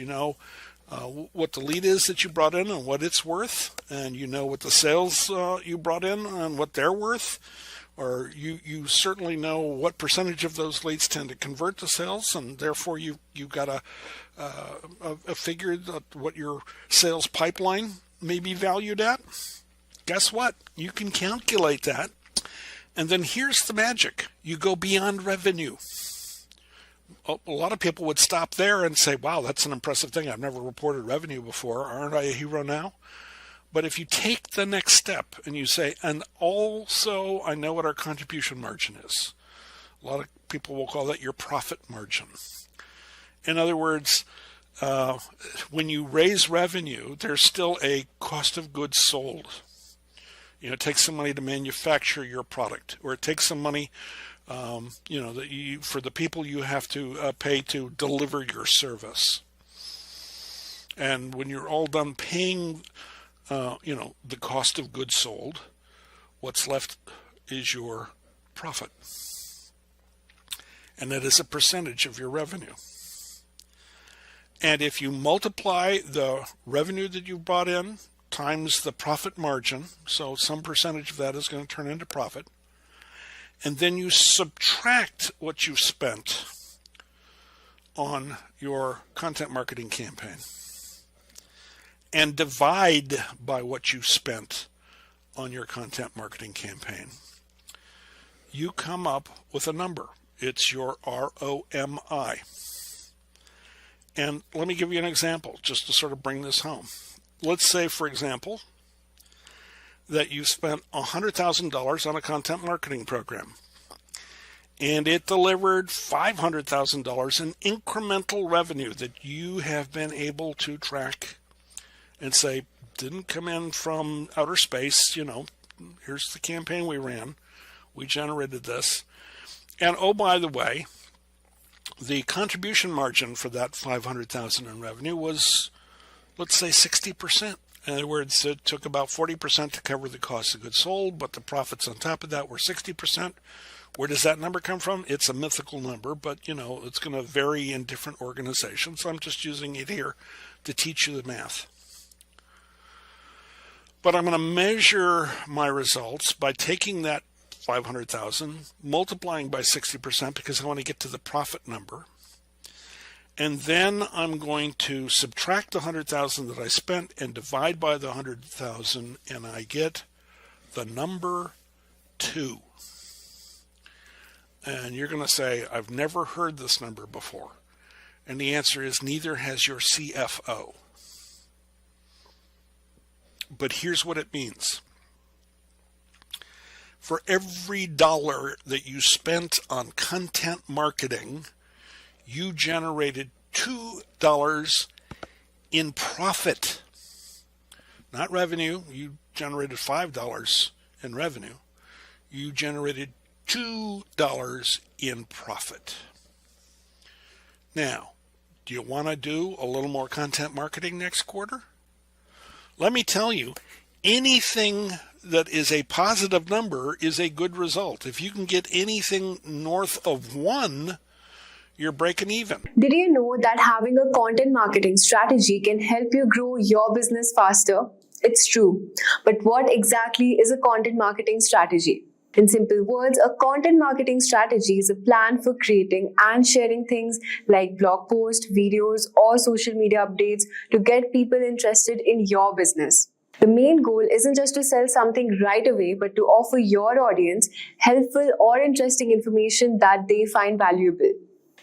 what the lead is that you brought in and what it's worth, and what the sales you brought in and what they're worth. Or you certainly know what percentage of those leads tend to convert to sales, and therefore you've got a figure that what your sales pipeline may be valued at. Guess what? You can calculate that. And then here's the magic. You go beyond revenue. A lot of people would stop there and say, wow, that's an impressive thing. I've never reported revenue before. Aren't I a hero now? But if you take the next step and you say, and also I know what our contribution margin is. A lot of people will call that your profit margin. In other words, when you raise revenue, there's still a cost of goods sold. It takes some money to manufacture your product, or it takes some money, for the people you have to pay to deliver your service. And when you're all done paying the cost of goods sold, what's left is your profit. And that is a percentage of your revenue. And if you multiply the revenue that you brought in times the profit margin, so some percentage of that is going to turn into profit, and then you subtract what you spent on your content marketing campaign, and divide by what you spent on your content marketing campaign, you come up with a number. It's your ROMI. And let me give you an example just to sort of bring this home. Let's say, for example, that you spent $100,000 on a content marketing program, and it delivered $500,000 in incremental revenue that you have been able to track and say, didn't come in from outer space. Here's the campaign we ran. We generated this. And oh, by the way, the contribution margin for that $500,000 in revenue was, let's say, 60%. In other words, it took about 40% to cover the cost of goods sold, but the profits on top of that were 60%. Where does that number come from? It's a mythical number, but it's going to vary in different organizations. So I'm just using it here to teach you the math. But I'm going to measure my results by taking that 500,000, multiplying by 60% because I want to get to the profit number. And then I'm going to subtract the 100,000 that I spent and divide by the 100,000, and I get the number 2. And you're going to say, I've never heard this number before. And the answer is, neither has your CFO. but here's what it means. For every dollar that you spent on content marketing, you generated $2 in profit. Not revenue. You generated $5 in revenue. You generated $2 in profit. Now, do you want to do a little more content marketing next quarter? Let me tell you, anything that is a positive number is a good result. If you can get anything north of 1, you're breaking even. Did you know that having a content marketing strategy can help you grow your business faster? It's true. But what exactly is a content marketing strategy? In simple words, a content marketing strategy is a plan for creating and sharing things like blog posts, videos, or social media updates to get people interested in your business. The main goal isn't just to sell something right away, but to offer your audience helpful or interesting information that they find valuable.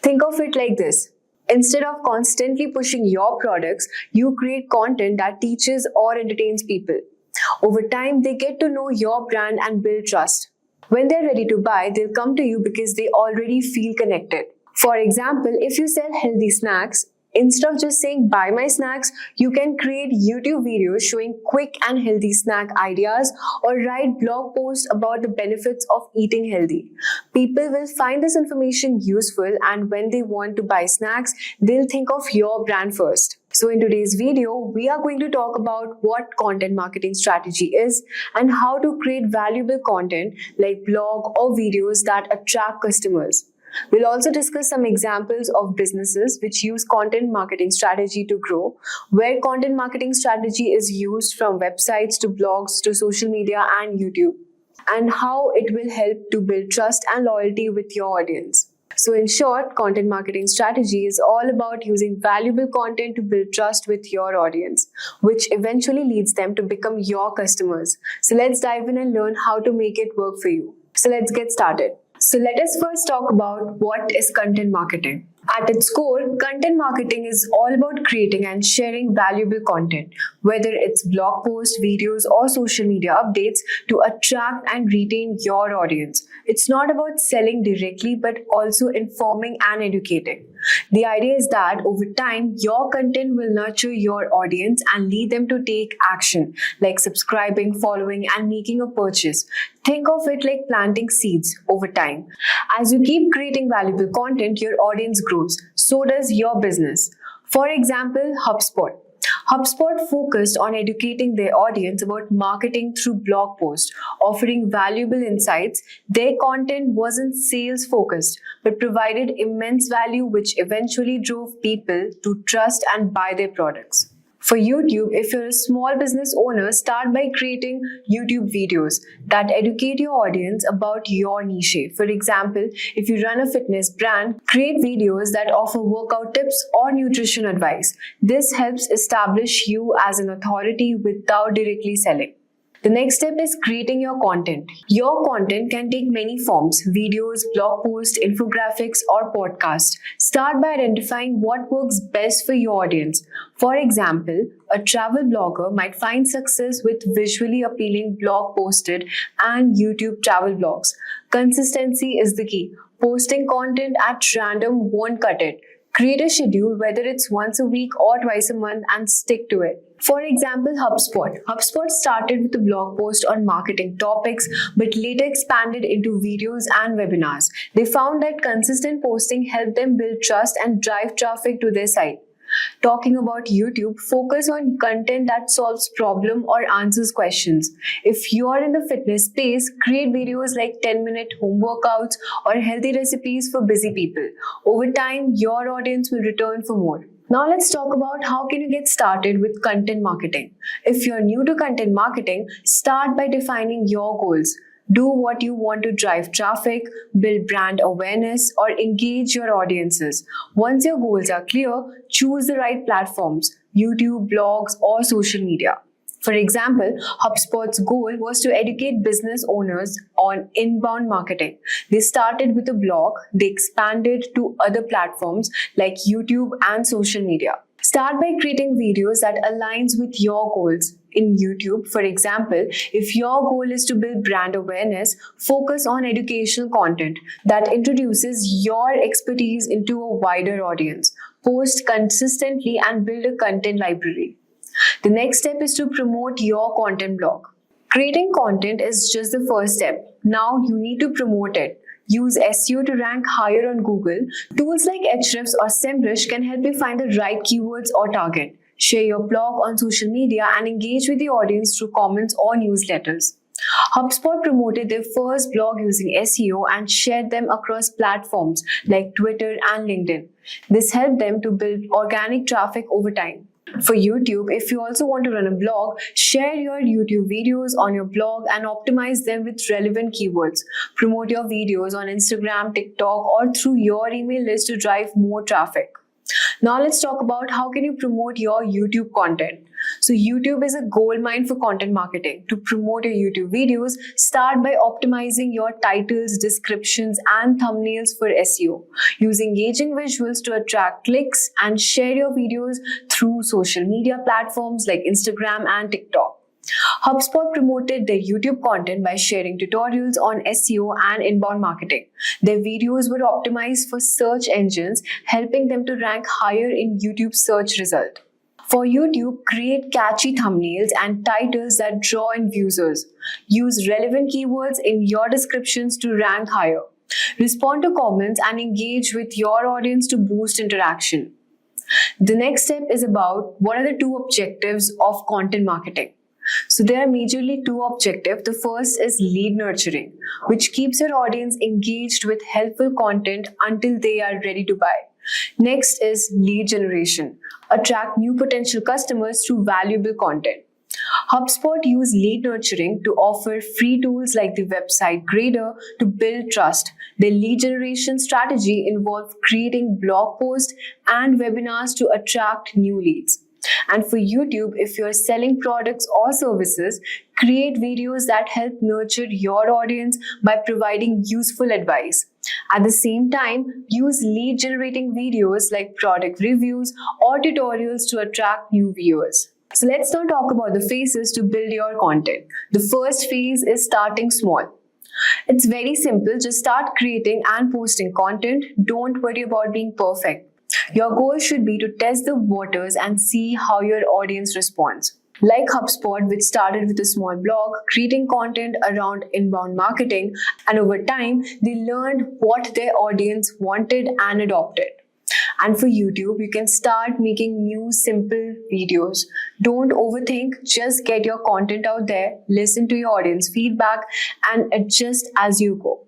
Think of it like this. Instead of constantly pushing your products, you create content that teaches or entertains people. Over time, they get to know your brand and build trust. When they're ready to buy, they'll come to you because they already feel connected. For example, if you sell healthy snacks, instead of just saying buy my snacks, you can create YouTube videos showing quick and healthy snack ideas or write blog posts about the benefits of eating healthy. People will find this information useful, and when they want to buy snacks, they'll think of your brand first. So in today's video, we are going to talk about what content marketing strategy is and how to create valuable content like blog or videos that attract customers. We'll also discuss some examples of businesses which use content marketing strategy to grow, where content marketing strategy is used from websites to blogs to social media and YouTube, and how it will help to build trust and loyalty with your audience. So in short, content marketing strategy is all about using valuable content to build trust with your audience, which eventually leads them to become your customers. So let's dive in and learn how to make it work for you. So let's get started. So let us first talk about what is content marketing. At its core, content marketing is all about creating and sharing valuable content, whether it's blog posts, videos, or social media updates to attract and retain your audience. It's not about selling directly, but also informing and educating. The idea is that over time, your content will nurture your audience and lead them to take action, like subscribing, following, and making a purchase. Think of it like planting seeds over time. As you keep creating valuable content, your audience grows. So does your business. For example, HubSpot. HubSpot focused on educating their audience about marketing through blog posts, offering valuable insights. Their content wasn't sales focused, but provided immense value, which eventually drove people to trust and buy their products. For YouTube, if you're a small business owner, start by creating YouTube videos that educate your audience about your niche. For example, if you run a fitness brand, create videos that offer workout tips or nutrition advice. This helps establish you as an authority without directly selling. The next step is creating your content. Your content can take many forms: videos, blog posts, infographics, or podcasts. Start by identifying what works best for your audience. For example, a travel blogger might find success with visually appealing blog posted and YouTube travel blogs. Consistency is the key. Posting content at random won't cut it. Create a schedule, whether it's once a week or twice a month, and stick to it. For example, HubSpot. HubSpot started with a blog post on marketing topics, but later expanded into videos and webinars. They found that consistent posting helped them build trust and drive traffic to their site. Talking about YouTube, focus on content that solves problems or answers questions. If you are in the fitness space, create videos like 10-minute home workouts or healthy recipes for busy people. Over time, your audience will return for more. Now let's talk about how can you get started with content marketing. If you're new to content marketing, start by defining your goals. Do what you want to drive traffic, build brand awareness, or engage your audiences. Once your goals are clear, choose the right platforms: YouTube, blogs, or social media. For example, HubSpot's goal was to educate business owners on inbound marketing. They started with a blog, they expanded to other platforms like YouTube and social media. Start by creating videos that aligns with your goals. In YouTube, for example, if your goal is to build brand awareness, focus on educational content that introduces your expertise into a wider audience. Post consistently and build a content library. The next step is to promote your content blog. Creating content is just the first step. Now you need to promote it. Use SEO to rank higher on Google. Tools like Ahrefs or SEMrush can help you find the right keywords or target. Share your blog on social media and engage with the audience through comments or newsletters. HubSpot promoted their first blog using SEO and shared them across platforms like Twitter and LinkedIn. This helped them to build organic traffic over time. For YouTube, if you also want to run a blog, share your YouTube videos on your blog and optimize them with relevant keywords. Promote your videos on Instagram, TikTok, or through your email list to drive more traffic. Now let's talk about how can you promote your YouTube content. So YouTube is a goldmine for content marketing. To promote your YouTube videos, start by optimizing your titles, descriptions, and thumbnails for SEO. Use engaging visuals to attract clicks and share your videos through social media platforms like Instagram and TikTok. HubSpot promoted their YouTube content by sharing tutorials on SEO and inbound marketing. Their videos were optimized for search engines, helping them to rank higher in YouTube search results. For YouTube, create catchy thumbnails and titles that draw in users. Use relevant keywords in your descriptions to rank higher. Respond to comments and engage with your audience to boost interaction. The next step is about what are the two objectives of content marketing. So there are majorly two objectives. The first is lead nurturing, which keeps your audience engaged with helpful content until they are ready to buy. Next is lead generation. Attract new potential customers through valuable content. HubSpot use lead nurturing to offer free tools like the website grader to build trust. Their lead generation strategy involves creating blog posts and webinars to attract new leads. And for YouTube, if you're selling products or services, create videos that help nurture your audience by providing useful advice. At the same time, use lead generating videos like product reviews or tutorials to attract new viewers. So let's now talk about the phases to build your content. The first phase is starting small. It's very simple. Just start creating and posting content. Don't worry about being perfect. Your goal should be to test the waters and see how your audience responds. Like HubSpot, which started with a small blog, creating content around inbound marketing, and over time, they learned what their audience wanted and adopted. And for YouTube, you can start making new, simple videos. Don't overthink, just get your content out there, listen to your audience feedback, and adjust as you go.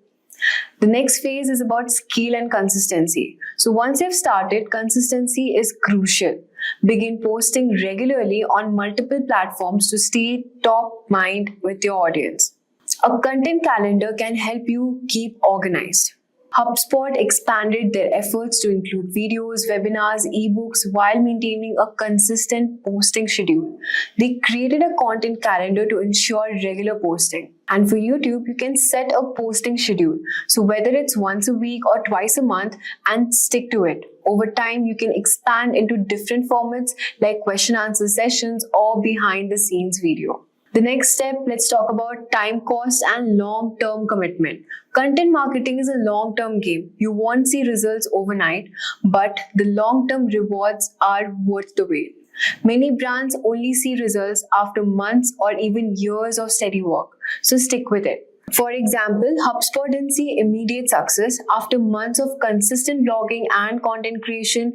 The next phase is about scale and consistency. So once you've started, consistency is crucial. Begin posting regularly on multiple platforms to stay top mind with your audience. A content calendar can help you keep organized. HubSpot expanded their efforts to include videos, webinars, ebooks while maintaining a consistent posting schedule. They created a content calendar to ensure regular posting. And for YouTube, you can set a posting schedule. So whether it's once a week or twice a month, and stick to it. Over time, you can expand into different formats like question answer sessions or behind the scenes video. The next step, let's talk about time cost and long-term commitment. Content marketing is a long-term game. You won't see results overnight, but the long-term rewards are worth the wait. Many brands only see results after months or even years of steady work, so stick with it. For example, HubSpot didn't see immediate success. After months of consistent blogging and content creation,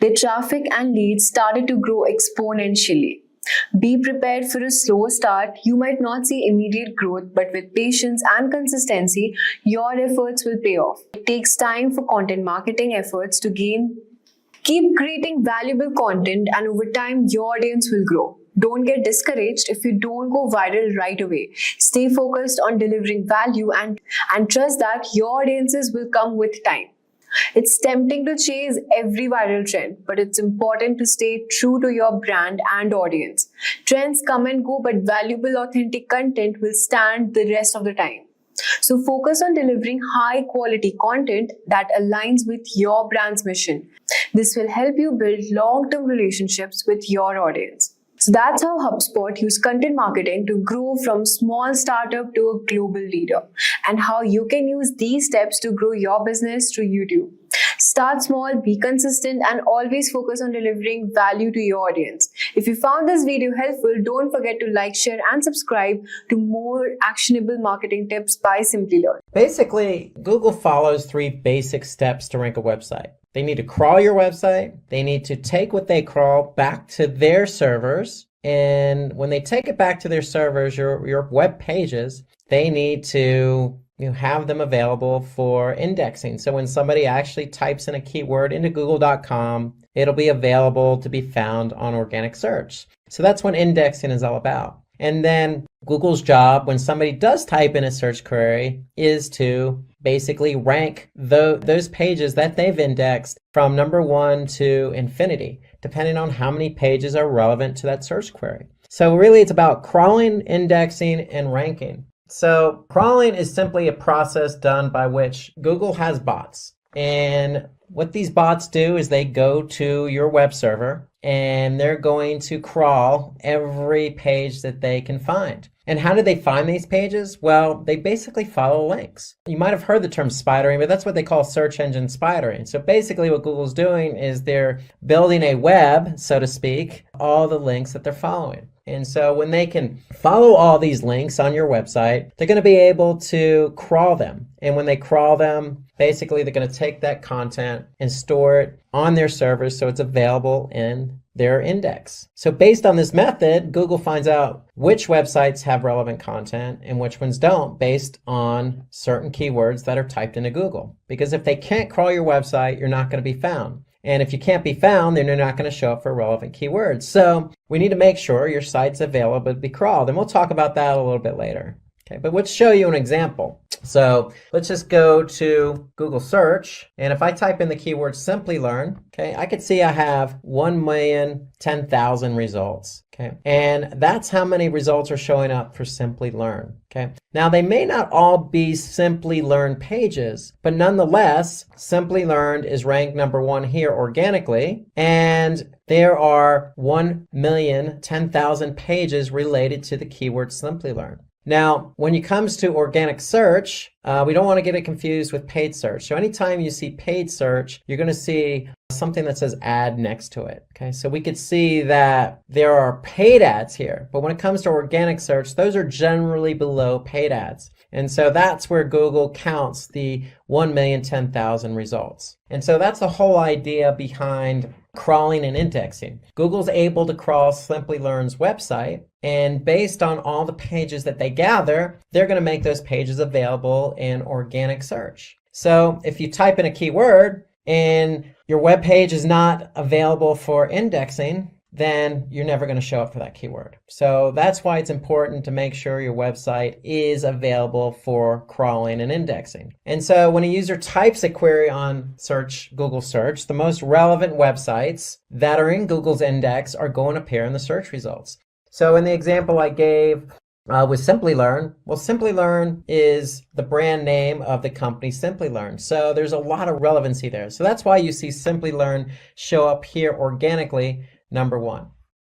their traffic and leads started to grow exponentially. Be prepared for a slow start. You might not see immediate growth, but with patience and consistency, your efforts will pay off. It takes time for content marketing efforts to gain. Keep creating valuable content, and over time, your audience will grow. Don't get discouraged if you don't go viral right away. Stay focused on delivering value and trust that your audiences will come with time. It's tempting to chase every viral trend, but it's important to stay true to your brand and audience. Trends come and go, but valuable, authentic content will stand the rest of the time. So focus on delivering high quality content that aligns with your brand's mission. This will help you build long-term relationships with your audience. So that's how HubSpot used content marketing to grow from small startup to a global leader, and how you can use these steps to grow your business through YouTube. Start small, be consistent, and always focus on delivering value to your audience. If you found this video helpful, don't forget to like, share, and subscribe to more actionable marketing tips by Simplilearn. Basically, Google follows 3 basic steps to rank a website. They need to crawl your website. They need to take what they crawl back to their servers. And when they take it back to their servers, your web pages, they need to have them available for indexing. So when somebody actually types in a keyword into google.com, it'll be available to be found on organic search. So that's what indexing is all about. And then Google's job when somebody does type in a search query is to basically rank those pages that they've indexed from number 1 to infinity, depending on how many pages are relevant to that search query. So really it's about crawling, indexing, and ranking. So crawling is simply a process done by which Google has bots. And what these bots do is they go to your web server and they're going to crawl every page that they can find. And how do they find these pages? Well, they basically follow links. You might have heard the term spidering, but that's what they call search engine spidering. So basically what Google's doing is they're building a web, so to speak, all the links that they're following. And so when they can follow all these links on your website, they're going to be able to crawl them. And when they crawl them, basically they're going to take that content and store it on their servers so it's available in their index. So based on this method, Google finds out which websites have relevant content and which ones don't based on certain keywords that are typed into Google. Because if they can't crawl your website, you're not going to be found. And if you can't be found, then you're not going to show up for relevant keywords. So we need to make sure your site's available to be crawled. And we'll talk about that a little bit later. Okay, but let's show you an example. So let's just go to Google search. And if I type in the keyword Simplilearn, okay, I could see I have 1,010,000 results. Okay, and that's how many results are showing up for Simplilearn. Okay, now they may not all be Simplilearn pages, but nonetheless, Simplilearn is ranked number 1 here organically, and there are 1,010,000 pages related to the keyword Simplilearn. Now, when it comes to organic search, we don't want to get it confused with paid search. So anytime you see paid search, you're going to see something that says ad next to it. Okay, so we could see that there are paid ads here, but when it comes to organic search, those are generally below paid ads. And so that's where Google counts the 1,010,000 results. And so that's the whole idea behind crawling and indexing. Google's able to crawl Simplilearn's website, and based on all the pages that they gather, they're going to make those pages available in organic search. So if you type in a keyword and your web page is not available for indexing, then you're never going to show up for that keyword. So that's why it's important to make sure your website is available for crawling and indexing. And so when a user types a query on Google search, the most relevant websites that are in Google's index are going to appear in the search results. So in the example I gave with Simplilearn, well, Simplilearn is the brand name of the company Simplilearn. So there's a lot of relevancy there. So that's why you see Simplilearn show up here organically, number 1.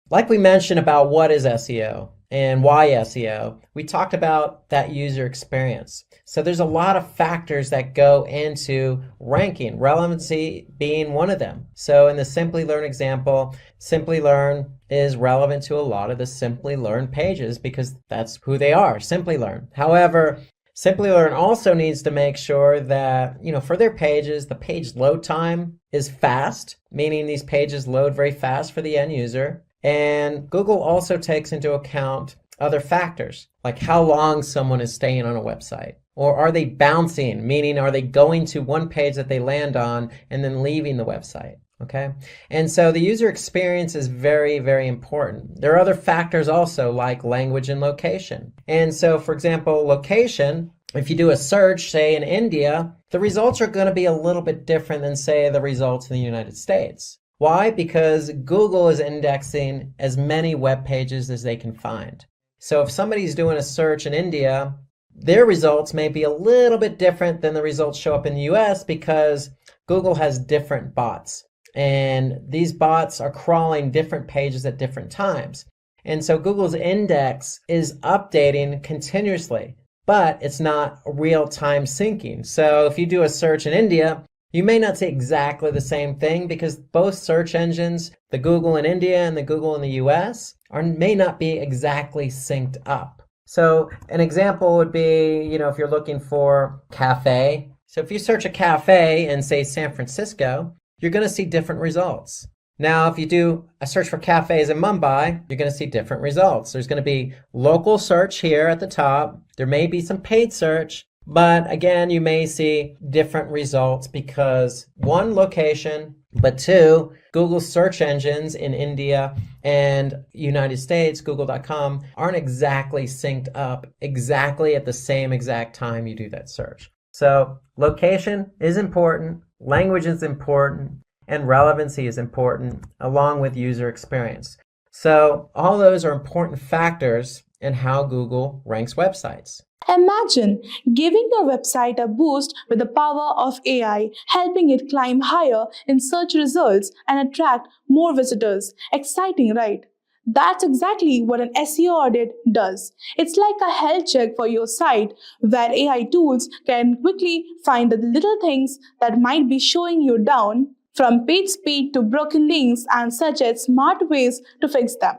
Like we mentioned about what is SEO and why SEO, we talked about that user experience. So there's a lot of factors that go into ranking, relevancy being one of them. So in the Simplilearn example, Simplilearn is relevant to a lot of the Simplilearn pages because that's who they are, Simplilearn. However, Simplilearn also needs to make sure that, for their pages, the page load time is fast, meaning these pages load very fast for the end user. And Google also takes into account other factors, like how long someone is staying on a website. Or are they bouncing, meaning are they going to one page that they land on and then leaving the website? Okay, and so the user experience is very, very important. There are other factors also like language and location. And so, for example, location, if you do a search, say in India, the results are going to be a little bit different than, say, the results in the United States. Why? Because Google is indexing as many web pages as they can find. So if somebody's doing a search in India, their results may be a little bit different than the results show up in the US because Google has different bots. And these bots are crawling different pages at different times. And so Google's index is updating continuously, but it's not real-time syncing. So if you do a search in India, you may not see exactly the same thing because both search engines, the Google in India and the Google in the US, may not be exactly synced up. So an example would be, if you're looking for cafe. So if you search a cafe in, say, San Francisco, you're going to see different results. Now, if you do a search for cafes in Mumbai, you're going to see different results. There's going to be local search here at the top. There may be some paid search, but again, you may see different results because one, location, but two, Google search engines in India and United States, google.com, aren't exactly synced up exactly at the same exact time you do that search. So location is important, language is important, and relevancy is important, along with user experience. So all those are important factors in how Google ranks websites. Imagine giving your website a boost with the power of AI, helping it climb higher in search results and attract more visitors. Exciting, right? That's exactly what an SEO audit does. It's like a health check for your site where AI tools can quickly find the little things that might be showing you down, from page speed to broken links, and suggest smart ways to fix them.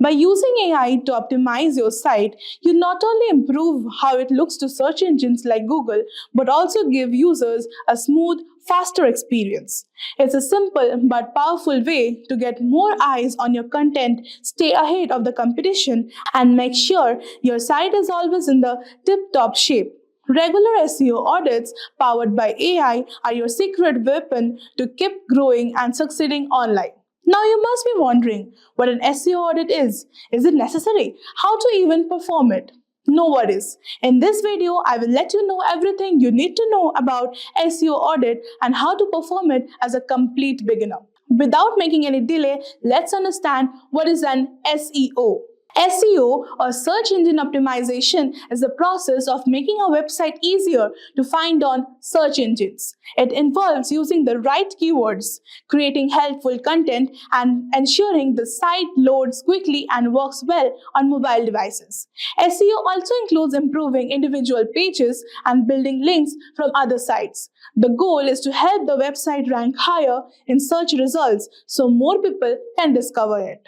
By using AI to optimize your site, you not only improve how it looks to search engines like Google, but also give users a smooth, faster experience. It's a simple but powerful way to get more eyes on your content, stay ahead of the competition, and make sure your site is always in the tip-top shape. Regular SEO audits powered by AI are your secret weapon to keep growing and succeeding online. Now you must be wondering what an SEO audit is. Is it necessary? How to even perform it? No worries. In this video, I will let you know everything you need to know about SEO audit and how to perform it as a complete beginner. Without making any delay, let's understand what is an SEO. SEO, or search engine optimization, is the process of making a website easier to find on search engines. It involves using the right keywords, creating helpful content, and ensuring the site loads quickly and works well on mobile devices. SEO also includes improving individual pages and building links from other sites. The goal is to help the website rank higher in search results so more people can discover it.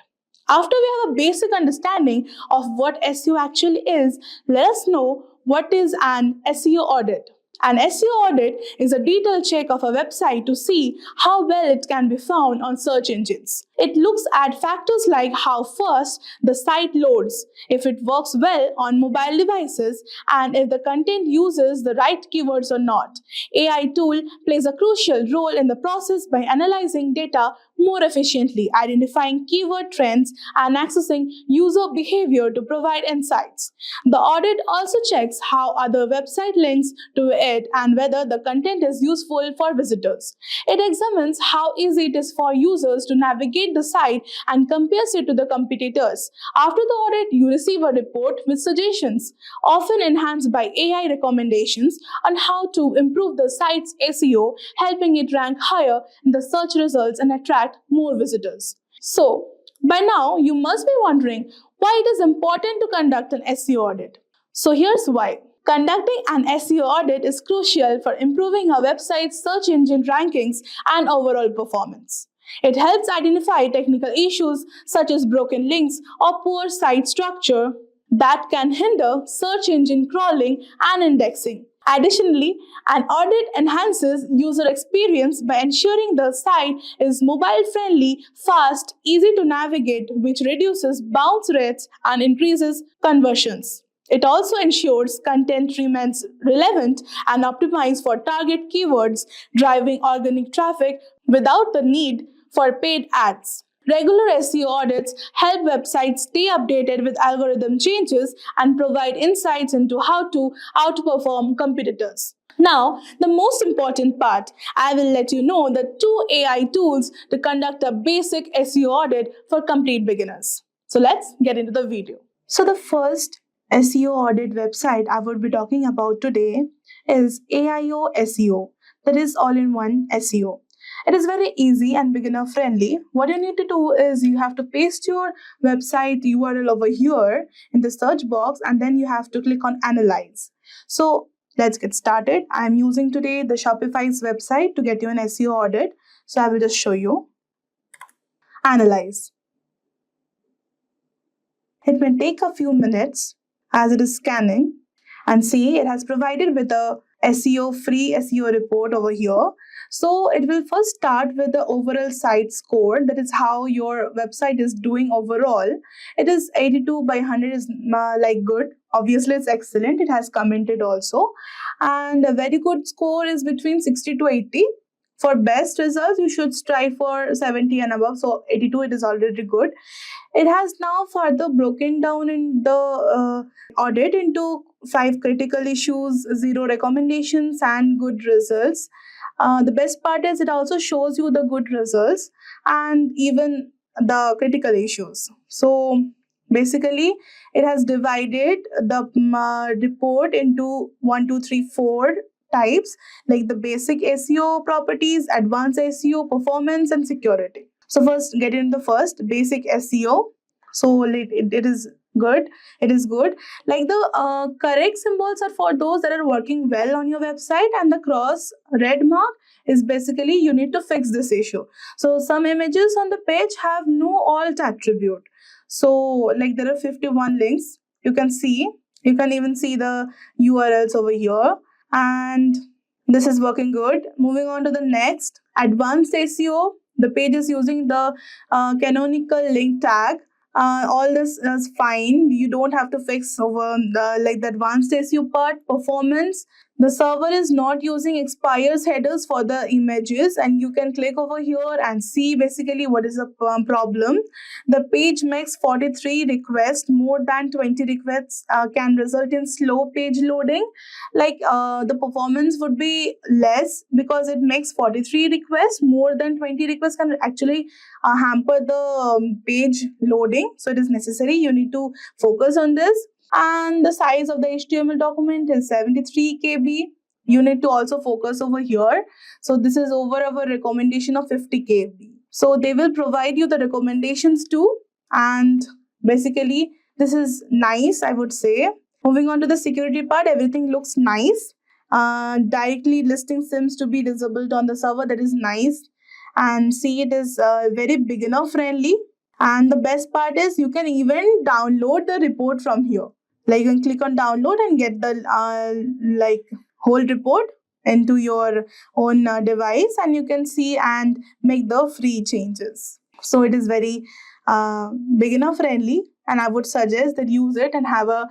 After we have a basic understanding of what SEO actually is, let us know what is an SEO audit. An SEO audit is a detailed check of a website to see how well it can be found on search engines. It looks at factors like how fast the site loads, if it works well on mobile devices, and if the content uses the right keywords or not. AI tool plays a crucial role in the process by analyzing data more efficiently, identifying keyword trends, and accessing user behavior to provide insights. The audit also checks how other website links to it and whether the content is useful for visitors. It examines how easy it is for users to navigate the site and compares it to the competitors. After the audit, you receive a report with suggestions, often enhanced by AI recommendations, on how to improve the site's SEO, helping it rank higher in the search results and attract more visitors. So, by now, you must be wondering why it is important to conduct an SEO audit. So here's why. Conducting an SEO audit is crucial for improving a website's search engine rankings and overall performance. It helps identify technical issues such as broken links or poor site structure that can hinder search engine crawling and indexing. Additionally, an audit enhances user experience by ensuring the site is mobile-friendly, fast, easy to navigate, which reduces bounce rates and increases conversions. It also ensures content remains relevant and optimized for target keywords, driving organic traffic without the need for paid ads. Regular SEO audits help websites stay updated with algorithm changes and provide insights into how to outperform competitors. Now, the most important part, I will let you know the 2 AI tools to conduct a basic SEO audit for complete beginners. So let's get into the video. So the first SEO audit website I would be talking about today is AIO SEO, that is all-in-one SEO. It is very easy and beginner friendly. What you need to do is you have to paste your website URL over here in the search box, and then you have to click on analyze. So let's get started. I am using today the Shopify's website to get you an SEO audit. So I will just show you. Analyze. It may take a few minutes as it is scanning, and see it has provided with a free SEO report over here. So it will first start with the overall site score, that is how your website is doing overall. It is 82 by 100 is good. Obviously it's excellent. It has commented also, and a very good score is between 60 to 80. For best results, you should strive for 70 and above. So 82, it is already good. It has now further broken down in the audit into 5 critical issues, 0 recommendations, and good results. The best part is it also shows you the good results and even the critical issues. So basically, it has divided the report into 1, 2, 3, 4 types, like the basic SEO properties, advanced SEO, performance, and security. So first, get into the first basic SEO. So it is good. It is good. Like the correct symbols are for those that are working well on your website, and the cross red mark is basically you need to fix this issue. So some images on the page have no alt attribute. So like there are 51 links. You can even see the URLs over here. And this is working good. Moving on to the next, advanced SEO. The page is using the canonical link tag. All this is fine. You don't have to fix over the advanced SEO part. Performance. The server is not using expires headers for the images, and you can click over here and see basically what is the problem. The page makes 43 requests. More than 20 requests can result in slow page loading. The performance would be less because it makes 43 requests. More than 20 requests can actually hamper the page loading. So it is necessary. You need to focus on this. And the size of the HTML document is 73 KB. You need to also focus over here. So this is over our recommendation of 50 KB. So they will provide you the recommendations too. And basically, this is nice, I would say. Moving on to the security part, everything looks nice. Directly listing seems to be disabled on the server. That is nice. And see, it is very beginner friendly. And the best part is you can even download the report from here. Like you can click on download and get the whole report into your own device, and you can see and make the free changes. So it is very beginner friendly, and I would suggest that use it and have a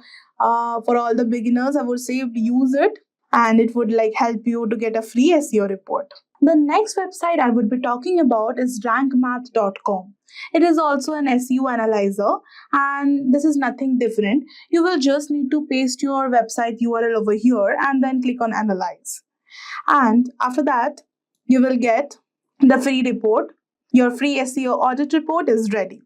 for all the beginners, I would say use it, and it would help you to get a free SEO report. The next website I would be talking about is rankmath.com. It is also an SEO analyzer, and this is nothing different. You will just need to paste your website URL over here and then click on analyze. And after that, you will get the free report. Your free SEO audit report is ready.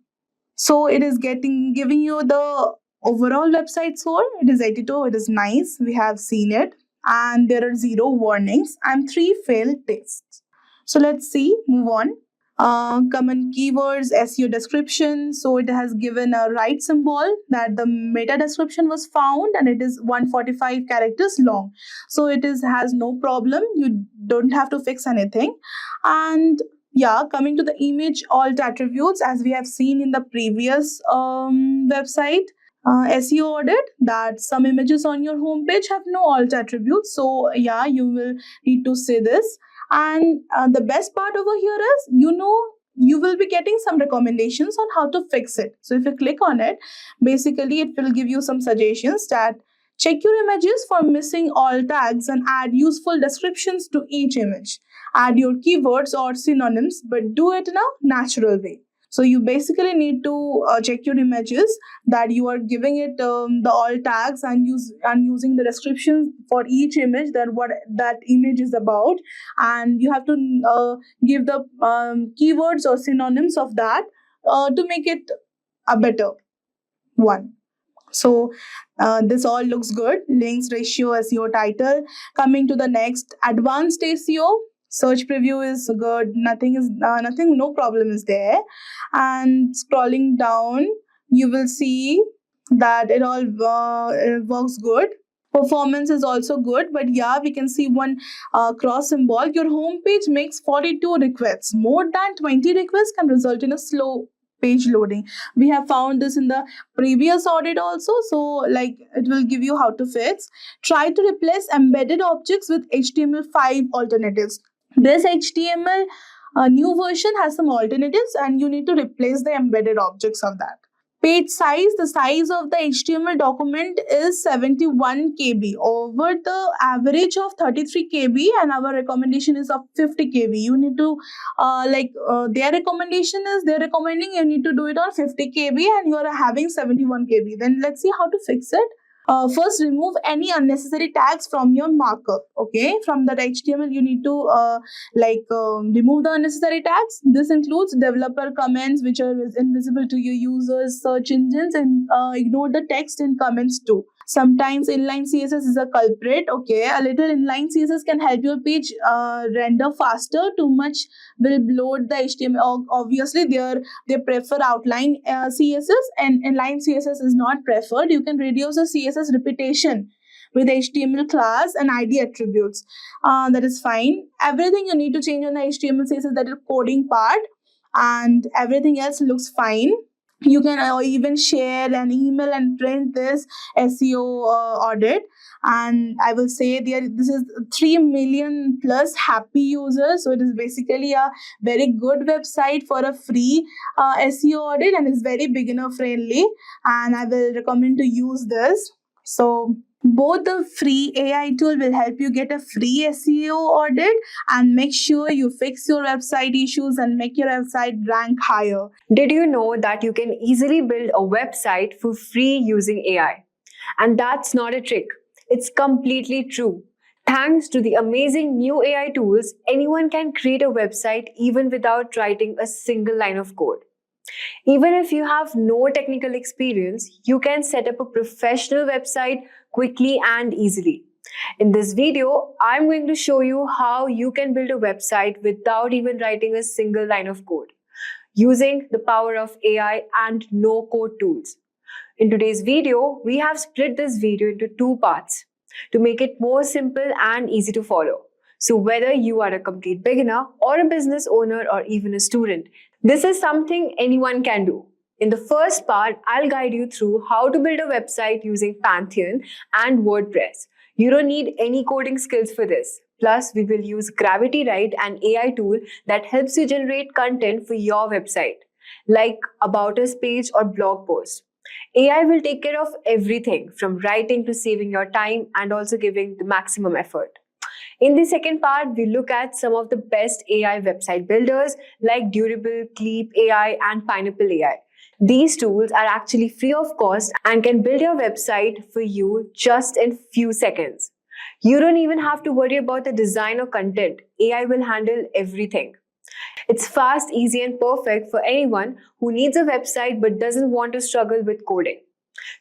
So it is giving you the overall website score. It is 82. It is nice. We have seen it. And there are 0 warnings and 3 failed tests. So let's see, move on. Common keywords, SEO description. So it has given a right symbol that the meta description was found, and it is 145 characters long. So it has no problem. You don't have to fix anything. And yeah, coming to the image alt attributes, as we have seen in the previous website, SEO audit, that some images on your homepage have no alt attributes. So yeah, you will need to say this. And the best part over here is, you will be getting some recommendations on how to fix it. So if you click on it, basically it will give you some suggestions that check your images for missing alt tags and add useful descriptions to each image. Add your keywords or synonyms, but do it in a natural way. So you basically need to check your images, that you are giving it the alt tags and using the descriptions for each image, that what that image is about, and you have to give the keywords or synonyms of that to make it a better one. So this all looks good. Links, ratio, SEO title. Coming to the next, advanced SEO. Search preview is good. No problem is there. And scrolling down, you will see that it all works good. Performance is also good, but yeah, we can see one cross symbol. Your homepage makes 42 requests. More than 20 requests can result in a slow page loading. We have found this in the previous audit also, so like it will give you how to fix. Try to replace embedded objects with HTML5 alternatives. This HTML new version has some alternatives, and you need to replace the embedded objects of that. Page size, the size of the HTML document is 71 KB over the average of 33 KB, and our recommendation is of 50 KB. You need to their recommendation is they're recommending you need to do it on 50 KB and you are having 71 KB. Then let's see how to fix it. First, remove any unnecessary tags from your markup. Okay, from that HTML you need to remove the unnecessary tags. This includes developer comments which are invisible to your users, search engines, and ignore the text in comments too. Sometimes inline CSS is a culprit. Okay, a little inline CSS can help your page render faster. Too much will bloat the HTML. Obviously, they prefer outline CSS, and inline CSS is not preferred. You can reduce the CSS repetition with HTML class and ID attributes. That is fine. Everything you need to change on the HTML CSS, that is coding part, and everything else looks fine. You can even share an email and print this SEO audit. And I will say this is 3 million plus happy users. So it is basically a very good website for a free SEO audit, and is very beginner friendly. And I will recommend to use this. So both the free AI tool will help you get a free SEO audit and make sure you fix your website issues and make your website rank higher. Did you know that you can easily build a website for free using AI? And that's not a trick. It's completely true. Thanks to the amazing new AI tools, anyone can create a website even without writing a single line of code. Even if you have no technical experience, you can set up a professional website quickly and easily. In this video, I'm going to show you how you can build a website without even writing a single line of code, using the power of AI and no-code tools. In today's video, we have split this video into 2 parts to make it more simple and easy to follow. So whether you are a complete beginner or a business owner or even a student, this is something anyone can do. In the first part, I'll guide you through how to build a website using Pantheon and WordPress. You don't need any coding skills for this. Plus, we will use Gravity Write, an AI tool that helps you generate content for your website, like About Us page or blog post. AI will take care of everything from writing to saving your time and also giving the maximum effort. In the second part, we look at some of the best AI website builders like Durable, Cleap AI, and Pineapple AI. These tools are actually free of cost and can build your website for you just in few seconds. You don't even have to worry about the design or content. AI will handle everything. It's fast, easy, and perfect for anyone who needs a website but doesn't want to struggle with coding.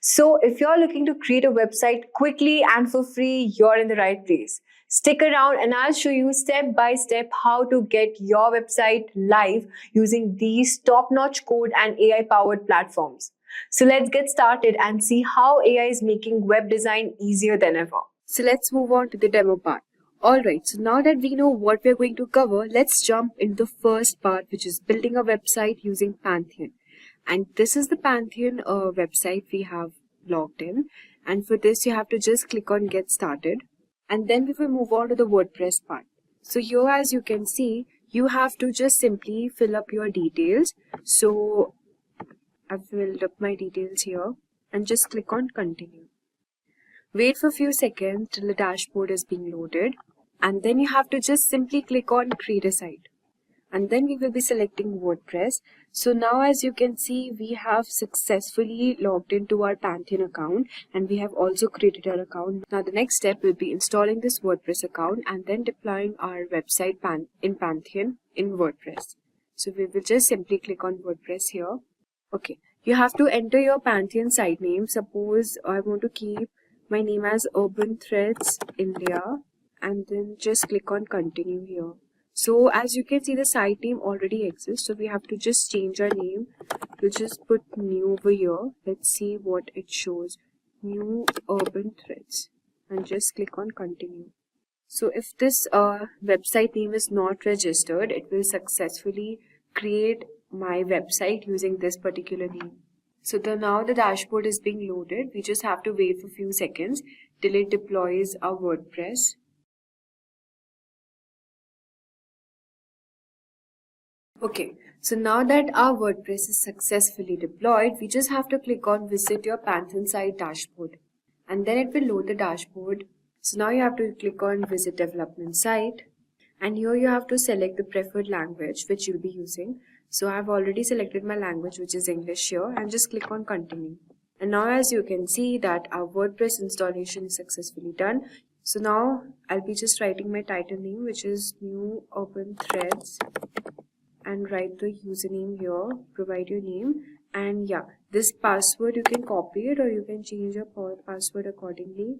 So if you're looking to create a website quickly and for free, you're in the right place. Stick around and I'll show you step by step how to get your website live using these top-notch code and AI-powered platforms. So let's get started and see how AI is making web design easier than ever. So let's move on to the demo part. Alright, so now that we know what we're going to cover, let's jump into the first part, which is building a website using Pantheon. And this is the Pantheon website we have logged in. And for this, you have to just click on Get Started. And then we will move on to the WordPress part. So here, as you can see, you have to just simply fill up your details. So I've filled up my details here and just click on Continue. Wait for a few seconds till the dashboard is being loaded. And then you have to just simply click on Create a Site. And then we will be selecting WordPress. So now, as you can see, we have successfully logged into our Pantheon account and we have also created our account. Now the next step will be installing this WordPress account and then deploying our website in Pantheon in WordPress. So we will just simply click on WordPress here. Okay, you have to enter your Pantheon site name. Suppose I want to keep my name as Urban Threads India, and then just click on Continue here. So as you can see, the site name already exists. So we have to just change our name. We'll just put new over here. Let's see what it shows. New Urban Threads. And just click on continue. So if this website name is not registered, it will successfully create my website using this particular name. So now the dashboard is being loaded. We just have to wait for a few seconds till it deploys our WordPress. Okay, so now that our WordPress is successfully deployed, we just have to click on visit your Panthen site dashboard, and then it will load the dashboard. So now you have to click on visit development site, and here you have to select the preferred language which you'll be using. So I've already selected my language, which is English here, and just click on continue. And now as you can see that our WordPress installation is successfully done. So now I'll be just writing my title name, which is New Urban Threads, and write the username here, provide your name, and yeah, this password you can copy it or you can change your password accordingly.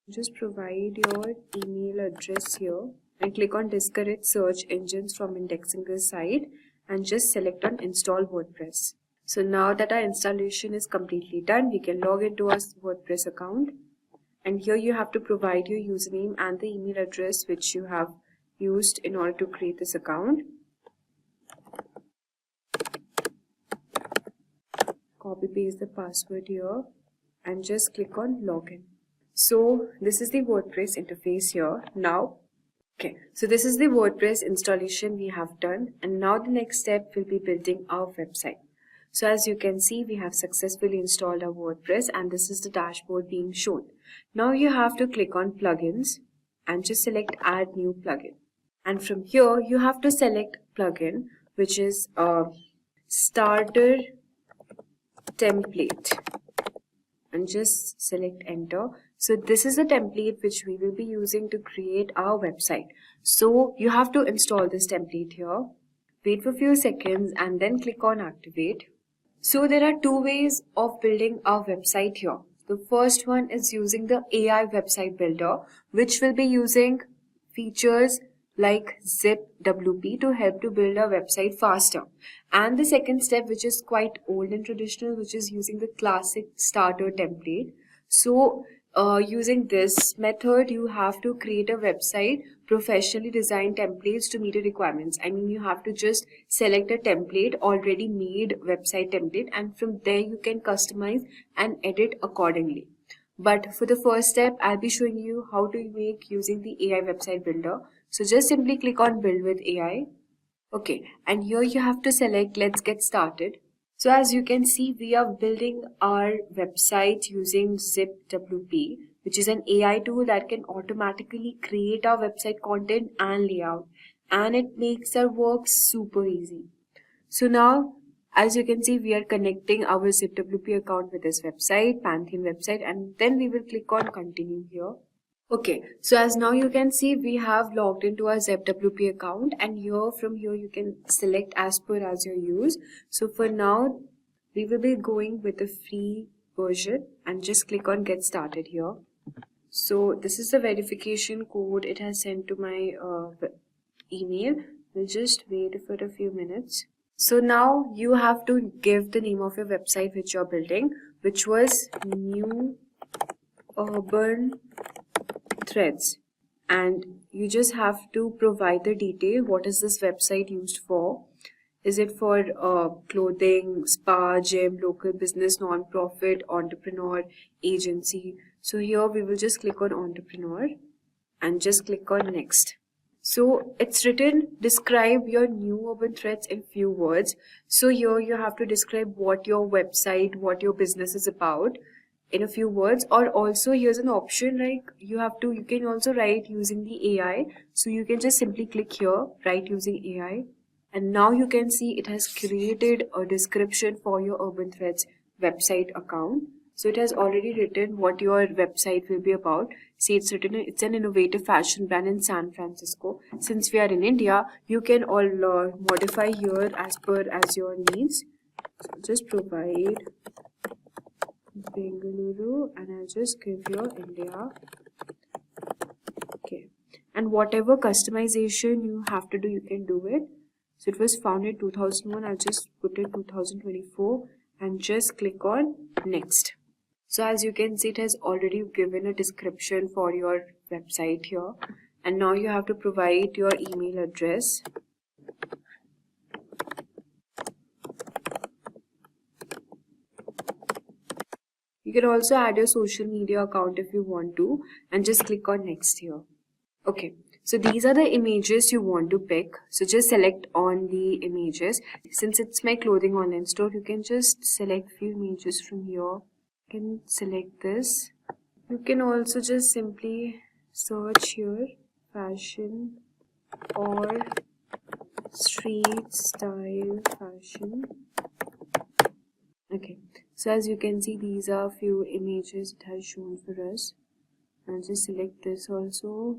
Just provide your email address here and click on discourage search engines from indexing this site and just select on install WordPress. So now that our installation is completely done, we can log into our WordPress account, and here you have to provide your username and the email address which you have used in order to create this account. Copy paste the password here and just click on login. So this is the WordPress interface here. Now, okay, so this is the WordPress installation we have done, and now the next step will be building our website. So as you can see, we have successfully installed our WordPress, and this is the dashboard being shown. Now you have to click on plugins and just select add new plugin, and from here you have to select plugin which is a starter template and just select enter. So this is the template which we will be using to create our website. So you have to install this template here, wait for a few seconds, and then click on activate. So there are two ways of building our website here. The first one is using the AI website builder, which will be using features like ZipWP to help to build a website faster. And the second step, which is quite old and traditional, which is using the classic starter template. So using this method, you have to create a website, professionally designed templates to meet the requirements. I mean, you have to just select a template, already made website template, and from there you can customize and edit accordingly. But for the first step, I'll be showing you how to make using the AI website builder. So just simply click on build with AI. Okay, and here you have to select let's get started. So as you can see, we are building our website using ZipWP, which is an AI tool that can automatically create our website content and layout, and it makes our work super easy. So now, as you can see, we are connecting our ZipWP account with this website, Panthen website, and then we will click on continue here. Okay, so as now you can see, we have logged into our ZipWP account, and from here you can select as per as your use. So for now, we will be going with the free version and just click on get started here. So this is the verification code it has sent to my email. We'll just wait for a few minutes. So now you have to give the name of your website which you're building, which was New Urban Threads, and you just have to provide the detail. What is this website used for? Is it for clothing, spa, gym, local business, non-profit, entrepreneur, agency? So here we will just click on entrepreneur and just click on next. So it's written describe your new urban threads in few words. So here you have to describe what your website, what your business is about in a few words. Or also here's an option like you can also write using the AI. So you can just simply click here, write using AI, and now you can see it has created a description for your Urban Threads website account. So it has already written what your website will be about. See, it's written it's an innovative fashion brand in San Francisco. Since we are in India, you can all modify here as per as your needs. So just provide Bengaluru and I'll just give your India. Okay. and whatever customization you have to do, you can do it. So it was founded 2001. I'll just put it 2024 and just click on next. So as you can see, it has already given a description for your website here, and now you have to provide your email address. You can also add your social media account if you want to, and just click on next here. Okay, so these are the images you want to pick. So just select on the images. Since it's my clothing online store, you can just select few images from here. You can select this. You can also just simply search here fashion or street style fashion. Okay, so as you can see, these are few images it has shown for us. I'll just select this also.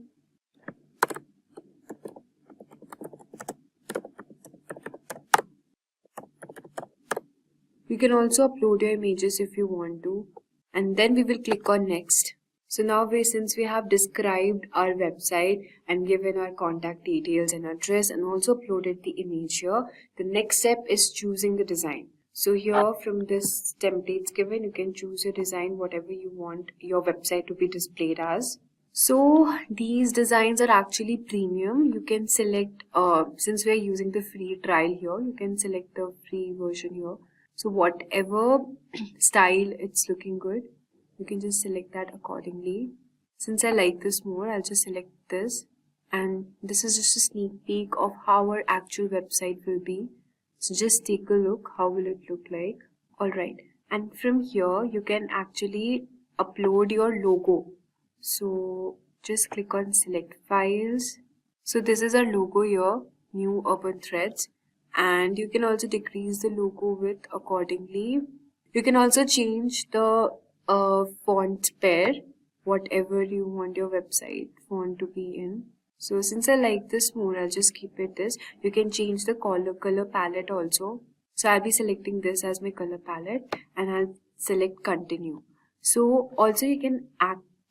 You can also upload your images if you want to, and then we will click on next. So now since we have described our website and given our contact details and address and also uploaded the image here, the next step is choosing the design. So here from this templates given, you can choose your design, whatever you want your website to be displayed as. So these designs are actually premium. You can select, since we are using the free trial here, you can select the free version here. So whatever style it's looking good, you can just select that accordingly. Since I like this more, I'll just select this. And this is just a sneak peek of how our actual website will be. So just take a look, how will it look like. Alright, and from here you can actually upload your logo. So just click on select files. So this is our logo here, new urban threads. And you can also decrease the logo width accordingly. You can also change the font pair, whatever you want your website font to be in. So since I like this more, I'll just keep it this. You can change the color palette also. So I'll be selecting this as my color palette and I'll select continue. So also you can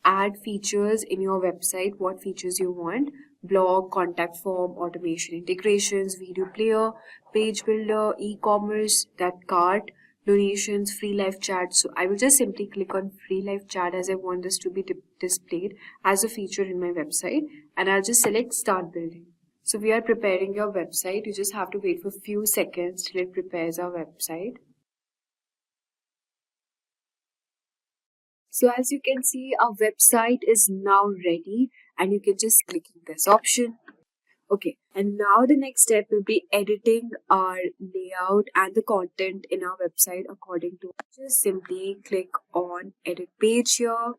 add features in your website, what features you want. Blog, contact form, automation integrations, video player, page builder, e-commerce, that cart, donations, free live chat. So I will just simply click on free live chat as I want this to be displayed as a feature in my website, and I'll just select start building. So we are preparing your website. You just have to wait for a few seconds till it prepares our website. So as you can see, our website is now ready and you can just click on this option. Okay, and now the next step will be editing our layout and the content in our website according to. Just simply click on edit page here.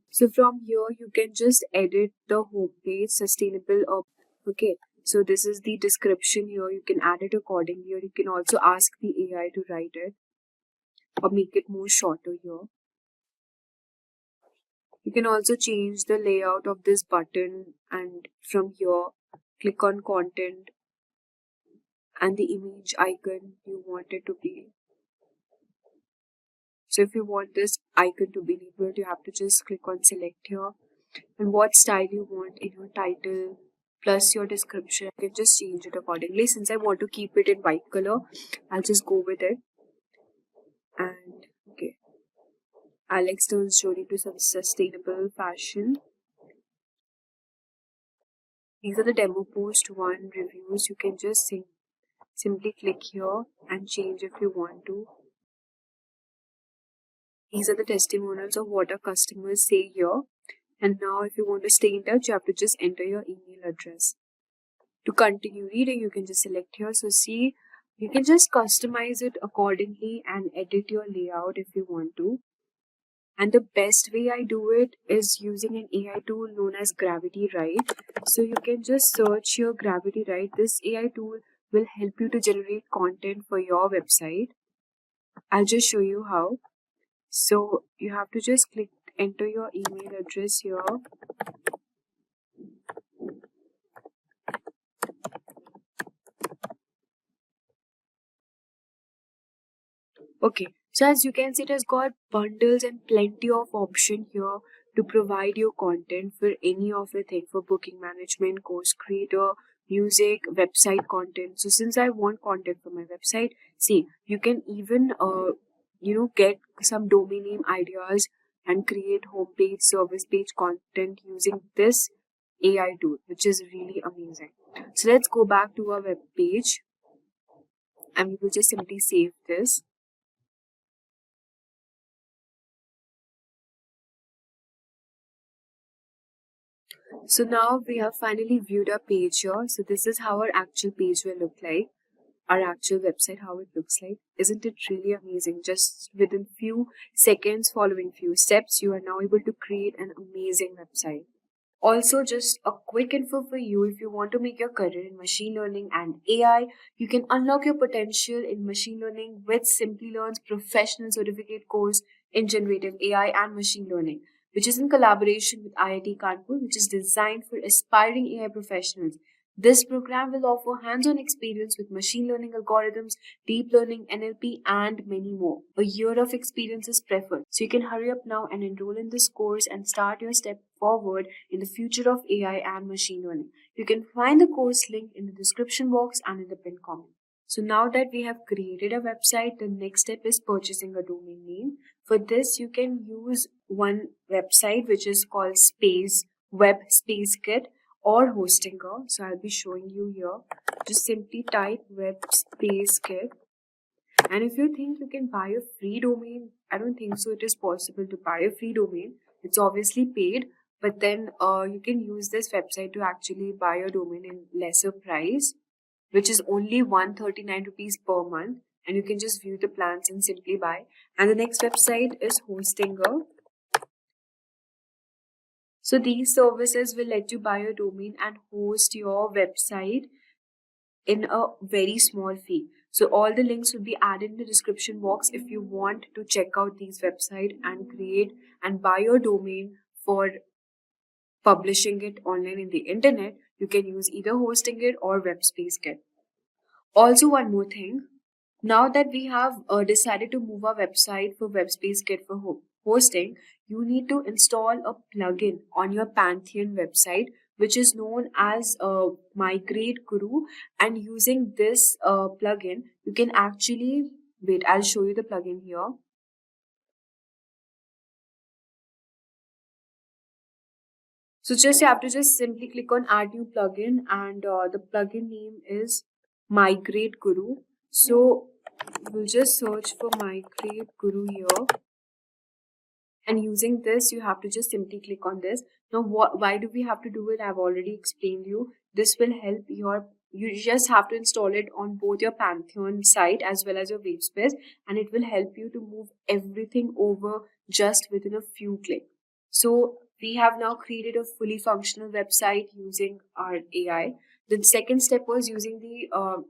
So from here you can just edit the home page, sustainable or okay. So this is the description here. You can add it accordingly, or you can also ask the AI to write it or make it more shorter here. You can also change the layout of this button, and from here click on content and the image icon you want it to be. So if you want this icon to be labeled, you have to just click on select here, and what style you want in your title plus your description. You can just change it accordingly. Since I want to keep it in white color, I'll just go with it. And okay, Alex turns journey to some sustainable fashion. These are the demo post 1 reviews. You can just simply click here and change if you want to. These are the testimonials of what our customers say here. And now if you want to stay in touch, you have to just enter your email address. To continue reading, you can just select here. So see, you can just customize it accordingly and edit your layout if you want to. And the best way I do it is using an AI tool known as Gravity Write. So you can just search your Gravity Write. This AI tool will help you to generate content for your website. I'll just show you how. So you have to just enter your email address here. Okay, So as you can see, it has got bundles and plenty of option here to provide your content for any of the thing, for booking management, course creator, music, website content. So since I want content for my website, see, you can even get some domain name ideas and create homepage, service page content using this AI tool, which is really amazing. So let's go back to our web page and we will just simply save this. So now we have finally viewed our page here. So this is how our actual page will look like. Our actual website, how it looks like. Isn't it really amazing? Just within few seconds, following few steps, you are now able to create an amazing website. Also, just a quick info for you, if you want to make your career in machine learning and AI, you can unlock your potential in machine learning with Simplilearn's professional certificate course in generative AI and machine learning, which is in collaboration with IIT Kanpur, which is designed for aspiring AI professionals. This program will offer hands-on experience with machine learning algorithms, deep learning, NLP, and many more. A year of experience is preferred. So you can hurry up now and enroll in this course and start your step forward in the future of AI and machine learning. You can find the course link in the description box and in the pinned comment. So now that we have created a website, the next step is purchasing a domain name. For this, you can use one website which is called Web Space Kit or Hostinger. So I'll be showing you here. Just simply type Web Space Kit. And if you think you can buy a free domain, I don't think so it is possible to buy a free domain. It's obviously paid, but then you can use this website to actually buy a domain in lesser price, which is only 139 rupees per month. And you can just view the plans and simply buy. And the next website is Hostinger. So these services will let you buy a domain and host your website in a very small fee. So all the links will be added in the description box if you want to check out these websites and create and buy your domain for publishing it online in the internet. You can use either Hosting It or WebSpace Kit. Also, one more thing. Now that we have decided to move our website for WebSpace Kit for hosting, you need to install a plugin on your Pantheon website, which is known as Migrate Guru. And using this plugin, you can actually, wait, I'll show you the plugin here. So you have to just simply click on add new plugin, and the plugin name is Migrate Guru. So we'll just search for Migrate Guru here. And using this, you have to just simply click on this. Now, why do we have to do it? I've already explained you. This will help you just have to install it on both your Pantheon site as well as your WebSpace, and it will help you to move everything over just within a few clicks. So we have now created a fully functional website using our AI. The second step was using the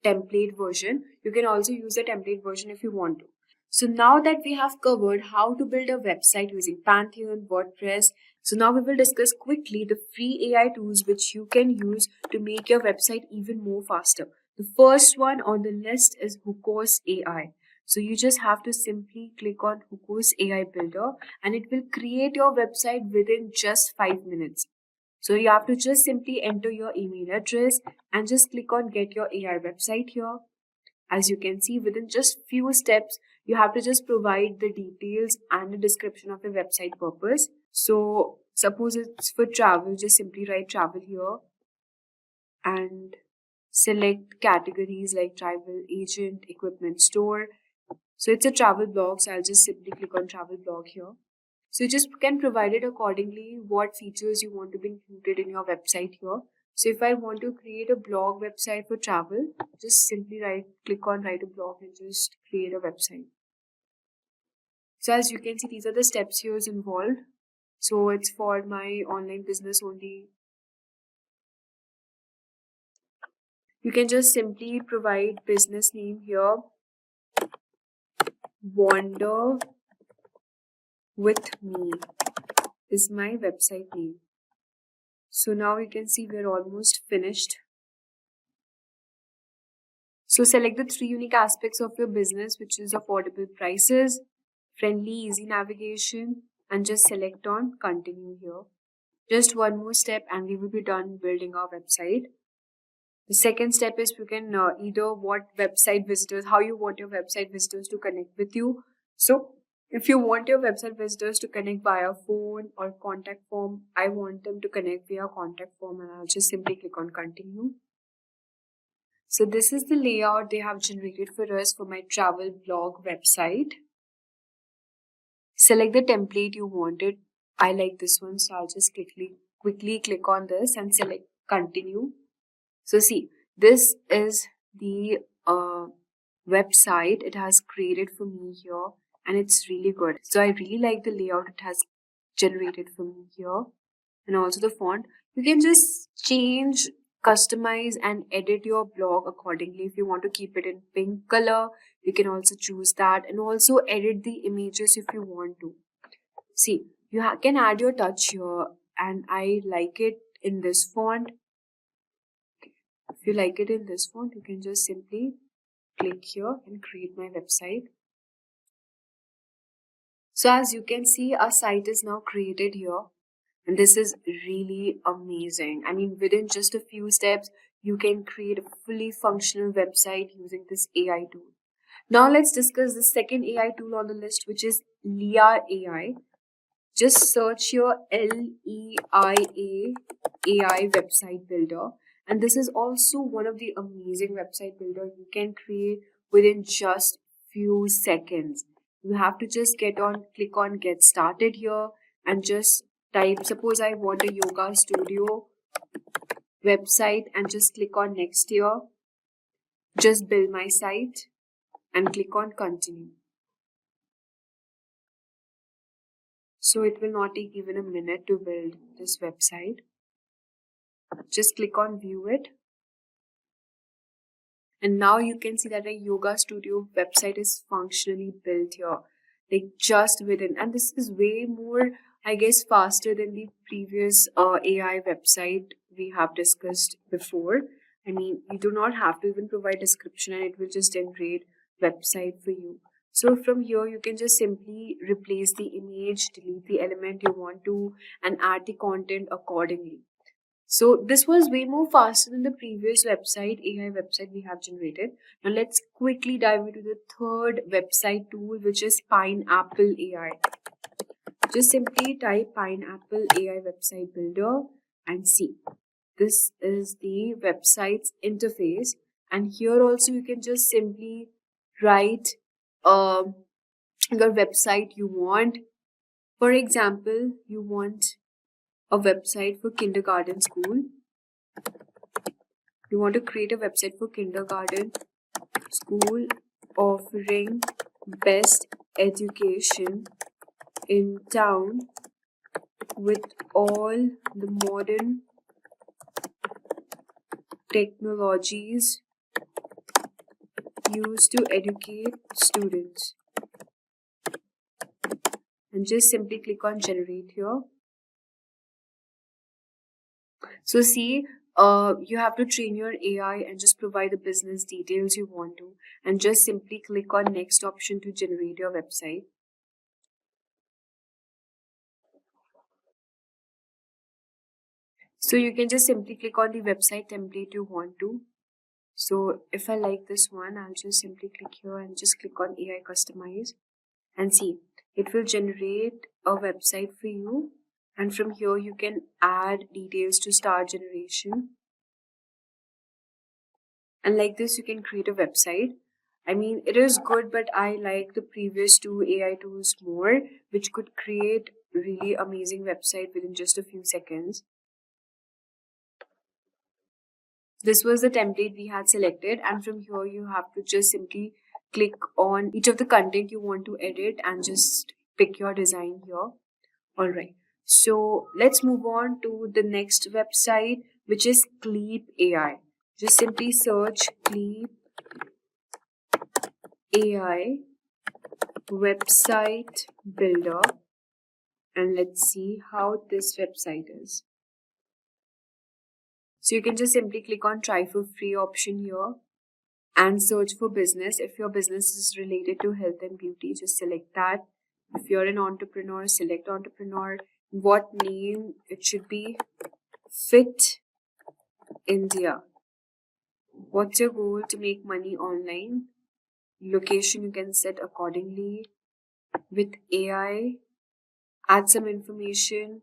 template version. You can also use the template version if you want to. So now that we have covered how to build a website using Pantheon, WordPress, so now we will discuss quickly the free AI tools which you can use to make your website even more faster. The first one on the list is Hookos AI. So you just have to simply click on Hookos AI Builder and it will create your website within just 5 minutes. So you have to just simply enter your email address and just click on Get Your AI Website here. As you can see, within just few steps, you have to just provide the details and the description of your website purpose. So suppose it's for travel, just simply write travel here and select categories like travel agent, equipment store. So it's a travel blog, so I'll just simply click on travel blog here. So you just can provide it accordingly what features you want to be included in your website here. So if I want to create a blog website for travel, just simply click on write a blog and just create a website. So as you can see, these are the steps here involved. So it's for my online business only. You can just simply provide business name here. Wander with me is my website name. So now you can see we're almost finished. So select the 3 unique aspects of your business, which is affordable prices, friendly, easy navigation, and just select on continue here. Just one more step and we will be done building our website. The second step is you can either how you want your website visitors to connect with you. So if you want your website visitors to connect via phone or contact form, I want them to connect via contact form, and I'll just simply click on continue. So this is the layout they have generated for us for my travel blog website. Select the template you wanted. I like this one, so I'll just quickly click on this and select continue. So see, this is the website it has created for me here, and it's really good. So I really like the layout it has generated for me here, and also the font. You can just change, customize, and edit your blog accordingly. If you want to keep it in pink color, you can also choose that, and also edit the images if you want to. See, you can add your touch here, and I like it in this font. If you like it in this font, you can just simply click here and create my website. So as you can see, our site is now created here, and this is really amazing. I mean, within just a few steps, you can create a fully functional website using this AI tool. Now let's discuss the second AI tool on the list, which is Leia AI. Just search your LEIA AI website builder. And this is also one of the amazing website builder you can create within just few seconds. You have to just click on get started here and just type, suppose I want a yoga studio website, and just click on next here. Just build my site and click on continue. So it will not take even a minute to build this website. Just click on view it. And now you can see that a yoga studio website is functionally built here. Like just within, and this is way more, I guess, faster than the previous AI website we have discussed before. I mean, you do not have to even provide description and it will just generate website for you. So from here, you can just simply replace the image, delete the element you want to, and add the content accordingly. So this was way more faster than the previous website, AI website we have generated. Now let's quickly dive into the third website tool, which is Pineapple AI. Just simply type Pineapple AI website builder and see. This is the website's interface, and here also you can just simply write your website you want. For example, you want a website for kindergarten school. You want to create a website for kindergarten school offering best education in town with all the modern technologies used to educate students. And just simply click on generate here. So see, you have to train your AI and just provide the business details you want to, and just simply click on next option to generate your website. So you can just simply click on the website template you want to. So if I like this one, I'll just simply click here and just click on AI customize, and see, it will generate a website for you. And from here, you can add details to start generation. And like this, you can create a website. I mean, it is good, but I like the previous two AI tools more, which could create really amazing website within just a few seconds. This was the template we had selected, and from here, you have to just simply click on each of the content you want to edit and just pick your design here. All right. So let's move on to the next website, which is Cleep AI. Just simply search Cleep AI website builder, and let's see how this website is. So you can just simply click on try for free option here. and search for business. If your business is related to health and beauty, just select that. If you're an entrepreneur, select entrepreneur. What name it should be? Fit India. What's your goal to make money online? Location you can set accordingly. With AI, add some information.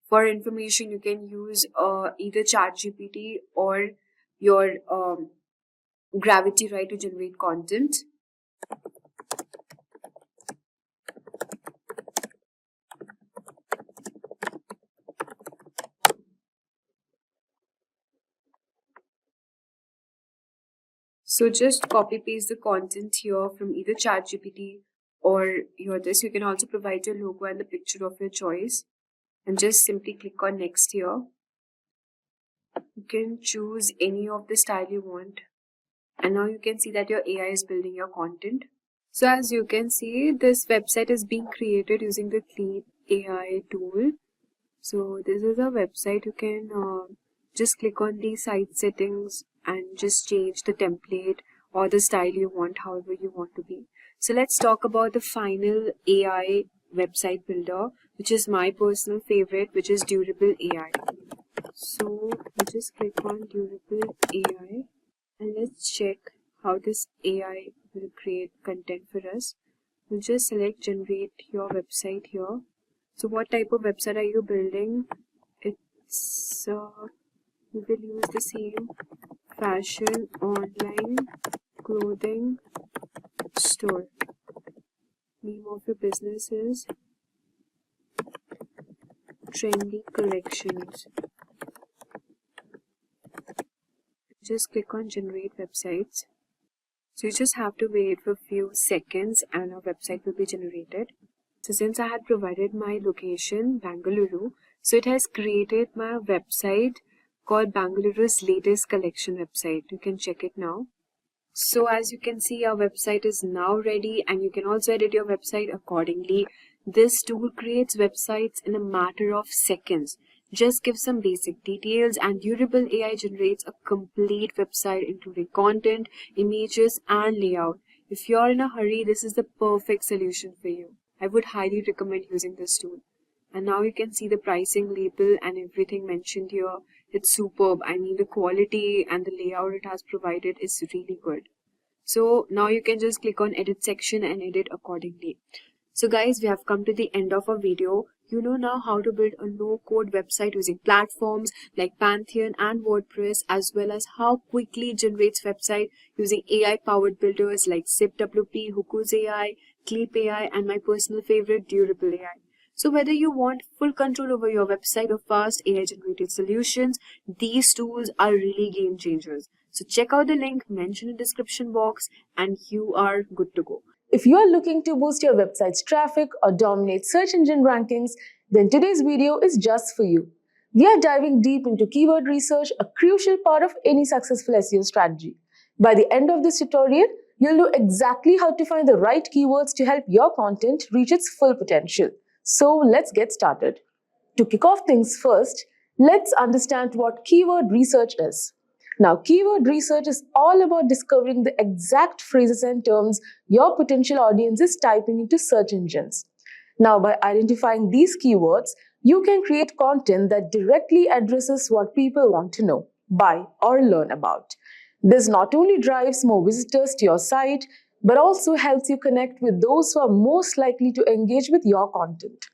For information, you can use either Chatgpt or your Gravity Right to generate content. So just copy paste the content here from either Chatgpt or your this. You can also provide your logo and the picture of your choice, and just simply click on next here. You can choose any of the style you want, and now you can see that your AI is building your content. So as you can see, this website is being created using the Clean AI tool. So this is a website. You can just click on the site settings and just change the template or the style you want, however you want to be. So let's talk about the final AI website builder, which is my personal favorite, which is Durable AI. So we just click on Durable AI and let's check how this AI will create content for us. We'll just select generate your website here. So what type of website are you building? It's you will use the same fashion online clothing store. Name of your business is Trendy Collections. Just click on generate websites. So you just have to wait for a few seconds and our website will be generated. So since I had provided my location, Bangalore, so it has created my website called Bangaluru's latest collection website. You can check it now. So as you can see, our website is now ready and you can also edit your website accordingly. This tool creates websites in a matter of seconds. Just give some basic details and Durable AI generates a complete website including content, images and layout. If you're in a hurry, this is the perfect solution for you. I would highly recommend using this tool. And now you can see the pricing label and everything mentioned here. It's superb. I mean, the quality and the layout it has provided is really good. So now you can just click on edit section and edit accordingly. So guys, we have come to the end of our video. You know now how to build a no-code website using platforms like Pantheon and WordPress, as well as how quickly it generates website using AI-powered builders like ZipWP, Hookoo's AI, Clip AI, and my personal favorite, Durable AI. So whether you want full control over your website or fast AI-generated solutions, these tools are really game changers. So check out the link mentioned in the description box and you are good to go. If you are looking to boost your website's traffic or dominate search engine rankings, then today's video is just for you. We are diving deep into keyword research, a crucial part of any successful SEO strategy. By the end of this tutorial, you'll know exactly how to find the right keywords to help your content reach its full potential. So let's get started. To kick off things first, let's understand what keyword research is. Now, keyword research is all about discovering the exact phrases and terms your potential audience is typing into search engines. Now, by identifying these keywords, you can create content that directly addresses what people want to know, buy, or learn about. This not only drives more visitors to your site, but also helps you connect with those who are most likely to engage with your content.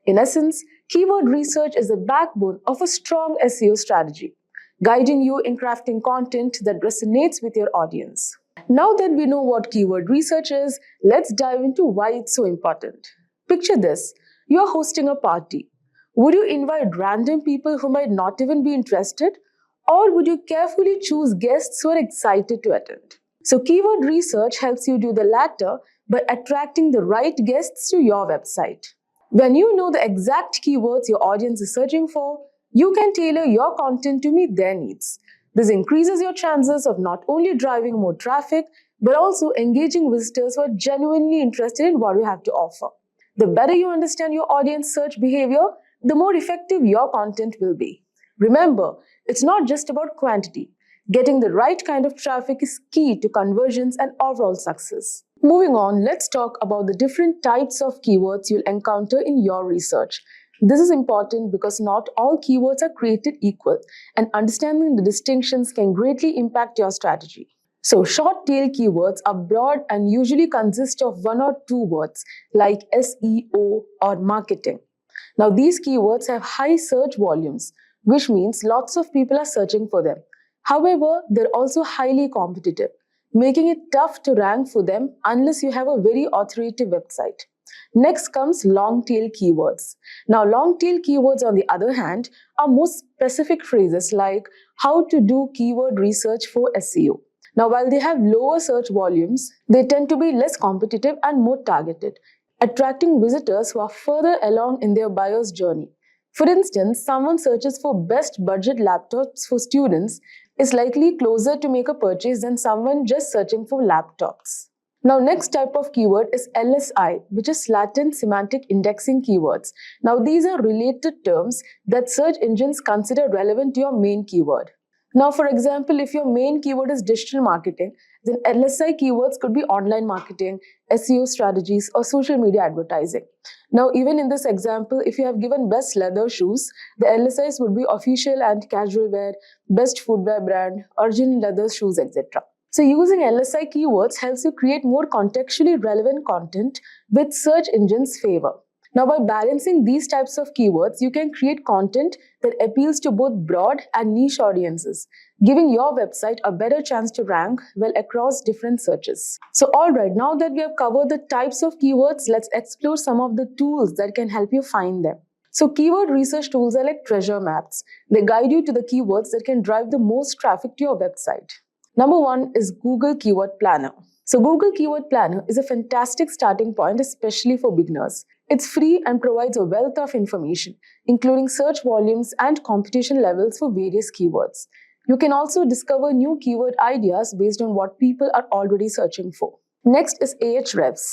In essence, keyword research is the backbone of a strong SEO strategy, guiding you in crafting content that resonates with your audience. Now that we know what keyword research is, let's dive into why it's so important. Picture this, you're hosting a party. Would you invite random people who might not even be interested? Or would you carefully choose guests who are excited to attend? So keyword research helps you do the latter by attracting the right guests to your website. When you know the exact keywords your audience is searching for, you can tailor your content to meet their needs. This increases your chances of not only driving more traffic, but also engaging visitors who are genuinely interested in what you have to offer. The better you understand your audience search behavior, the more effective your content will be. Remember, it's not just about quantity. Getting the right kind of traffic is key to conversions and overall success. Moving on, let's talk about the different types of keywords you'll encounter in your research. This is important because not all keywords are created equal, and understanding the distinctions can greatly impact your strategy. So, short tail keywords are broad and usually consist of one or two words like SEO or marketing. Now, these keywords have high search volumes, which means lots of people are searching for them. However, they're also highly competitive, making it tough to rank for them unless you have a very authoritative website. Next comes long tail keywords. Now, long tail keywords, on the other hand, are more specific phrases like how to do keyword research for SEO. Now, while they have lower search volumes, they tend to be less competitive and more targeted, attracting visitors who are further along in their buyer's journey. For instance, someone searches for best budget laptops for students is likely closer to make a purchase than someone just searching for laptops. Now, next type of keyword is LSI, which is latent semantic indexing keywords. Now, these are related terms that search engines consider relevant to your main keyword. Now, for example, if your main keyword is digital marketing, then LSI keywords could be online marketing, SEO strategies, or social media advertising. Now, even in this example, if you have given best leather shoes, the LSIs would be official and casual wear, best footwear brand, original leather shoes, etc. So, using LSI keywords helps you create more contextually relevant content with search engines' favor. Now, by balancing these types of keywords, you can create content that appeals to both broad and niche audiences, giving your website a better chance to rank well across different searches. So, alright, now that we have covered the types of keywords, let's explore some of the tools that can help you find them. So, keyword research tools are like treasure maps. They guide you to the keywords that can drive the most traffic to your website. Number one is Google Keyword Planner. So, Google Keyword Planner is a fantastic starting point, especially for beginners. It's free and provides a wealth of information, including search volumes and competition levels for various keywords. You can also discover new keyword ideas based on what people are already searching for. Next is Ahrefs.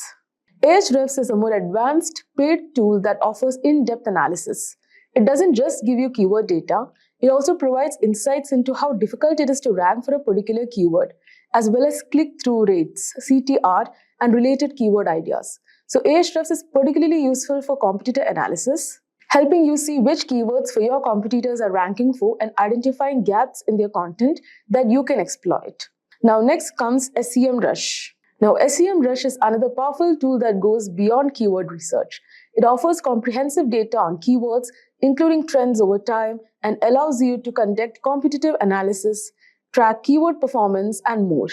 Ahrefs is a more advanced paid tool that offers in-depth analysis. It doesn't just give you keyword data, it also provides insights into how difficult it is to rank for a particular keyword, as well as click-through rates, CTR, and related keyword ideas. So, Ahrefs is particularly useful for competitor analysis, helping you see which keywords for your competitors are ranking for and identifying gaps in their content that you can exploit. Now, next comes SEMrush. Now, SEMrush is another powerful tool that goes beyond keyword research. It offers comprehensive data on keywords, including trends over time, and allows you to conduct competitive analysis, track keyword performance, and more.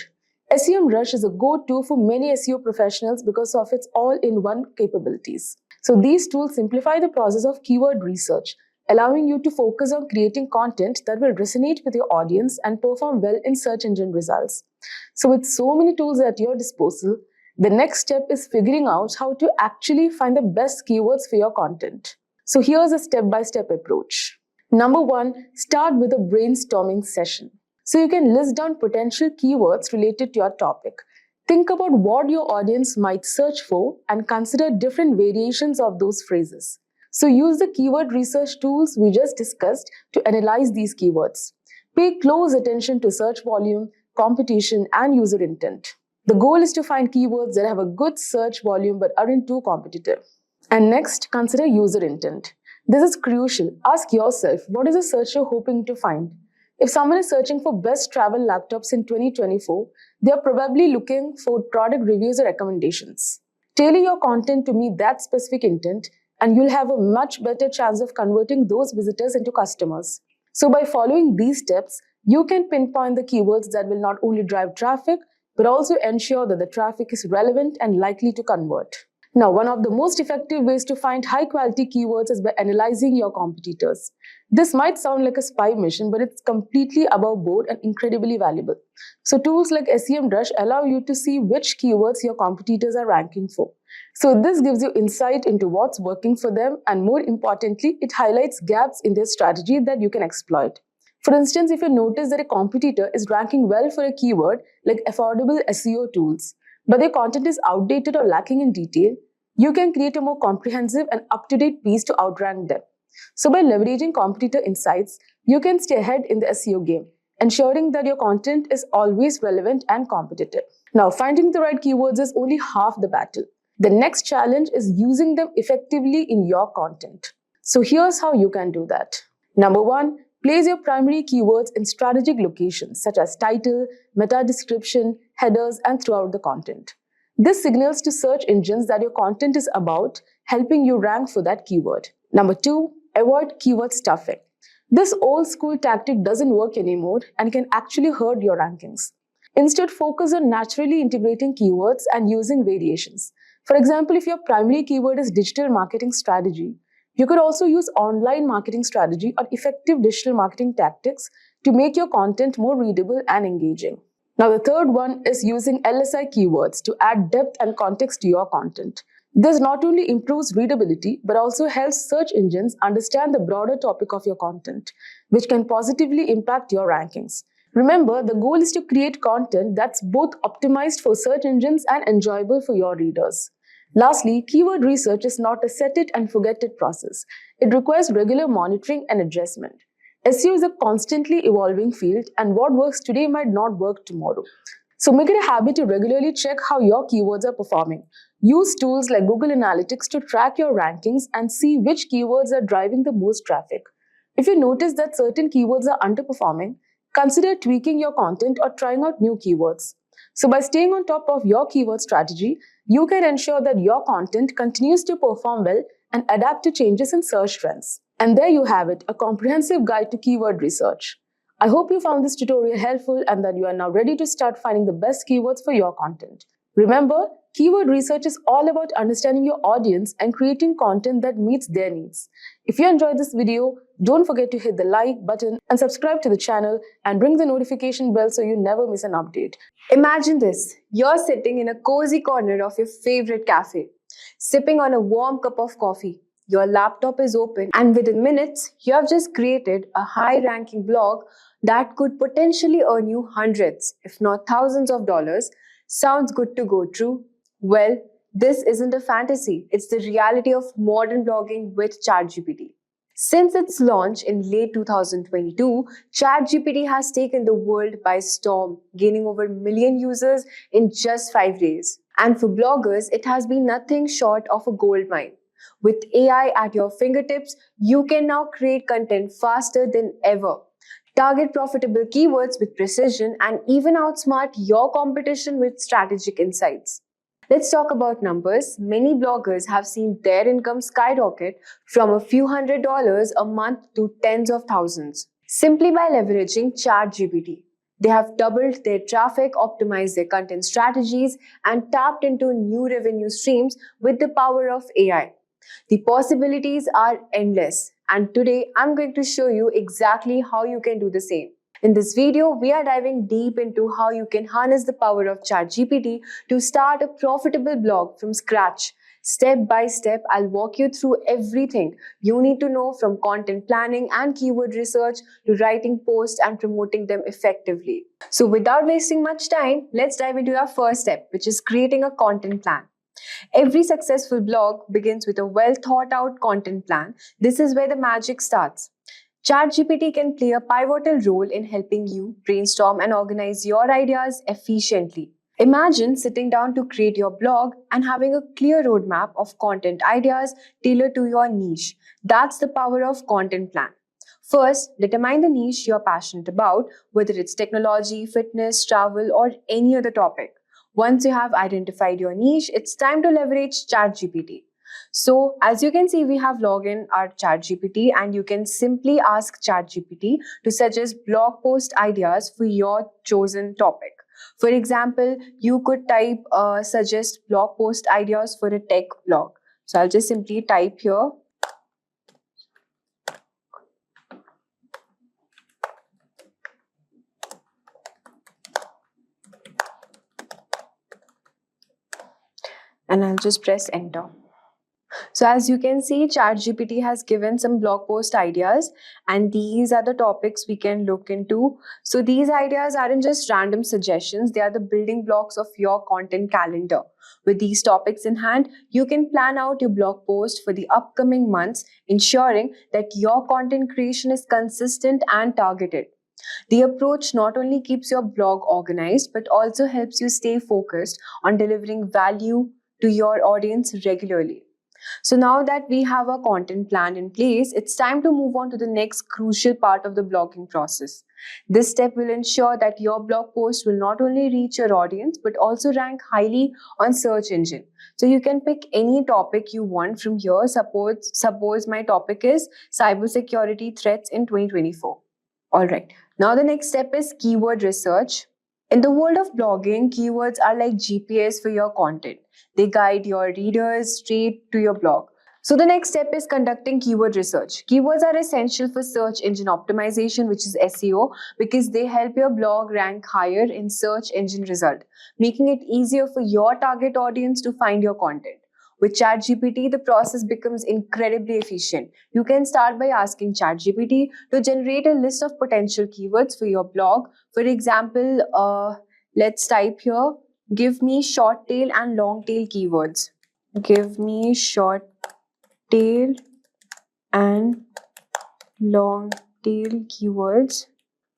SEMrush is a go-to for many SEO professionals because of its all-in-one capabilities. So these tools simplify the process of keyword research, allowing you to focus on creating content that will resonate with your audience and perform well in search engine results. So with so many tools at your disposal, the next step is figuring out how to actually find the best keywords for your content. So here's a step-by-step approach. Number one, start with a brainstorming session. So you can list down potential keywords related to your topic. Think about what your audience might search for and consider different variations of those phrases. So use the keyword research tools we just discussed to analyze these keywords. Pay close attention to search volume, competition, and user intent. The goal is to find keywords that have a good search volume but aren't too competitive. And next, consider user intent. This is crucial. Ask yourself, what is the searcher hoping to find? If someone is searching for best travel laptops in 2024, they are probably looking for product reviews or recommendations. Tailor your content to meet that specific intent, and you'll have a much better chance of converting those visitors into customers. So by following these steps, you can pinpoint the keywords that will not only drive traffic, but also ensure that the traffic is relevant and likely to convert. Now, one of the most effective ways to find high-quality keywords is by analyzing your competitors. This might sound like a spy mission, but it's completely above board and incredibly valuable. So tools like SEMrush allow you to see which keywords your competitors are ranking for. So this gives you insight into what's working for them, and more importantly, it highlights gaps in their strategy that you can exploit. For instance, if you notice that a competitor is ranking well for a keyword like affordable SEO tools, but their content is outdated or lacking in detail, you can create a more comprehensive and up-to-date piece to outrank them. So by leveraging competitor insights, you can stay ahead in the SEO game, ensuring that your content is always relevant and competitive. Now, finding the right keywords is only half the battle. The next challenge is using them effectively in your content. So here's how you can do that. Number one, place your primary keywords in strategic locations such as title, meta description, headers, and throughout the content. This signals to search engines that your content is about, helping you rank for that keyword. Number two, avoid keyword stuffing. This old school tactic doesn't work anymore and can actually hurt your rankings. Instead, focus on naturally integrating keywords and using variations. For example, if your primary keyword is digital marketing strategy, you could also use online marketing strategy or effective digital marketing tactics to make your content more readable and engaging. Now, the third one is using LSI keywords to add depth and context to your content. This not only improves readability, but also helps search engines understand the broader topic of your content, which can positively impact your rankings. Remember, the goal is to create content that's both optimized for search engines and enjoyable for your readers. Lastly, keyword research is not a set it and forget it process. It requires regular monitoring and adjustment. SEO is a constantly evolving field, and what works today might not work tomorrow. So make it a habit to regularly check how your keywords are performing. Use tools like Google Analytics to track your rankings and see which keywords are driving the most traffic. If you notice that certain keywords are underperforming, consider tweaking your content or trying out new keywords. So by staying on top of your keyword strategy, you can ensure that your content continues to perform well and adapt to changes in search trends. And there you have it, a comprehensive guide to keyword research. I hope you found this tutorial helpful and that you are now ready to start finding the best keywords for your content. Remember, keyword research is all about understanding your audience and creating content that meets their needs. If you enjoyed this video, don't forget to hit the like button and subscribe to the channel and ring the notification bell so you never miss an update. Imagine this. You're sitting in a cozy corner of your favorite cafe, sipping on a warm cup of coffee. Your laptop is open, and within minutes, you have just created a high-ranking blog that could potentially earn you hundreds, if not thousands of dollars. Sounds good to go true? Well, this isn't a fantasy. It's the reality of modern blogging with Chatgpt. Since its launch in late 2022, Chatgpt has taken the world by storm, gaining over 1 million users in just 5 days. And for bloggers, it has been nothing short of a goldmine. With AI at your fingertips, you can now create content faster than ever. Target profitable keywords with precision and even outsmart your competition with strategic insights. Let's talk about numbers. Many bloggers have seen their income skyrocket from a few $100s a month to tens of thousands, simply by leveraging Chatgpt. They have doubled their traffic, optimized their content strategies, and tapped into new revenue streams with the power of AI. The possibilities are endless, and today I'm going to show you exactly how you can do the same. In this video, we are diving deep into how you can harness the power of ChatGPT to start a profitable blog from scratch. Step by step, I'll walk you through everything you need to know, from content planning and keyword research to writing posts and promoting them effectively. So without wasting much time, let's dive into our first step, which is creating a content plan. Every successful blog begins with a well thought out content plan. This is where the magic starts. ChatGPT can play a pivotal role in helping you brainstorm and organize your ideas efficiently. Imagine sitting down to create your blog and having a clear roadmap of content ideas tailored to your niche. That's the power of content plan. First, determine the niche you're passionate about, whether it's technology, fitness, travel, or any other topic. Once you have identified your niche, it's time to leverage ChatGPT. So, as you can see, we have logged in our ChatGPT, and you can simply ask ChatGPT to suggest blog post ideas for your chosen topic. For example, you could type suggest blog post ideas for a tech blog. So I'll just simply type here. And I'll just press enter. So as you can see, ChatGPT has given some blog post ideas, and these are the topics we can look into. So these ideas aren't just random suggestions, they are the building blocks of your content calendar. With these topics in hand, you can plan out your blog post for the upcoming months, ensuring that your content creation is consistent and targeted. The approach not only keeps your blog organized but also helps you stay focused on delivering value to your audience regularly. So now that we have our content plan in place, it's time to move on to the next crucial part of the blogging process. This step will ensure that your blog post will not only reach your audience but also rank highly on search engine. So you can pick any topic you want from here. Suppose my topic is cybersecurity threats in 2024. All right. Now the next step is keyword research. In the world of blogging, keywords are like GPS for your content. They guide your readers straight to your blog. So the next step is conducting keyword research. Keywords are essential for search engine optimization, which is SEO, because they help your blog rank higher in search engine result, making it easier for your target audience to find your content. With ChatGPT, the process becomes incredibly efficient. You can start by asking ChatGPT to generate a list of potential keywords for your blog. For example, let's type here, give me short tail and long tail keywords. Give me short tail and long tail keywords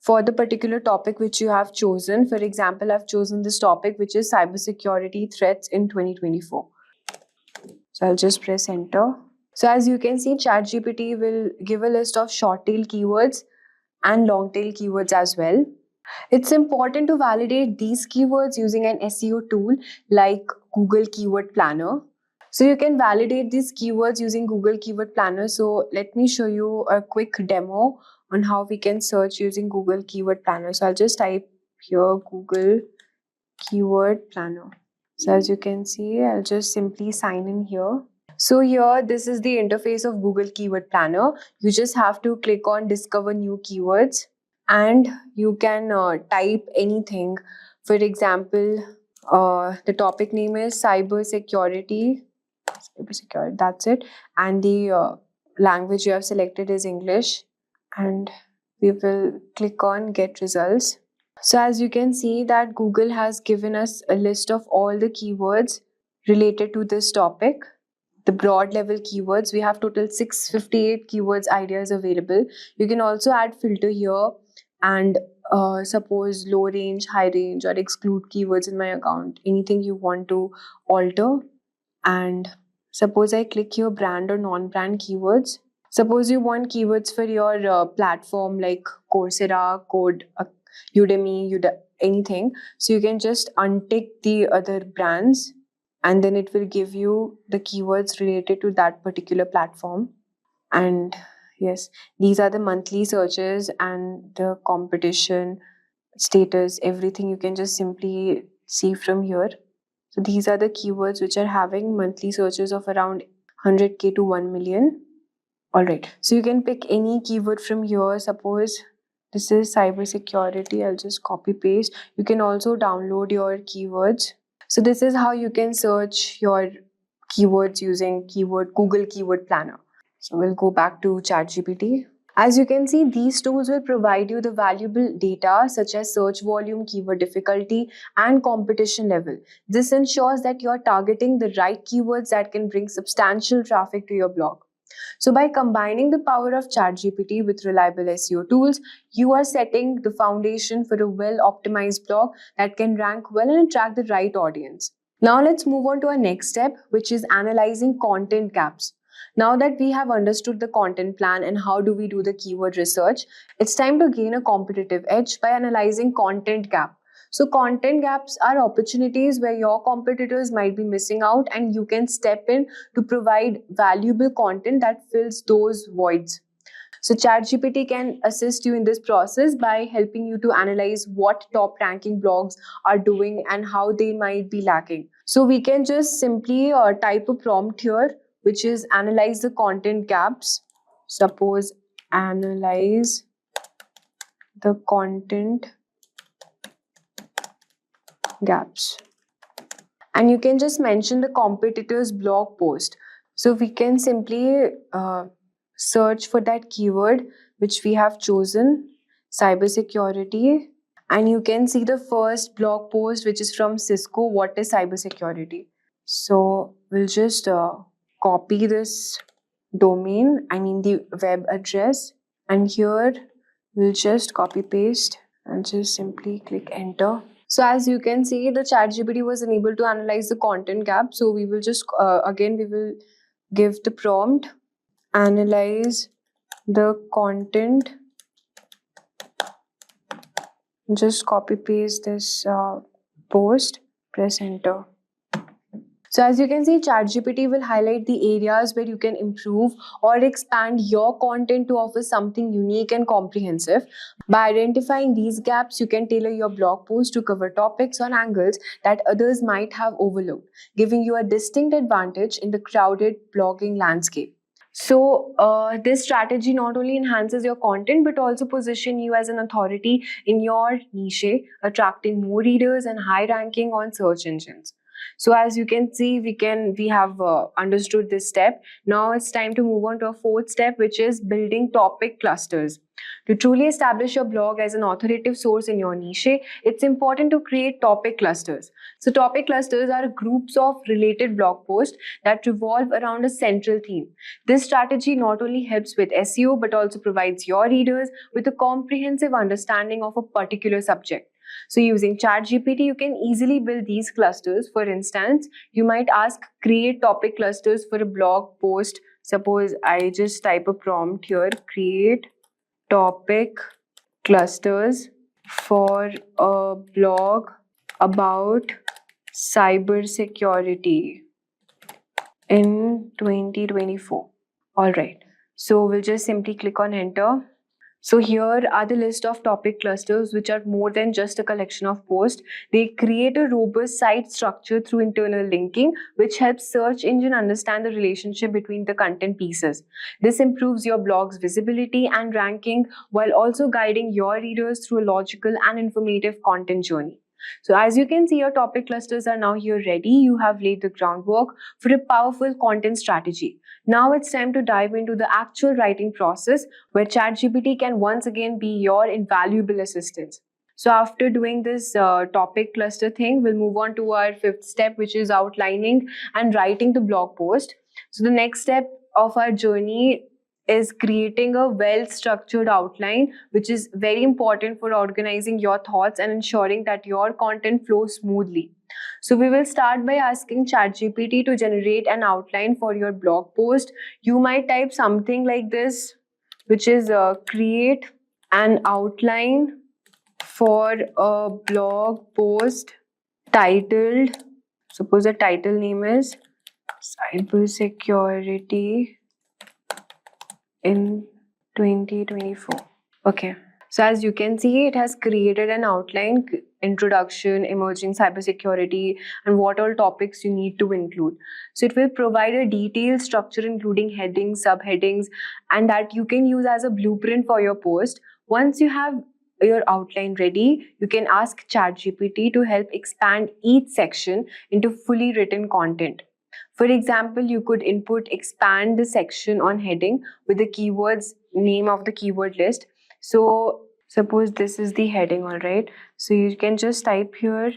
for the particular topic which you have chosen. For example, I've chosen this topic, which is cybersecurity threats in 2024. So I'll just press enter. So as you can see, ChatGPT will give a list of short tail keywords and long tail keywords as well. It's important to validate these keywords using an SEO tool like Google Keyword Planner. So you can validate these keywords using Google Keyword Planner. So let me show you a quick demo on how we can search using Google Keyword Planner. So I'll just type here Google Keyword Planner. So as you can see, I'll just simply sign in here. So here, this is the interface of Google Keyword Planner. You just have to click on Discover New Keywords and you can type anything. For example, the topic name is cybersecurity. That's it. And the language you have selected is English. And we will click on Get Results. So as you can see that Google has given us a list of all the keywords related to this topic. The broad level keywords, we have total 658 keywords ideas available. You can also add filter here and suppose low range, high range, or exclude keywords in my account. Anything you want to alter. And suppose I click here brand or non-brand keywords. Suppose you want keywords for your platform like Coursera, Udemy, anything. So you can just untick the other brands and then it will give you the keywords related to that particular platform. And yes, these are the monthly searches and the competition status, everything you can just simply see from here. So these are the keywords which are having monthly searches of around 100k to 1 million. All right, so you can pick any keyword from here. Suppose this is cybersecurity. I'll just copy paste. You can also download your keywords. So this is how you can search your keywords using Google Keyword Planner. So we'll go back to ChatGPT. As you can see, these tools will provide you the valuable data such as search volume, keyword difficulty, and competition level. This ensures that you're targeting the right keywords that can bring substantial traffic to your blog. So by combining the power of ChatGPT with reliable SEO tools, you are setting the foundation for a well-optimized blog that can rank well and attract the right audience. Now let's move on to our next step, which is analyzing content gaps. Now that we have understood the content plan and how do we do the keyword research, it's time to gain a competitive edge by analyzing content gap. So content gaps are opportunities where your competitors might be missing out and you can step in to provide valuable content that fills those voids. So ChatGPT can assist you in this process by helping you to analyze what top ranking blogs are doing and how they might be lacking. So we can just simply type a prompt here, which is analyze the content gaps. Suppose analyze the content gaps. And you can just mention the competitor's blog post. So we can simply search for that keyword which we have chosen, cybersecurity. And you can see the first blog post which is from Cisco, what is cybersecurity. So we'll just copy this domain, the web address. And here We'll just copy paste and just simply click enter. So as you can see, the ChatGPT was unable to analyze the content gap. So we will just again we will give the prompt, analyze the content. Just copy paste this post, press enter. So as you can see, ChatGPT will highlight the areas where you can improve or expand your content to offer something unique and comprehensive. By identifying these gaps, you can tailor your blog post to cover topics or angles that others might have overlooked, giving you a distinct advantage in the crowded blogging landscape. So this strategy not only enhances your content but also position you as an authority in your niche, attracting more readers and high ranking on search engines. So as you can see, we have understood this step. Now it's time to move on to a fourth step, which is building topic clusters. To truly establish your blog as an authoritative source in your niche, it's important to create topic clusters. So topic clusters are groups of related blog posts that revolve around a central theme. This strategy not only helps with SEO but also provides your readers with a comprehensive understanding of a particular subject. So using ChatGPT, you can easily build these clusters. For instance, you might ask create topic clusters for a blog post. Suppose I just type a prompt here, create topic clusters for a blog about cybersecurity in 2024. All right. So we'll just simply click on enter. So here are the list of topic clusters, which are more than just a collection of posts. They create a robust site structure through internal linking, which helps search engine understand the relationship between the content pieces. This improves your blog's visibility and ranking while also guiding your readers through a logical and informative content journey. So as you can see, your topic clusters are now here ready. You have laid the groundwork for a powerful content strategy. Now it's time to dive into the actual writing process, where ChatGPT can once again be your invaluable assistant. So after doing this topic cluster thing, we'll move on to our fifth step, which is outlining and writing the blog post. So the next step of our journey is creating a well-structured outline, which is very important for organizing your thoughts and ensuring that your content flows smoothly. So we will start by asking ChatGPT to generate an outline for your blog post. You might type something like this, which is create an outline for a blog post titled, suppose the title name is Cybersecurity in 2024. Okay. So as you can see, it has created an outline, introduction, emerging cybersecurity, and what all topics you need to include. So it will provide a detailed structure, including headings, subheadings, and that you can use as a blueprint for your post. Once you have your outline ready, you can ask ChatGPT to help expand each section into fully written content. For example, you could input expand the section on heading with the keywords name of the keyword list. So suppose this is the heading, all right. So you can just type here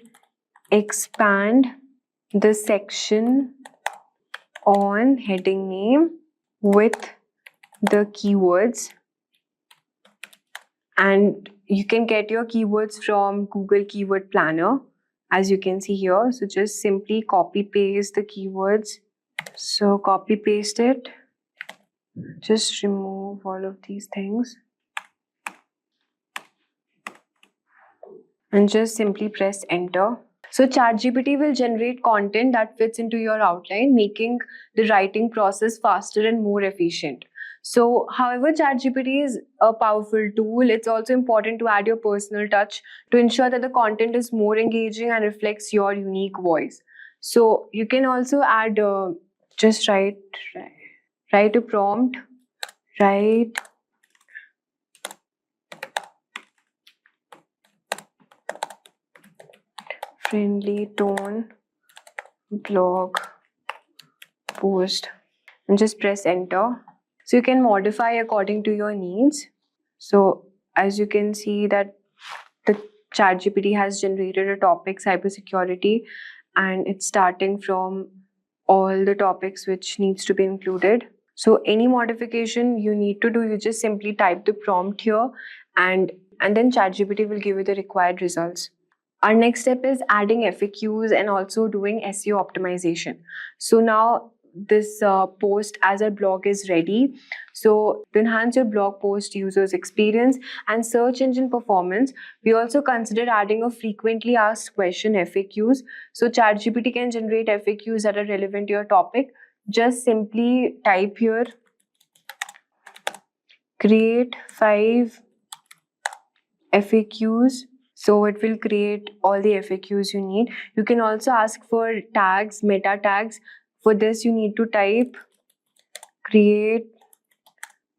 expand the section on heading name with the keywords, and you can get your keywords from Google Keyword Planner, as you can see here. So just simply copy paste the keywords. So copy paste it, just remove all of these things and just simply press enter. So ChatGPT will generate content that fits into your outline, making the writing process faster and more efficient. So however ChatGPT is a powerful tool, it's also important to add your personal touch to ensure that the content is more engaging and reflects your unique voice. So you can also add, just write a prompt, write friendly tone blog post and just press enter. So you can modify according to your needs. So as you can see that the ChatGPT has generated a topic cybersecurity, and it's starting from all the topics which needs to be included. So any modification you need to do, you just simply type the prompt here, and then ChatGPT will give you the required results. Our next step is adding FAQs and also doing SEO optimization. So now this post as our blog is ready. So to enhance your blog post users experience and search engine performance, we also consider adding a frequently asked question FAQs. So ChatGPT can generate FAQs that are relevant to your topic. Just simply type here, create 5 FAQs. So it will create all the FAQs you need. You can also ask for tags, meta tags. For this, you need to type create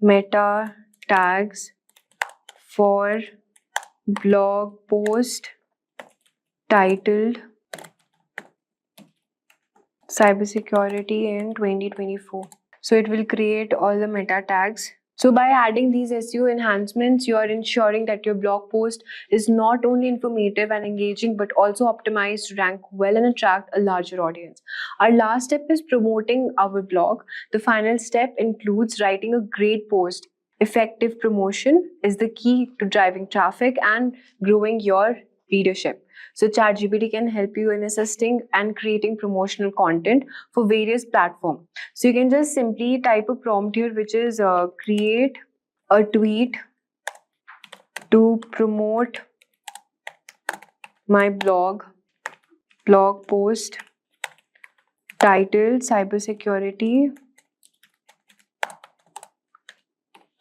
meta tags for blog post titled cybersecurity in 2024. So it will create all the meta tags. So by adding these SEO enhancements, you are ensuring that your blog post is not only informative and engaging, but also optimized to rank well and attract a larger audience. Our last step is promoting our blog. The final step includes writing a great post. Effective promotion is the key to driving traffic and growing your readership. So ChatGPT can help you in assisting and creating promotional content for various platforms. So you can just simply type a prompt here, which is create a tweet to promote my blog post titled cybersecurity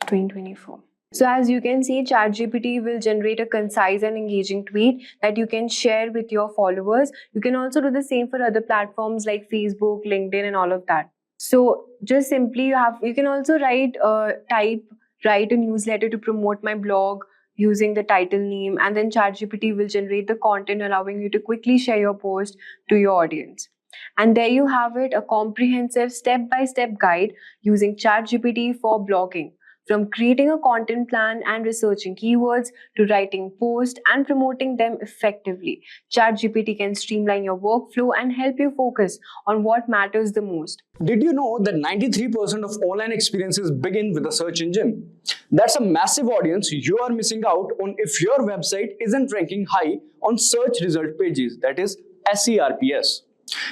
2024. So as you can see, ChatGPT will generate a concise and engaging tweet that you can share with your followers. You can also do the same for other platforms like Facebook, LinkedIn, and all of that. So just simply you can also write a newsletter to promote my blog using the title name, and then ChatGPT will generate the content allowing you to quickly share your post to your audience. And there you have it, a comprehensive step-by-step guide using ChatGPT for blogging. From creating a content plan and researching keywords to writing posts and promoting them effectively, ChatGPT can streamline your workflow and help you focus on what matters the most. Did you know that 93% of online experiences begin with a search engine? That's a massive audience you are missing out on if your website isn't ranking high on search result pages, that is SERPs.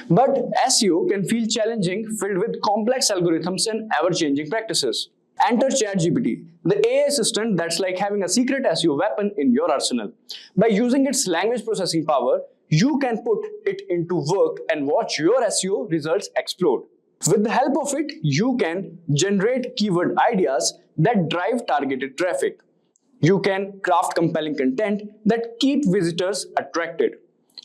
But SEO can feel challenging, filled with complex algorithms and ever-changing practices. Enter ChatGPT, the AI assistant that's like having a secret SEO weapon in your arsenal. By using its language processing power, you can put it into work and watch your SEO results explode. With the help of it, you can generate keyword ideas that drive targeted traffic. You can craft compelling content that keep visitors attracted.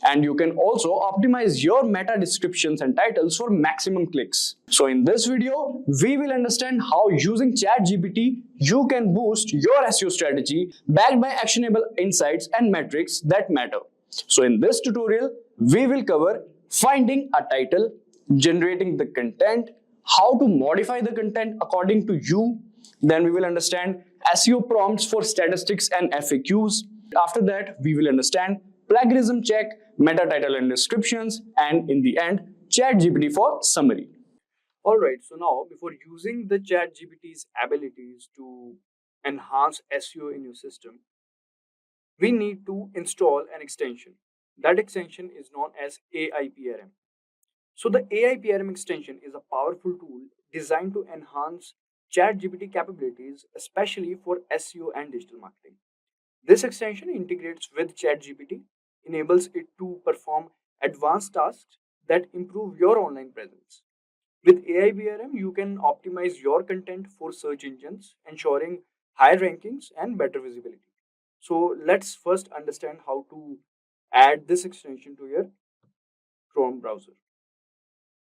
And you can also optimize your meta descriptions and titles for maximum clicks. So in this video, we will understand how using ChatGPT, you can boost your SEO strategy backed by actionable insights and metrics that matter. So in this tutorial, we will cover finding a title, generating the content, how to modify the content according to you. Then we will understand SEO prompts for statistics and FAQs. After that, we will understand plagiarism check, meta title and descriptions, and in the end, ChatGPT for summary. Alright, so now before using the ChatGPT's abilities to enhance SEO in your system, we need to install an extension. That extension is known as AIPRM. So the AIPRM extension is a powerful tool designed to enhance ChatGPT capabilities, especially for SEO and digital marketing. This extension integrates with ChatGPT, enables it to perform advanced tasks that improve your online presence. With AIPRM, you can optimize your content for search engines, ensuring higher rankings and better visibility. So let's first understand how to add this extension to your Chrome browser.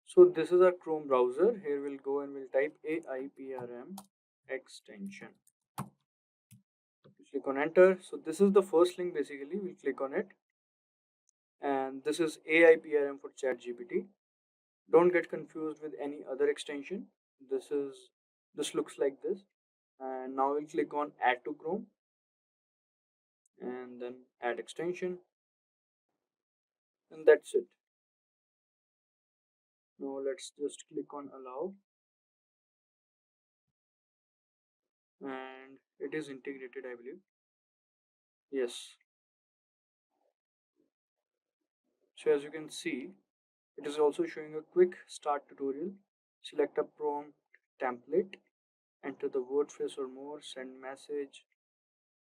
So this is our Chrome browser. Here we'll go and we'll type AIPRM extension. Click on enter. So this is the first link basically. We'll click on it. And this is AIPRM for ChatGPT. Don't get confused with any other extension. This looks like this. And now we'll click on add to Chrome. And then add extension. And that's it. Now let's just click on allow. it is integrated, I believe. Yes. So as you can see, it is also showing a quick start tutorial. Select a prompt template, enter the WordPress or more, send message.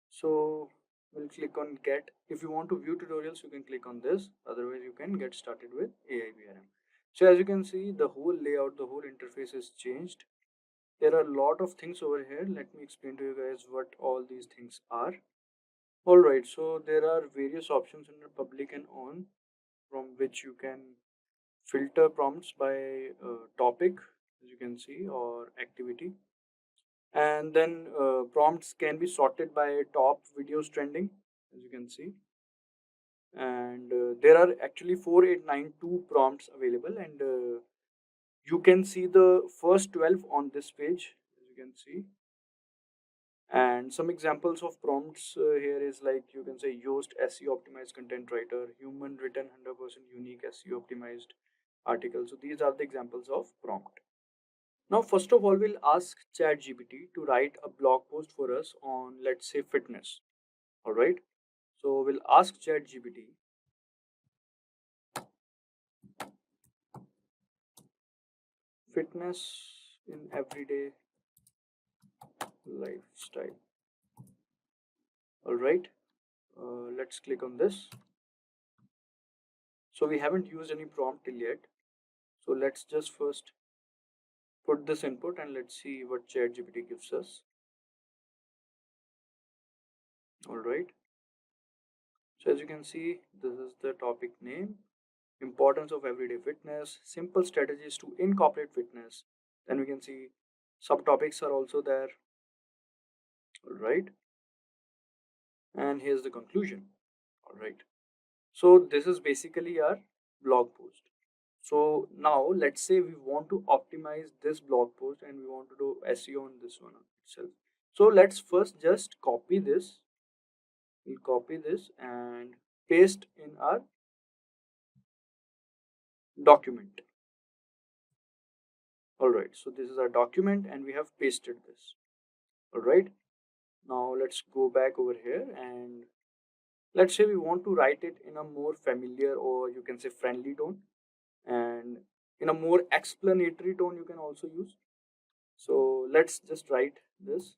So we'll click on get. If you want to view tutorials, you can click on this. Otherwise, you can get started with AIBRM. So as you can see, the whole layout, the whole interface is changed. There are a lot of things over here. Let me explain to you guys what all these things are. Alright, so there are various options under public and on, from which you can filter prompts by topic, as you can see, or activity. And then prompts can be sorted by top videos trending, as you can see. And there are actually 4892 prompts available, and you can see the first 12 on this page, as you can see. And some examples of prompts here is like, you can say Yoast SEO optimized content writer, human written 100% unique SEO optimized article. So these are the examples of prompt. Now, first of all, we'll ask ChatGPT to write a blog post for us on, let's say, fitness. All right. So we'll ask ChatGPT, fitness in everyday lifestyle. All right. Let's click on this. So we haven't used any prompt till yet. So let's just first put this input and let's see what ChatGPT gives us. All right. So as you can see, this is the topic name. Importance of everyday fitness, simple strategies to incorporate fitness. Then we can see subtopics are also there. All right. And here's the conclusion. All right. So this is basically our blog post. So now let's say we want to optimize this blog post and we want to do SEO on this one itself. So let's first just copy this. We'll copy this and paste in our document. Alright, so this is our document and we have pasted this. Alright, now let's go back over here and let's say we want to write it in a more familiar, or you can say friendly tone, and in a more explanatory tone you can also use. So let's just write this.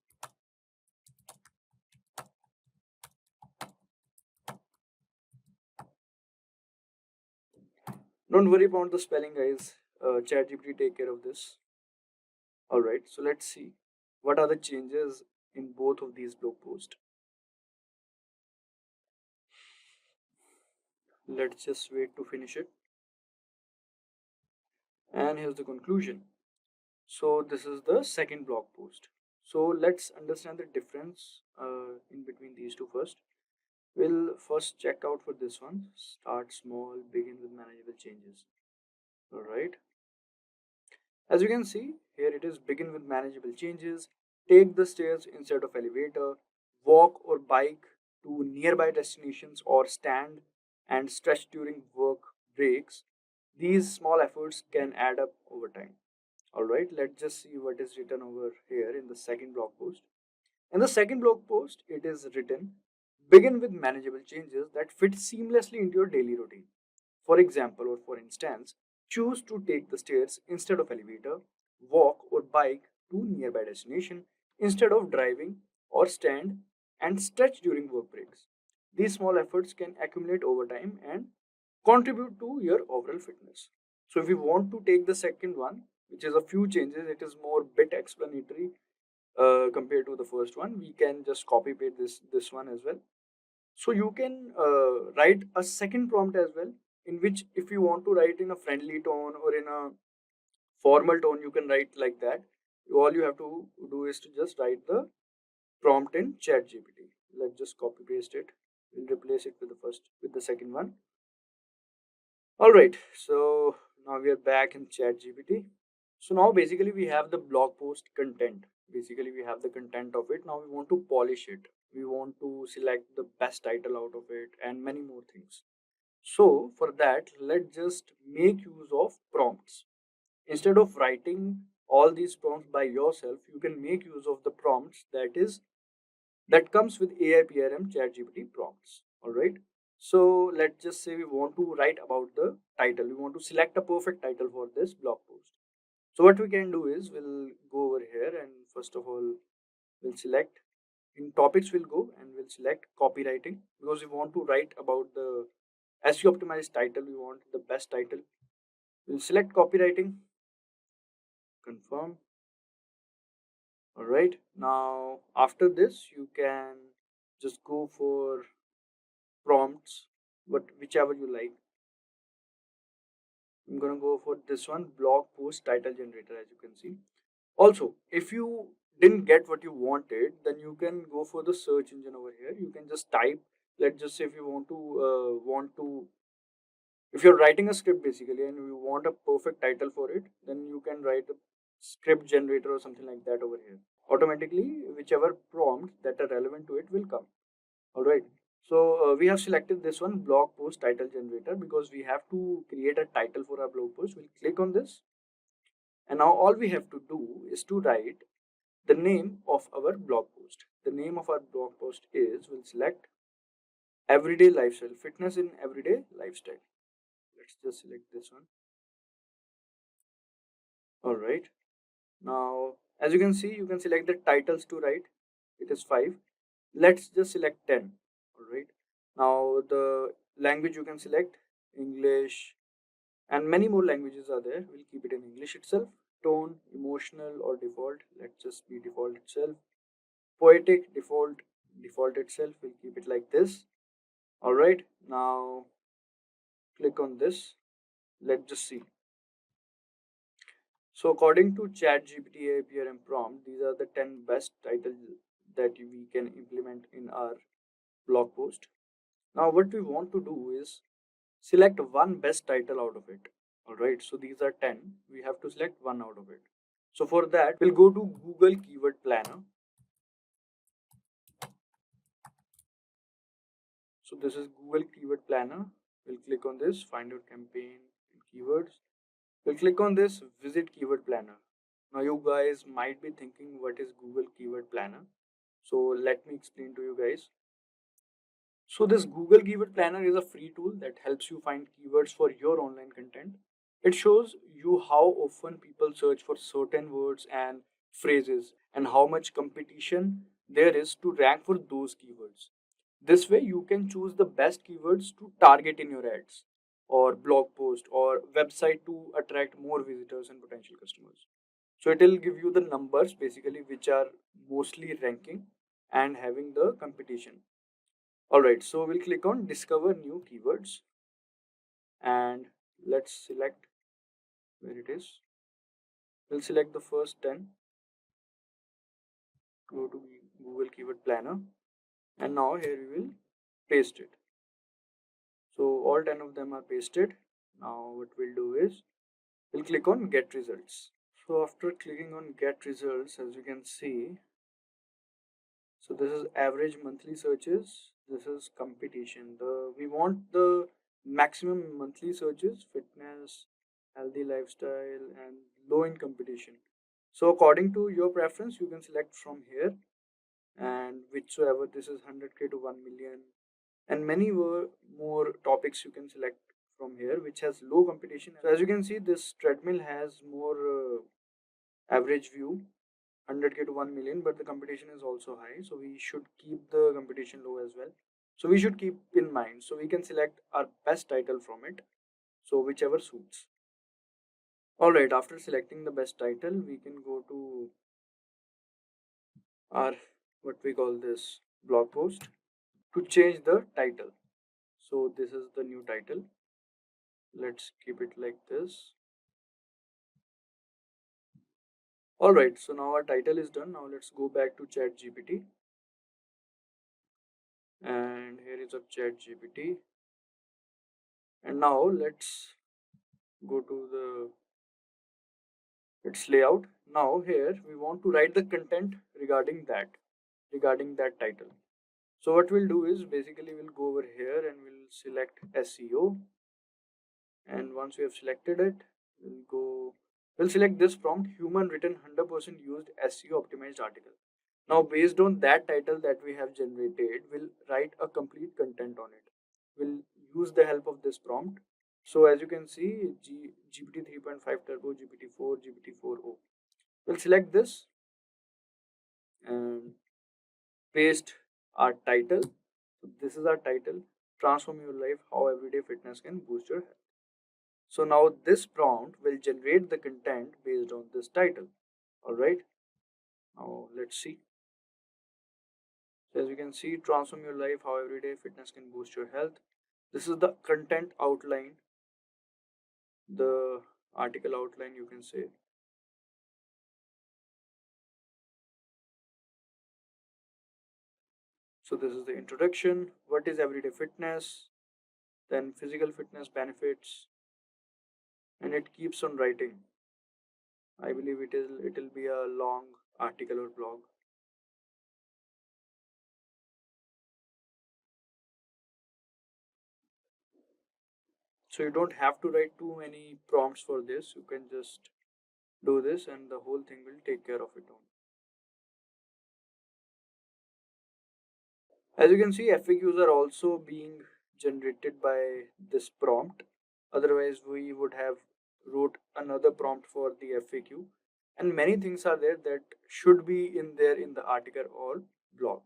Don't worry about the spelling, guys. ChatGPT take care of this. Alright, so let's see what are the changes in both of these blog posts. Let's just wait to finish it. And here's the conclusion. So this is the second blog post. So let's understand the difference in between these two first. We'll first check out for this one. Start small, begin with manageable changes. Alright. As you can see, here it is, begin with manageable changes. Take the stairs instead of elevator. Walk or bike to nearby destinations, or stand and stretch during work breaks. These small efforts can add up over time. Alright, let's just see what is written over here in the second blog post. In the second blog post, it is written, begin with manageable changes that fit seamlessly into your daily routine. For example, or for instance, choose to take the stairs instead of elevator, walk or bike to nearby destination instead of driving, or stand and stretch during work breaks. These small efforts can accumulate over time and contribute to your overall fitness. So if you want to take the second one, which is a few changes, it is more bit explanatory compared to the first one. We can just copy paste this one as well. So you can write a second prompt as well, in which if you want to write in a friendly tone or in a formal tone, you can write like that. All you have to do is to just write the prompt in ChatGPT. Let's just copy paste it. We'll replace it with the second one. Alright, so now we are back in ChatGPT. So now basically we have the blog post content. Basically we have the content of it. Now we want to polish it. We want to select the best title out of it and many more things. So for that, let's just make use of prompts. Instead of writing all these prompts by yourself, you can make use of the prompts that is that comes with AI PRM ChatGPT prompts. Alright. So let's just say we want to write about the title. We want to select a perfect title for this blog post. So what we can do is we'll go over here and first of all we'll select in topics we'll go and we'll select copywriting because we want to write about the SEO optimized title. We want the best title. We'll select copywriting, confirm. Alright, now after this you can just go for prompts, whichever you like. I'm gonna go for this one, blog post title generator, as you can see. Also, if you didn't get what you wanted, then you can go for the search engine over here. You can just type, let's just say if you if you're writing a script basically and you want a perfect title for it, then you can write a script generator or something like that over here. Automatically, whichever prompt that are relevant to it will come. Alright, so we have selected this one, blog post title generator, because we have to create a title for our blog post. We'll click on this, and now all we have to do is to write the name of our blog post. The name of our blog post is, we'll select everyday lifestyle, fitness in everyday lifestyle. Let's just select this one. Alright, now as you can see, you can select the titles to write. It is 5. Let's just select 10. Alright, now the language you can select English, and many more languages are there. We'll keep it in English itself. Tone, emotional or default, let's just be default itself. Poetic, default itself, we'll keep it like this. Alright, now click on this. Let's just see. So according to ChatGPT APRM prompt, these are the 10 best titles that we can implement in our blog post. Now what we want to do is select one best title out of it. Alright, so these are 10. We have to select one out of it. So for that, we'll go to Google Keyword Planner. So this is Google Keyword Planner. We'll click on this, find your campaign and keywords. We'll click on this, visit Keyword Planner. Now you guys might be thinking, what is Google Keyword Planner? So let me explain to you guys. So this Google Keyword Planner is a free tool that helps you find keywords for your online content. It shows you how often people search for certain words and phrases and how much competition there is to rank for those keywords. This way you can choose the best keywords to target in your ads or blog post or website to attract more visitors and potential customers. So it will give you the numbers basically which are mostly ranking and having the competition. Alright, so we'll click on discover new keywords and let's select where it is. We'll select the first 10. Go to Google Keyword Planner and now here we will paste it. So all 10 of them are pasted. Now what we'll do is we'll click on get results. So after clicking on get results, as you can see, so this is average monthly searches. This is competition. We want the maximum monthly searches, fitness, healthy lifestyle, and low in competition. So according to your preference, you can select from here, and whichsoever, this is 100k to 1 million, and many more topics you can select from here, which has low competition. So as you can see, this treadmill has more average view, 100k to 1 million, but the competition is also high, so we should keep the competition low as well. So we should keep in mind, so we can select our best title from it, so whichever suits. Alright, after selecting the best title, we can go to our, what we call this, blog post to change the title. So this is the new title. Let's keep it like this. Alright, so now our title is done. Now let's go back to ChatGPT. And here is our ChatGPT. And now let's go to its layout. Now here we want to write the content regarding that title. So what we'll do is basically we'll go over here and we'll select SEO. And once we have selected it, we'll select this prompt, human written 100% used SEO optimized article. Now, based on that title that we have generated, we'll write a complete content on it. We'll use the help of this prompt. So as you can see, GPT 3.5 Turbo, GPT-4, GPT-4o. We'll select this and paste our title. So this is our title. Transform your life, how everyday fitness can boost your health. So now this prompt will generate the content based on this title. Alright. Now let's see. So as you can see, transform your life, how everyday fitness can boost your health. This is the content outline, the article outline, you can say. So this is the introduction. What is everyday fitness? Then physical fitness benefits, and it keeps on writing. I believe it'll be a long article or blog. So you don't have to write too many prompts for this. You can just do this and the whole thing will take care of it on. As you can see, FAQs are also being generated by this prompt. Otherwise, we would have wrote another prompt for the FAQ. And many things are there that should be in there in the article or blog.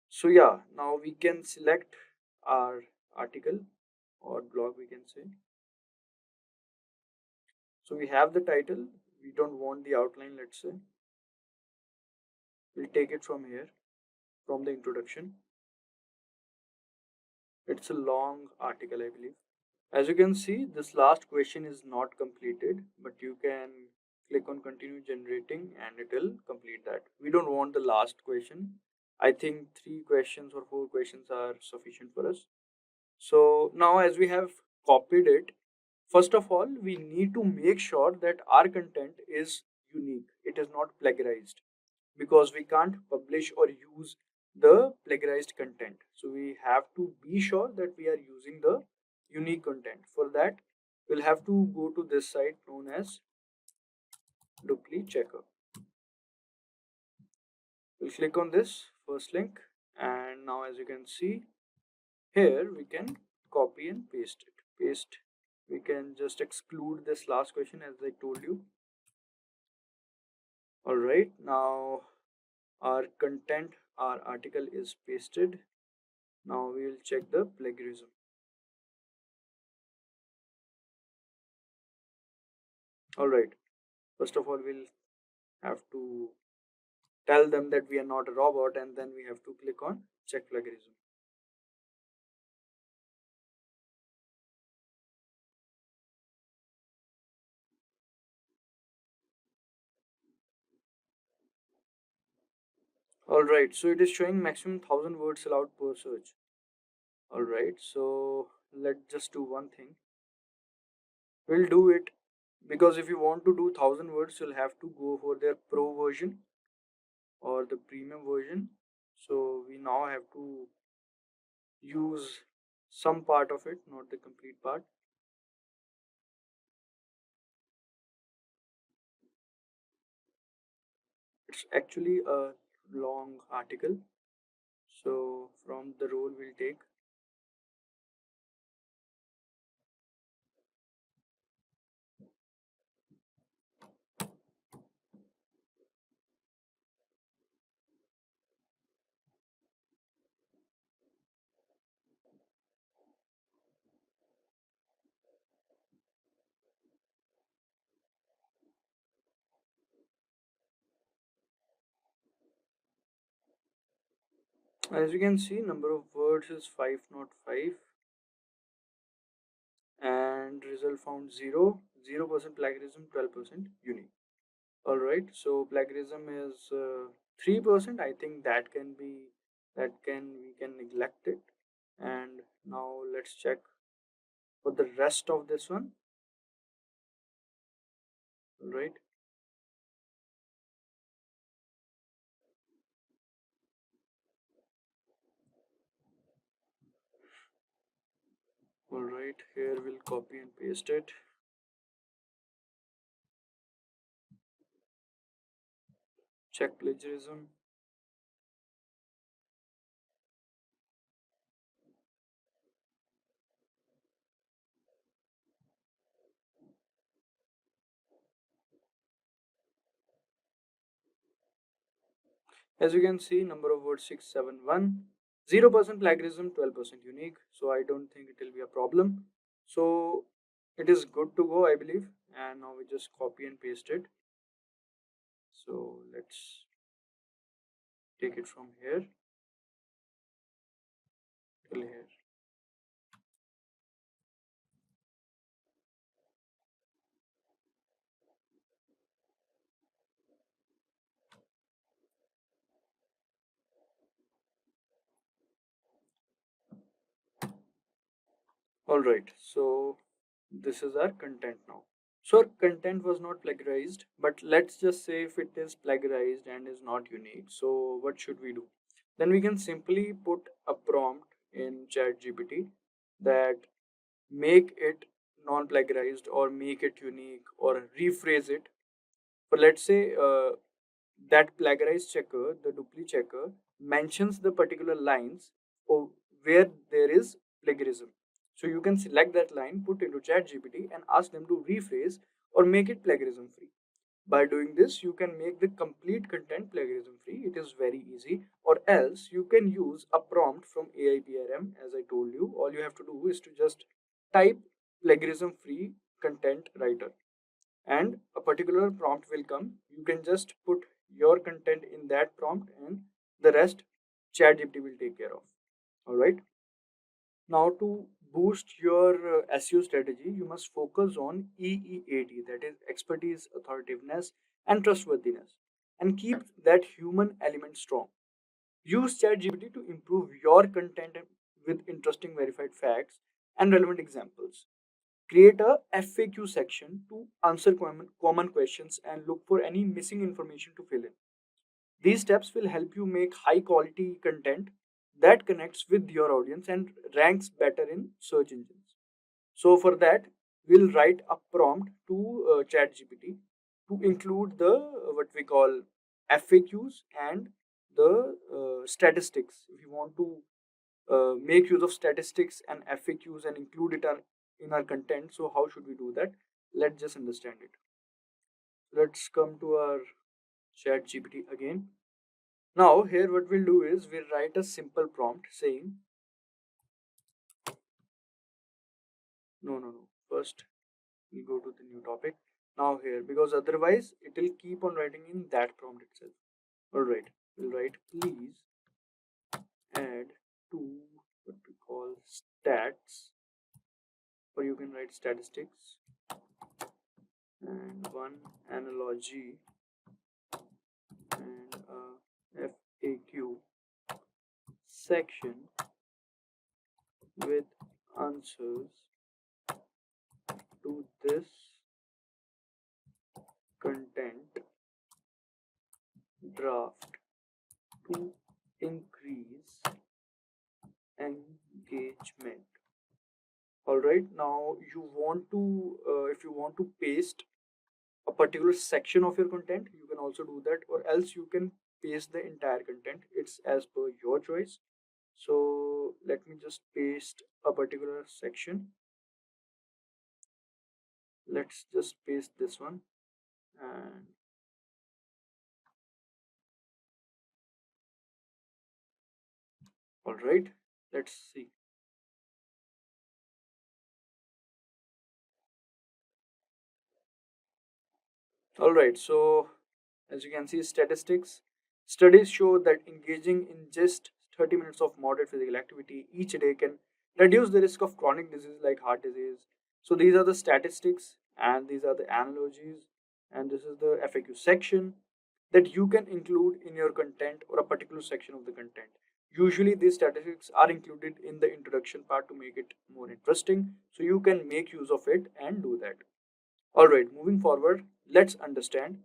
So yeah, now we can select our article or blog, we can say. So we have the title. We don't want the outline, let's say. We'll take it from here, from the introduction. It's a long article, I believe. As you can see, this last question is not completed, but you can click on continue generating and it will complete that. We don't want the last question. I think 3 questions or 4 questions are sufficient for us. So now as we have copied it, first of all, we need to make sure that our content is unique. It is not plagiarized, because we can't publish or use the plagiarized content. So we have to be sure that we are using the unique content. For that, we'll have to go to this site known as Dupli Checker. We'll click on this first link, and now as you can see here, we can copy and paste it. We can just exclude this last question as I told you. Alright, now our content, our article is pasted. Now we will check the plagiarism. Alright, first of all, we'll have to tell them that we are not a robot, and then we have to click on check plagiarism. Alright, so it is showing maximum 1000 words allowed per search. Alright, so let's just do one thing. We'll do it, because if you want to do 1000 words, you'll have to go for their pro version or the premium version. So we now have to use some part of it, not the complete part. It's actually a long article. So from the role we'll take. As you can see, number of words is 505 and result found 0, 0% plagiarism, 12% unique. Alright, so plagiarism is 3%. I think that we can neglect it. And now let's check for the rest of this one. Alright. Alright, here we'll copy and paste it. check plagiarism. As you can see, number of words 671, 0% plagiarism, 12% unique. So I don't think it will be a problem. So it is good to go, I believe. And now we just copy and paste it. So let's take it from here till here. All right, so this is our content now. So our content was not plagiarized, but let's just say if it is plagiarized and is not unique. So what should we do? Then we can simply put a prompt in ChatGPT that make it non-plagiarized or make it unique or rephrase it. But let's say that plagiarized checker, the duplicate checker, mentions the particular lines of where there is plagiarism. So you can select that line, put into ChatGPT, and ask them to rephrase or make it plagiarism free. By doing this, you can make the complete content plagiarism free. It is very easy. Or else you can use a prompt from AIPRM. As I told you, all you have to do is to just type plagiarism free content writer and a particular prompt will come. You can just put your content in that prompt and the rest ChatGPT will take care of. All right. Now to boost your SEO strategy, you must focus on EEAT, that is expertise, authoritativeness, and trustworthiness, and keep that human element strong. Use ChatGPT to improve your content with interesting verified facts and relevant examples. Create a FAQ section to answer common questions and look for any missing information to fill in. These steps will help you make high quality content that connects with your audience and ranks better in search engines. So for that, we'll write a prompt to ChatGPT to include the what we call FAQs and the statistics. If you want to make use of statistics and FAQs and include it in our content, so how should we do that? Let's just understand it. Let's come to our ChatGPT again. Now here what we'll do is we'll write a simple prompt saying no, first we'll go to the new topic. Now here, because otherwise it will keep on writing in that prompt itself. All right, we'll write please add to what we call stats, or you can write statistics, and one analogy and a FAQ section with answers to this content draft to increase engagement. All right, now you want to if you want to paste a particular section of your content, you can also do that, or else you can paste the entire content. It's as per your choice. So let me just paste a particular section. Let's just paste this one, and all right, let's see. All right, so as you can see, statistics. Studies show that engaging in just 30 minutes of moderate physical activity each day can reduce the risk of chronic disease like heart disease. So these are the statistics and these are the analogies, and this is the FAQ section that you can include in your content or a particular section of the content. Usually these statistics are included in the introduction part to make it more interesting. So you can make use of it and do that. All right, moving forward, let's understand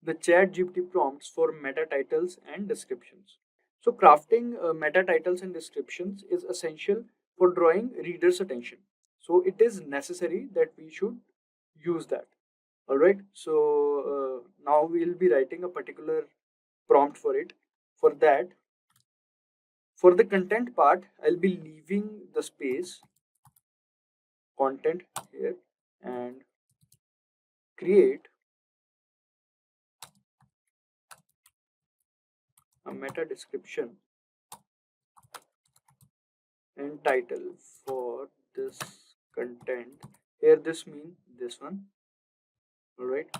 the ChatGPT prompts for meta titles and descriptions. So crafting meta titles and descriptions is essential for drawing readers' attention. So it is necessary that we should use that. All right. So now we'll be writing a particular prompt for it. For that, for the content part, I'll be leaving the space content here and create a meta description and title for this content. Here this means this one, alright,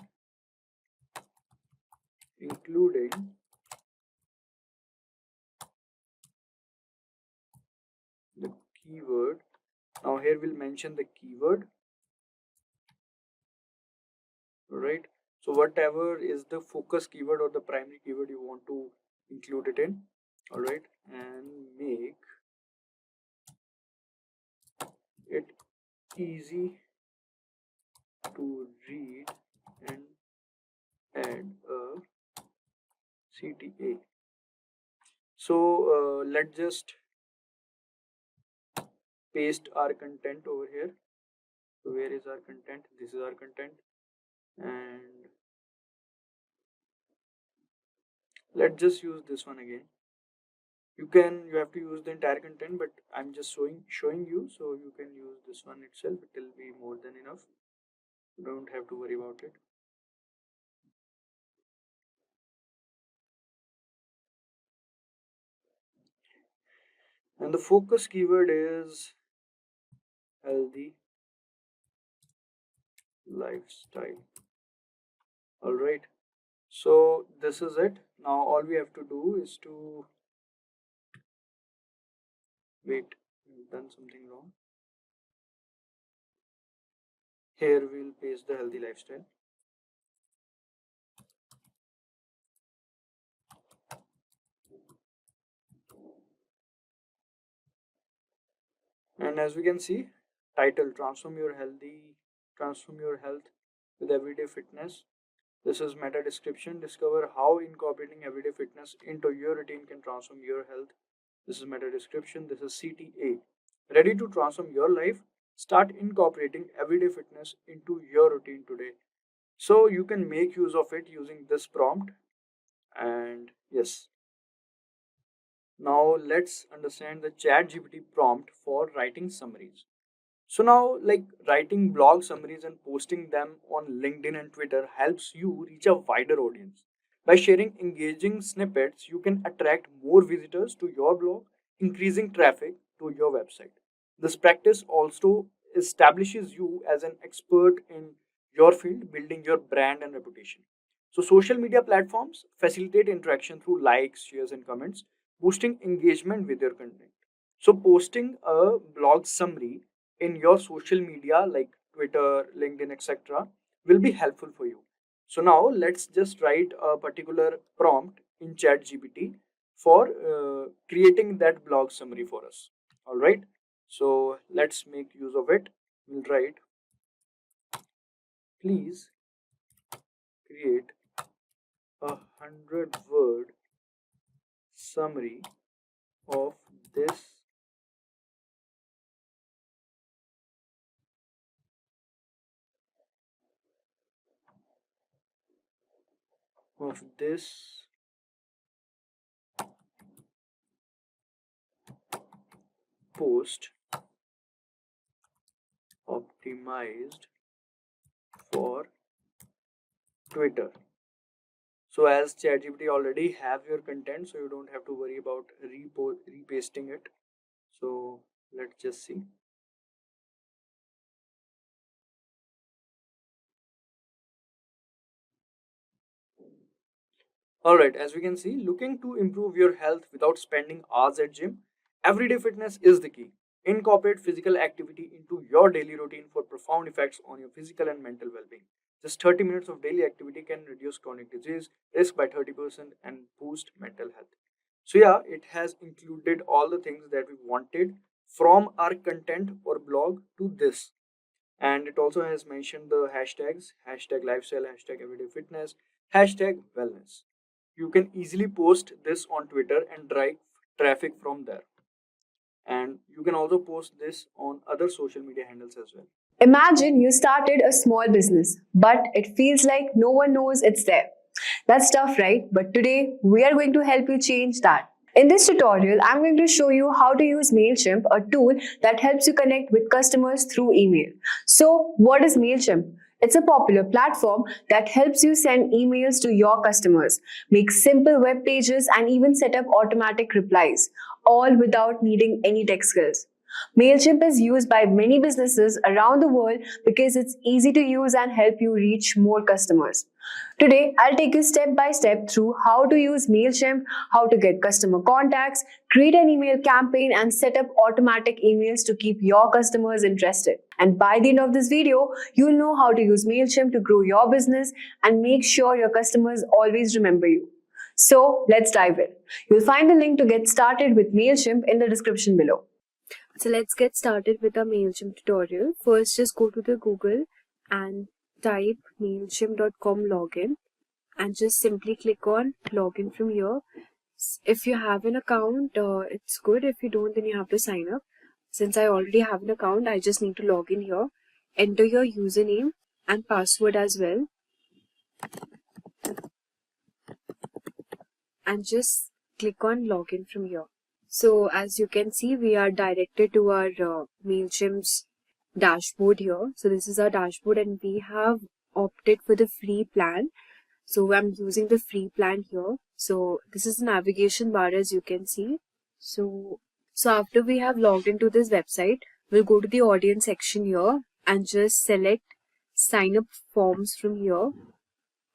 including the keyword. Now here we'll mention the keyword, alright. So whatever is the focus keyword or the primary keyword you want to include it in, alright, and make it easy to read and add a CTA. So let's just paste our content over here. So where is our content? This is our content, and let's just use this one again. You have to use the entire content, but I'm just showing you, so you can use this one itself. It will be more than enough. You don't have to worry about it. And the focus keyword is healthy lifestyle. Alright, so this is it. Now all we have to do is to wait, we've done something wrong. Here we'll paste the healthy lifestyle. And as we can see, title, transform your health with everyday fitness. This is meta description. Discover how incorporating everyday fitness into your routine can transform your health. This is meta description. This is CTA. Ready to transform your life? Start incorporating everyday fitness into your routine today. So you can make use of it using this prompt. And yes. Now let's understand the Chatgpt prompt for writing summaries. So now, like, writing blog summaries and posting them on LinkedIn and Twitter helps you reach a wider audience. By sharing engaging snippets, you can attract more visitors to your blog, increasing traffic to your website. This practice also establishes you as an expert in your field, building your brand and reputation. So social media platforms facilitate interaction through likes, shares, and comments, boosting engagement with your content. So posting a blog summary in your social media like Twitter, LinkedIn, etc. will be helpful for you. So now let's just write a particular prompt in ChatGPT for creating that blog summary for us. All right. So let's make use of it. We'll write, please create 100-word summary of this post optimized for Twitter. So as ChatGPT already have your content, so you don't have to worry about repasting it. So let's just see. Alright, as we can see, looking to improve your health without spending hours at gym, everyday fitness is the key. Incorporate physical activity into your daily routine for profound effects on your physical and mental well-being. Just 30 minutes of daily activity can reduce chronic disease risk by 30% and boost mental health. So yeah, it has included all the things that we wanted from our content or blog to this. And it also has mentioned the hashtags, hashtag lifestyle, hashtag everyday fitness, hashtag wellness. You can easily post this on Twitter and drive traffic from there. And you can also post this on other social media handles as well. Imagine you started a small business, but it feels like no one knows it's there. That's tough, right? But today, we are going to help you change that. In this tutorial, I'm going to show you how to use MailChimp, a tool that helps you connect with customers through email. So, what is MailChimp? It's a popular platform that helps you send emails to your customers, make simple web pages, and even set up automatic replies, all without needing any tech skills. MailChimp is used by many businesses around the world because it's easy to use and help you reach more customers. Today, I'll take you step by step through how to use MailChimp, how to get customer contacts, create an email campaign, and set up automatic emails to keep your customers interested. And by the end of this video, you'll know how to use MailChimp to grow your business and make sure your customers always remember you. So, let's dive in. You'll find the link to get started with MailChimp in the description below. So let's get started with our MailChimp tutorial. First, just go to the Google and type MailChimp.com login and just simply click on login from here. If you have an account, it's good. If you don't, then you have to sign up. Since I already have an account, I just need to log in here. Enter your username and password as well. And just click on login from here. So as you can see, we are directed to our MailChimp's dashboard here. So this is our dashboard and we have opted for the free plan. So I'm using the free plan here. So this is the navigation bar as you can see. So after we have logged into this website, we'll go to the audience section here and just select sign up forms from here.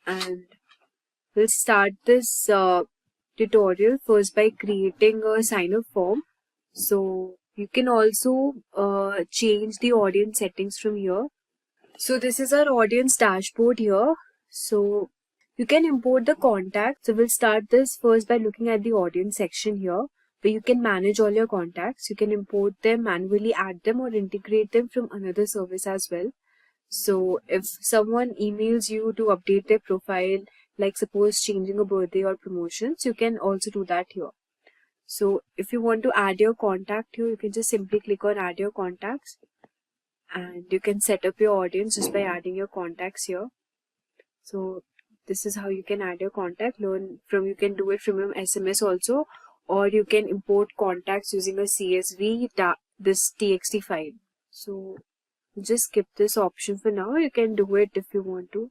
And we'll start this tutorial first by creating a sign up form. So you can also change the audience settings from here. So this is our audience dashboard here. So you can import the contacts. So we'll start this first by looking at the audience section here, where you can manage all your contacts. You can import them, manually add them, or integrate them from another service as well. So if someone emails you to update their profile, like suppose changing a birthday or promotions, you can also do that here. So if you want to add your contact here, you can just simply click on add your contacts and you can set up your audience just by adding your contacts here. So this is how you can add your contact. You can do it from your SMS also, or you can import contacts using a CSV, this TXT file. So just skip this option for now. You can do it if you want to.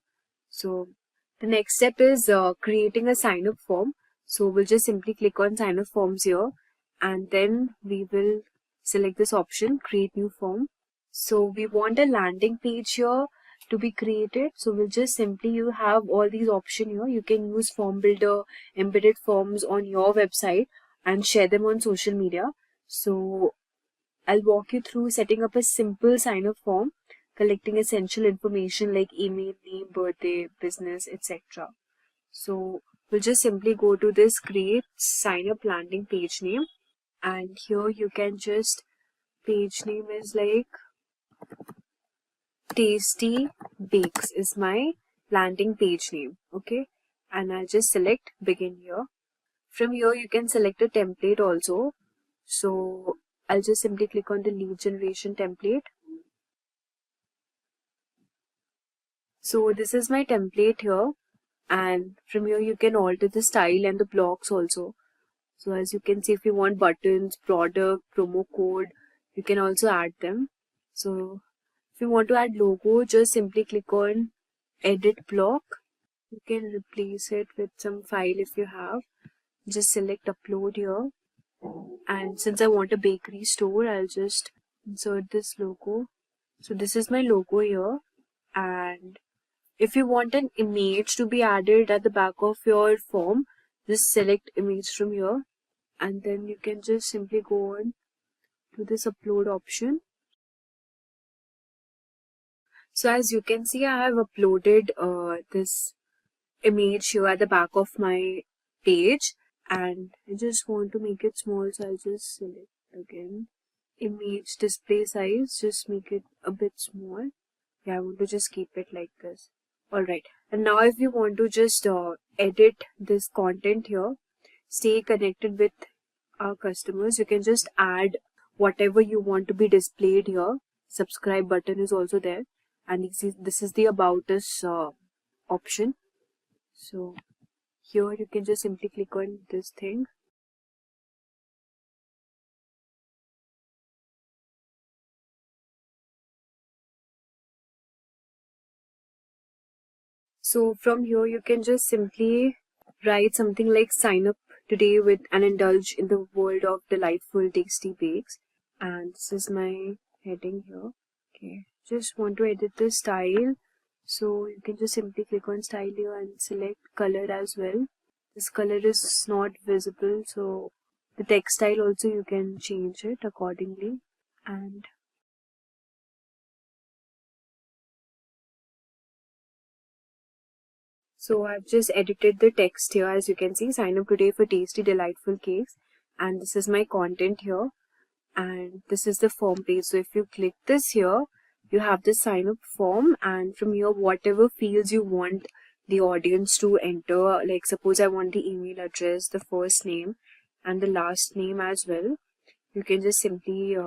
So the next step is creating a sign up form. So we'll just simply click on sign up forms here and then we will select this option, create new form. So we want a landing page here to be created. So we'll just simply, you have all these options here. You can use form builder, embedded forms on your website and share them on social media. So I'll walk you through setting up a simple sign up form, collecting essential information like email, name, birthday, business, etc. So we'll just simply go to this create sign up landing page name, and here you can just, page name is like Tasty Bakes is my landing page name. Okay, and I'll just select begin here. From here you can select a template also. So I'll just simply click on the lead generation template. So this is my template here, and from here you can alter the style and the blocks also. So as you can see, if you want buttons, product, promo code, you can also add them. So if you want to add logo, just simply click on edit block. You can replace it with some file if you have. Just select upload here. And since I want a bakery store, I'll just insert this logo. So this is my logo here. And if you want an image to be added at the back of your form, just select image from here. And then you can just simply go on to this upload option. So as you can see, I have uploaded this image here at the back of my page. And I just want to make it small, so I'll just select again image display size, just make it a bit small. Yeah, I want to just keep it like this. Alright, and now if you want to just edit this content here, stay connected with our customers, you can just add whatever you want to be displayed here. Subscribe button is also there, and this is the about us option. So here you can just simply click on this thing. So from here you can just simply write something like sign up today with and indulge in the world of delightful tasty bakes. And this is my heading here. Okay, just want to edit the style. So you can just simply click on style here and select color as well. This color is not visible, so the text style also you can change it accordingly. And so I've just edited the text here. As you can see, sign up today for tasty delightful cakes, and this is my content here, and this is the form page. So if you click this here, you have the sign up form, and from here whatever fields you want the audience to enter, like suppose I want the email address, the first name and the last name as well, you can just simply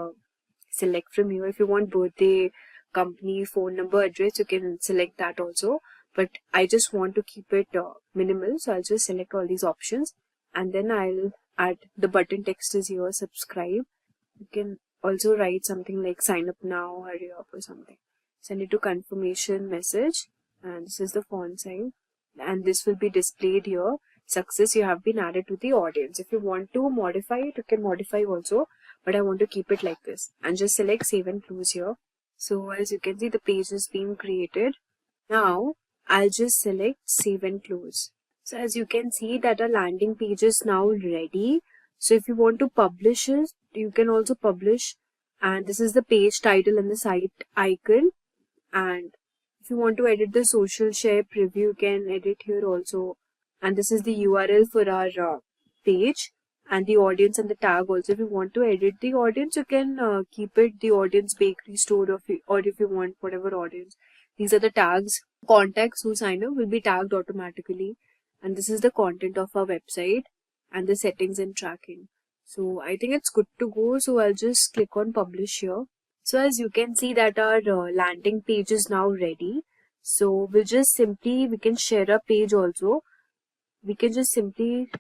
select from here. If you want birthday, company, phone number, address, you can select that also, but I just want to keep it minimal, so I'll just select all these options, and then I'll add the button text is here, subscribe. You can also write something like sign up now, hurry up or something. Send it to confirmation message, and this is the font size, and this will be displayed here. Success, you have been added to the audience. If you want to modify it, you can modify also, but I want to keep it like this, and just select save and close here. So as you can see, the page is being created. Now I'll just select save and close. So as you can see that our landing page is now ready. So if you want to publish it, you can also publish, and this is the page title and the site icon. And if you want to edit the social share preview, you can edit here also. And this is the URL for our page, and the audience and the tag also. If you want to edit the audience, you can keep it the audience bakery store, or if you want whatever audience. These are the tags. Contacts who sign up will be tagged automatically, and this is the content of our website and the settings and tracking. So I think it's good to go, so I'll just click on publish here. So as you can see that our landing page is now ready. So we'll just simply, we can share a page also. We can just simply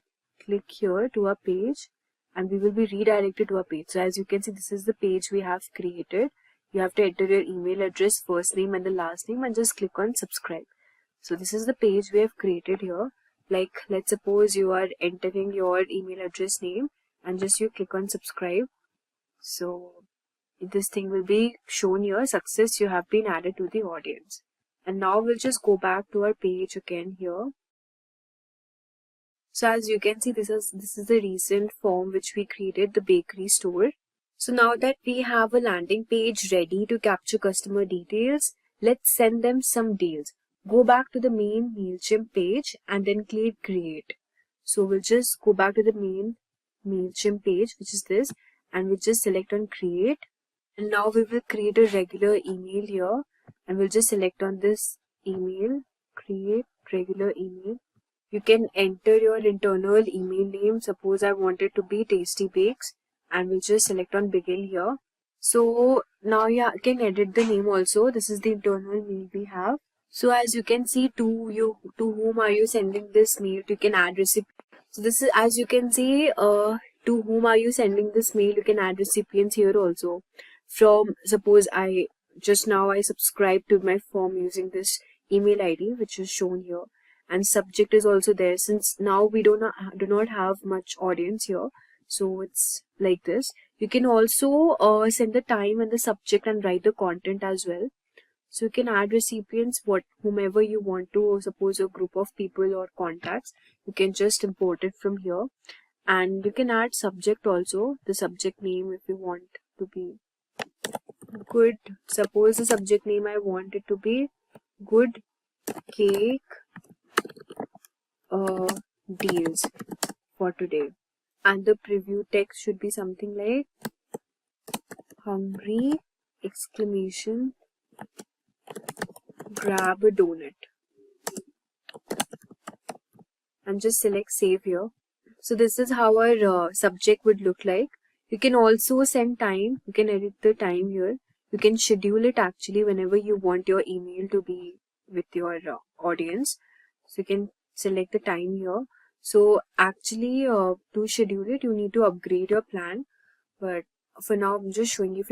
click here to our page, and we will be redirected to our page. So as you can see, this is the page we have created. You have to enter your email address, first name and the last name, and just click on subscribe. So this is the page we have created here. Like let's suppose you are entering your email address name, and just you click on subscribe. So this thing will be shown here, success, you have been added to the audience. And now we'll just go back to our page again here. So as you can see, this is the recent form which we created, the bakery store. So now that we have a landing page ready to capture customer details, let's send them some deals. Go back to the main MailChimp page and then click create. So we'll just go back to the main MailChimp page, which is this, and we'll just select on create. And now we will create a regular email here, and we'll just select on this email, create regular email. You can enter your internal email name. Suppose I want it to be Tasty Bakes, and we'll just select on begin here. So now you can edit the name also. This is the internal mail we have. So as you can see, to whom are you sending this mail? You can add recipient. So this is, as you can see, to whom are you sending this mail? You can add recipients here also. From, suppose I subscribed to my form using this email ID which is shown here, and subject is also there. Since now we do not have much audience here, so it's like this. You can also send the time and the subject and write the content as well. So you can add recipients, whomever you want to, suppose a group of people or contacts, you can just import it from here. And you can add subject also, the subject name if you want to be good. Suppose the subject name I want it to be good cake deals for today. And the preview text should be something like hungry exclamation grab a donut, and just select save here. So this is how our subject would look like. You can also send time. You can edit the time here. You can schedule it actually whenever you want your email to be with your audience. So you can select the time here. So actually to schedule it, you need to upgrade your plan. But for now, I'm just showing you,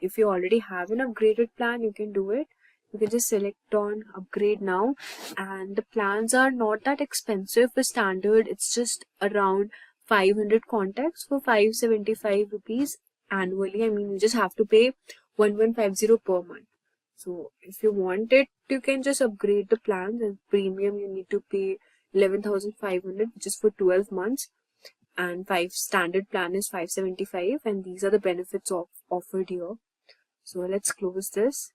if you already have an upgraded plan, you can do it. You can just select on upgrade now, and the plans are not that expensive for standard. It's just around 500 contacts for 575 rupees annually. I mean, you just have to pay 1150 per month. So if you want it, you can just upgrade the plans, and premium you need to pay 11,500, which is for 12 months, and standard plan is 575, and these are the benefits offered here. So let's close this,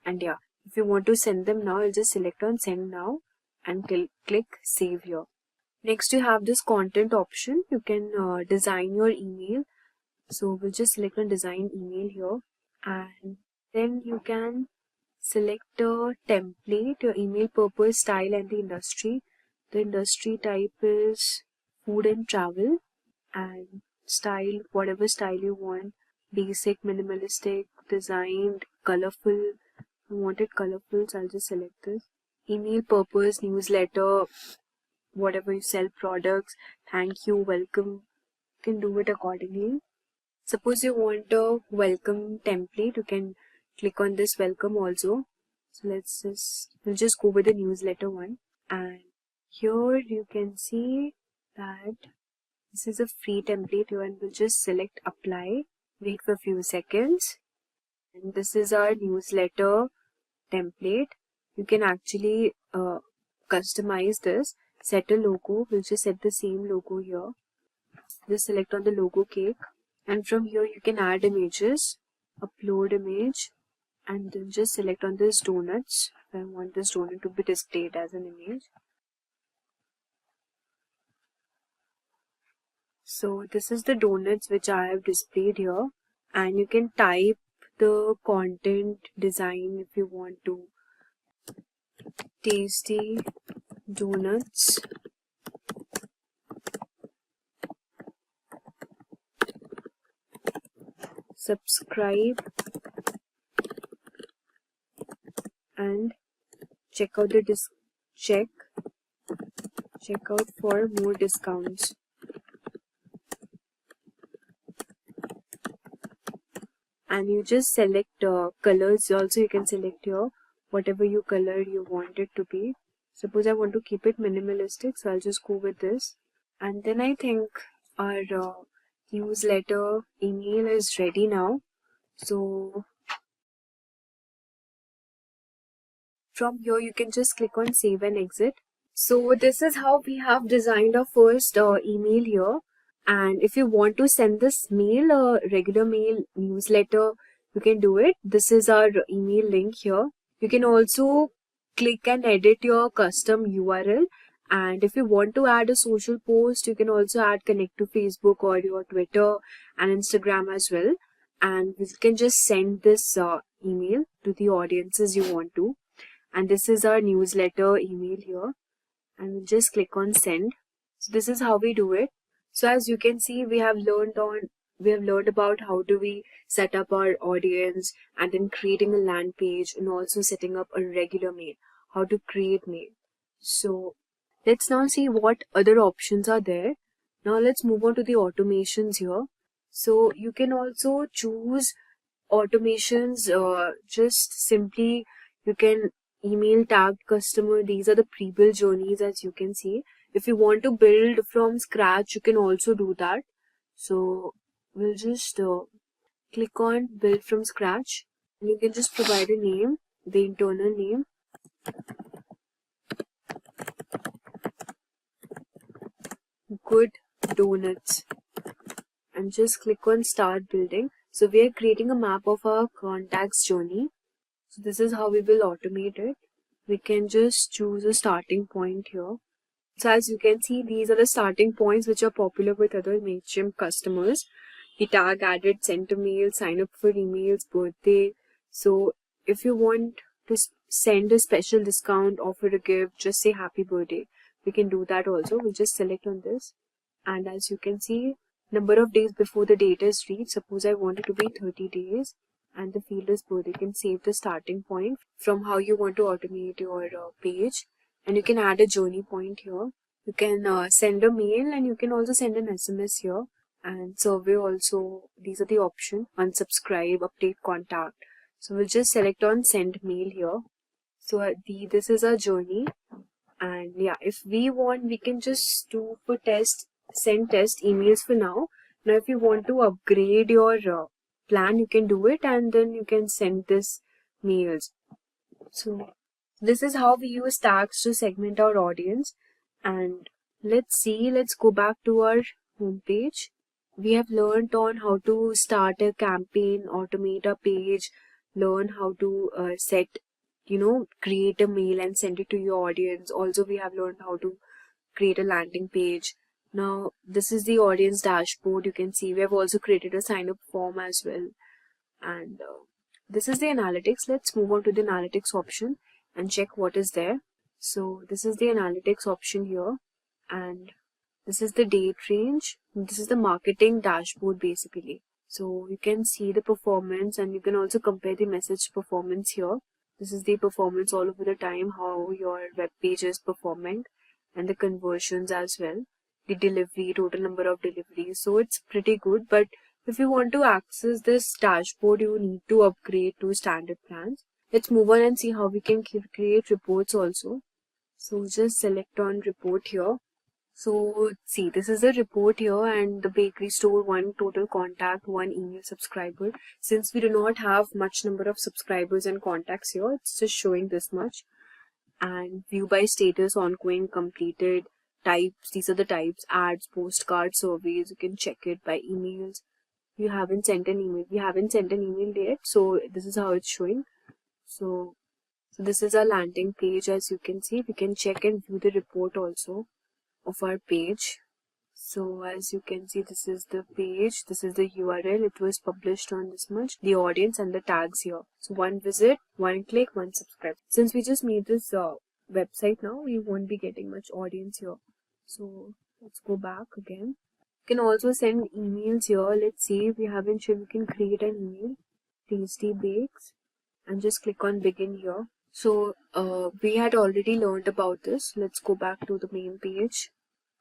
and yeah, if you want to send them now, I'll just select on send now and click save here. Next you have this content option. You can design your email. So we'll just select on design email here, and then you can select a template, your email purpose, style, and the industry. The industry type is food and travel, and style, whatever style you want, basic, minimalistic, designed, colorful. I want it colorful, so I'll just select this. Email purpose, newsletter, whatever you sell, products, thank you, welcome, you can do it accordingly. Suppose you want a welcome template, you can click on this welcome also. So we'll just go with the newsletter one, and here you can see that this is a free template here, and we'll just select apply, wait for a few seconds, and this is our newsletter template. You can actually customize this, set a logo. We'll just set the same logo here. Just select on the logo cake, and from here you can add images, upload image, and then just select on this donuts. I want this donut to be displayed as an image. So this is the donuts which I have displayed here, and you can type the content design if you want to. Tasty donuts, subscribe, and check out the check out for more discounts. And you just select colors also. You can select here whatever you color you want it to be. Suppose I want to keep it minimalistic, so I'll just go with this. And then I think our newsletter email is ready now. So from here you can just click on save and exit. So this is how we have designed our first email here. And if you want to send this mail, regular mail, newsletter, you can do it. This is our email link here. You can also click and edit your custom URL. And if you want to add a social post, you can also add connect to Facebook or your Twitter and Instagram as well. And you can just send this email to the audiences you want to. And this is our newsletter email here. And we'll just click on send. So this is how we do it. So as you can see, we have learned about how do we set up our audience, and then creating a land page, and also setting up a regular mail, how to create mail. So let's now see what other options are there. Now let's move on to the automations here. So you can also choose automations, just simply you can email tagged customer. These are the pre-built journeys, as you can see. If you want to build from scratch, you can also do that. So we'll just click on build from scratch, and you can just provide a name, the internal name. Good donuts, and just click on start building. So we are creating a map of our contacts journey. So this is how we will automate it. We can just choose a starting point here. So as you can see, these are the starting points which are popular with other MailChimp customers. The tag added, sent a mail, sign up for emails, birthday. So if you want to send a special discount, offer a gift, just say happy birthday. We can do that also. We'll just select on this. And as you can see, number of days before the date is reached. Suppose I want it to be 30 days. And the field is birthday. You can save the starting point from how you want to automate your page. and you can add a journey point here. You can send a mail, and you can also send an SMS here, and survey also. These are the options: unsubscribe, update contact. So we'll just select on send mail here. So this is our journey, and yeah, if we want, we can just do for test, send test emails for now. Now if you want to upgrade your plan, you can do it, and then you can send this mails. So this is how we use tags to segment our audience. And let's go back to our homepage. We have learned on how to start a campaign, automate a page, learn how to set, create a mail and send it to your audience. Also, we have learned how to create a landing page. Now, this is the audience dashboard. You can see we have also created a sign up form as well. And this is the analytics. Let's move on to the analytics option and check what is there. So this is the analytics option here, and this is the date range. This is the marketing dashboard basically. So you can see the performance, and you can also compare the message performance here. This is the performance all over the time, how your web page is performing, and the conversions as well, the delivery, total number of deliveries. So it's pretty good, but if you want to access this dashboard, you need to upgrade to standard plans. Let's move on and see how we can create reports also. So just select on report here. So see, this is a report here, and the bakery store, 1 total contact, 1 email subscriber. Since we do not have much number of subscribers and contacts here, it's just showing this much. And view by status, ongoing, completed, types. These are the types: ads, postcards, surveys. You can check it by emails. You haven't sent an email. We haven't sent an email yet, so this is how it's showing. So this is our landing page. As you can see, we can check and view the report also of our page. So as you can see, this is the page, this is the URL, it was published on this much, the audience and the tags here. So 1 visit, 1 click, 1 subscribe. Since we just made this website now, we won't be getting much audience here. So let's go back again. You can also send emails here. Let's see, we haven't sure we can create an email, Tasty Bakes, and just click on begin here. So we had already learned about this. Let's go back to the main page.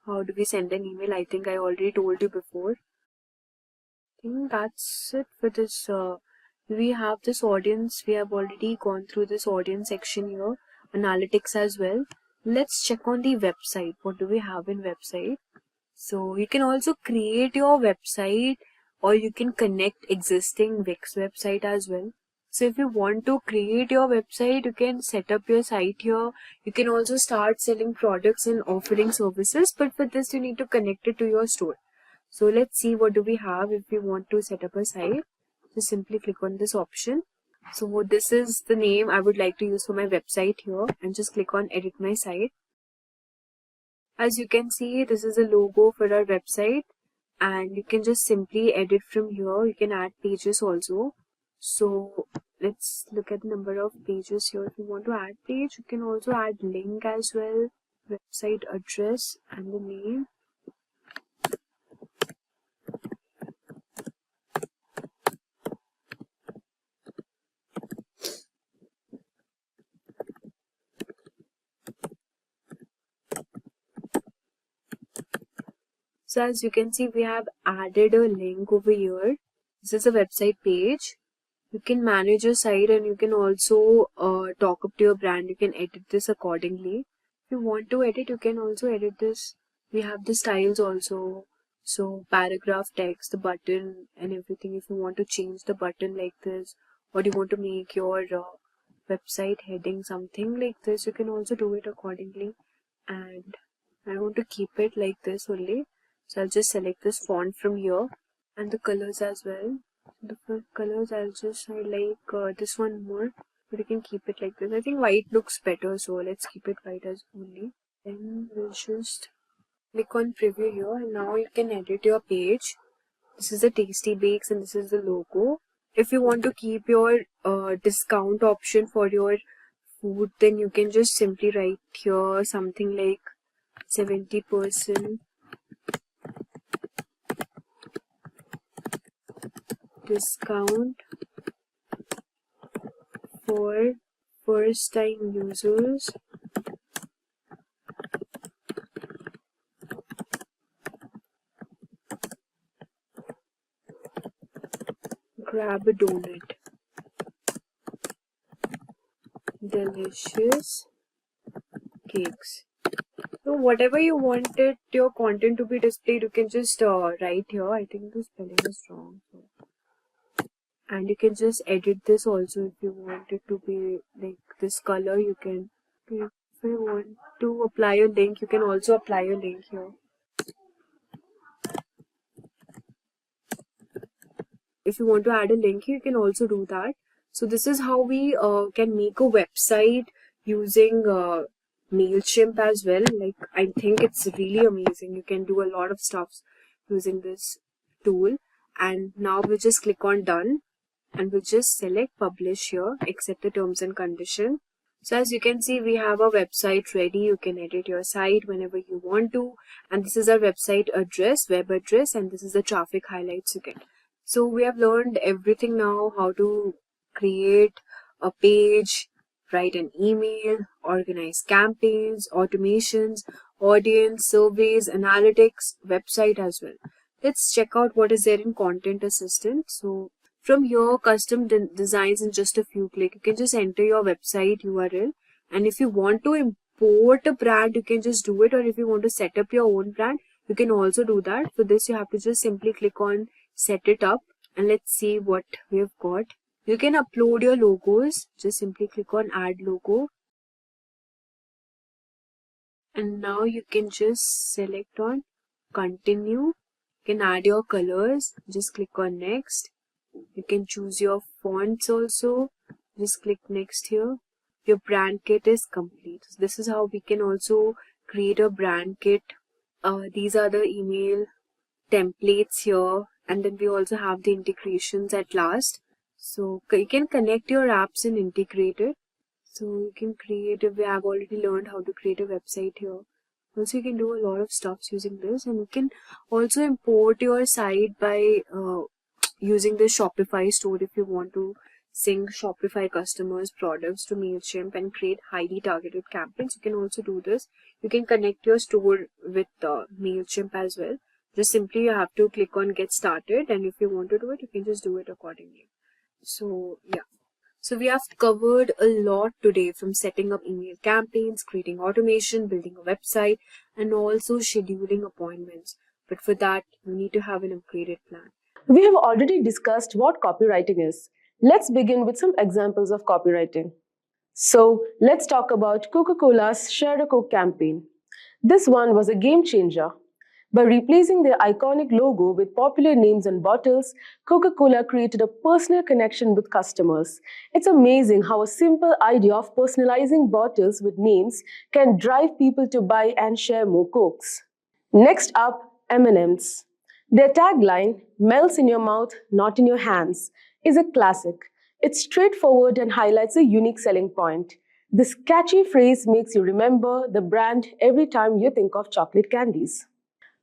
How do we send an email? I think I already told you before. I think that's it for this. We have this audience. We have already gone through this audience section here. Analytics as well. Let's check on the website. What do we have in website? So you can also create your website, or you can connect existing Wix website as well. So if you want to create your website, you can set up your site here. You can also start selling products and offering services, but for this you need to connect it to your store. So let's see what do we have if we want to set up a site. Just simply click on this option. So this is the name I would like to use for my website here, and just click on edit my site. As you can see, this is a logo for our website, and you can just simply edit from here. You can add pages also. So let's look at the number of pages here. If you want to add page, you can also add link as well, website address and the name. So as you can see, we have added a link over here. This is a website page. You can manage your site, and you can also talk up to your brand. You can edit this accordingly. If you want to edit, you can also edit this. We have the styles also. So paragraph, text, the button and everything. If you want to change the button like this, or you want to make your website heading something like this, you can also do it accordingly. And I want to keep it like this only. So I'll just select this font from here, and the colors as well. The colors I'll just like this one more, but you can keep it like this. I think white looks better, so let's keep it white as only. Then we'll just click on preview here, and now you can edit your page. This is the Tasty Bakes, and this is the logo. If you want to keep your discount option for your food, then you can just simply write here something like 70% discount for first time users grab a donut. Delicious cakes. So whatever you wanted your content to be displayed, you can just write here. I think the spelling is wrong. And you can just edit this also if you want it to be like this color. You can, if you want to apply a link, you can also apply a link here. If you want to add a link, you can also do that. So this is how we can make a website using MailChimp as well. Like, I think it's really amazing. You can do a lot of stuff using this tool. And now we'll just click on done and we'll just select publish here, accept the terms and condition. So as you can see, we have a website ready. You can edit your site whenever you want to. And this is our website address, web address, and this is the traffic highlights you get. So we have learned everything now, how to create a page, write an email, organize campaigns, automations, audience, surveys, analytics, website as well. Let's check out what is there in Content Assistant. So from here, custom designs in just a few clicks. You can just enter your website URL. And if you want to import a brand, you can just do it. Or if you want to set up your own brand, you can also do that. For this, you have to just simply click on set it up. And let's see what we have got. You can upload your logos. Just simply click on add logo. And now you can just select on continue. You can add your colors. Just click on next. You can choose your fonts also. Just click next here. Your brand kit is complete. So this is how we can also create a brand kit. These are the email templates here. And then we also have the integrations at last. So you can connect your apps and integrate it. So you can create, we have already learned how to create a website here. Also you can do a lot of stuff using this, and you can also import your site by using the Shopify store if you want to sync Shopify customers' products to MailChimp and create highly targeted campaigns. You can also do this. You can connect your store with MailChimp as well. Just simply you have to click on get started, and if you want to do it, you can just do it accordingly. So yeah. So we have covered a lot today, from setting up email campaigns, creating automation, building a website, and also scheduling appointments. But for that, you need to have an upgraded plan. We have already discussed what copywriting is. Let's begin with some examples of copywriting. So let's talk about Coca-Cola's Share a Coke campaign. This one was a game changer. By replacing their iconic logo with popular names and bottles, Coca-Cola created a personal connection with customers. It's amazing how a simple idea of personalizing bottles with names can drive people to buy and share more Cokes. Next up, M&M's. Their tagline, "Melts in your mouth, not in your hands," is a classic. It's straightforward and highlights a unique selling point. This catchy phrase makes you remember the brand every time you think of chocolate candies.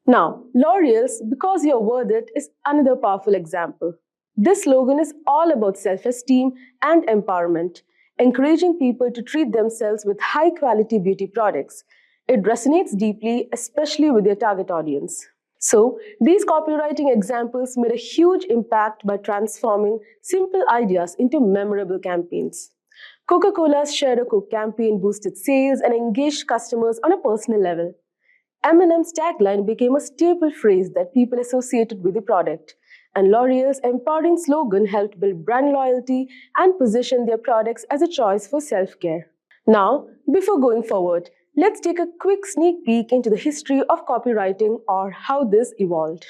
Now, L'Oreal's "Because You're Worth It" is another powerful example. This slogan is all about self-esteem and empowerment, encouraging people to treat themselves with high-quality beauty products. It resonates deeply, especially with their target audience. So, these copywriting examples made a huge impact by transforming simple ideas into memorable campaigns. Coca-Cola's Share a Coke campaign boosted sales and engaged customers on a personal level. M&M's tagline became a staple phrase that people associated with the product, and L'Oreal's empowering slogan helped build brand loyalty and position their products as a choice for self-care. Now, before going forward, let's take a quick sneak peek into the history of copywriting, or how this evolved.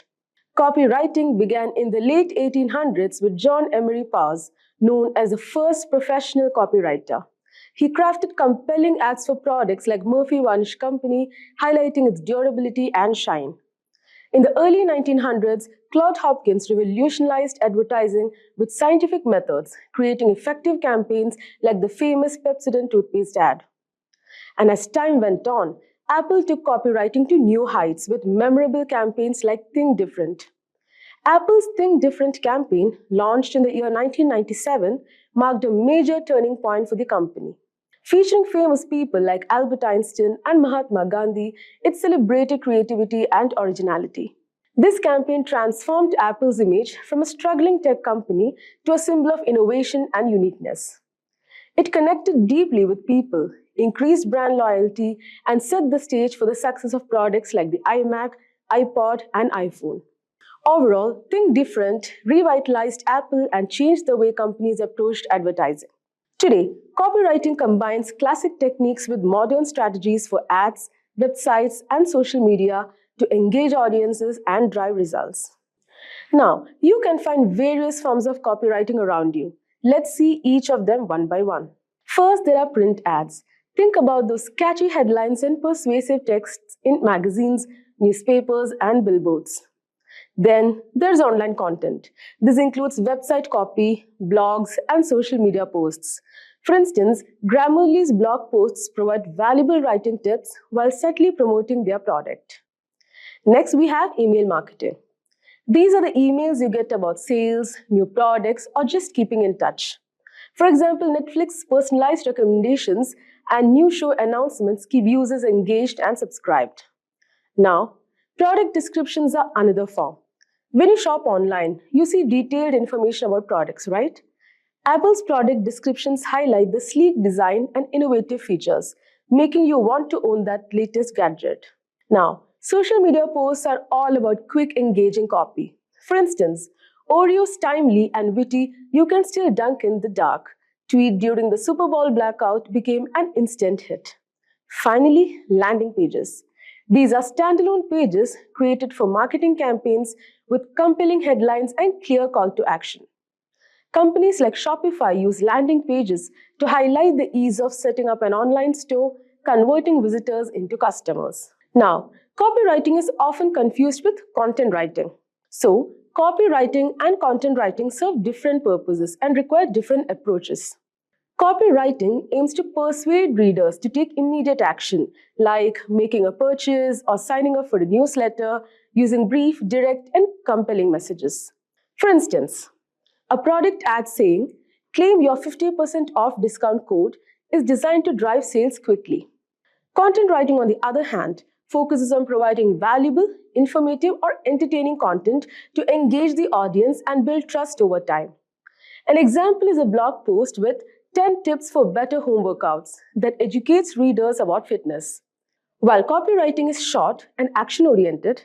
Copywriting began in the late 1800s with John Emery Powers, known as the first professional copywriter. He crafted compelling ads for products like Murphy Varnish Company, highlighting its durability and shine. In the early 1900s, Claude Hopkins revolutionized advertising with scientific methods, creating effective campaigns like the famous Pepsodent toothpaste ad. And as time went on, Apple took copywriting to new heights with memorable campaigns like Think Different. Apple's Think Different campaign, launched in the year 1997, marked a major turning point for the company. Featuring famous people like Albert Einstein and Mahatma Gandhi, it celebrated creativity and originality. This campaign transformed Apple's image from a struggling tech company to a symbol of innovation and uniqueness. It connected deeply with people, increased brand loyalty, and set the stage for the success of products like the iMac, iPod, and iPhone. Overall, Think Different revitalized Apple and changed the way companies approached advertising. Today, copywriting combines classic techniques with modern strategies for ads, websites, and social media to engage audiences and drive results. Now, you can find various forms of copywriting around you. Let's see each of them one by one. First, there are print ads. Think about those catchy headlines and persuasive texts in magazines, newspapers, and billboards. Then there's online content. This includes website copy, blogs, and social media posts. For instance, Grammarly's blog posts provide valuable writing tips while subtly promoting their product. Next, we have email marketing. These are the emails you get about sales, new products, or just keeping in touch. For example, Netflix's personalized recommendations and new show announcements keep users engaged and subscribed. Now, product descriptions are another form. When you shop online, you see detailed information about products, right? Apple's product descriptions highlight the sleek design and innovative features, making you want to own that latest gadget. Now, social media posts are all about quick, engaging copy. For instance, Oreo's timely and witty "You can still dunk in the dark" tweet during the Super Bowl blackout became an instant hit. Finally, landing pages. These are standalone pages created for marketing campaigns with compelling headlines and clear call to action. Companies like Shopify use landing pages to highlight the ease of setting up an online store, converting visitors into customers. Now, copywriting is often confused with content writing. So, copywriting and content writing serve different purposes and require different approaches. Copywriting aims to persuade readers to take immediate action, like making a purchase or signing up for a newsletter, using brief, direct, and compelling messages. For instance, a product ad saying, "Claim your 50% off discount code," is designed to drive sales quickly. Content writing, on the other hand, focuses on providing valuable, informative, or entertaining content to engage the audience and build trust over time. An example is a blog post with 10 tips for better home workouts that educates readers about fitness. While copywriting is short and action-oriented,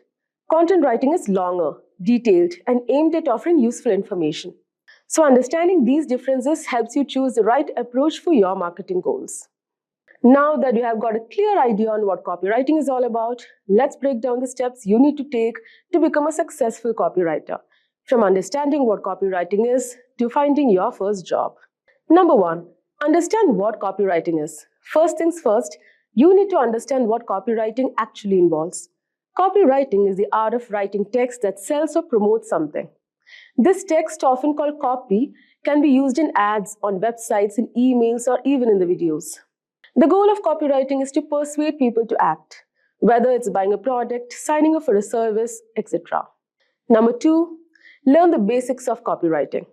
content writing is longer, detailed, and aimed at offering useful information. So understanding these differences helps you choose the right approach for your marketing goals. Now that you have got a clear idea on what copywriting is all about, let's break down the steps you need to take to become a successful copywriter, from understanding what copywriting is to finding your first job. Number 1, understand what copywriting is. First things first, you need to understand what copywriting actually involves. Copywriting is the art of writing text that sells or promotes something. This text, often called copy, can be used in ads, on websites, in emails, or even in the videos. The goal of copywriting is to persuade people to act, whether it's buying a product, signing up for a service, etc. Number 2, learn the basics of copywriting.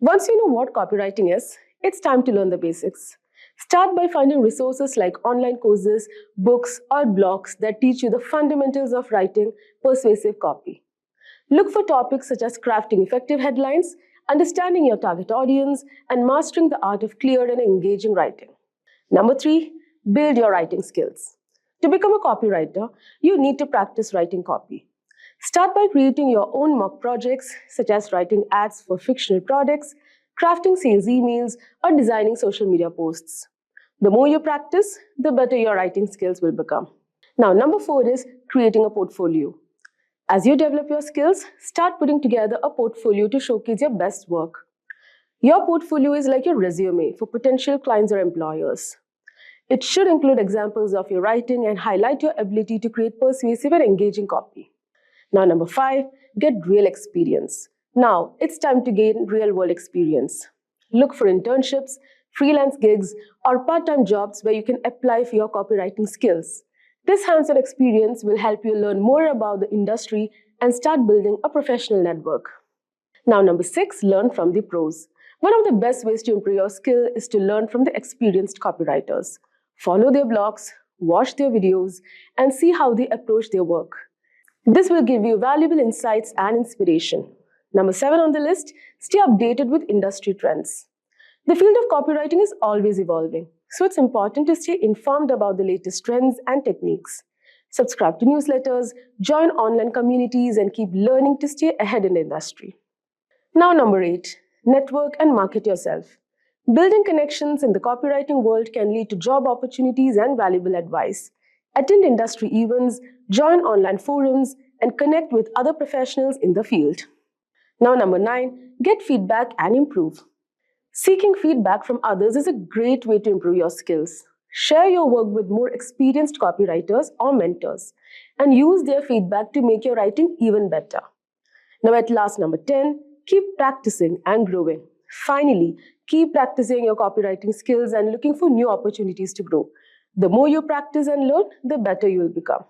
Once you know what copywriting is, it's time to learn the basics. Start by finding resources like online courses, books, or blogs that teach you the fundamentals of writing persuasive copy. Look for topics such as crafting effective headlines, understanding your target audience, and mastering the art of clear and engaging writing. Number 3, build your writing skills. To become a copywriter, you need to practice writing copy. Start by creating your own mock projects, such as writing ads for fictional products, crafting sales emails, or designing social media posts. The more you practice, the better your writing skills will become. Now, number 4 is creating a portfolio. As you develop your skills, start putting together a portfolio to showcase your best work. Your portfolio is like your resume for potential clients or employers. It should include examples of your writing and highlight your ability to create persuasive and engaging copy. Now, number 5, get real experience. Now, it's time to gain real-world experience. Look for internships, freelance gigs, or part-time jobs where you can apply for your copywriting skills. This hands-on experience will help you learn more about the industry and start building a professional network. Now, number 6, learn from the pros. One of the best ways to improve your skill is to learn from the experienced copywriters. Follow their blogs, watch their videos, and see how they approach their work. This will give you valuable insights and inspiration. Number 7 on the list, stay updated with industry trends. The field of copywriting is always evolving, so it's important to stay informed about the latest trends and techniques. Subscribe to newsletters, join online communities, and keep learning to stay ahead in the industry. Now, number 8, network and market yourself. Building connections in the copywriting world can lead to job opportunities and valuable advice. Attend industry events, join online forums, and connect with other professionals in the field. Now, number 9, get feedback and improve. Seeking feedback from others is a great way to improve your skills. Share your work with more experienced copywriters or mentors and use their feedback to make your writing even better. Now, at last, number 10, keep practicing and growing. Finally, keep practicing your copywriting skills and looking for new opportunities to grow. The more you practice and learn, the better you will become.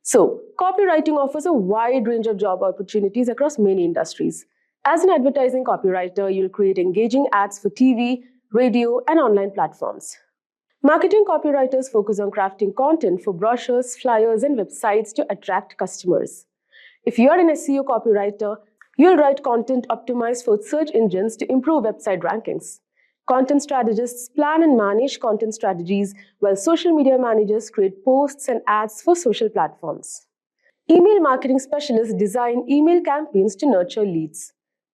So, copywriting offers a wide range of job opportunities across many industries. As an advertising copywriter, you'll create engaging ads for TV, radio, and online platforms. Marketing copywriters focus on crafting content for brochures, flyers, and websites to attract customers. If you're an SEO copywriter, you'll write content optimized for search engines to improve website rankings. Content strategists plan and manage content strategies, while social media managers create posts and ads for social platforms. Email marketing specialists design email campaigns to nurture leads.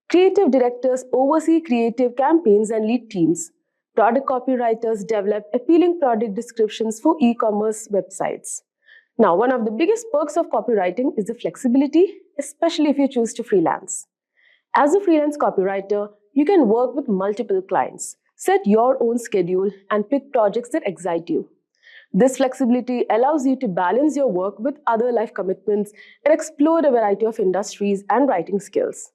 Creative directors oversee creative campaigns and lead teams. Product copywriters develop appealing product descriptions for e-commerce websites. Now, one of the biggest perks of copywriting is the flexibility, especially if you choose to freelance. As a freelance copywriter, you can work with multiple clients, set your own schedule, and pick projects that excite you. This flexibility allows you to balance your work with other life commitments and explore a variety of industries and writing skills.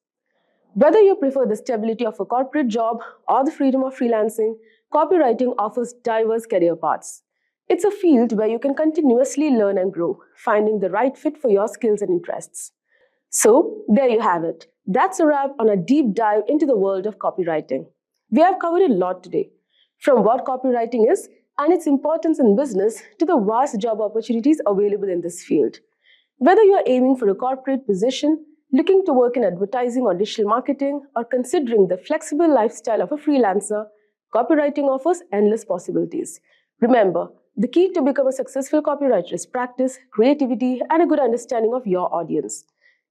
Whether you prefer the stability of a corporate job or the freedom of freelancing, copywriting offers diverse career paths. It's a field where you can continuously learn and grow, finding the right fit for your skills and interests. So, there you have it. That's a wrap on a deep dive into the world of copywriting. We have covered a lot today, from what copywriting is and its importance in business to the vast job opportunities available in this field. Whether you are aiming for a corporate position, looking to work in advertising or digital marketing, or considering the flexible lifestyle of a freelancer, copywriting offers endless possibilities. Remember, the key to become a successful copywriter is practice, creativity, and a good understanding of your audience.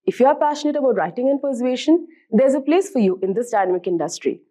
If you are passionate about writing and persuasion, there's a place for you in this dynamic industry.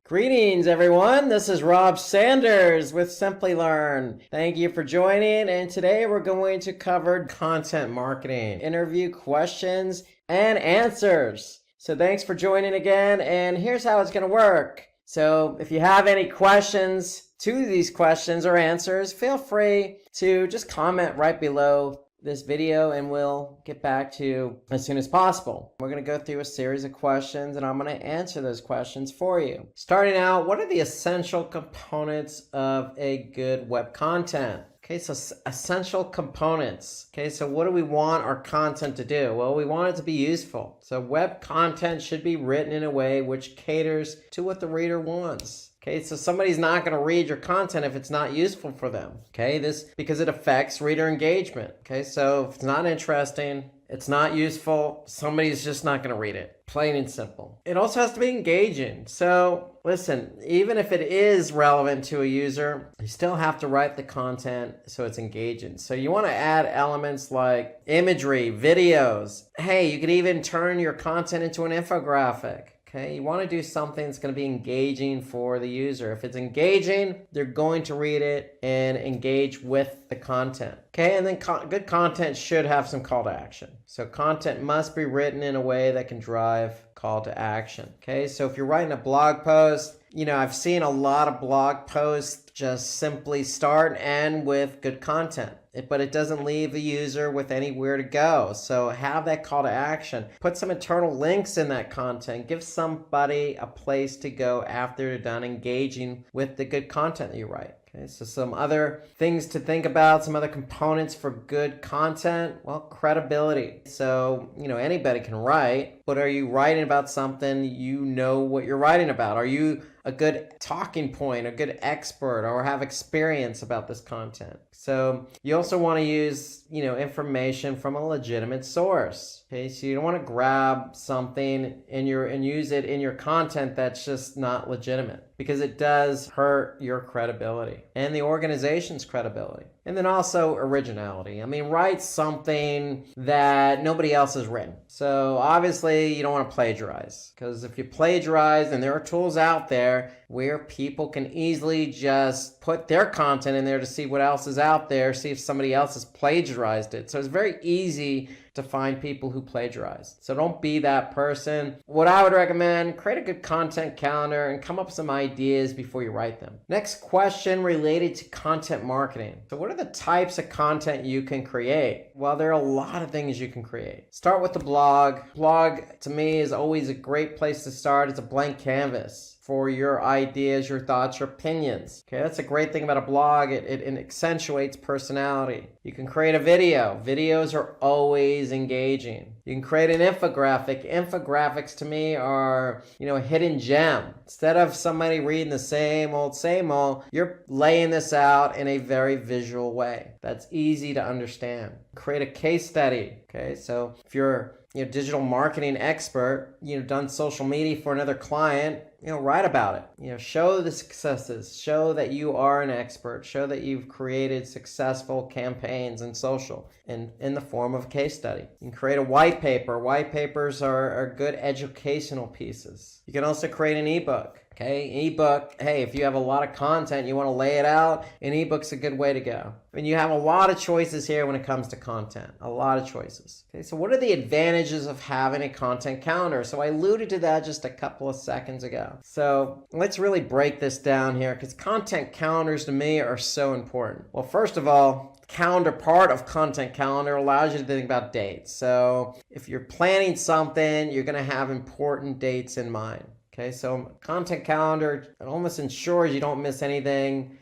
Greetings, everyone. This is Rob Sanders with Simplilearn. Thank you for joining, and today we're going to cover content marketing, interview questions, and answers. So thanks for joining again, and here's how it's going to work. So if you have any questions to these questions or answers, feel free to just comment right below this video and we'll get back to you as soon as possible. We're going to go through a series of questions and I'm going to answer those questions for you. Starting out, what are the essential components of a good web content? Okay, so essential components. Okay, so what do we want our content to do? Well, we want it to be useful. So web content should be written in a way which caters to what the reader wants. Okay, so somebody's not going to read your content if it's not useful for them. Okay, this because it affects reader engagement. Okay, so if it's not interesting, it's not useful, somebody's just not going to read it. Plain and simple. It also has to be engaging. So listen, even if it is relevant to a user, you still have to write the content so it's engaging. So you want to add elements like imagery, videos. Hey, you could even turn your content into an infographic. Okay, you want to do something that's going to be engaging for the user. If it's engaging, they're going to read it and engage with the content. Okay, and then good content should have some call to action. So content must be written in a way that can drive call to action. Okay, so if you're writing a blog post, I've seen a lot of blog posts just simply start and end with good content, but it doesn't leave the user with anywhere to go. So have that call to action. Put some internal links in that content. Give somebody a place to go after they're done engaging with the good content that you write. Okay, so some other things to think about, some other components for good content. Well, credibility. So, anybody can write, but are you writing about something you know what you're writing about? Are you a good talking point, a good expert, or have experience about this content? So you also want to use, information from a legitimate source. Okay, so you don't want to grab something and use it in your content that's just not legitimate, because it does hurt your credibility and the organization's credibility. And then also originality. I mean, write something that nobody else has written. So obviously you don't want to plagiarize, because if you plagiarize, and there are tools out there where people can easily just put their content in there to see what else is out there, see if somebody else has plagiarized it. So it's very easy to find people who plagiarize. So don't be that person. What I would recommend, create a good content calendar and come up with some ideas before you write them. Next question related to content marketing. So what are the types of content you can create? Well, there are a lot of things you can create. Start with the blog. Blog, to me, is always a great place to start. It's a blank canvas for your ideas, your thoughts, your opinions. Okay, that's a great thing about a blog. It accentuates personality. You can create a video. Videos are always engaging. You can create an infographic. Infographics to me are, a hidden gem. Instead of somebody reading the same old, you're laying this out in a very visual way that's easy to understand. Create a case study. Okay, so if you're digital marketing expert, done social media for another client, write about it. Show the successes, show that you are an expert, show that you've created successful campaigns in social in the form of a case study. You can create a white paper. White papers are good educational pieces. You can also create an ebook. Okay, ebook, hey, if you have a lot of content, you want to lay it out, an ebook's a good way to go. I mean, you have a lot of choices here when it comes to content, a lot of choices. Okay, so what are the advantages of having a content calendar? So I alluded to that just a couple of seconds ago. So let's really break this down here, because content calendars to me are so important. Well, first of all, calendar part of content calendar allows you to think about dates. So if you're planning something, you're going to have important dates in mind. Okay, so content calendar, it almost ensures you don't miss anything,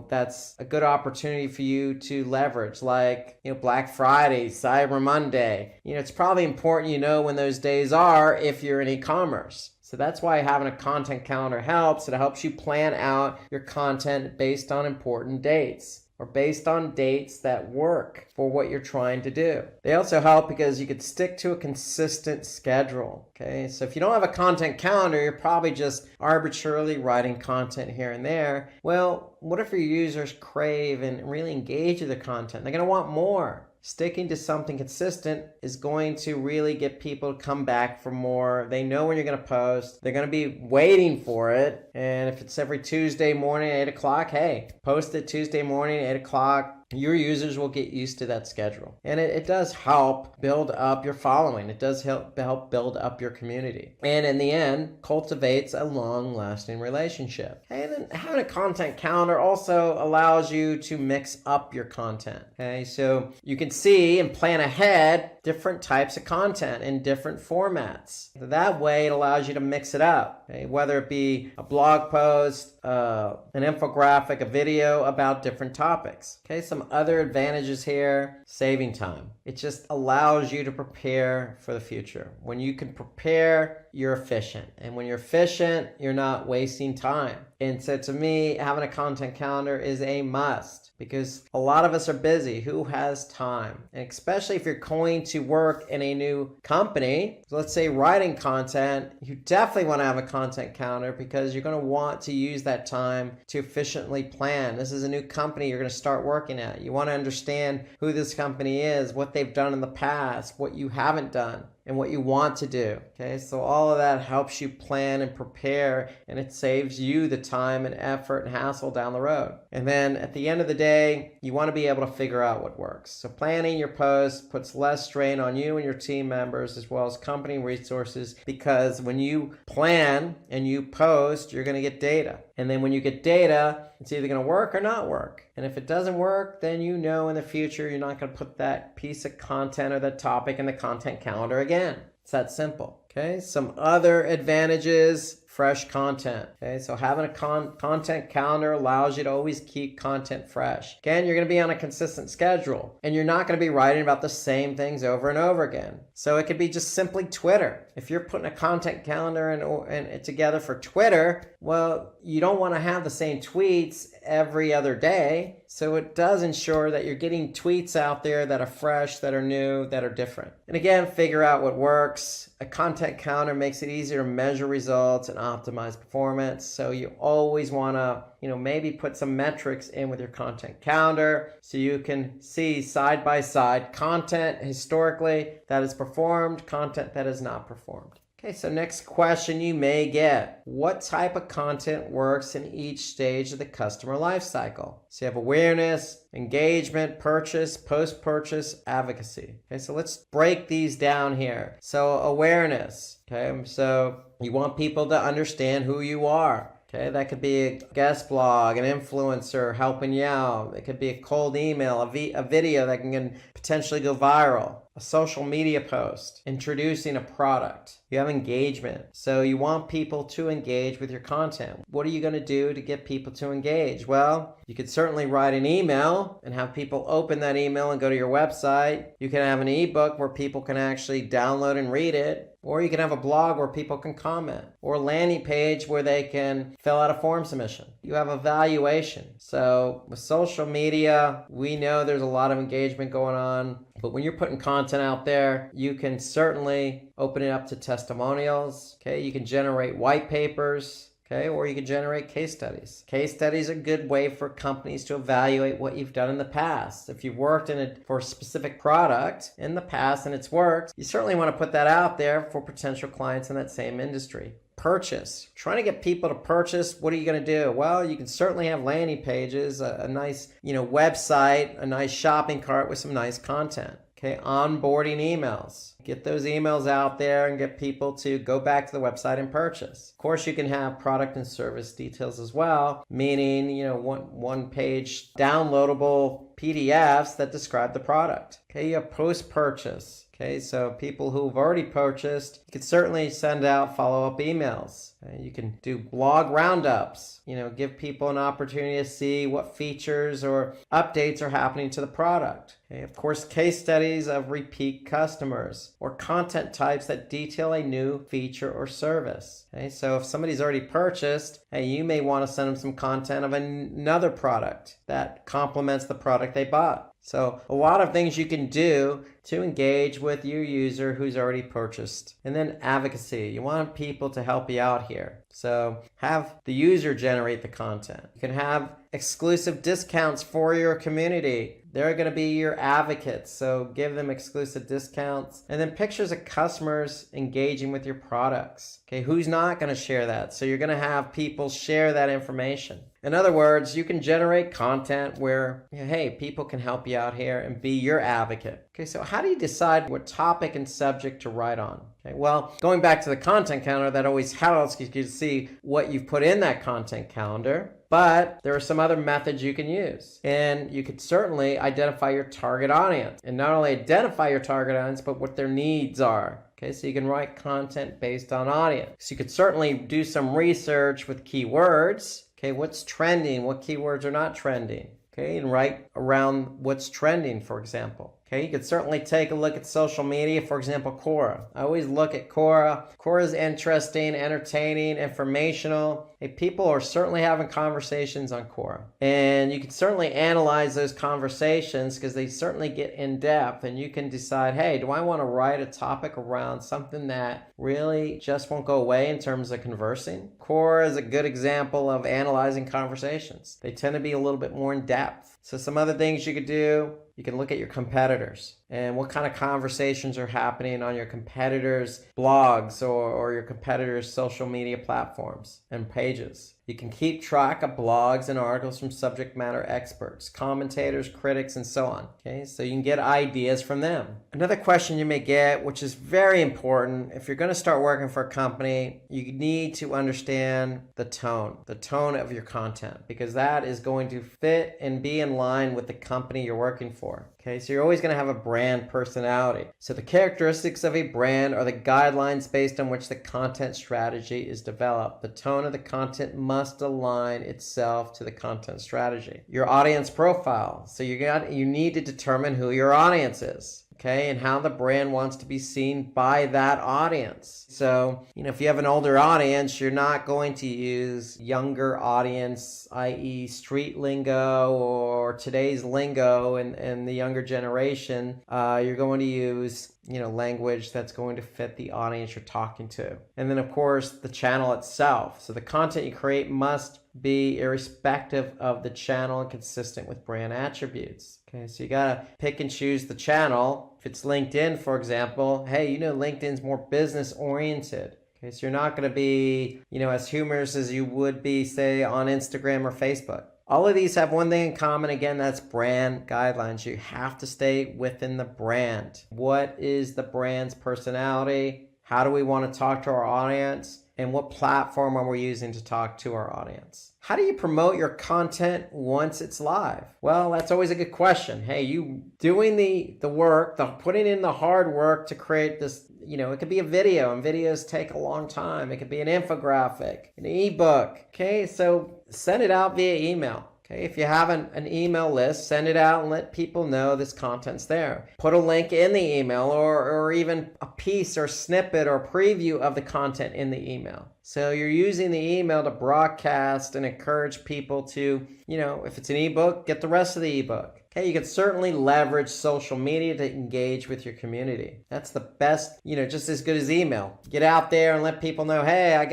that's a good opportunity for you to leverage, like, Black Friday, Cyber Monday. It's probably important when those days are if you're in e-commerce. So that's why having a content calendar helps. It helps you plan out your content based on important dates, or based on dates that work for what you're trying to do. They also help because you could stick to a consistent schedule. Okay, so if you don't have a content calendar, you're probably just arbitrarily writing content here and there. Well, what if your users crave and really engage with the content? They're going to want more. Sticking to something consistent is going to really get people to come back for more. They know when you're going to post. They're going to be waiting for it. And if it's every Tuesday morning at 8 o'clock, hey, post it Tuesday morning at 8 o'clock. Your users will get used to that schedule. And it does help build up your following. It does help build up your community. And in the end, cultivates a long-lasting relationship. And then having a content calendar also allows you to mix up your content. Okay, so you can see and plan ahead different types of content in different formats. That way it allows you to mix it up. Okay, whether it be a blog post, an infographic, a video about different topics. Okay, some other advantages here, saving time. It just allows you to prepare for the future. When you can prepare, you're efficient. And when you're efficient, you're not wasting time. And so to me, having a content calendar is a must, because a lot of us are busy. Who has time? And especially if you're going to work in a new company, so let's say writing content, you definitely want to have a content calendar, because you're going to want to use that time to efficiently plan. This is a new company you're going to start working at. You want to understand who this company is, what they've done in the past, what you haven't done, and what you want to do. Okay, so all of that helps you plan and prepare, and it saves you the time and effort and hassle down the road. And then at the end of the day, you want to be able to figure out what works. So planning your posts puts less strain on you and your team members, as well as company resources, because when you plan and you post, you're going to get data. And then when you get data, it's either going to work or not work. And if it doesn't work, then in the future, you're not going to put that piece of content or that topic in the content calendar again. It's that simple. Okay, some other advantages fresh content. Okay, so having a content calendar allows you to always keep content fresh. Again, you're going to be on a consistent schedule, and you're not going to be writing about the same things over and over again. So it could be just simply Twitter. If you're putting a content calendar and together for Twitter, well, you don't want to have the same tweets every other day. So it does ensure that you're getting tweets out there that are fresh, that are new, that are different. And again, figure out what works. A content calendar makes it easier to measure results and optimize performance. So you always want to, maybe put some metrics in with your content calendar so you can see side by side content historically that has performed, content that has not performed. Okay, so next question you may get. What type of content works in each stage of the customer lifecycle? So you have awareness, engagement, purchase, post-purchase, advocacy. Okay, so let's break these down here. So awareness, okay, so you want people to understand who you are. Okay, that could be a guest blog, an influencer helping you out. It could be a cold email, a video that can potentially go viral, a social media post, introducing a product. You have engagement. So you want people to engage with your content. What are you going to do to get people to engage? Well, you could certainly write an email and have people open that email and go to your website. You can have an ebook where people can actually download and read it. Or you can have a blog where people can comment, or a landing page where they can fill out a form submission. You have evaluation. So with social media, we know there's a lot of engagement going on, but when you're putting content out there, you can certainly open it up to testimonials. Okay, you can generate white papers. Okay, or you can generate case studies. Case studies are a good way for companies to evaluate what you've done in the past. If you've worked for a specific product in the past and it's worked, you certainly want to put that out there for potential clients in that same industry. Purchase. Trying to get people to purchase, what are you going to do? Well, you can certainly have landing pages, a nice, website, a nice shopping cart with some nice content. Okay, onboarding emails. Get those emails out there and get people to go back to the website and purchase. Of course, you can have product and service details as well, meaning, one page downloadable PDFs that describe the product. Okay, you have post-purchase. Okay, so people who've already purchased, you can certainly send out follow-up emails. You can do blog roundups, give people an opportunity to see what features or updates are happening to the product. Okay, of course, case studies of repeat customers or content types that detail a new feature or service. Okay, so if somebody's already purchased, you may want to send them some content of another product that complements the product they bought. So a lot of things you can do to engage with your user who's already purchased. And then advocacy. You want people to help you out here. So have the user generate the content. You can have exclusive discounts for your community. They're going to be your advocates, so give them exclusive discounts. And then pictures of customers engaging with your products. Okay, who's not going to share that? So you're going to have people share that information. In other words, you can generate content where, hey, people can help you out here and be your advocate. Okay, so how do you decide what topic and subject to write on? Okay, well, going back to the content calendar, that always helps you can see what you've put in that content calendar. But there are some other methods you can use. And you could certainly identify your target audience. And not only identify your target audience, but what their needs are. Okay, so you can write content based on audience. So you could certainly do some research with keywords. Okay, what's trending? What keywords are not trending? Okay, and write around what's trending, for example. Okay, you could certainly take a look at social media, for example, Quora. I always look at Quora. Quora is interesting, entertaining, informational. Hey, people are certainly having conversations on Quora. And you can certainly analyze those conversations because they certainly get in depth, and you can decide, hey, do I want to write a topic around something that really just won't go away in terms of conversing? Quora is a good example of analyzing conversations. They tend to be a little bit more in depth. So some other things you could do, you can look at your competitors and what kind of conversations are happening on your competitors' blogs or your competitors' social media platforms and pages. You can keep track of blogs and articles from subject matter experts, commentators, critics, and so on. Okay, so you can get ideas from them. Another question you may get, which is very important, if you're going to start working for a company, you need to understand the tone of your content, because that is going to fit and be in line with the company you're working for. Okay, so you're always going to have a brand personality. So the characteristics of a brand are the guidelines based on which the content strategy is developed. The tone of the content must align itself to the content strategy. Your audience profile. So you need to determine who your audience is. Okay, and how the brand wants to be seen by that audience. So, if you have an older audience, you're not going to use younger audience, i.e. street lingo or today's lingo and the younger generation. You're going to use language that's going to fit the audience you're talking to. And then, of course, the channel itself. So the content you create must be irrespective of the channel and consistent with brand attributes. Okay, so you gotta pick and choose the channel. If it's LinkedIn, for example, hey, LinkedIn's more business oriented. Okay, so you're not gonna be, as humorous as you would be, say, on Instagram or Facebook. All of these have one thing in common. Again, that's brand guidelines. You have to stay within the brand. What is the brand's personality? How do we want to talk to our audience? And what platform are we using to talk to our audience? How do you promote your content once it's live? Well, that's always a good question. Hey, you doing the work, putting in the hard work to create this, it could be a video, and videos take a long time. It could be an infographic, an ebook. Okay, so send it out via email. Okay, if you have an email list, send it out and let people know this content's there. Put a link in the email or even a piece or snippet or preview of the content in the email. So you're using the email to broadcast and encourage people to, if it's an ebook, get the rest of the ebook. Okay, you can certainly leverage social media to engage with your community. That's the best, just as good as email. Get out there and let people know, hey, I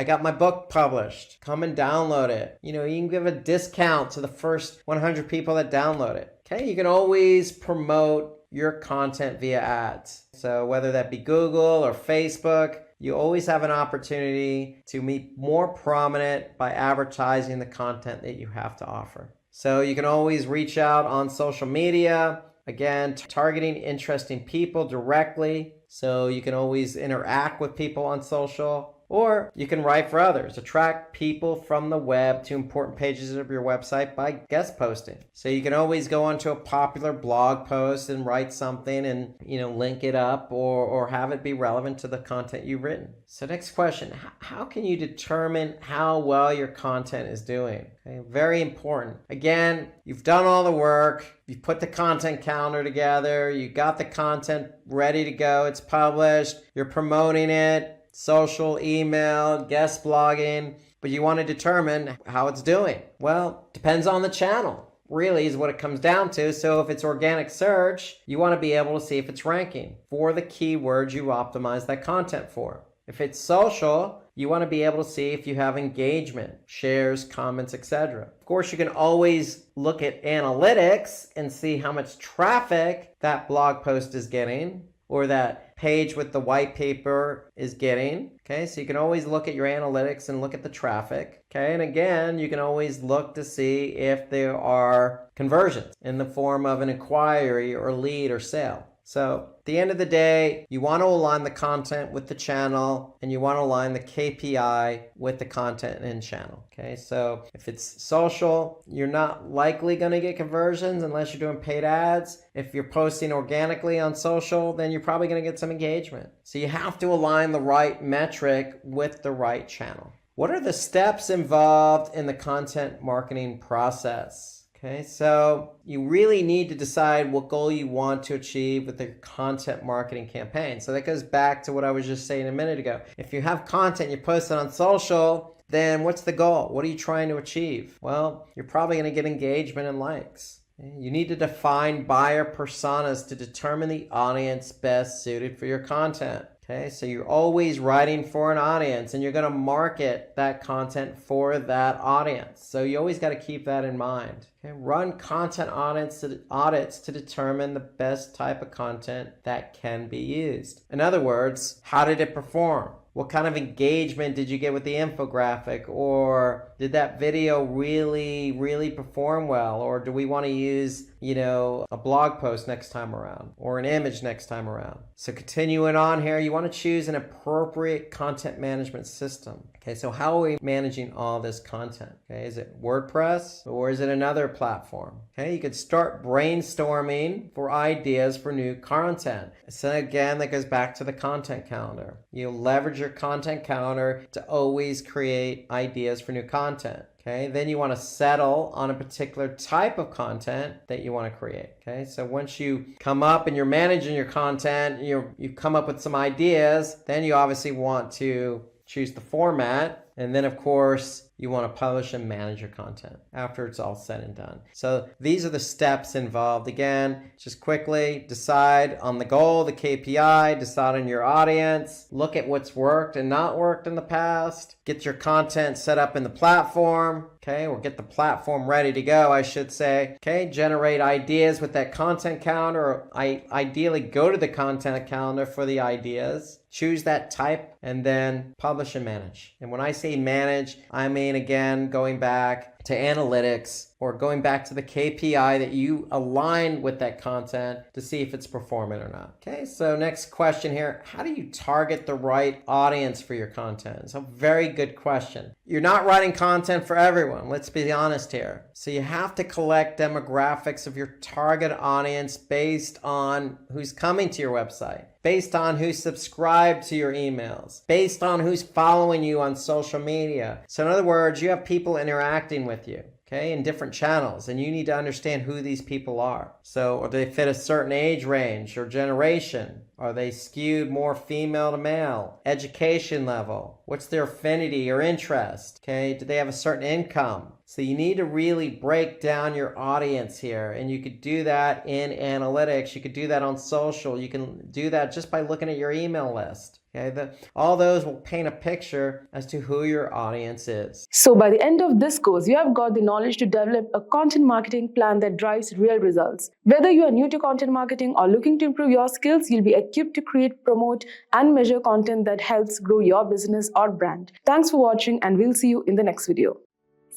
got my book published. Come and download it. You can give a discount to the first 100 people that download it. Okay, you can always promote your content via ads. So whether that be Google or Facebook, you always have an opportunity to be more prominent by advertising the content that you have to offer. So you can always reach out on social media, again, targeting interesting people directly. So you can always interact with people on social, or you can write for others. Attract people from the web to important pages of your website by guest posting. So you can always go onto a popular blog post and write something and, link it up or have it be relevant to the content you've written. So next question, how can you determine how well your content is doing? Okay, very important. Again, you've done all the work. You've put the content calendar together. You got the content ready to go. It's published. You're promoting it. Social, email, guest blogging, but you want to determine how it's doing. Well, depends on the channel, really is what it comes down to. So if it's organic search, you want to be able to see if it's ranking for the keywords you optimize that content for. If it's social, you want to be able to see if you have engagement, shares, comments, etc. Of course, you can always look at analytics and see how much traffic that blog post is getting, or that page with the white paper is getting. Okay, so you can always look at your analytics and look at the traffic. Okay, and again, you can always look to see if there are conversions in the form of an inquiry or lead or sale. So at the end of the day, you want to align the content with the channel, and you want to align the KPI with the content in channel. Okay, so if it's social, you're not likely going to get conversions unless you're doing paid ads. If you're posting organically on social, then you're probably going to get some engagement. So you have to align the right metric with the right channel. What are the steps involved in the content marketing process? Okay, so you really need to decide what goal you want to achieve with the content marketing campaign. So that goes back to what I was just saying a minute ago. If you have content you post it on social, then what's the goal? What are you trying to achieve? Well, you're probably going to get engagement and likes. You need to define buyer personas to determine the audience best suited for your content. Okay, so you're always writing for an audience, and you're going to market that content for that audience. So you always got to keep that in mind. Okay, run content audits to determine the best type of content that can be used. In other words, how did it perform? What kind of engagement did you get with the infographic? Or did that video really perform well? Or do we want to use, a blog post next time around or an image next time around? So continuing on here, you want to choose an appropriate content management system. Okay, so how are we managing all this content? Okay, is it WordPress or is it another platform? Okay, you could start brainstorming for ideas for new content. So again, that goes back to the content calendar. You leverage your content calendar to always create ideas for new content. Okay, then you want to settle on a particular type of content that you want to create. Okay, so once you come up and you're managing your content, you've come up with some ideas, then you obviously want to choose the format, and then of course you want to publish and manage your content after it's all said and done. So these are the steps involved. Again, just quickly decide on the goal, the KPI, decide on your audience, look at what's worked and not worked in the past, get your content set up in the platform, okay, or get the platform ready to go, I should say. Okay, generate ideas with that content calendar, or ideally go to the content calendar for the ideas. Choose that type and then publish and manage. And when I say manage, I mean, again, going back to analytics or going back to the KPI that you align with that content to see if it's performing or not. Okay, so next question here. How do you target the right audience for your content? It's a very good question. You're not writing content for everyone. Let's be honest here. So you have to collect demographics of your target audience based on who's coming to your website, based on who subscribed to your emails, based on who's following you on social media. So in other words, you have people interacting with you, okay, in different channels, and you need to understand who these people are. So, or do they fit a certain age range or generation? Are they skewed more female to male? Education level? What's their affinity or interest? Okay, do they have a certain income? So you need to really break down your audience here, and you could do that in analytics. You could do that on social. You can do that just by looking at your email list. Okay, all those will paint a picture as to who your audience is. So by the end of this course, you have got the knowledge to develop a content marketing plan that drives real results. Whether you are new to content marketing or looking to improve your skills, you'll be equipped to create, promote, and measure content that helps grow your business or brand. Thanks for watching, and we'll see you in the next video.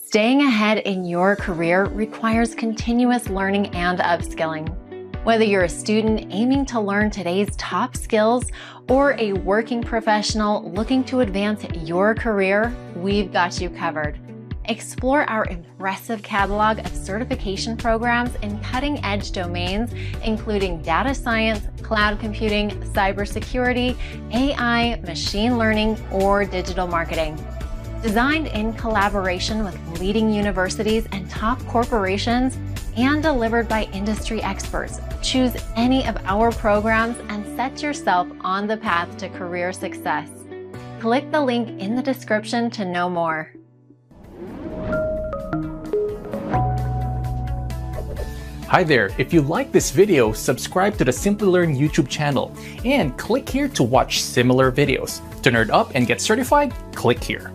Staying ahead in your career requires continuous learning and upskilling. Whether you're a student aiming to learn today's top skills or a working professional looking to advance your career, we've got you covered. Explore our impressive catalog of certification programs in cutting-edge domains, including data science, cloud computing, cybersecurity, AI, machine learning, or digital marketing. Designed in collaboration with leading universities and top corporations, and delivered by industry experts, choose any of our programs and set yourself on the path to career success. Click the link in the description to know more. Hi there, if you like this video, subscribe to the Simplilearn YouTube channel and click here to watch similar videos. To nerd up and get certified, click here.